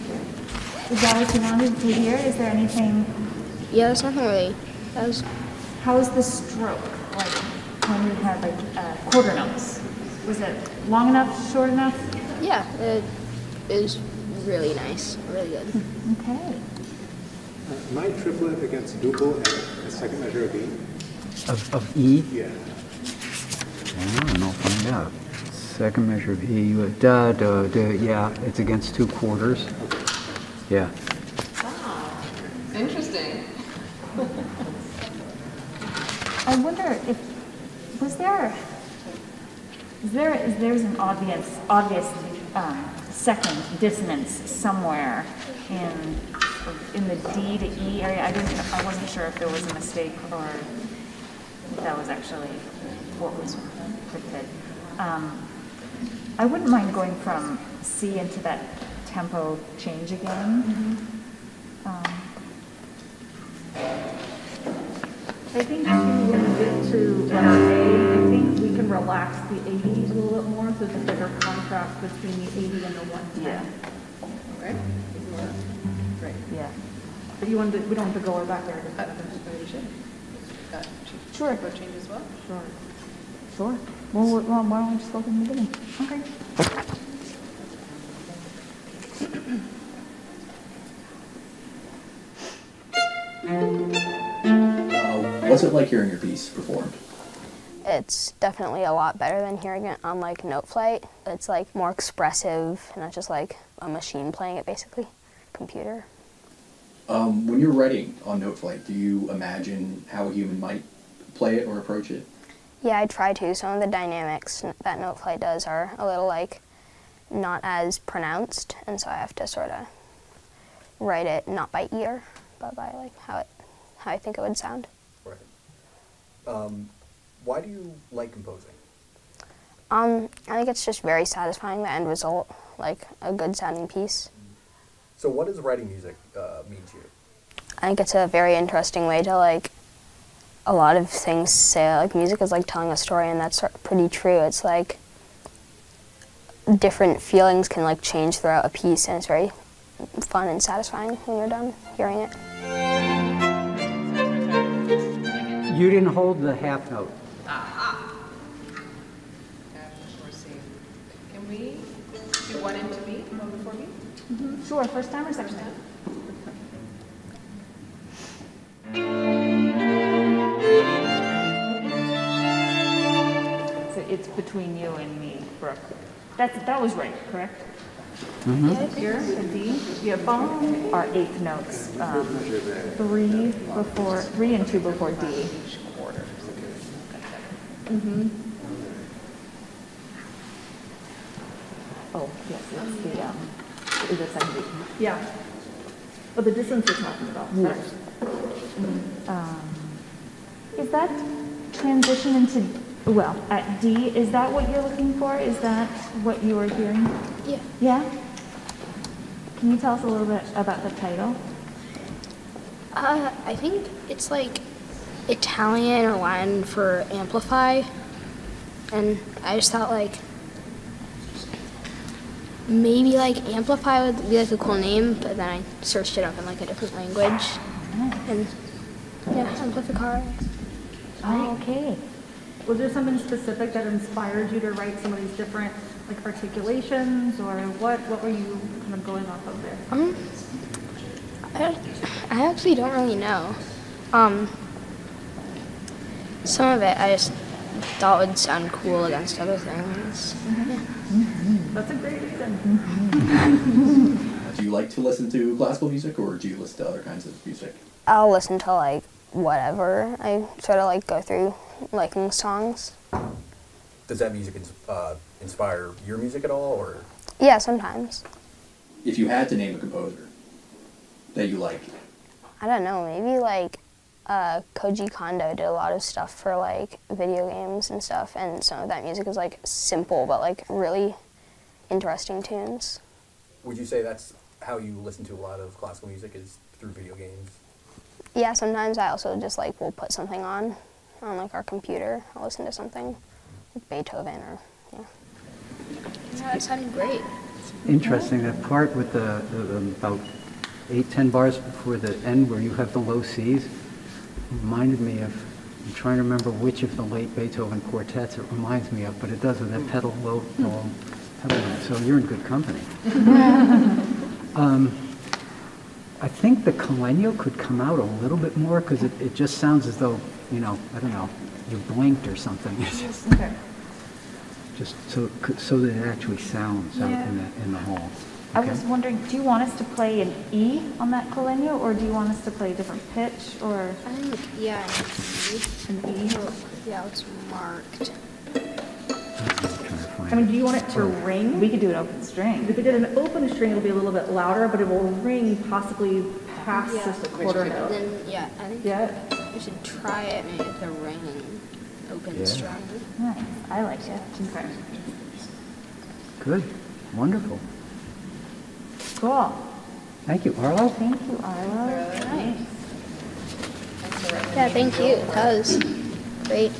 you. Is that what you wanted to hear? Is there anything? Yeah, there's nothing really. How's the stroke? Like when you had like quarter notes? Was it long enough, short enough? Yeah, it is really nice, really good. Okay. Am I triplet against duple and a second measure of E? Of E? Yeah. I don't know, find out. Second measure of E, da, da, da, yeah, it's against 2 quarters. Yeah. Ah, interesting. I wonder if there's an obvious second dissonance somewhere in the D to E area. I wasn't sure if there was a mistake or if that was actually what was printed. I wouldn't mind going from C into that tempo change again. I think when we get to letter A, I think we can relax the 80s a little bit more, so there's a bigger contrast between the 80 and the 110. Yeah. Okay. Right. Yeah. But we don't have to go or back there. We should. Sure. Go change as well? Sure. Well, why don't we just go from the beginning? Okay. What's it like hearing your piece performed? It's definitely a lot better than hearing it on like Note Flight. It's like more expressive, not just like a machine playing it basically, computer. When you're writing on Note Flight, do you imagine how a human might play it or approach it? Yeah, I try to. Some of the dynamics that Note Flight does are a little like not as pronounced, and so I have to sort of write it not by ear, but by like how I think it would sound. Right. Why do you like composing? I think it's just very satisfying, the end result, like a good sounding piece. So what does writing music mean to you? I think it's a very interesting way to like, a lot of things say like music is like telling a story, and that's pretty true. It's like different feelings can like change throughout a piece, and it's very fun and satisfying when you're done hearing it. You didn't hold the half note. Aha. Can we do one into B, one before B? Sure, first time or second time? So it's between you and me, Brooke. That was right, correct? Mm-hmm. Here, the D, the above are eighth notes. 3 and 2 before D. Mm-hmm. Oh, yes, that's the second D. Yeah. Oh, the distance we're talking about. Yes. Is that transition into, well, at D, is that what you're looking for? Is that what you were hearing? Yeah. Yeah? Can you tell us a little bit about the title? I think it's like Italian or Latin for amplify, and I just thought like maybe like amplify would be like a cool name, but then I searched it up in like a different language, and yeah, amplificar. Oh, okay. Was there something specific that inspired you to write some of these different like articulations, or what were you kind of going off of there? I actually don't really know. Some of it I just thought would sound cool against other things. Yeah. That's a great reason. Do you like to listen to classical music, or do you listen to other kinds of music? I'll listen to like whatever. I sort of like go through liking songs. Does that music inspire your music at all, or? Yeah, sometimes. If you had to name a composer that you like. I don't know, maybe like Koji Kondo did a lot of stuff for like video games and stuff, and some of that music is like simple but like really interesting tunes. Would you say that's how you listen to a lot of classical music, is through video games? Yeah, sometimes I also just like will put something on like our computer. I'll listen to something like Beethoven or yeah. That sounded great. Interesting, that part with the about 8-10 bars before the end where you have the low Cs reminded me of, I'm trying to remember which of the late Beethoven quartets it reminds me of, but it does with that pedal low pedal line, so you're in good company. I think the Colenio could come out a little bit more because it just sounds as though, you know, I don't know, you blinked or something. Okay. Just so that it actually sounds out in the hall. I Okay? was wondering, do you want us to play an E on that Colenio, or do you want us to play a different pitch, or? I think, yeah, an E. Yeah, it's marked. I mean, do you want it to ring? We could do an open string. If we did an open string, it'll be a little bit louder, but it will ring possibly past just a quarter note. Then, yeah, I think we should try it maybe with the ring open string. Nice. I like it. Okay. Good. Wonderful. Cool. Thank you, Arlo. Thank you, Arlo. Nice. Yeah, thank you. That was great.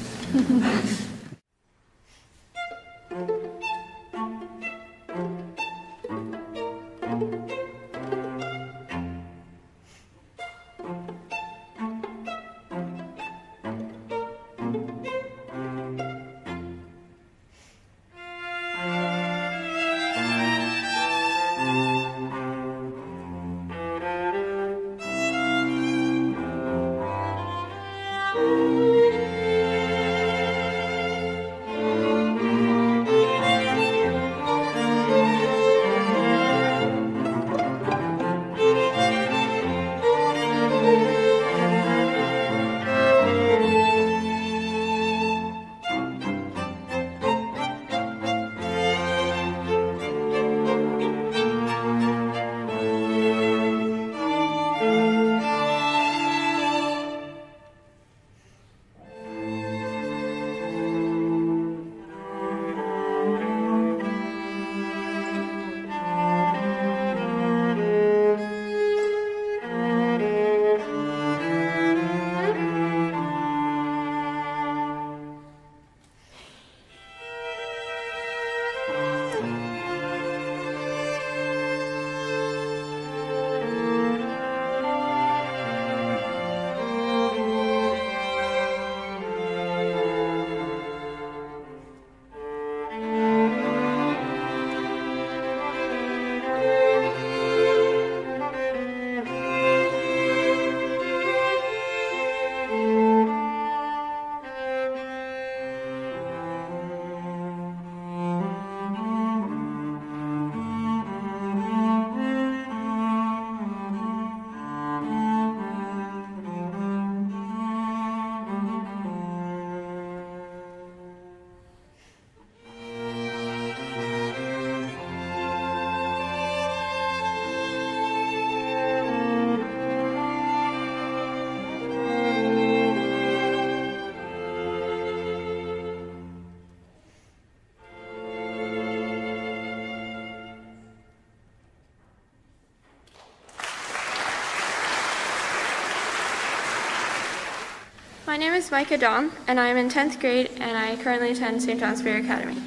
My name is Micah Dahm, and I am in 10th grade, and I currently attend St. John's Fair Academy.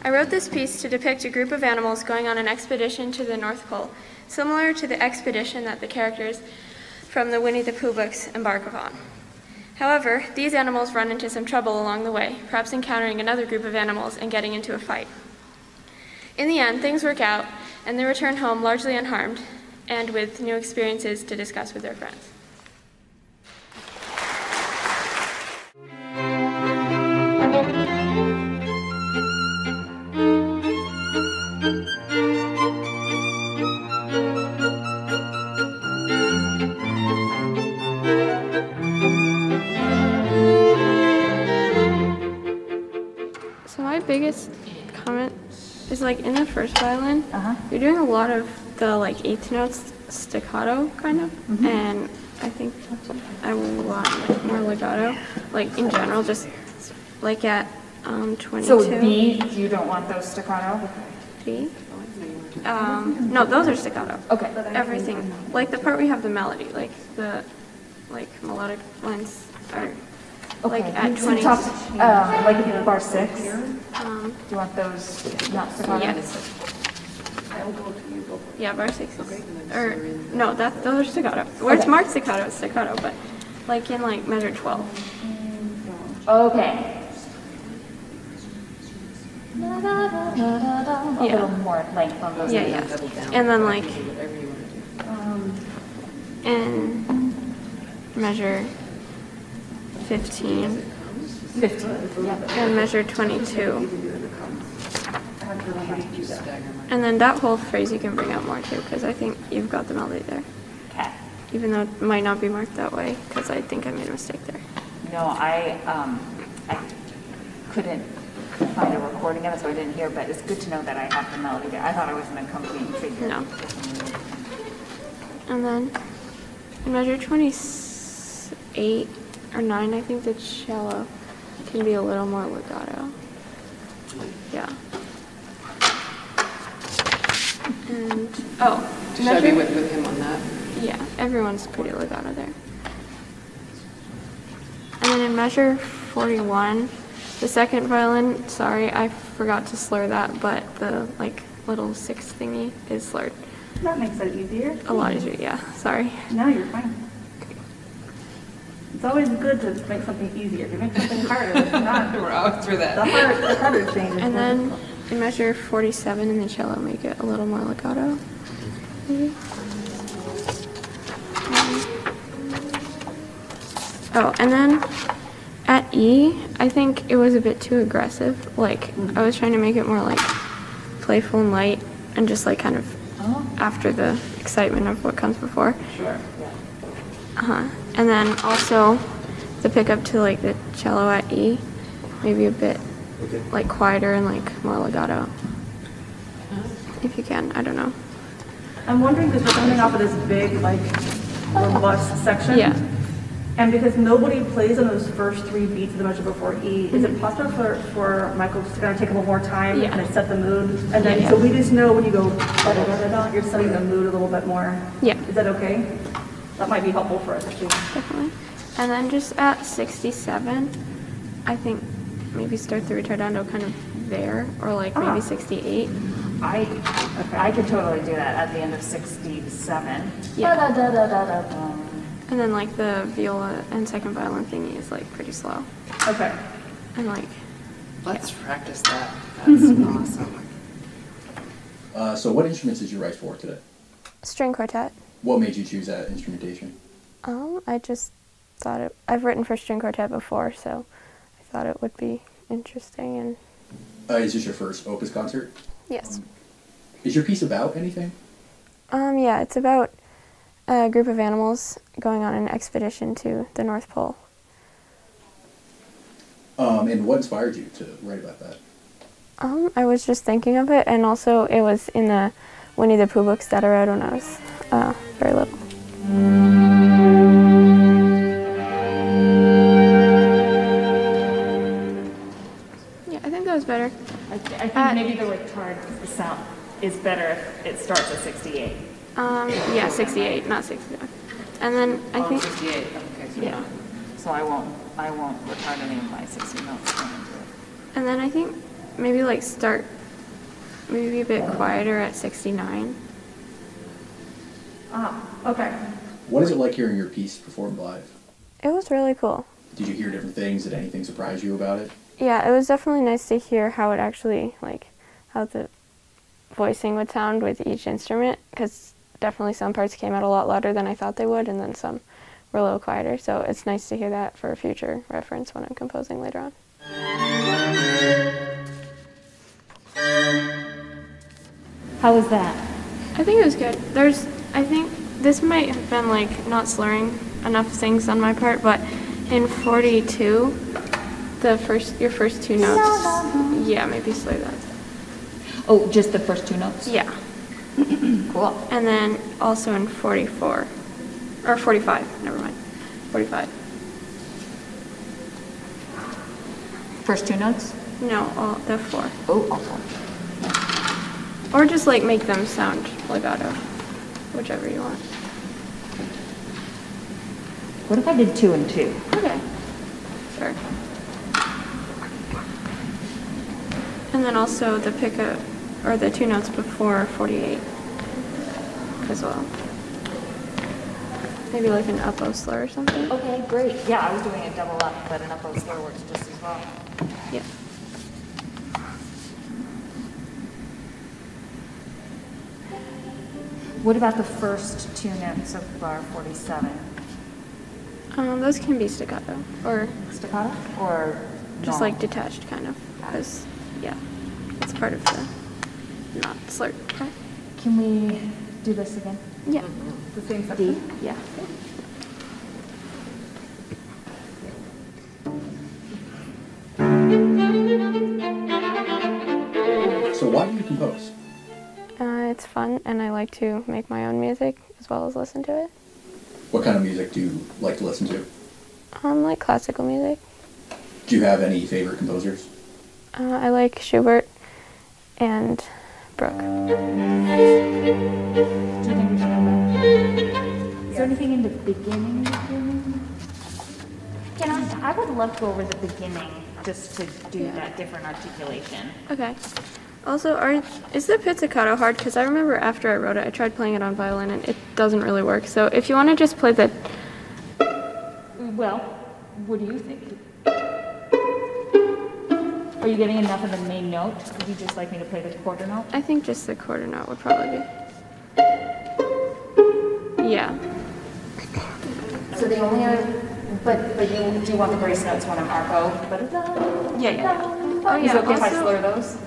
I wrote this piece to depict a group of animals going on an expedition to the North Pole, similar to the expedition that the characters from the Winnie the Pooh books embark upon. However, these animals run into some trouble along the way, perhaps encountering another group of animals and getting into a fight. In the end, things work out, and they return home largely unharmed, and with new experiences to discuss with their friends. So my biggest comment is like in the first violin, you're doing a lot of the like eighth notes staccato kind of, and I think I want more legato, like in general, just like at 22. So B, you don't want those staccato? B? No, those are staccato. Okay. Everything, like the part where you have the melody, like the melodic lines are like at 20. Top, like in bar 6? Do you want those not staccato? Yes. Yeah, bar 6 is, or no, those are staccato. Where it's marked staccato, it's staccato, but like in like measure 12. Okay. A Yeah. little more length on those. Yeah. And then like in measure 15. 15. And measure 22. And then that whole phrase you can bring out more too, because I think you've got the melody there. Okay. Even though it might not be marked that way, because I think I made a mistake there. No, I couldn't find a recording of it, so I didn't hear, but it's good to know that I have the melody there. I thought I was an accompanying figure. No. And then in measure 28 or 9, I think the cello can be a little more legato. Yeah. And, Should I be with him on that? Yeah, everyone's pretty legato there. And then in measure 41, the second violin, sorry, I forgot to slur that, but the like little 6 thingy is slurred. That makes it easier. A lot easier, yeah, sorry. No, you're fine. It's always good to make something easier. If you make something harder, it's not. We're always through that. The harder thing is. And then in measure 47 in the cello, make it a little more legato. Maybe. And then at E, I think it was a bit too aggressive. Like, I was trying to make it more like playful and light and just like kind of after the excitement of what comes before. Sure. And then also the pickup to like the cello at E, maybe a bit like quieter and like more legato. If you can, I don't know. I'm wondering because we're coming off of this big, like, robust section. Yeah. And because nobody plays on those first 3 beats of the measure before E, is it possible for Michael just to kind of take a little more time and then set the mood? And then, so we just know when you go, da-da-da-da-da, you're setting the mood a little bit more. Yeah. Is that okay? That might be helpful for us too. Definitely. And then just at 67, I think maybe start the ritardando kind of there, or like maybe 68. I could totally do that at the end of 67. Yeah. Da-da-da-da-da-da. And then like the viola and second violin thingy is like pretty slow. Okay. And like, let's practice that. That's awesome. So what instruments did you write for today? string quartet. What made you choose that instrumentation? I just thought I've written for string quartet before, so I thought it would be interesting. And Is this your first Opus concert? yes. Is your piece about anything? Yeah, it's about a group of animals going on an expedition to the North Pole. And what inspired you to write about that? I was just thinking of it, and also it was in the Winnie the Pooh books that I read when I was very little. Yeah, I think that was better. I think maybe the retard, the sound is better if it starts at 68. Yeah, 68, not 65. And then I think 68. Okay, so yeah. So I won't retard any of my 60 notes going into it. And then I think maybe like start maybe a bit quieter at 69. Okay. What is it like hearing your piece performed live? It was really cool. Did you hear different things? Did anything surprise you about it? Yeah, it was definitely nice to hear how it actually, like, how the voicing would sound with each instrument, because definitely some parts came out a lot louder than I thought they would, and then some were a little quieter, so it's nice to hear that for future reference when I'm composing later on. How was that? I think it was good. I think this might have been like not slurring enough things on my part, but in 42, your first two notes, yeah, maybe slur that. Oh, just the first two notes? Yeah. Cool. And then also in 44, or 45, never mind, 45. First two notes? No, all the 4. Oh, all 4. Or just like make them sound legato, whichever you want. What if I did 2 and 2? Okay, sure. And then also the pickup, or the 2 notes before 48 as well. Maybe like an up-o slur or something. Okay, great. Yeah, I was doing a double up, but an up-o slur works just as well. Yeah. What about the first 2 notes of bar 47? Those can be staccato, or staccato, or just normal? like detached, kind of. Because yeah, it's part of the not slurred part. Can we do this again? Yeah. The same D? section? Yeah. So why do you compose? It's fun, and I like to make my own music as well as listen to it. What kind of music do you like to listen to? Like classical music. Do you have any favorite composers? I like Schubert and Bruch. Do you think we should go back? Is there anything in the beginning of your name? I would love to go over the beginning just to do that different articulation. Okay. Also, is the pizzicato hard? Because I remember after I wrote it, I tried playing it on violin and it doesn't really work. So if you want to just play the... Well, what do you think? Are you getting enough of the main note? Would you just like me to play the quarter note? I think just the quarter note would probably be... Yeah. So the only other... But you do want the grace notes when I'm arco? Yeah. Oh, yeah. Is it okay if I slur those?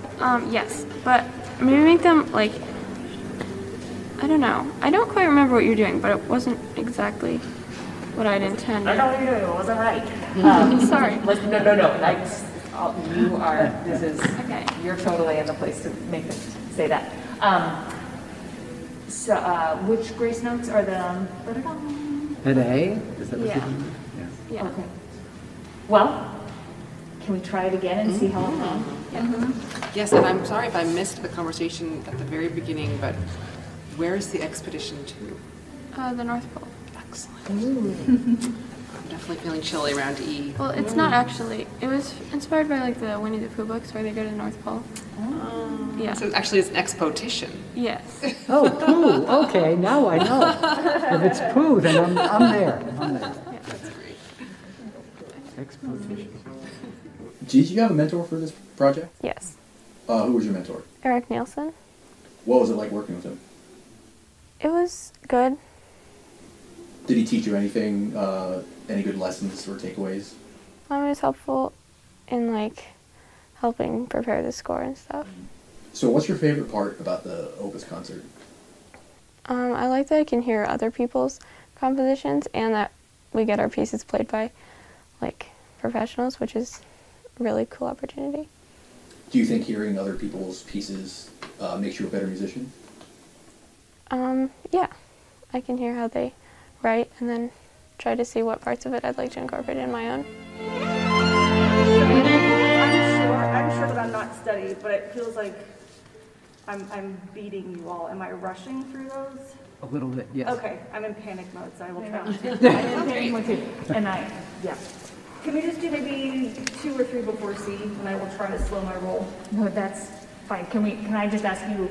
Yes, but maybe make them like, I don't know. I don't quite remember what you're doing, but it wasn't exactly what I'd intended. I know what you're doing. It wasn't right. Sorry. No. You are. This is. Okay. You're totally in the place to make them say that. So, which grace notes are the? At A? Is that what Yeah. you mean? Yeah. Okay. Well, can we try it again and see how it went? Yes, and I'm sorry if I missed the conversation at the very beginning, but where is the expedition to? The North Pole. Excellent. I'm definitely feeling chilly around E. Well, it's not actually. It was inspired by like the Winnie the Pooh books where they go to the North Pole. Yeah. So actually it's an expotition. Yes. Oh, poo. Okay, now I know. If it's poo, then I'm there. Yeah, that's great. Exposition. Did you have a mentor for this project? Yes. Who was your mentor? Eric Nielsen. What was it like working with him? It was good. Did he teach you anything, any good lessons or takeaways? It was helpful in like helping prepare the score and stuff. So what's your favorite part about the Opus concert? I like that I can hear other people's compositions and that we get our pieces played by like professionals, which is a really cool opportunity. Do you think hearing other people's pieces makes you a better musician? Yeah, I can hear how they write and then try to see what parts of it I'd like to incorporate in my own. I'm sure that I'm not steady, but it feels like I'm beating you all. Am I rushing through those? A little bit, yes. Okay, I'm in panic mode, so I will try not to. I'm in panic mode too. And yeah. Can we just do maybe 2 or 3 before C, and I will try to slow my roll? No, that's fine. Can I just ask you,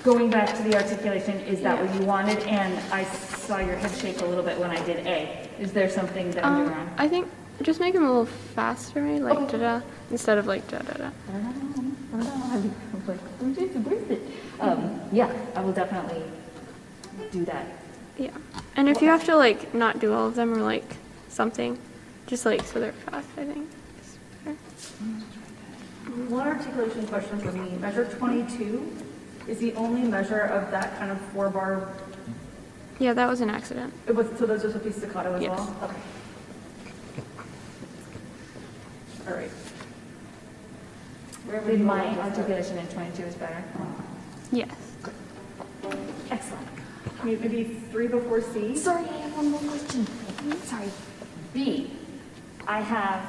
going back to the articulation, is that what you wanted? And I saw your head shake a little bit when I did A. Is there something that I'm doing wrong? I think just make them a little faster, maybe like da-da, instead of like da-da-da. Yeah, I will definitely do that. Yeah, and if you have to like not do all of them or like something, just like so they're fast, I think. One articulation question for me. Measure 22 is the only measure of that kind of 4-bar. Yeah, that was an accident. It was, so those are supposed to be staccato as Yes. well? Okay. All right. Did my articulation in 22 is better? Yes. Excellent. Maybe 3 before C? Sorry, I have one more question. Sorry. B. I have,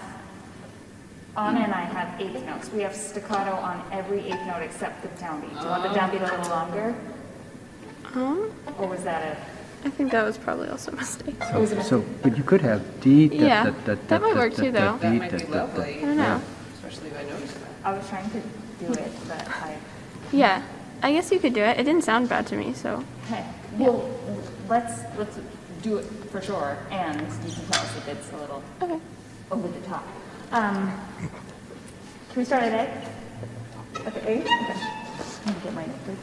Anna and I have eighth notes. We have staccato on every eighth note except the downbeat. Do you want the downbeat a little longer? Or was that a... I think that was probably also a mistake. But you could have D. Yeah, that might work too, though. That might be lovely. I don't know. Especially if I notice that. I was trying to do it, but Yeah, I guess you could do it. It didn't sound bad to me, so. Okay. Well, let's do it for sure, and you can tell us if it's a little over the top. Can we start at A? Okay, A? Okay. Let me get my note, please.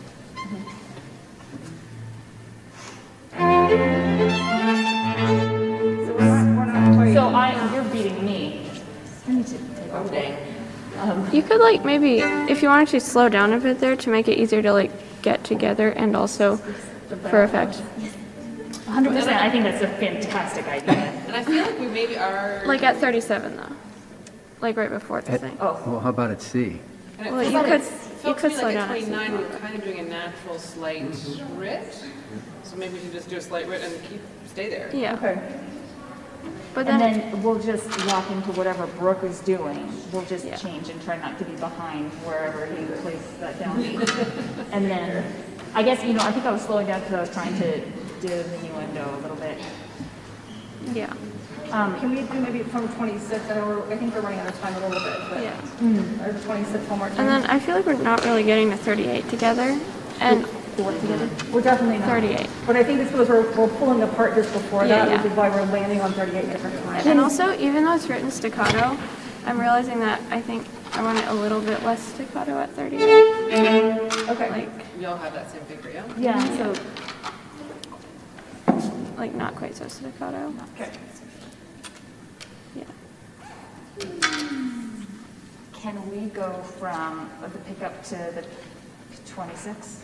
So you're beating me. I need to take off. You could like maybe, if you wanted to slow down a bit there to make it easier to like get together and also for effect. 100%. I think that's a fantastic idea. And I feel like we maybe are... Like at 37 though. Like right before the thing. Well, how about at C? And it Well, feels you like could- it felt you to could me slow like down at at 29 some we were kind of doing a natural slight rit. So maybe we should just do a slight rit and stay there. Yeah. Okay. But and then we'll just lock into whatever Brooke is doing. We'll just change and try not to be behind wherever he plays that downbeat. And then, I guess, I think I was slowing down because I was trying to do the innuendo a little bit. Yeah. Can we do maybe from 26? I think we're running out of time a little bit, but or 26 one more time. And then I feel like we're not really getting to 38 together. And We're definitely not. 38. But I think it's because we're pulling apart just before Yeah, that, yeah. which is why we're landing on 38 different times. And also, even though it's written staccato, I'm realizing that I think I want it a little bit less staccato at 38. Okay. Like, We all have that same figure, yeah? yeah, so like not quite so staccato. Okay. Yeah. Can we go from the pickup to the 26?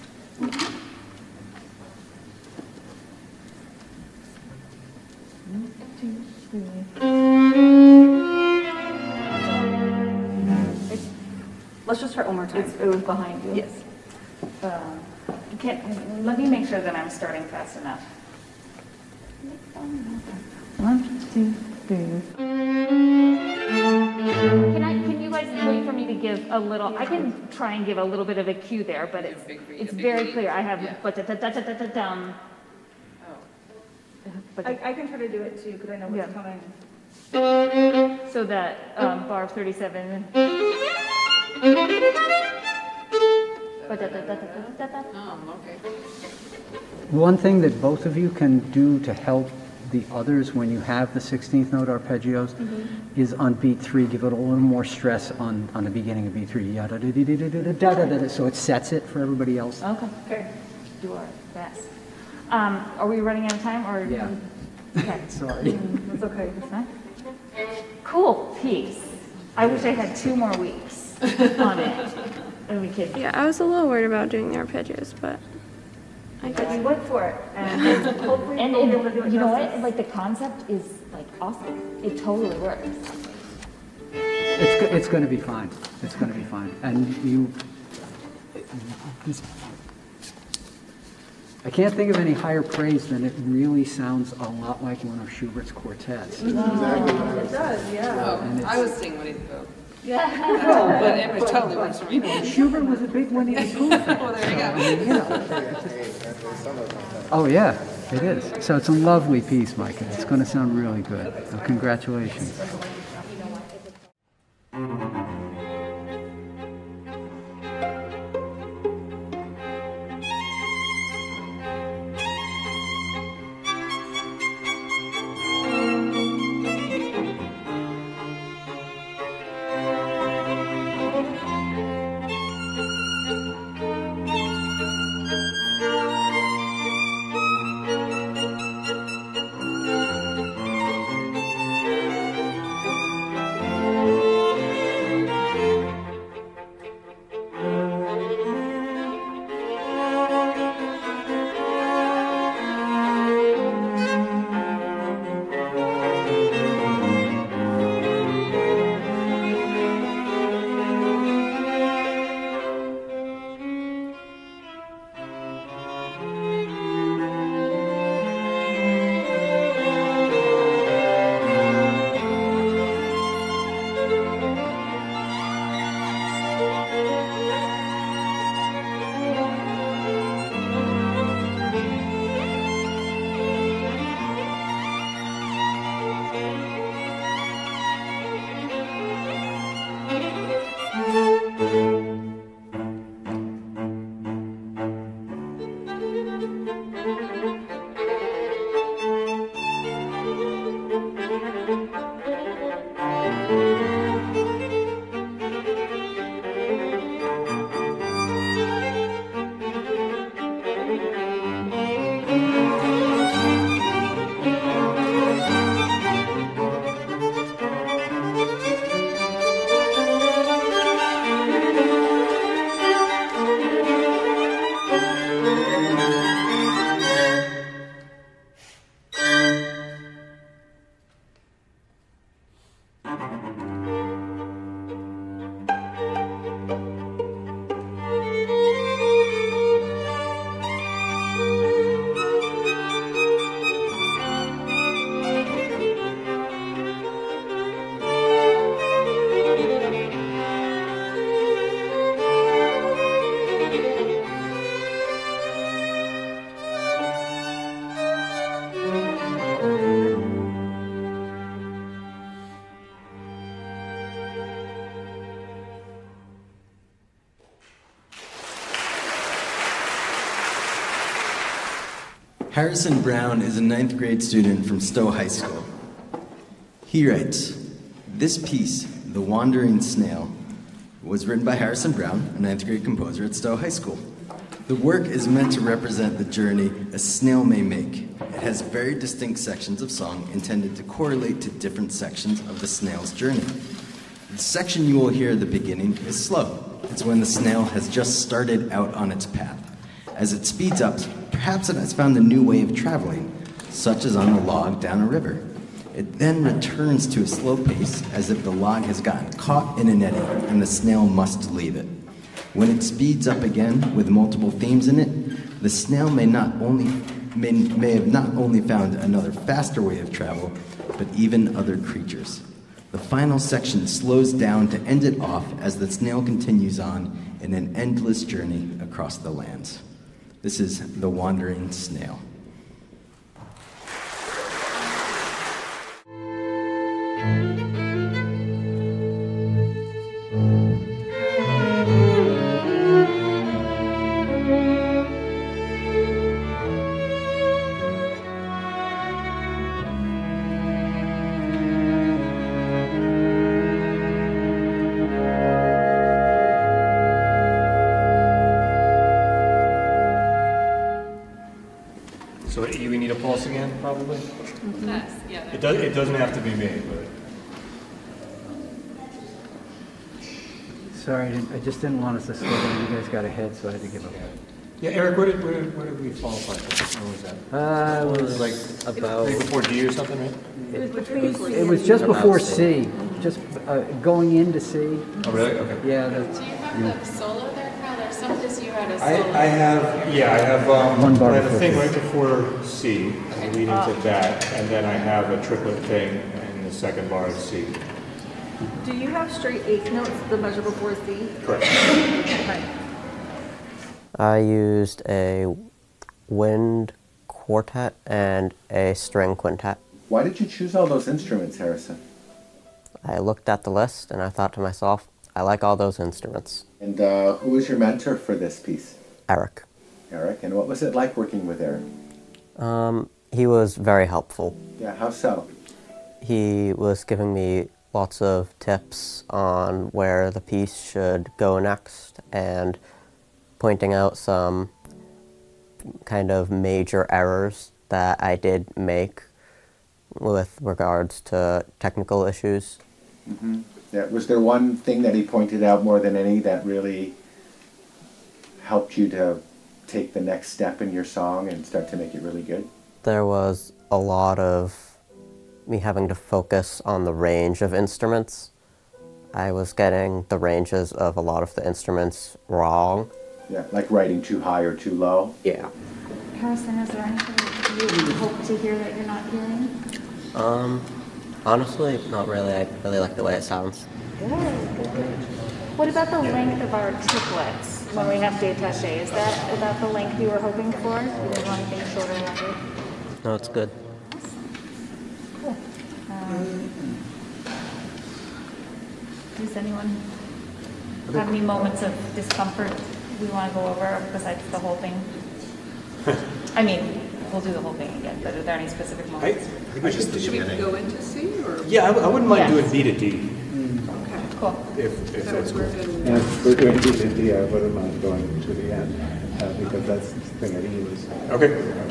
Let's just try it one more time. It was behind you? Yes. Let me make sure that I'm starting fast enough. 1, 2, 3. Can you guys wait for me to give a little? I can try and give a little bit of a cue there, but it's very clear. I have I can try to do it too because I know what's coming. So that bar of 37. One thing that both of you can do to help the others when you have the 16th note arpeggios is on beat 3, give it a little more stress on the beginning of beat 3. So it sets it for everybody else. Okay. Do our best. Are we running out of time or? Yeah. Okay. Sorry. That's okay. It's fine. Cool piece. I wish I had 2 more weeks on it. And we could. Yeah, I was a little worried about doing the arpeggios, but I guess We went for it, and hopefully And we'll be able to do it you know justice. what? Like the concept is like awesome. It totally works. It's going to be fine. It's going to be fine. And I can't think of any higher praise than it really sounds a lot like one of Schubert's quartets. It does, yeah. Oh, I was seeing what he wrote. Yeah. But it was totally works for me. Schubert was a big Winnie the Pooh fan. Well, there you go. I mean, you know. Oh yeah, it is. So it's a lovely piece, Micah. It's going to sound really good. Congratulations. Harrison Brown is a 9th grade student from Stowe High School. He writes, "This piece, The Wandering Snail, was written by Harrison Brown, a 9th grade composer at Stowe High School. The work is meant to represent the journey a snail may make. It has very distinct sections of song intended to correlate to different sections of the snail's journey. The section you will hear at the beginning is slow. It's when the snail has just started out on its path. As it speeds up, perhaps it has found a new way of traveling, such as on a log down a river. It then returns to a slow pace as if the log has gotten caught in an eddy and the snail must leave it. When it speeds up again with multiple themes in it, the snail may have not only found another faster way of travel, but even other creatures. The final section slows down to end it off as the snail continues on in an endless journey across the lands." This is The Wandering Snail. So we need a pulse again, probably? Yes, yeah. It doesn't have to be me, but... Sorry, I just didn't want us to slow down. You guys got ahead, so I had to give up. Yeah, Eric, where did we qualify for? When was that? It was like about... right before D or something, right? It was just before C, just going into C. Oh, really? Okay. Yeah, that's... Do you have the solo there, Kyle? There's someplace you had a solo. I have One bar I have a before thing C. right before C, leading to that, and then I have a triplet thing in the second bar of C. Do you have straight eighth notes, the measure before C? Correct. Okay. I used a wind quartet and a string quintet. Why did you choose all those instruments, Harrison? I looked at the list and I thought to myself, I like all those instruments. And who was your mentor for this piece? Eric. Eric, and what was it like working with Eric? He was very helpful. Yeah, how so? He was giving me lots of tips on where the piece should go next and pointing out some kind of major errors that I did make with regards to technical issues. Mm-hmm. Yeah, was there one thing that he pointed out more than any that really helped you to take the next step in your song and start to make it really good? There was a lot of me having to focus on the range of instruments. I was getting the ranges of a lot of the instruments wrong. Yeah, like writing too high or too low? Yeah. Harrison, is there anything that you hope to hear that you're not hearing? Honestly, not really. I really like the way it sounds. Good. What about the length of our triplets when we have détaché? Is that about the length you were hoping for? You didn't want anything shorter or longer? No, it's good. Cool. Does anyone have any moments of discomfort we want to go over besides the whole thing? I mean, we'll do the whole thing again, but are there any specific moments? Should we go into C or? Yeah, I wouldn't mind doing B to D. Okay, cool. If that's cool. And if we're doing B to D, I wouldn't mind going to the end, because that's the thing that he was together.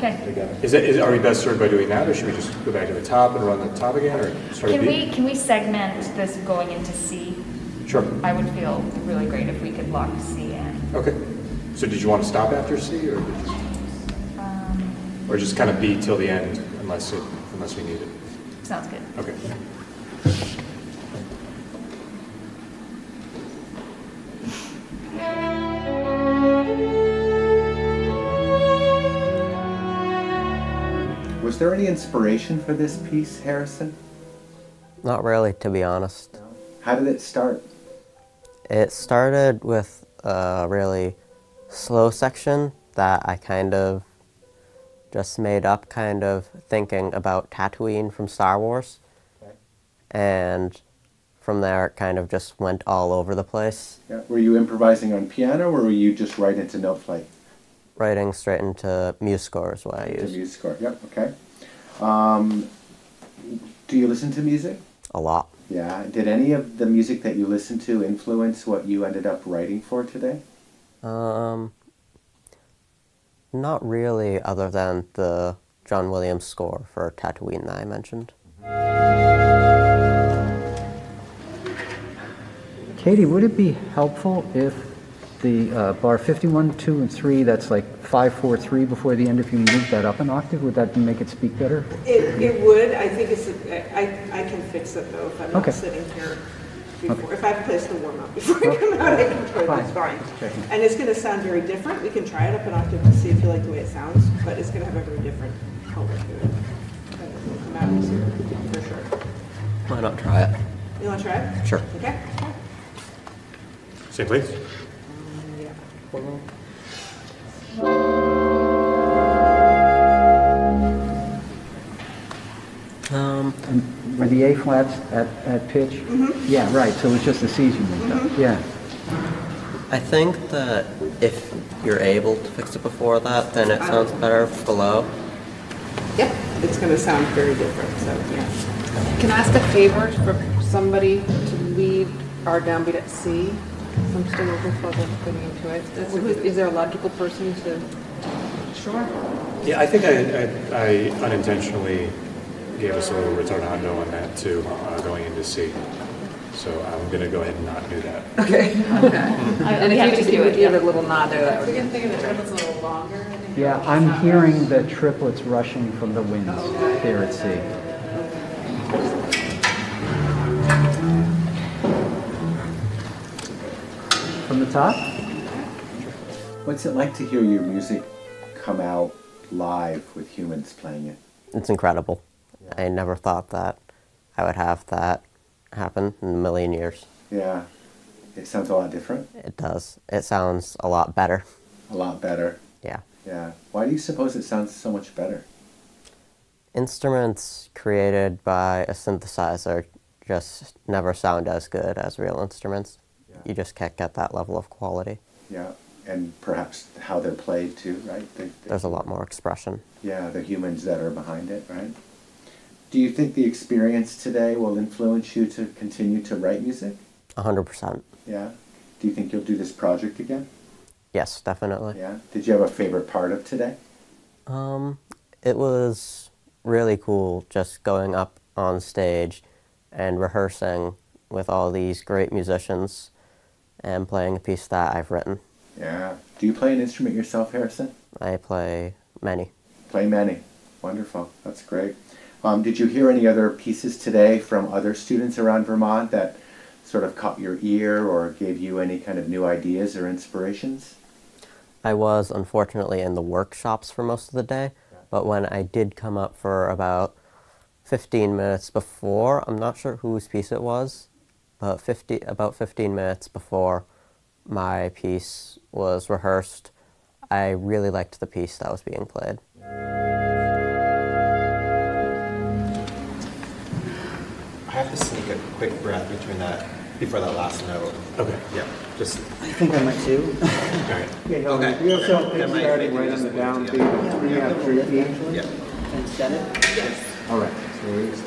Okay. Are we best served by doing that, or should we just go back to the top and run the top again, or start at B? Can we segment this going into C? Sure. I would feel really great if we could lock C in. Okay. So did you want to stop after C, or or just kind of B till the end, unless we need it? Sounds good. Okay. Was there any inspiration for this piece, Harrison? Not really, to be honest. How did it start? It started with a really slow section that I kind of just made up, kind of thinking about Tatooine from Star Wars. Okay. And from there it kind of just went all over the place. Yeah. Were you improvising on piano, or were you just right into note flight? writing straight into MuseScore is what I use. MuseScore, yep, okay. Do you listen to music? A lot. Yeah. Did any of the music that you listened to influence what you ended up writing for today? Not really, other than the John Williams score for Tatooine that I mentioned. Katie, would it be helpful if the bar 51, 2, and 3, that's like 5, 4, 3 before the end, if you move that up an octave, would that make it speak better? It would. I think I can fix it though if I'm not sitting here before. Okay. If I've placed the warm up before I come out, I can try this fine. And it's going to sound very different. We can try it up an octave to see if you like the way it sounds, but it's going to have a very different color to it. And it will come out easier, for sure. Why not try it? You want to try it? Sure. Okay. Same place? Yeah. Are the A flats at pitch? Mm-hmm. Yeah, right. So it's just the C's you moved up. Yeah. I think that if you're able to fix it before that, then it sounds better below. Yep, it's going to sound very different. So yeah. Can I ask a favor for somebody to lead our downbeat at C? I'm still looking for getting into it. Is there a logical person to? Sure. Yeah, I think I unintentionally gave us a little retardando on that too, going into C. So I'm going to go ahead and not do that. Okay. And if you just give it a little nod there, that would be good. Thinking the triplets a little longer. Yeah, I'm hearing the triplets rushing from the winds there at C. From the top? What's it like to hear your music come out live with humans playing it? It's incredible. I never thought that I would have that happen in a million years. Yeah. It sounds a lot different? It does. It sounds a lot better. A lot better? Yeah. Yeah. Why do you suppose it sounds so much better? Instruments created by a synthesizer just never sound as good as real instruments. Yeah. You just can't get that level of quality. Yeah. And perhaps how they're played too, right? There's a lot more expression. Yeah, the humans that are behind it, right? Do you think the experience today will influence you to continue to write music? 100%. Yeah? Do you think you'll do this project again? Yes, definitely. Yeah? Did you have a favorite part of today? It was really cool just going up on stage and rehearsing with all these great musicians and playing a piece that I've written. Yeah. Do you play an instrument yourself, Harrison? I play many. Play many. Wonderful. That's great. Did you hear any other pieces today from other students around Vermont that sort of caught your ear or gave you any kind of new ideas or inspirations? I was unfortunately in the workshops for most of the day, but when I did come up for about 15 minutes before, I'm not sure whose piece it was, but about 15 minutes before my piece was rehearsed, I really liked the piece that was being played. I have to sneak a quick breath before that last note. Okay. Yeah. Just. I think I might too. Okay. Okay. Okay. You have something That might starting make right it on the just a downbeat. little We have 3 E. Yeah. And set it? Yes. All right. So we're just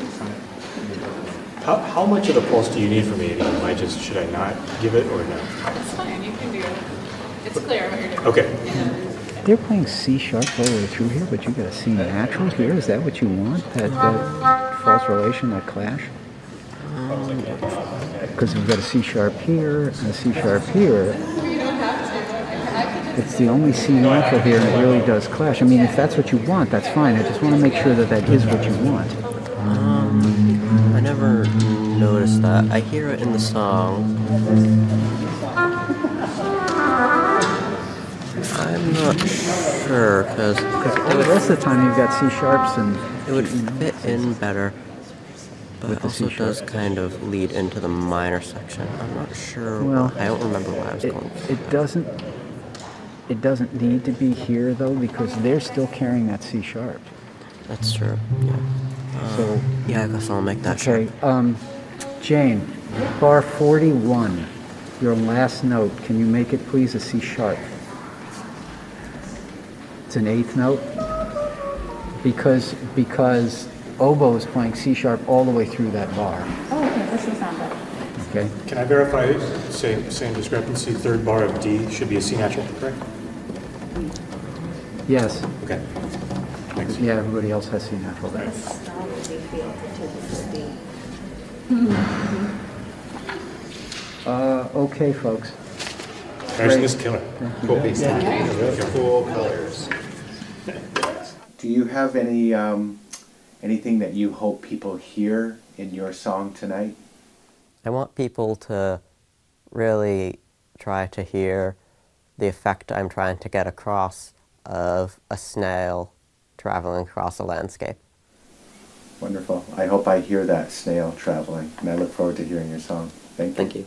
How much of the pulse do you need from me? Should I not give it or no? It's fine, you can do it. It's clear what you're doing. Okay. They're playing C sharp all the way through here, but you got a C natural here. Is that what you want? That false relation, that clash? Because we've got a C sharp here and a C sharp here. It's the only C natural here, and it really does clash. I mean, if that's what you want, that's fine. I just want to make sure that that is what you want. I never noticed that. I hear it in the song. I'm not sure, because the rest of the time you've got C sharps and it would fit in better, but it also does kind of lead into the minor section. I'm not sure. Well, I don't remember why I was going. It doesn't need to be here though, because they're still carrying that C sharp. That's true. Yeah. So yeah, I guess I'll make that okay. Jane, bar 41, your last note. Can you make it please a C sharp? It's an eighth note because oboe is playing C sharp all the way through that bar. Oh, okay, this will sound better. Okay. Can I verify, same discrepancy, third bar of D should be a C natural, correct? Yes. Okay. Thanks. Yeah, everybody else has C natural there. Okay, folks. Imagine this killer. Cool piece. Cool colors. Do you have any anything that you hope people hear in your song tonight? I want people to really try to hear the effect I'm trying to get across of a snail traveling across a landscape. Wonderful. I hope I hear that snail traveling, and I look forward to hearing your song. Thank you. Thank you.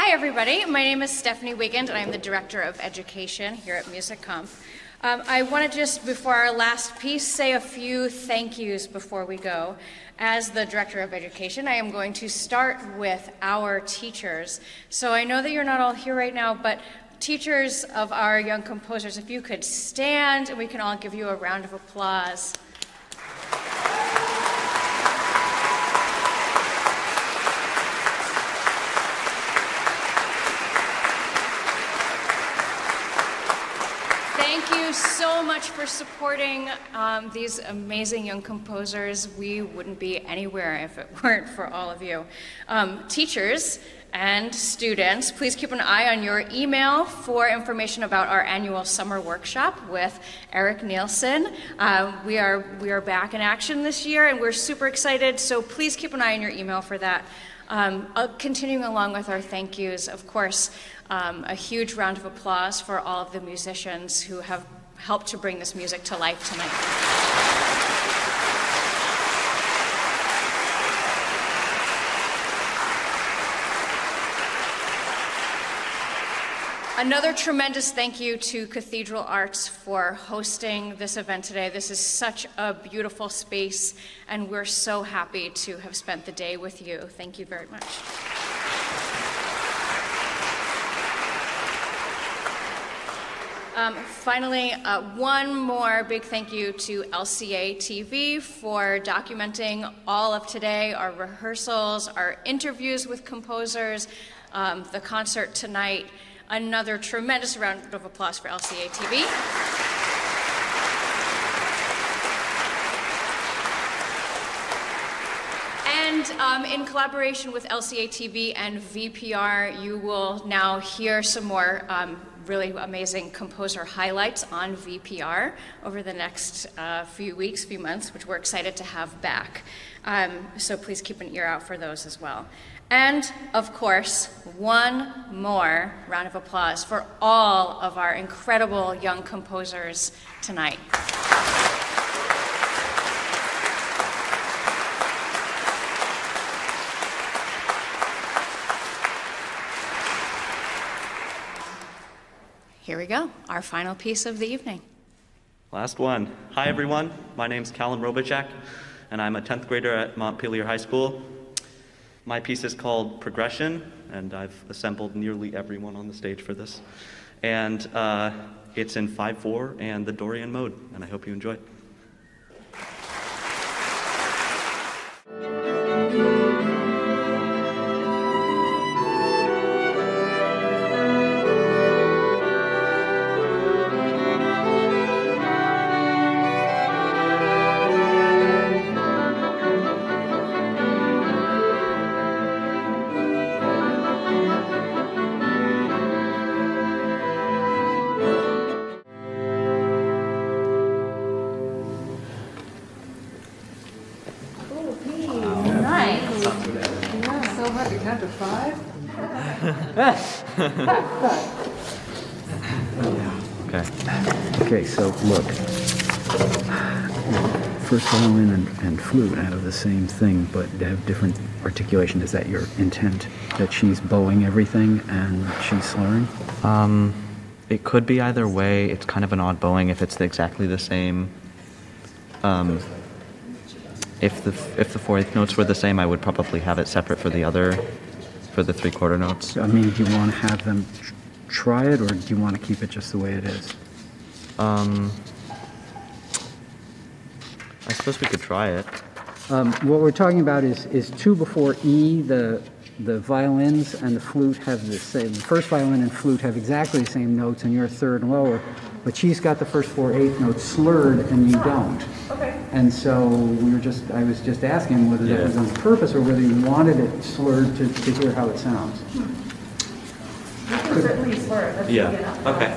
Hi everybody, my name is Stephanie Wiegand and I'm the Director of Education here at MusicConf. I want to just, before our last piece, say a few thank yous before we go. As the Director of Education, I am going to start with our teachers. So I know that you're not all here right now, but teachers of our young composers, if you could stand and we can all give you a round of applause. Thank you so much for supporting these amazing young composers. We wouldn't be anywhere if it weren't for all of you. Teachers and students, please keep an eye on your email for information about our annual summer workshop with Eric Nielsen. We are back in action this year and we're super excited, so please keep an eye on your email for that. Continuing along with our thank yous, of course, a huge round of applause for all of the musicians who have helped to bring this music to life tonight. Another tremendous thank you to Cathedral Arts for hosting this event today. This is such a beautiful space, and we're so happy to have spent the day with you. Thank you very much. Finally, one more big thank you to LCA TV for documenting all of today, our rehearsals, our interviews with composers, the concert tonight. Another tremendous round of applause for LCA TV. And in collaboration with LCA TV and VPR, you will now hear some more really amazing composer highlights on VPR over the next few weeks, few months, which we're excited to have back. So please keep an ear out for those as well. And, of course, one more round of applause for all of our incredible young composers tonight. Here we go, our final piece of the evening. Last one. Hi, everyone. My name's Callum Robichak, and I'm a 10th grader at Montpelier High School. My piece is called Progression, and I've assembled nearly everyone on the stage for this. And it's in 5/4 and the Dorian mode, and I hope you enjoy it. Okay, so look. First violin and flute out of the same thing, but they have different articulation. Is that your intent? That she's bowing everything and she's slurring? It could be either way. It's kind of an odd bowing if it's exactly the same. If the 4/8 notes were the same, I would probably have it separate for the 3/4 notes. I mean, do you want to have them try it, or do you want to keep it just the way it is? I suppose we could try it. What we're talking about is 2 before E. The violins and the flute have the same. The first violin and flute have exactly the same notes, and you're a third lower. But she's got the first 4/8 notes slurred, and you don't. Okay. And so I was just asking whether that was on purpose or whether you wanted it slurred to hear how it sounds. You can certainly slur it. That's good enough. Okay.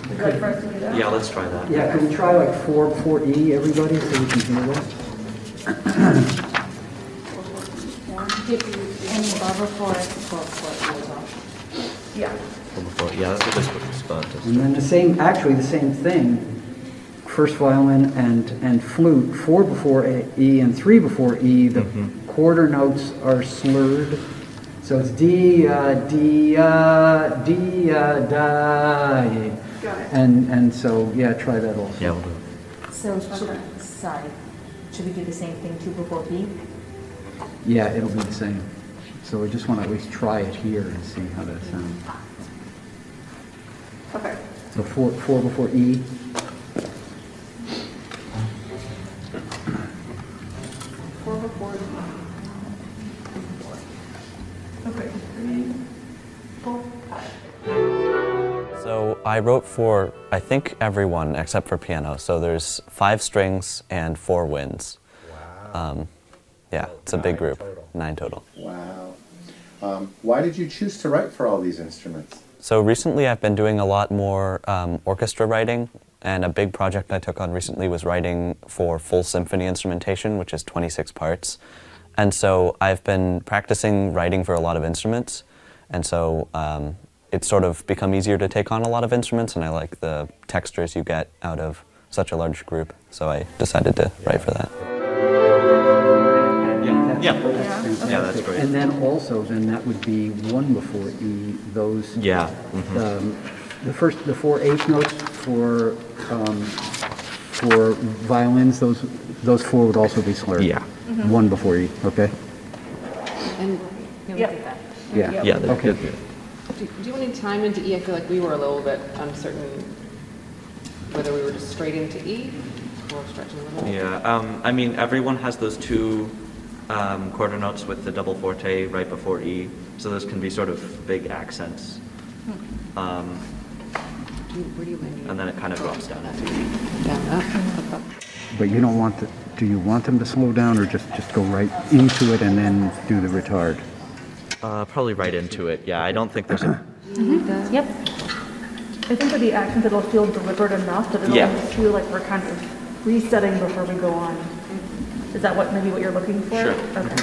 Would you like for us to do that? Yeah, let's try that. Yeah, can we try like 4 before E, everybody, so we can hear that? Any above or for it, Yeah. Yeah, that's a good spot. And then the same thing. First violin and flute, 4 before E and 3 before E. The quarter notes are slurred. So it's D, D, D, da. And so, yeah, try that also. Yeah, we'll do it. So, sorry, should we do the same thing 2 before B? Yeah, it'll be the same. So we just want to at least try it here and see how that sounds. Okay. So 4 before E. Okay. 3, 4. So I wrote for, I think, everyone except for piano. So there's 5 strings and 4 winds. Wow. Yeah, it's a big group. 9 total. Wow. Why did you choose to write for all these instruments? So recently I've been doing a lot more orchestra writing, and a big project I took on recently was writing for full symphony instrumentation, which is 26 parts. And so I've been practicing writing for a lot of instruments, and so it's sort of become easier to take on a lot of instruments, and I like the textures you get out of such a large group, so I decided to write for that. Yeah, that's great. And then also, then that would be 1 before E, those. Yeah. The 4 eighth notes for violins, those 4 would also be slurred. Yeah. 1 before E, okay? And Yeah. Okay. Okay. Do you want any time into E? I feel like we were a little bit uncertain whether we were just straight into E or stretching a little. Yeah, I mean, everyone has those 2 quarter notes with the double forte right before E, so those can be sort of big accents. And then it kind of drops down into E. But you don't want do you want them to slow down or just go right into it and then do the retard? Probably right into it, yeah. I don't think there's a... Yep. I think for the accents it'll feel deliberate enough that it'll feel like we're kind of resetting before we go on. Is that maybe what you're looking for? Sure. Okay.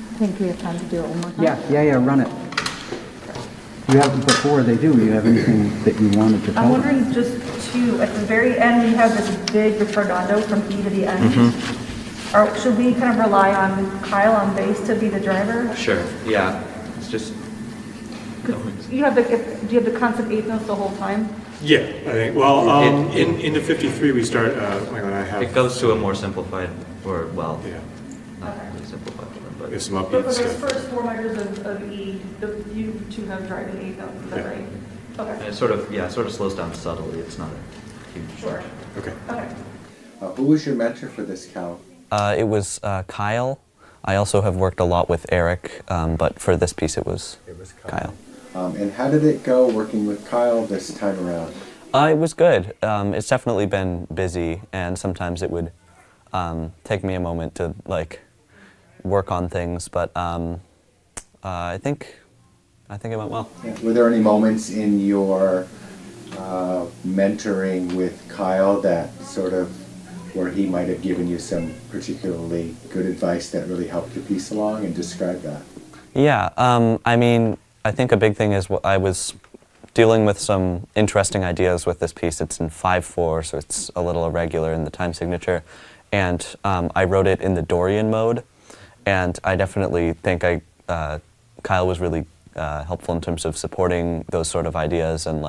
I think we have time to do it one more time. Yeah, run it. You have, before they do, you have anything that you wanted to tell I'm them? wondering just at the very end, we have this big retardando from E to the end. Should we kind of rely on Kyle on bass to be the driver? Sure, yeah. It's just... Do you have the constant 8th notes the whole time? Yeah, I think. Well, in the 53 we start. Michael and I have. It goes to a more simplified, or well, yeah, not really simplified, but there's some upbeat But for stuff. those first 4 measures of E, you 2 have driving 8th notes. Is that right? Okay. And it sort of slows down subtly. It's not a huge. Sure. Okay. Okay. Who was your mentor for this, Cal? It was Kyle. I also have worked a lot with Eric, but for this piece it was Kyle. And how did it go working with Kyle this time around? It was good. It's definitely been busy, and sometimes it would take me a moment to work on things, but I think it went well. Yeah. Were there any moments in your mentoring with Kyle that sort of where he might have given you some particularly good advice that really helped your piece along, and describe that? Yeah, I mean, I think a big thing is I was dealing with some interesting ideas with this piece. It's in 5/4, so it's a little irregular in the time signature, and I wrote it in the Dorian mode, and I definitely think Kyle was really helpful in terms of supporting those sort of ideas and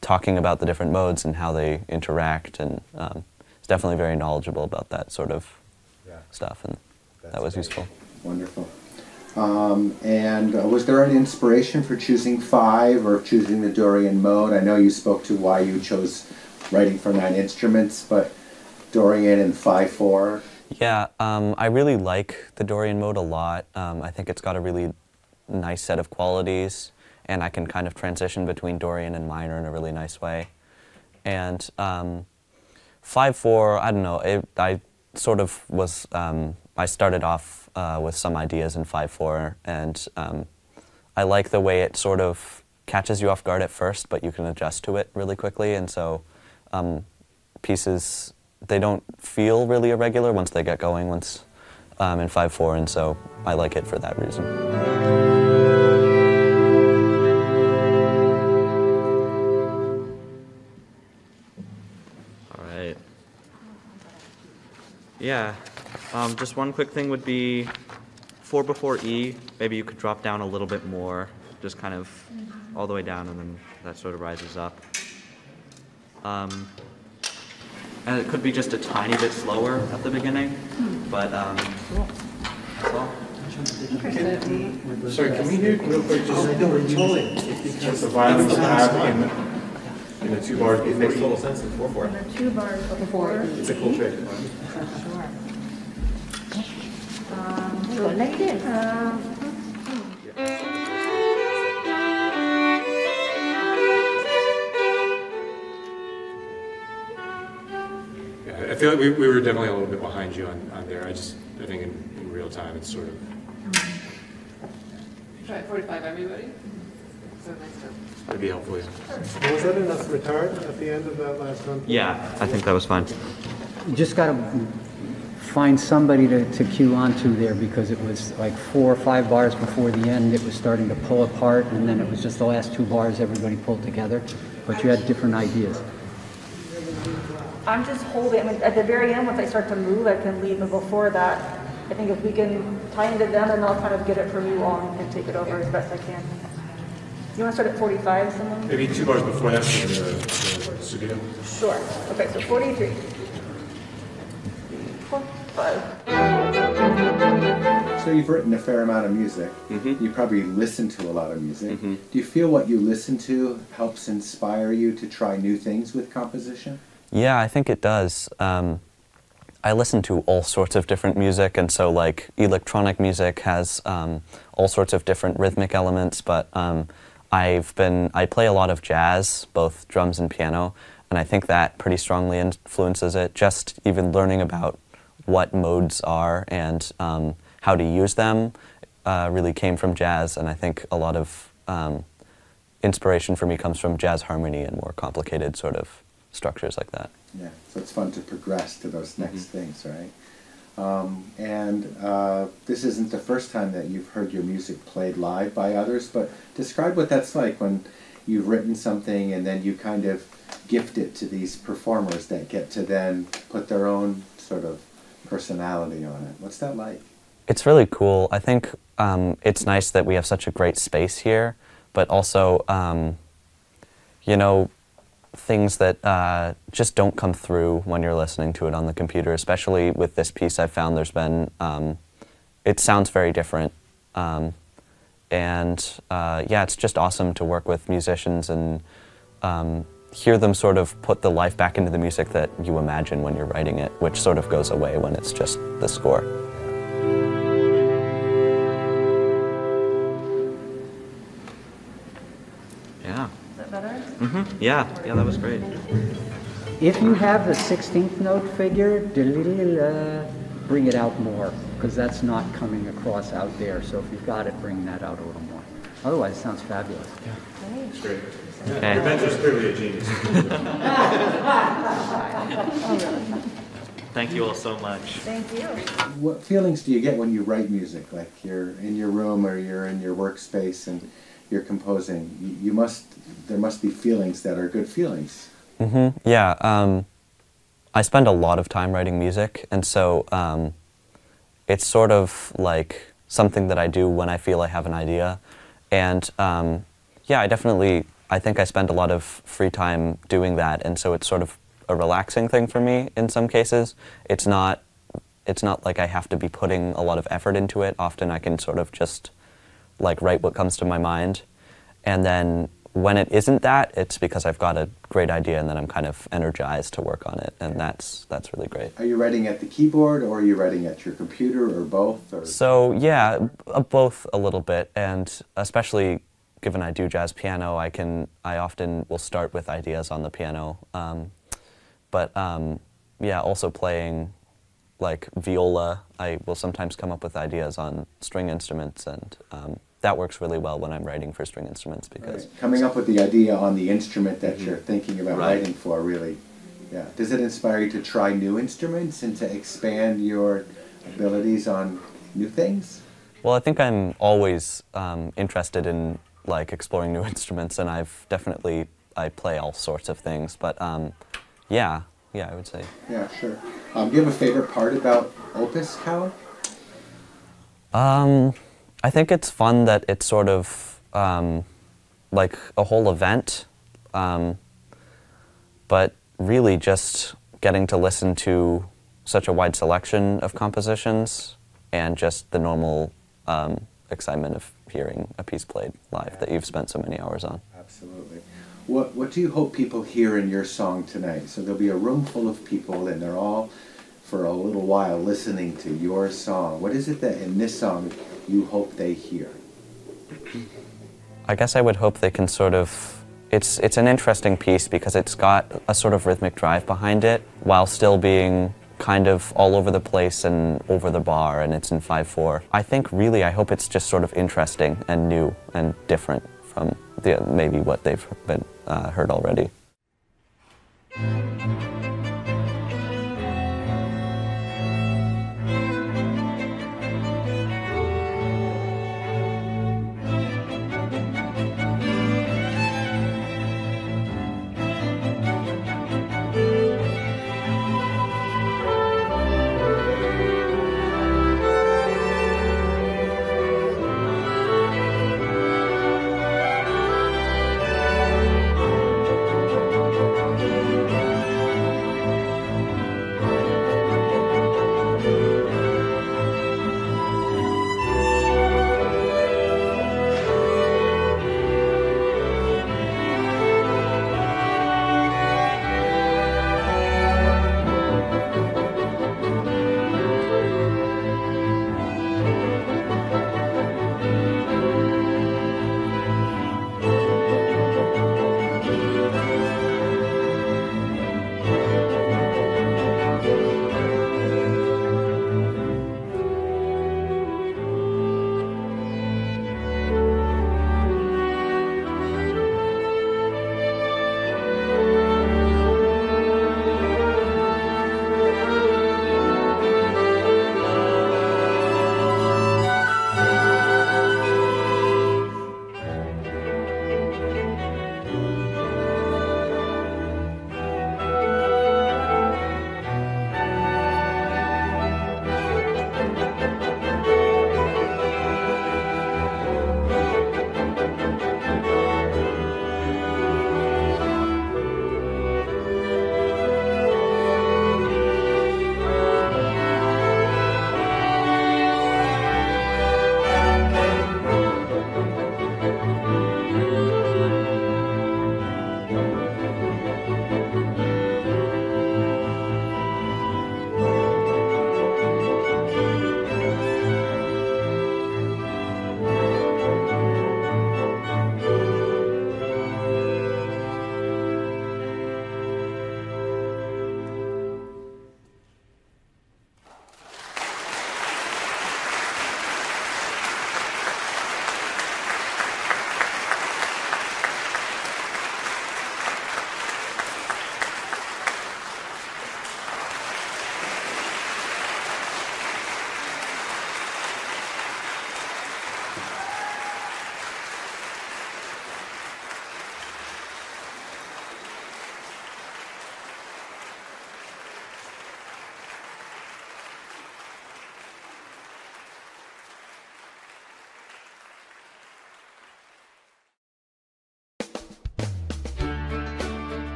talking about the different modes and how they interact, and he's definitely very knowledgeable about that sort of stuff, and that was useful. Wonderful. And was there an inspiration for choosing 5 or choosing the Dorian mode? I know you spoke to why you chose writing for 9 instruments, but Dorian and 5/4? Yeah, I really like the Dorian mode a lot. I think it's got a really nice set of qualities, and I can kind of transition between Dorian and minor in a really nice way. And 5/4, I don't know, I sort of was, I started off with some ideas in 5/4, and I like the way it sort of catches you off guard at first, but you can adjust to it really quickly, and so pieces, they don't feel really irregular once they get going once in 5/4, and so I like it for that reason. Yeah, just one quick thing would be 4 before E, maybe you could drop down a little bit more, just kind of all the way down, and then that sort of rises up. And it could be just a tiny bit slower at the beginning, but that's all. Sorry, can we hear real quick just the violence have in the 2 bars? It makes total sense in 4/4. And the 2 bars before. It's a cool trick. So negative. I feel like we were definitely a little bit behind you on there. I think in real time it's sort of. Try 45, everybody. So nice That'd be helpful. Was that enough retard at the end of that last one? Yeah, I think that was fine. You just got to find somebody to cue onto there, because it was like 4 or 5 bars before the end, it was starting to pull apart, and then it was just the last 2 bars everybody pulled together, but you had different ideas. I'm just holding, I mean, at the very end, once I start to move, I can leave, but before that, I think if we can tie into them, and I'll kind of get it from you all and take it over as best I can. You want to start at 45, someone? Maybe 2 bars before that for the studio. Sure. Okay, so 43. 4, 5. So you've written a fair amount of music. You probably listen to a lot of music. Do you feel what you listen to helps inspire you to try new things with composition? Yeah, I think it does. I listen to all sorts of different music, and so like electronic music has all sorts of different rhythmic elements, but I play a lot of jazz, both drums and piano, and I think that pretty strongly influences it. Just even learning about what modes are and how to use them really came from jazz, and I think a lot of inspiration for me comes from jazz harmony and more complicated sort of structures like that. Yeah, so it's fun to progress to those next things, right? This isn't the first time that you've heard your music played live by others, but describe what that's like when you've written something and then you kind of gift it to these performers that get to then put their own sort of personality on it. What's that like? It's really cool. I think it's nice that we have such a great space here, but also, you know, things that just don't come through when you're listening to it on the computer, especially with this piece. I've found there's been, it sounds very different. Yeah, it's just awesome to work with musicians and hear them sort of put the life back into the music that you imagine when you're writing it, which sort of goes away when it's just the score. Yeah. Is that better? Yeah, that was great. If you have the 16th note figure, bring it out more, because that's not coming across out there. So if you've got it, bring that out a little more. Otherwise, it sounds fabulous. Yeah. It's great. Yeah. Your Benzo's clearly a genius. Thank you all so much. Thank you. What feelings do you get when you write music? Like you're in your room or you're in your workspace and you're composing. There must be feelings that are good feelings. Yeah, I spend a lot of time writing music, and so it's sort of like something that I do when I feel I have an idea. And yeah, I think I spend a lot of free time doing that, and so it's sort of a relaxing thing for me in some cases. It's not like I have to be putting a lot of effort into it. Often I can sort of just like write what comes to my mind, and then when it isn't that, it's because I've got a great idea and then I'm kind of energized to work on it, and that's really great. Are you writing at the keyboard, or are you writing at your computer, or both? Or? So yeah, both a little bit, and especially given I do jazz piano, I often will start with ideas on the piano, but yeah, also playing like viola, I will sometimes come up with ideas on string instruments, and that works really well when I'm writing for string instruments, because coming up with the idea on the instrument that you're thinking about writing for, really, yeah. Does it inspire you to try new instruments and to expand your abilities on new things? Well, I think I'm always interested in like exploring new instruments, and I play all sorts of things, but yeah, I would say. Yeah, sure. Do you have a favorite part about Opus, Callum? I think it's fun that it's sort of like a whole event, but really just getting to listen to such a wide selection of compositions and just the normal excitement of hearing a piece played live that you've spent so many hours on. Absolutely. What do you hope people hear in your song tonight? So there'll be a room full of people, and they're all, for a little while, listening to your song. What is it that in this song you hope they hear? I guess I would hope they can sort of, it's an interesting piece because it's got a sort of rhythmic drive behind it while still being kind of all over the place and over the bar, and it's in 5/4. I think really I hope it's just sort of interesting and new and different from maybe what they've been heard already.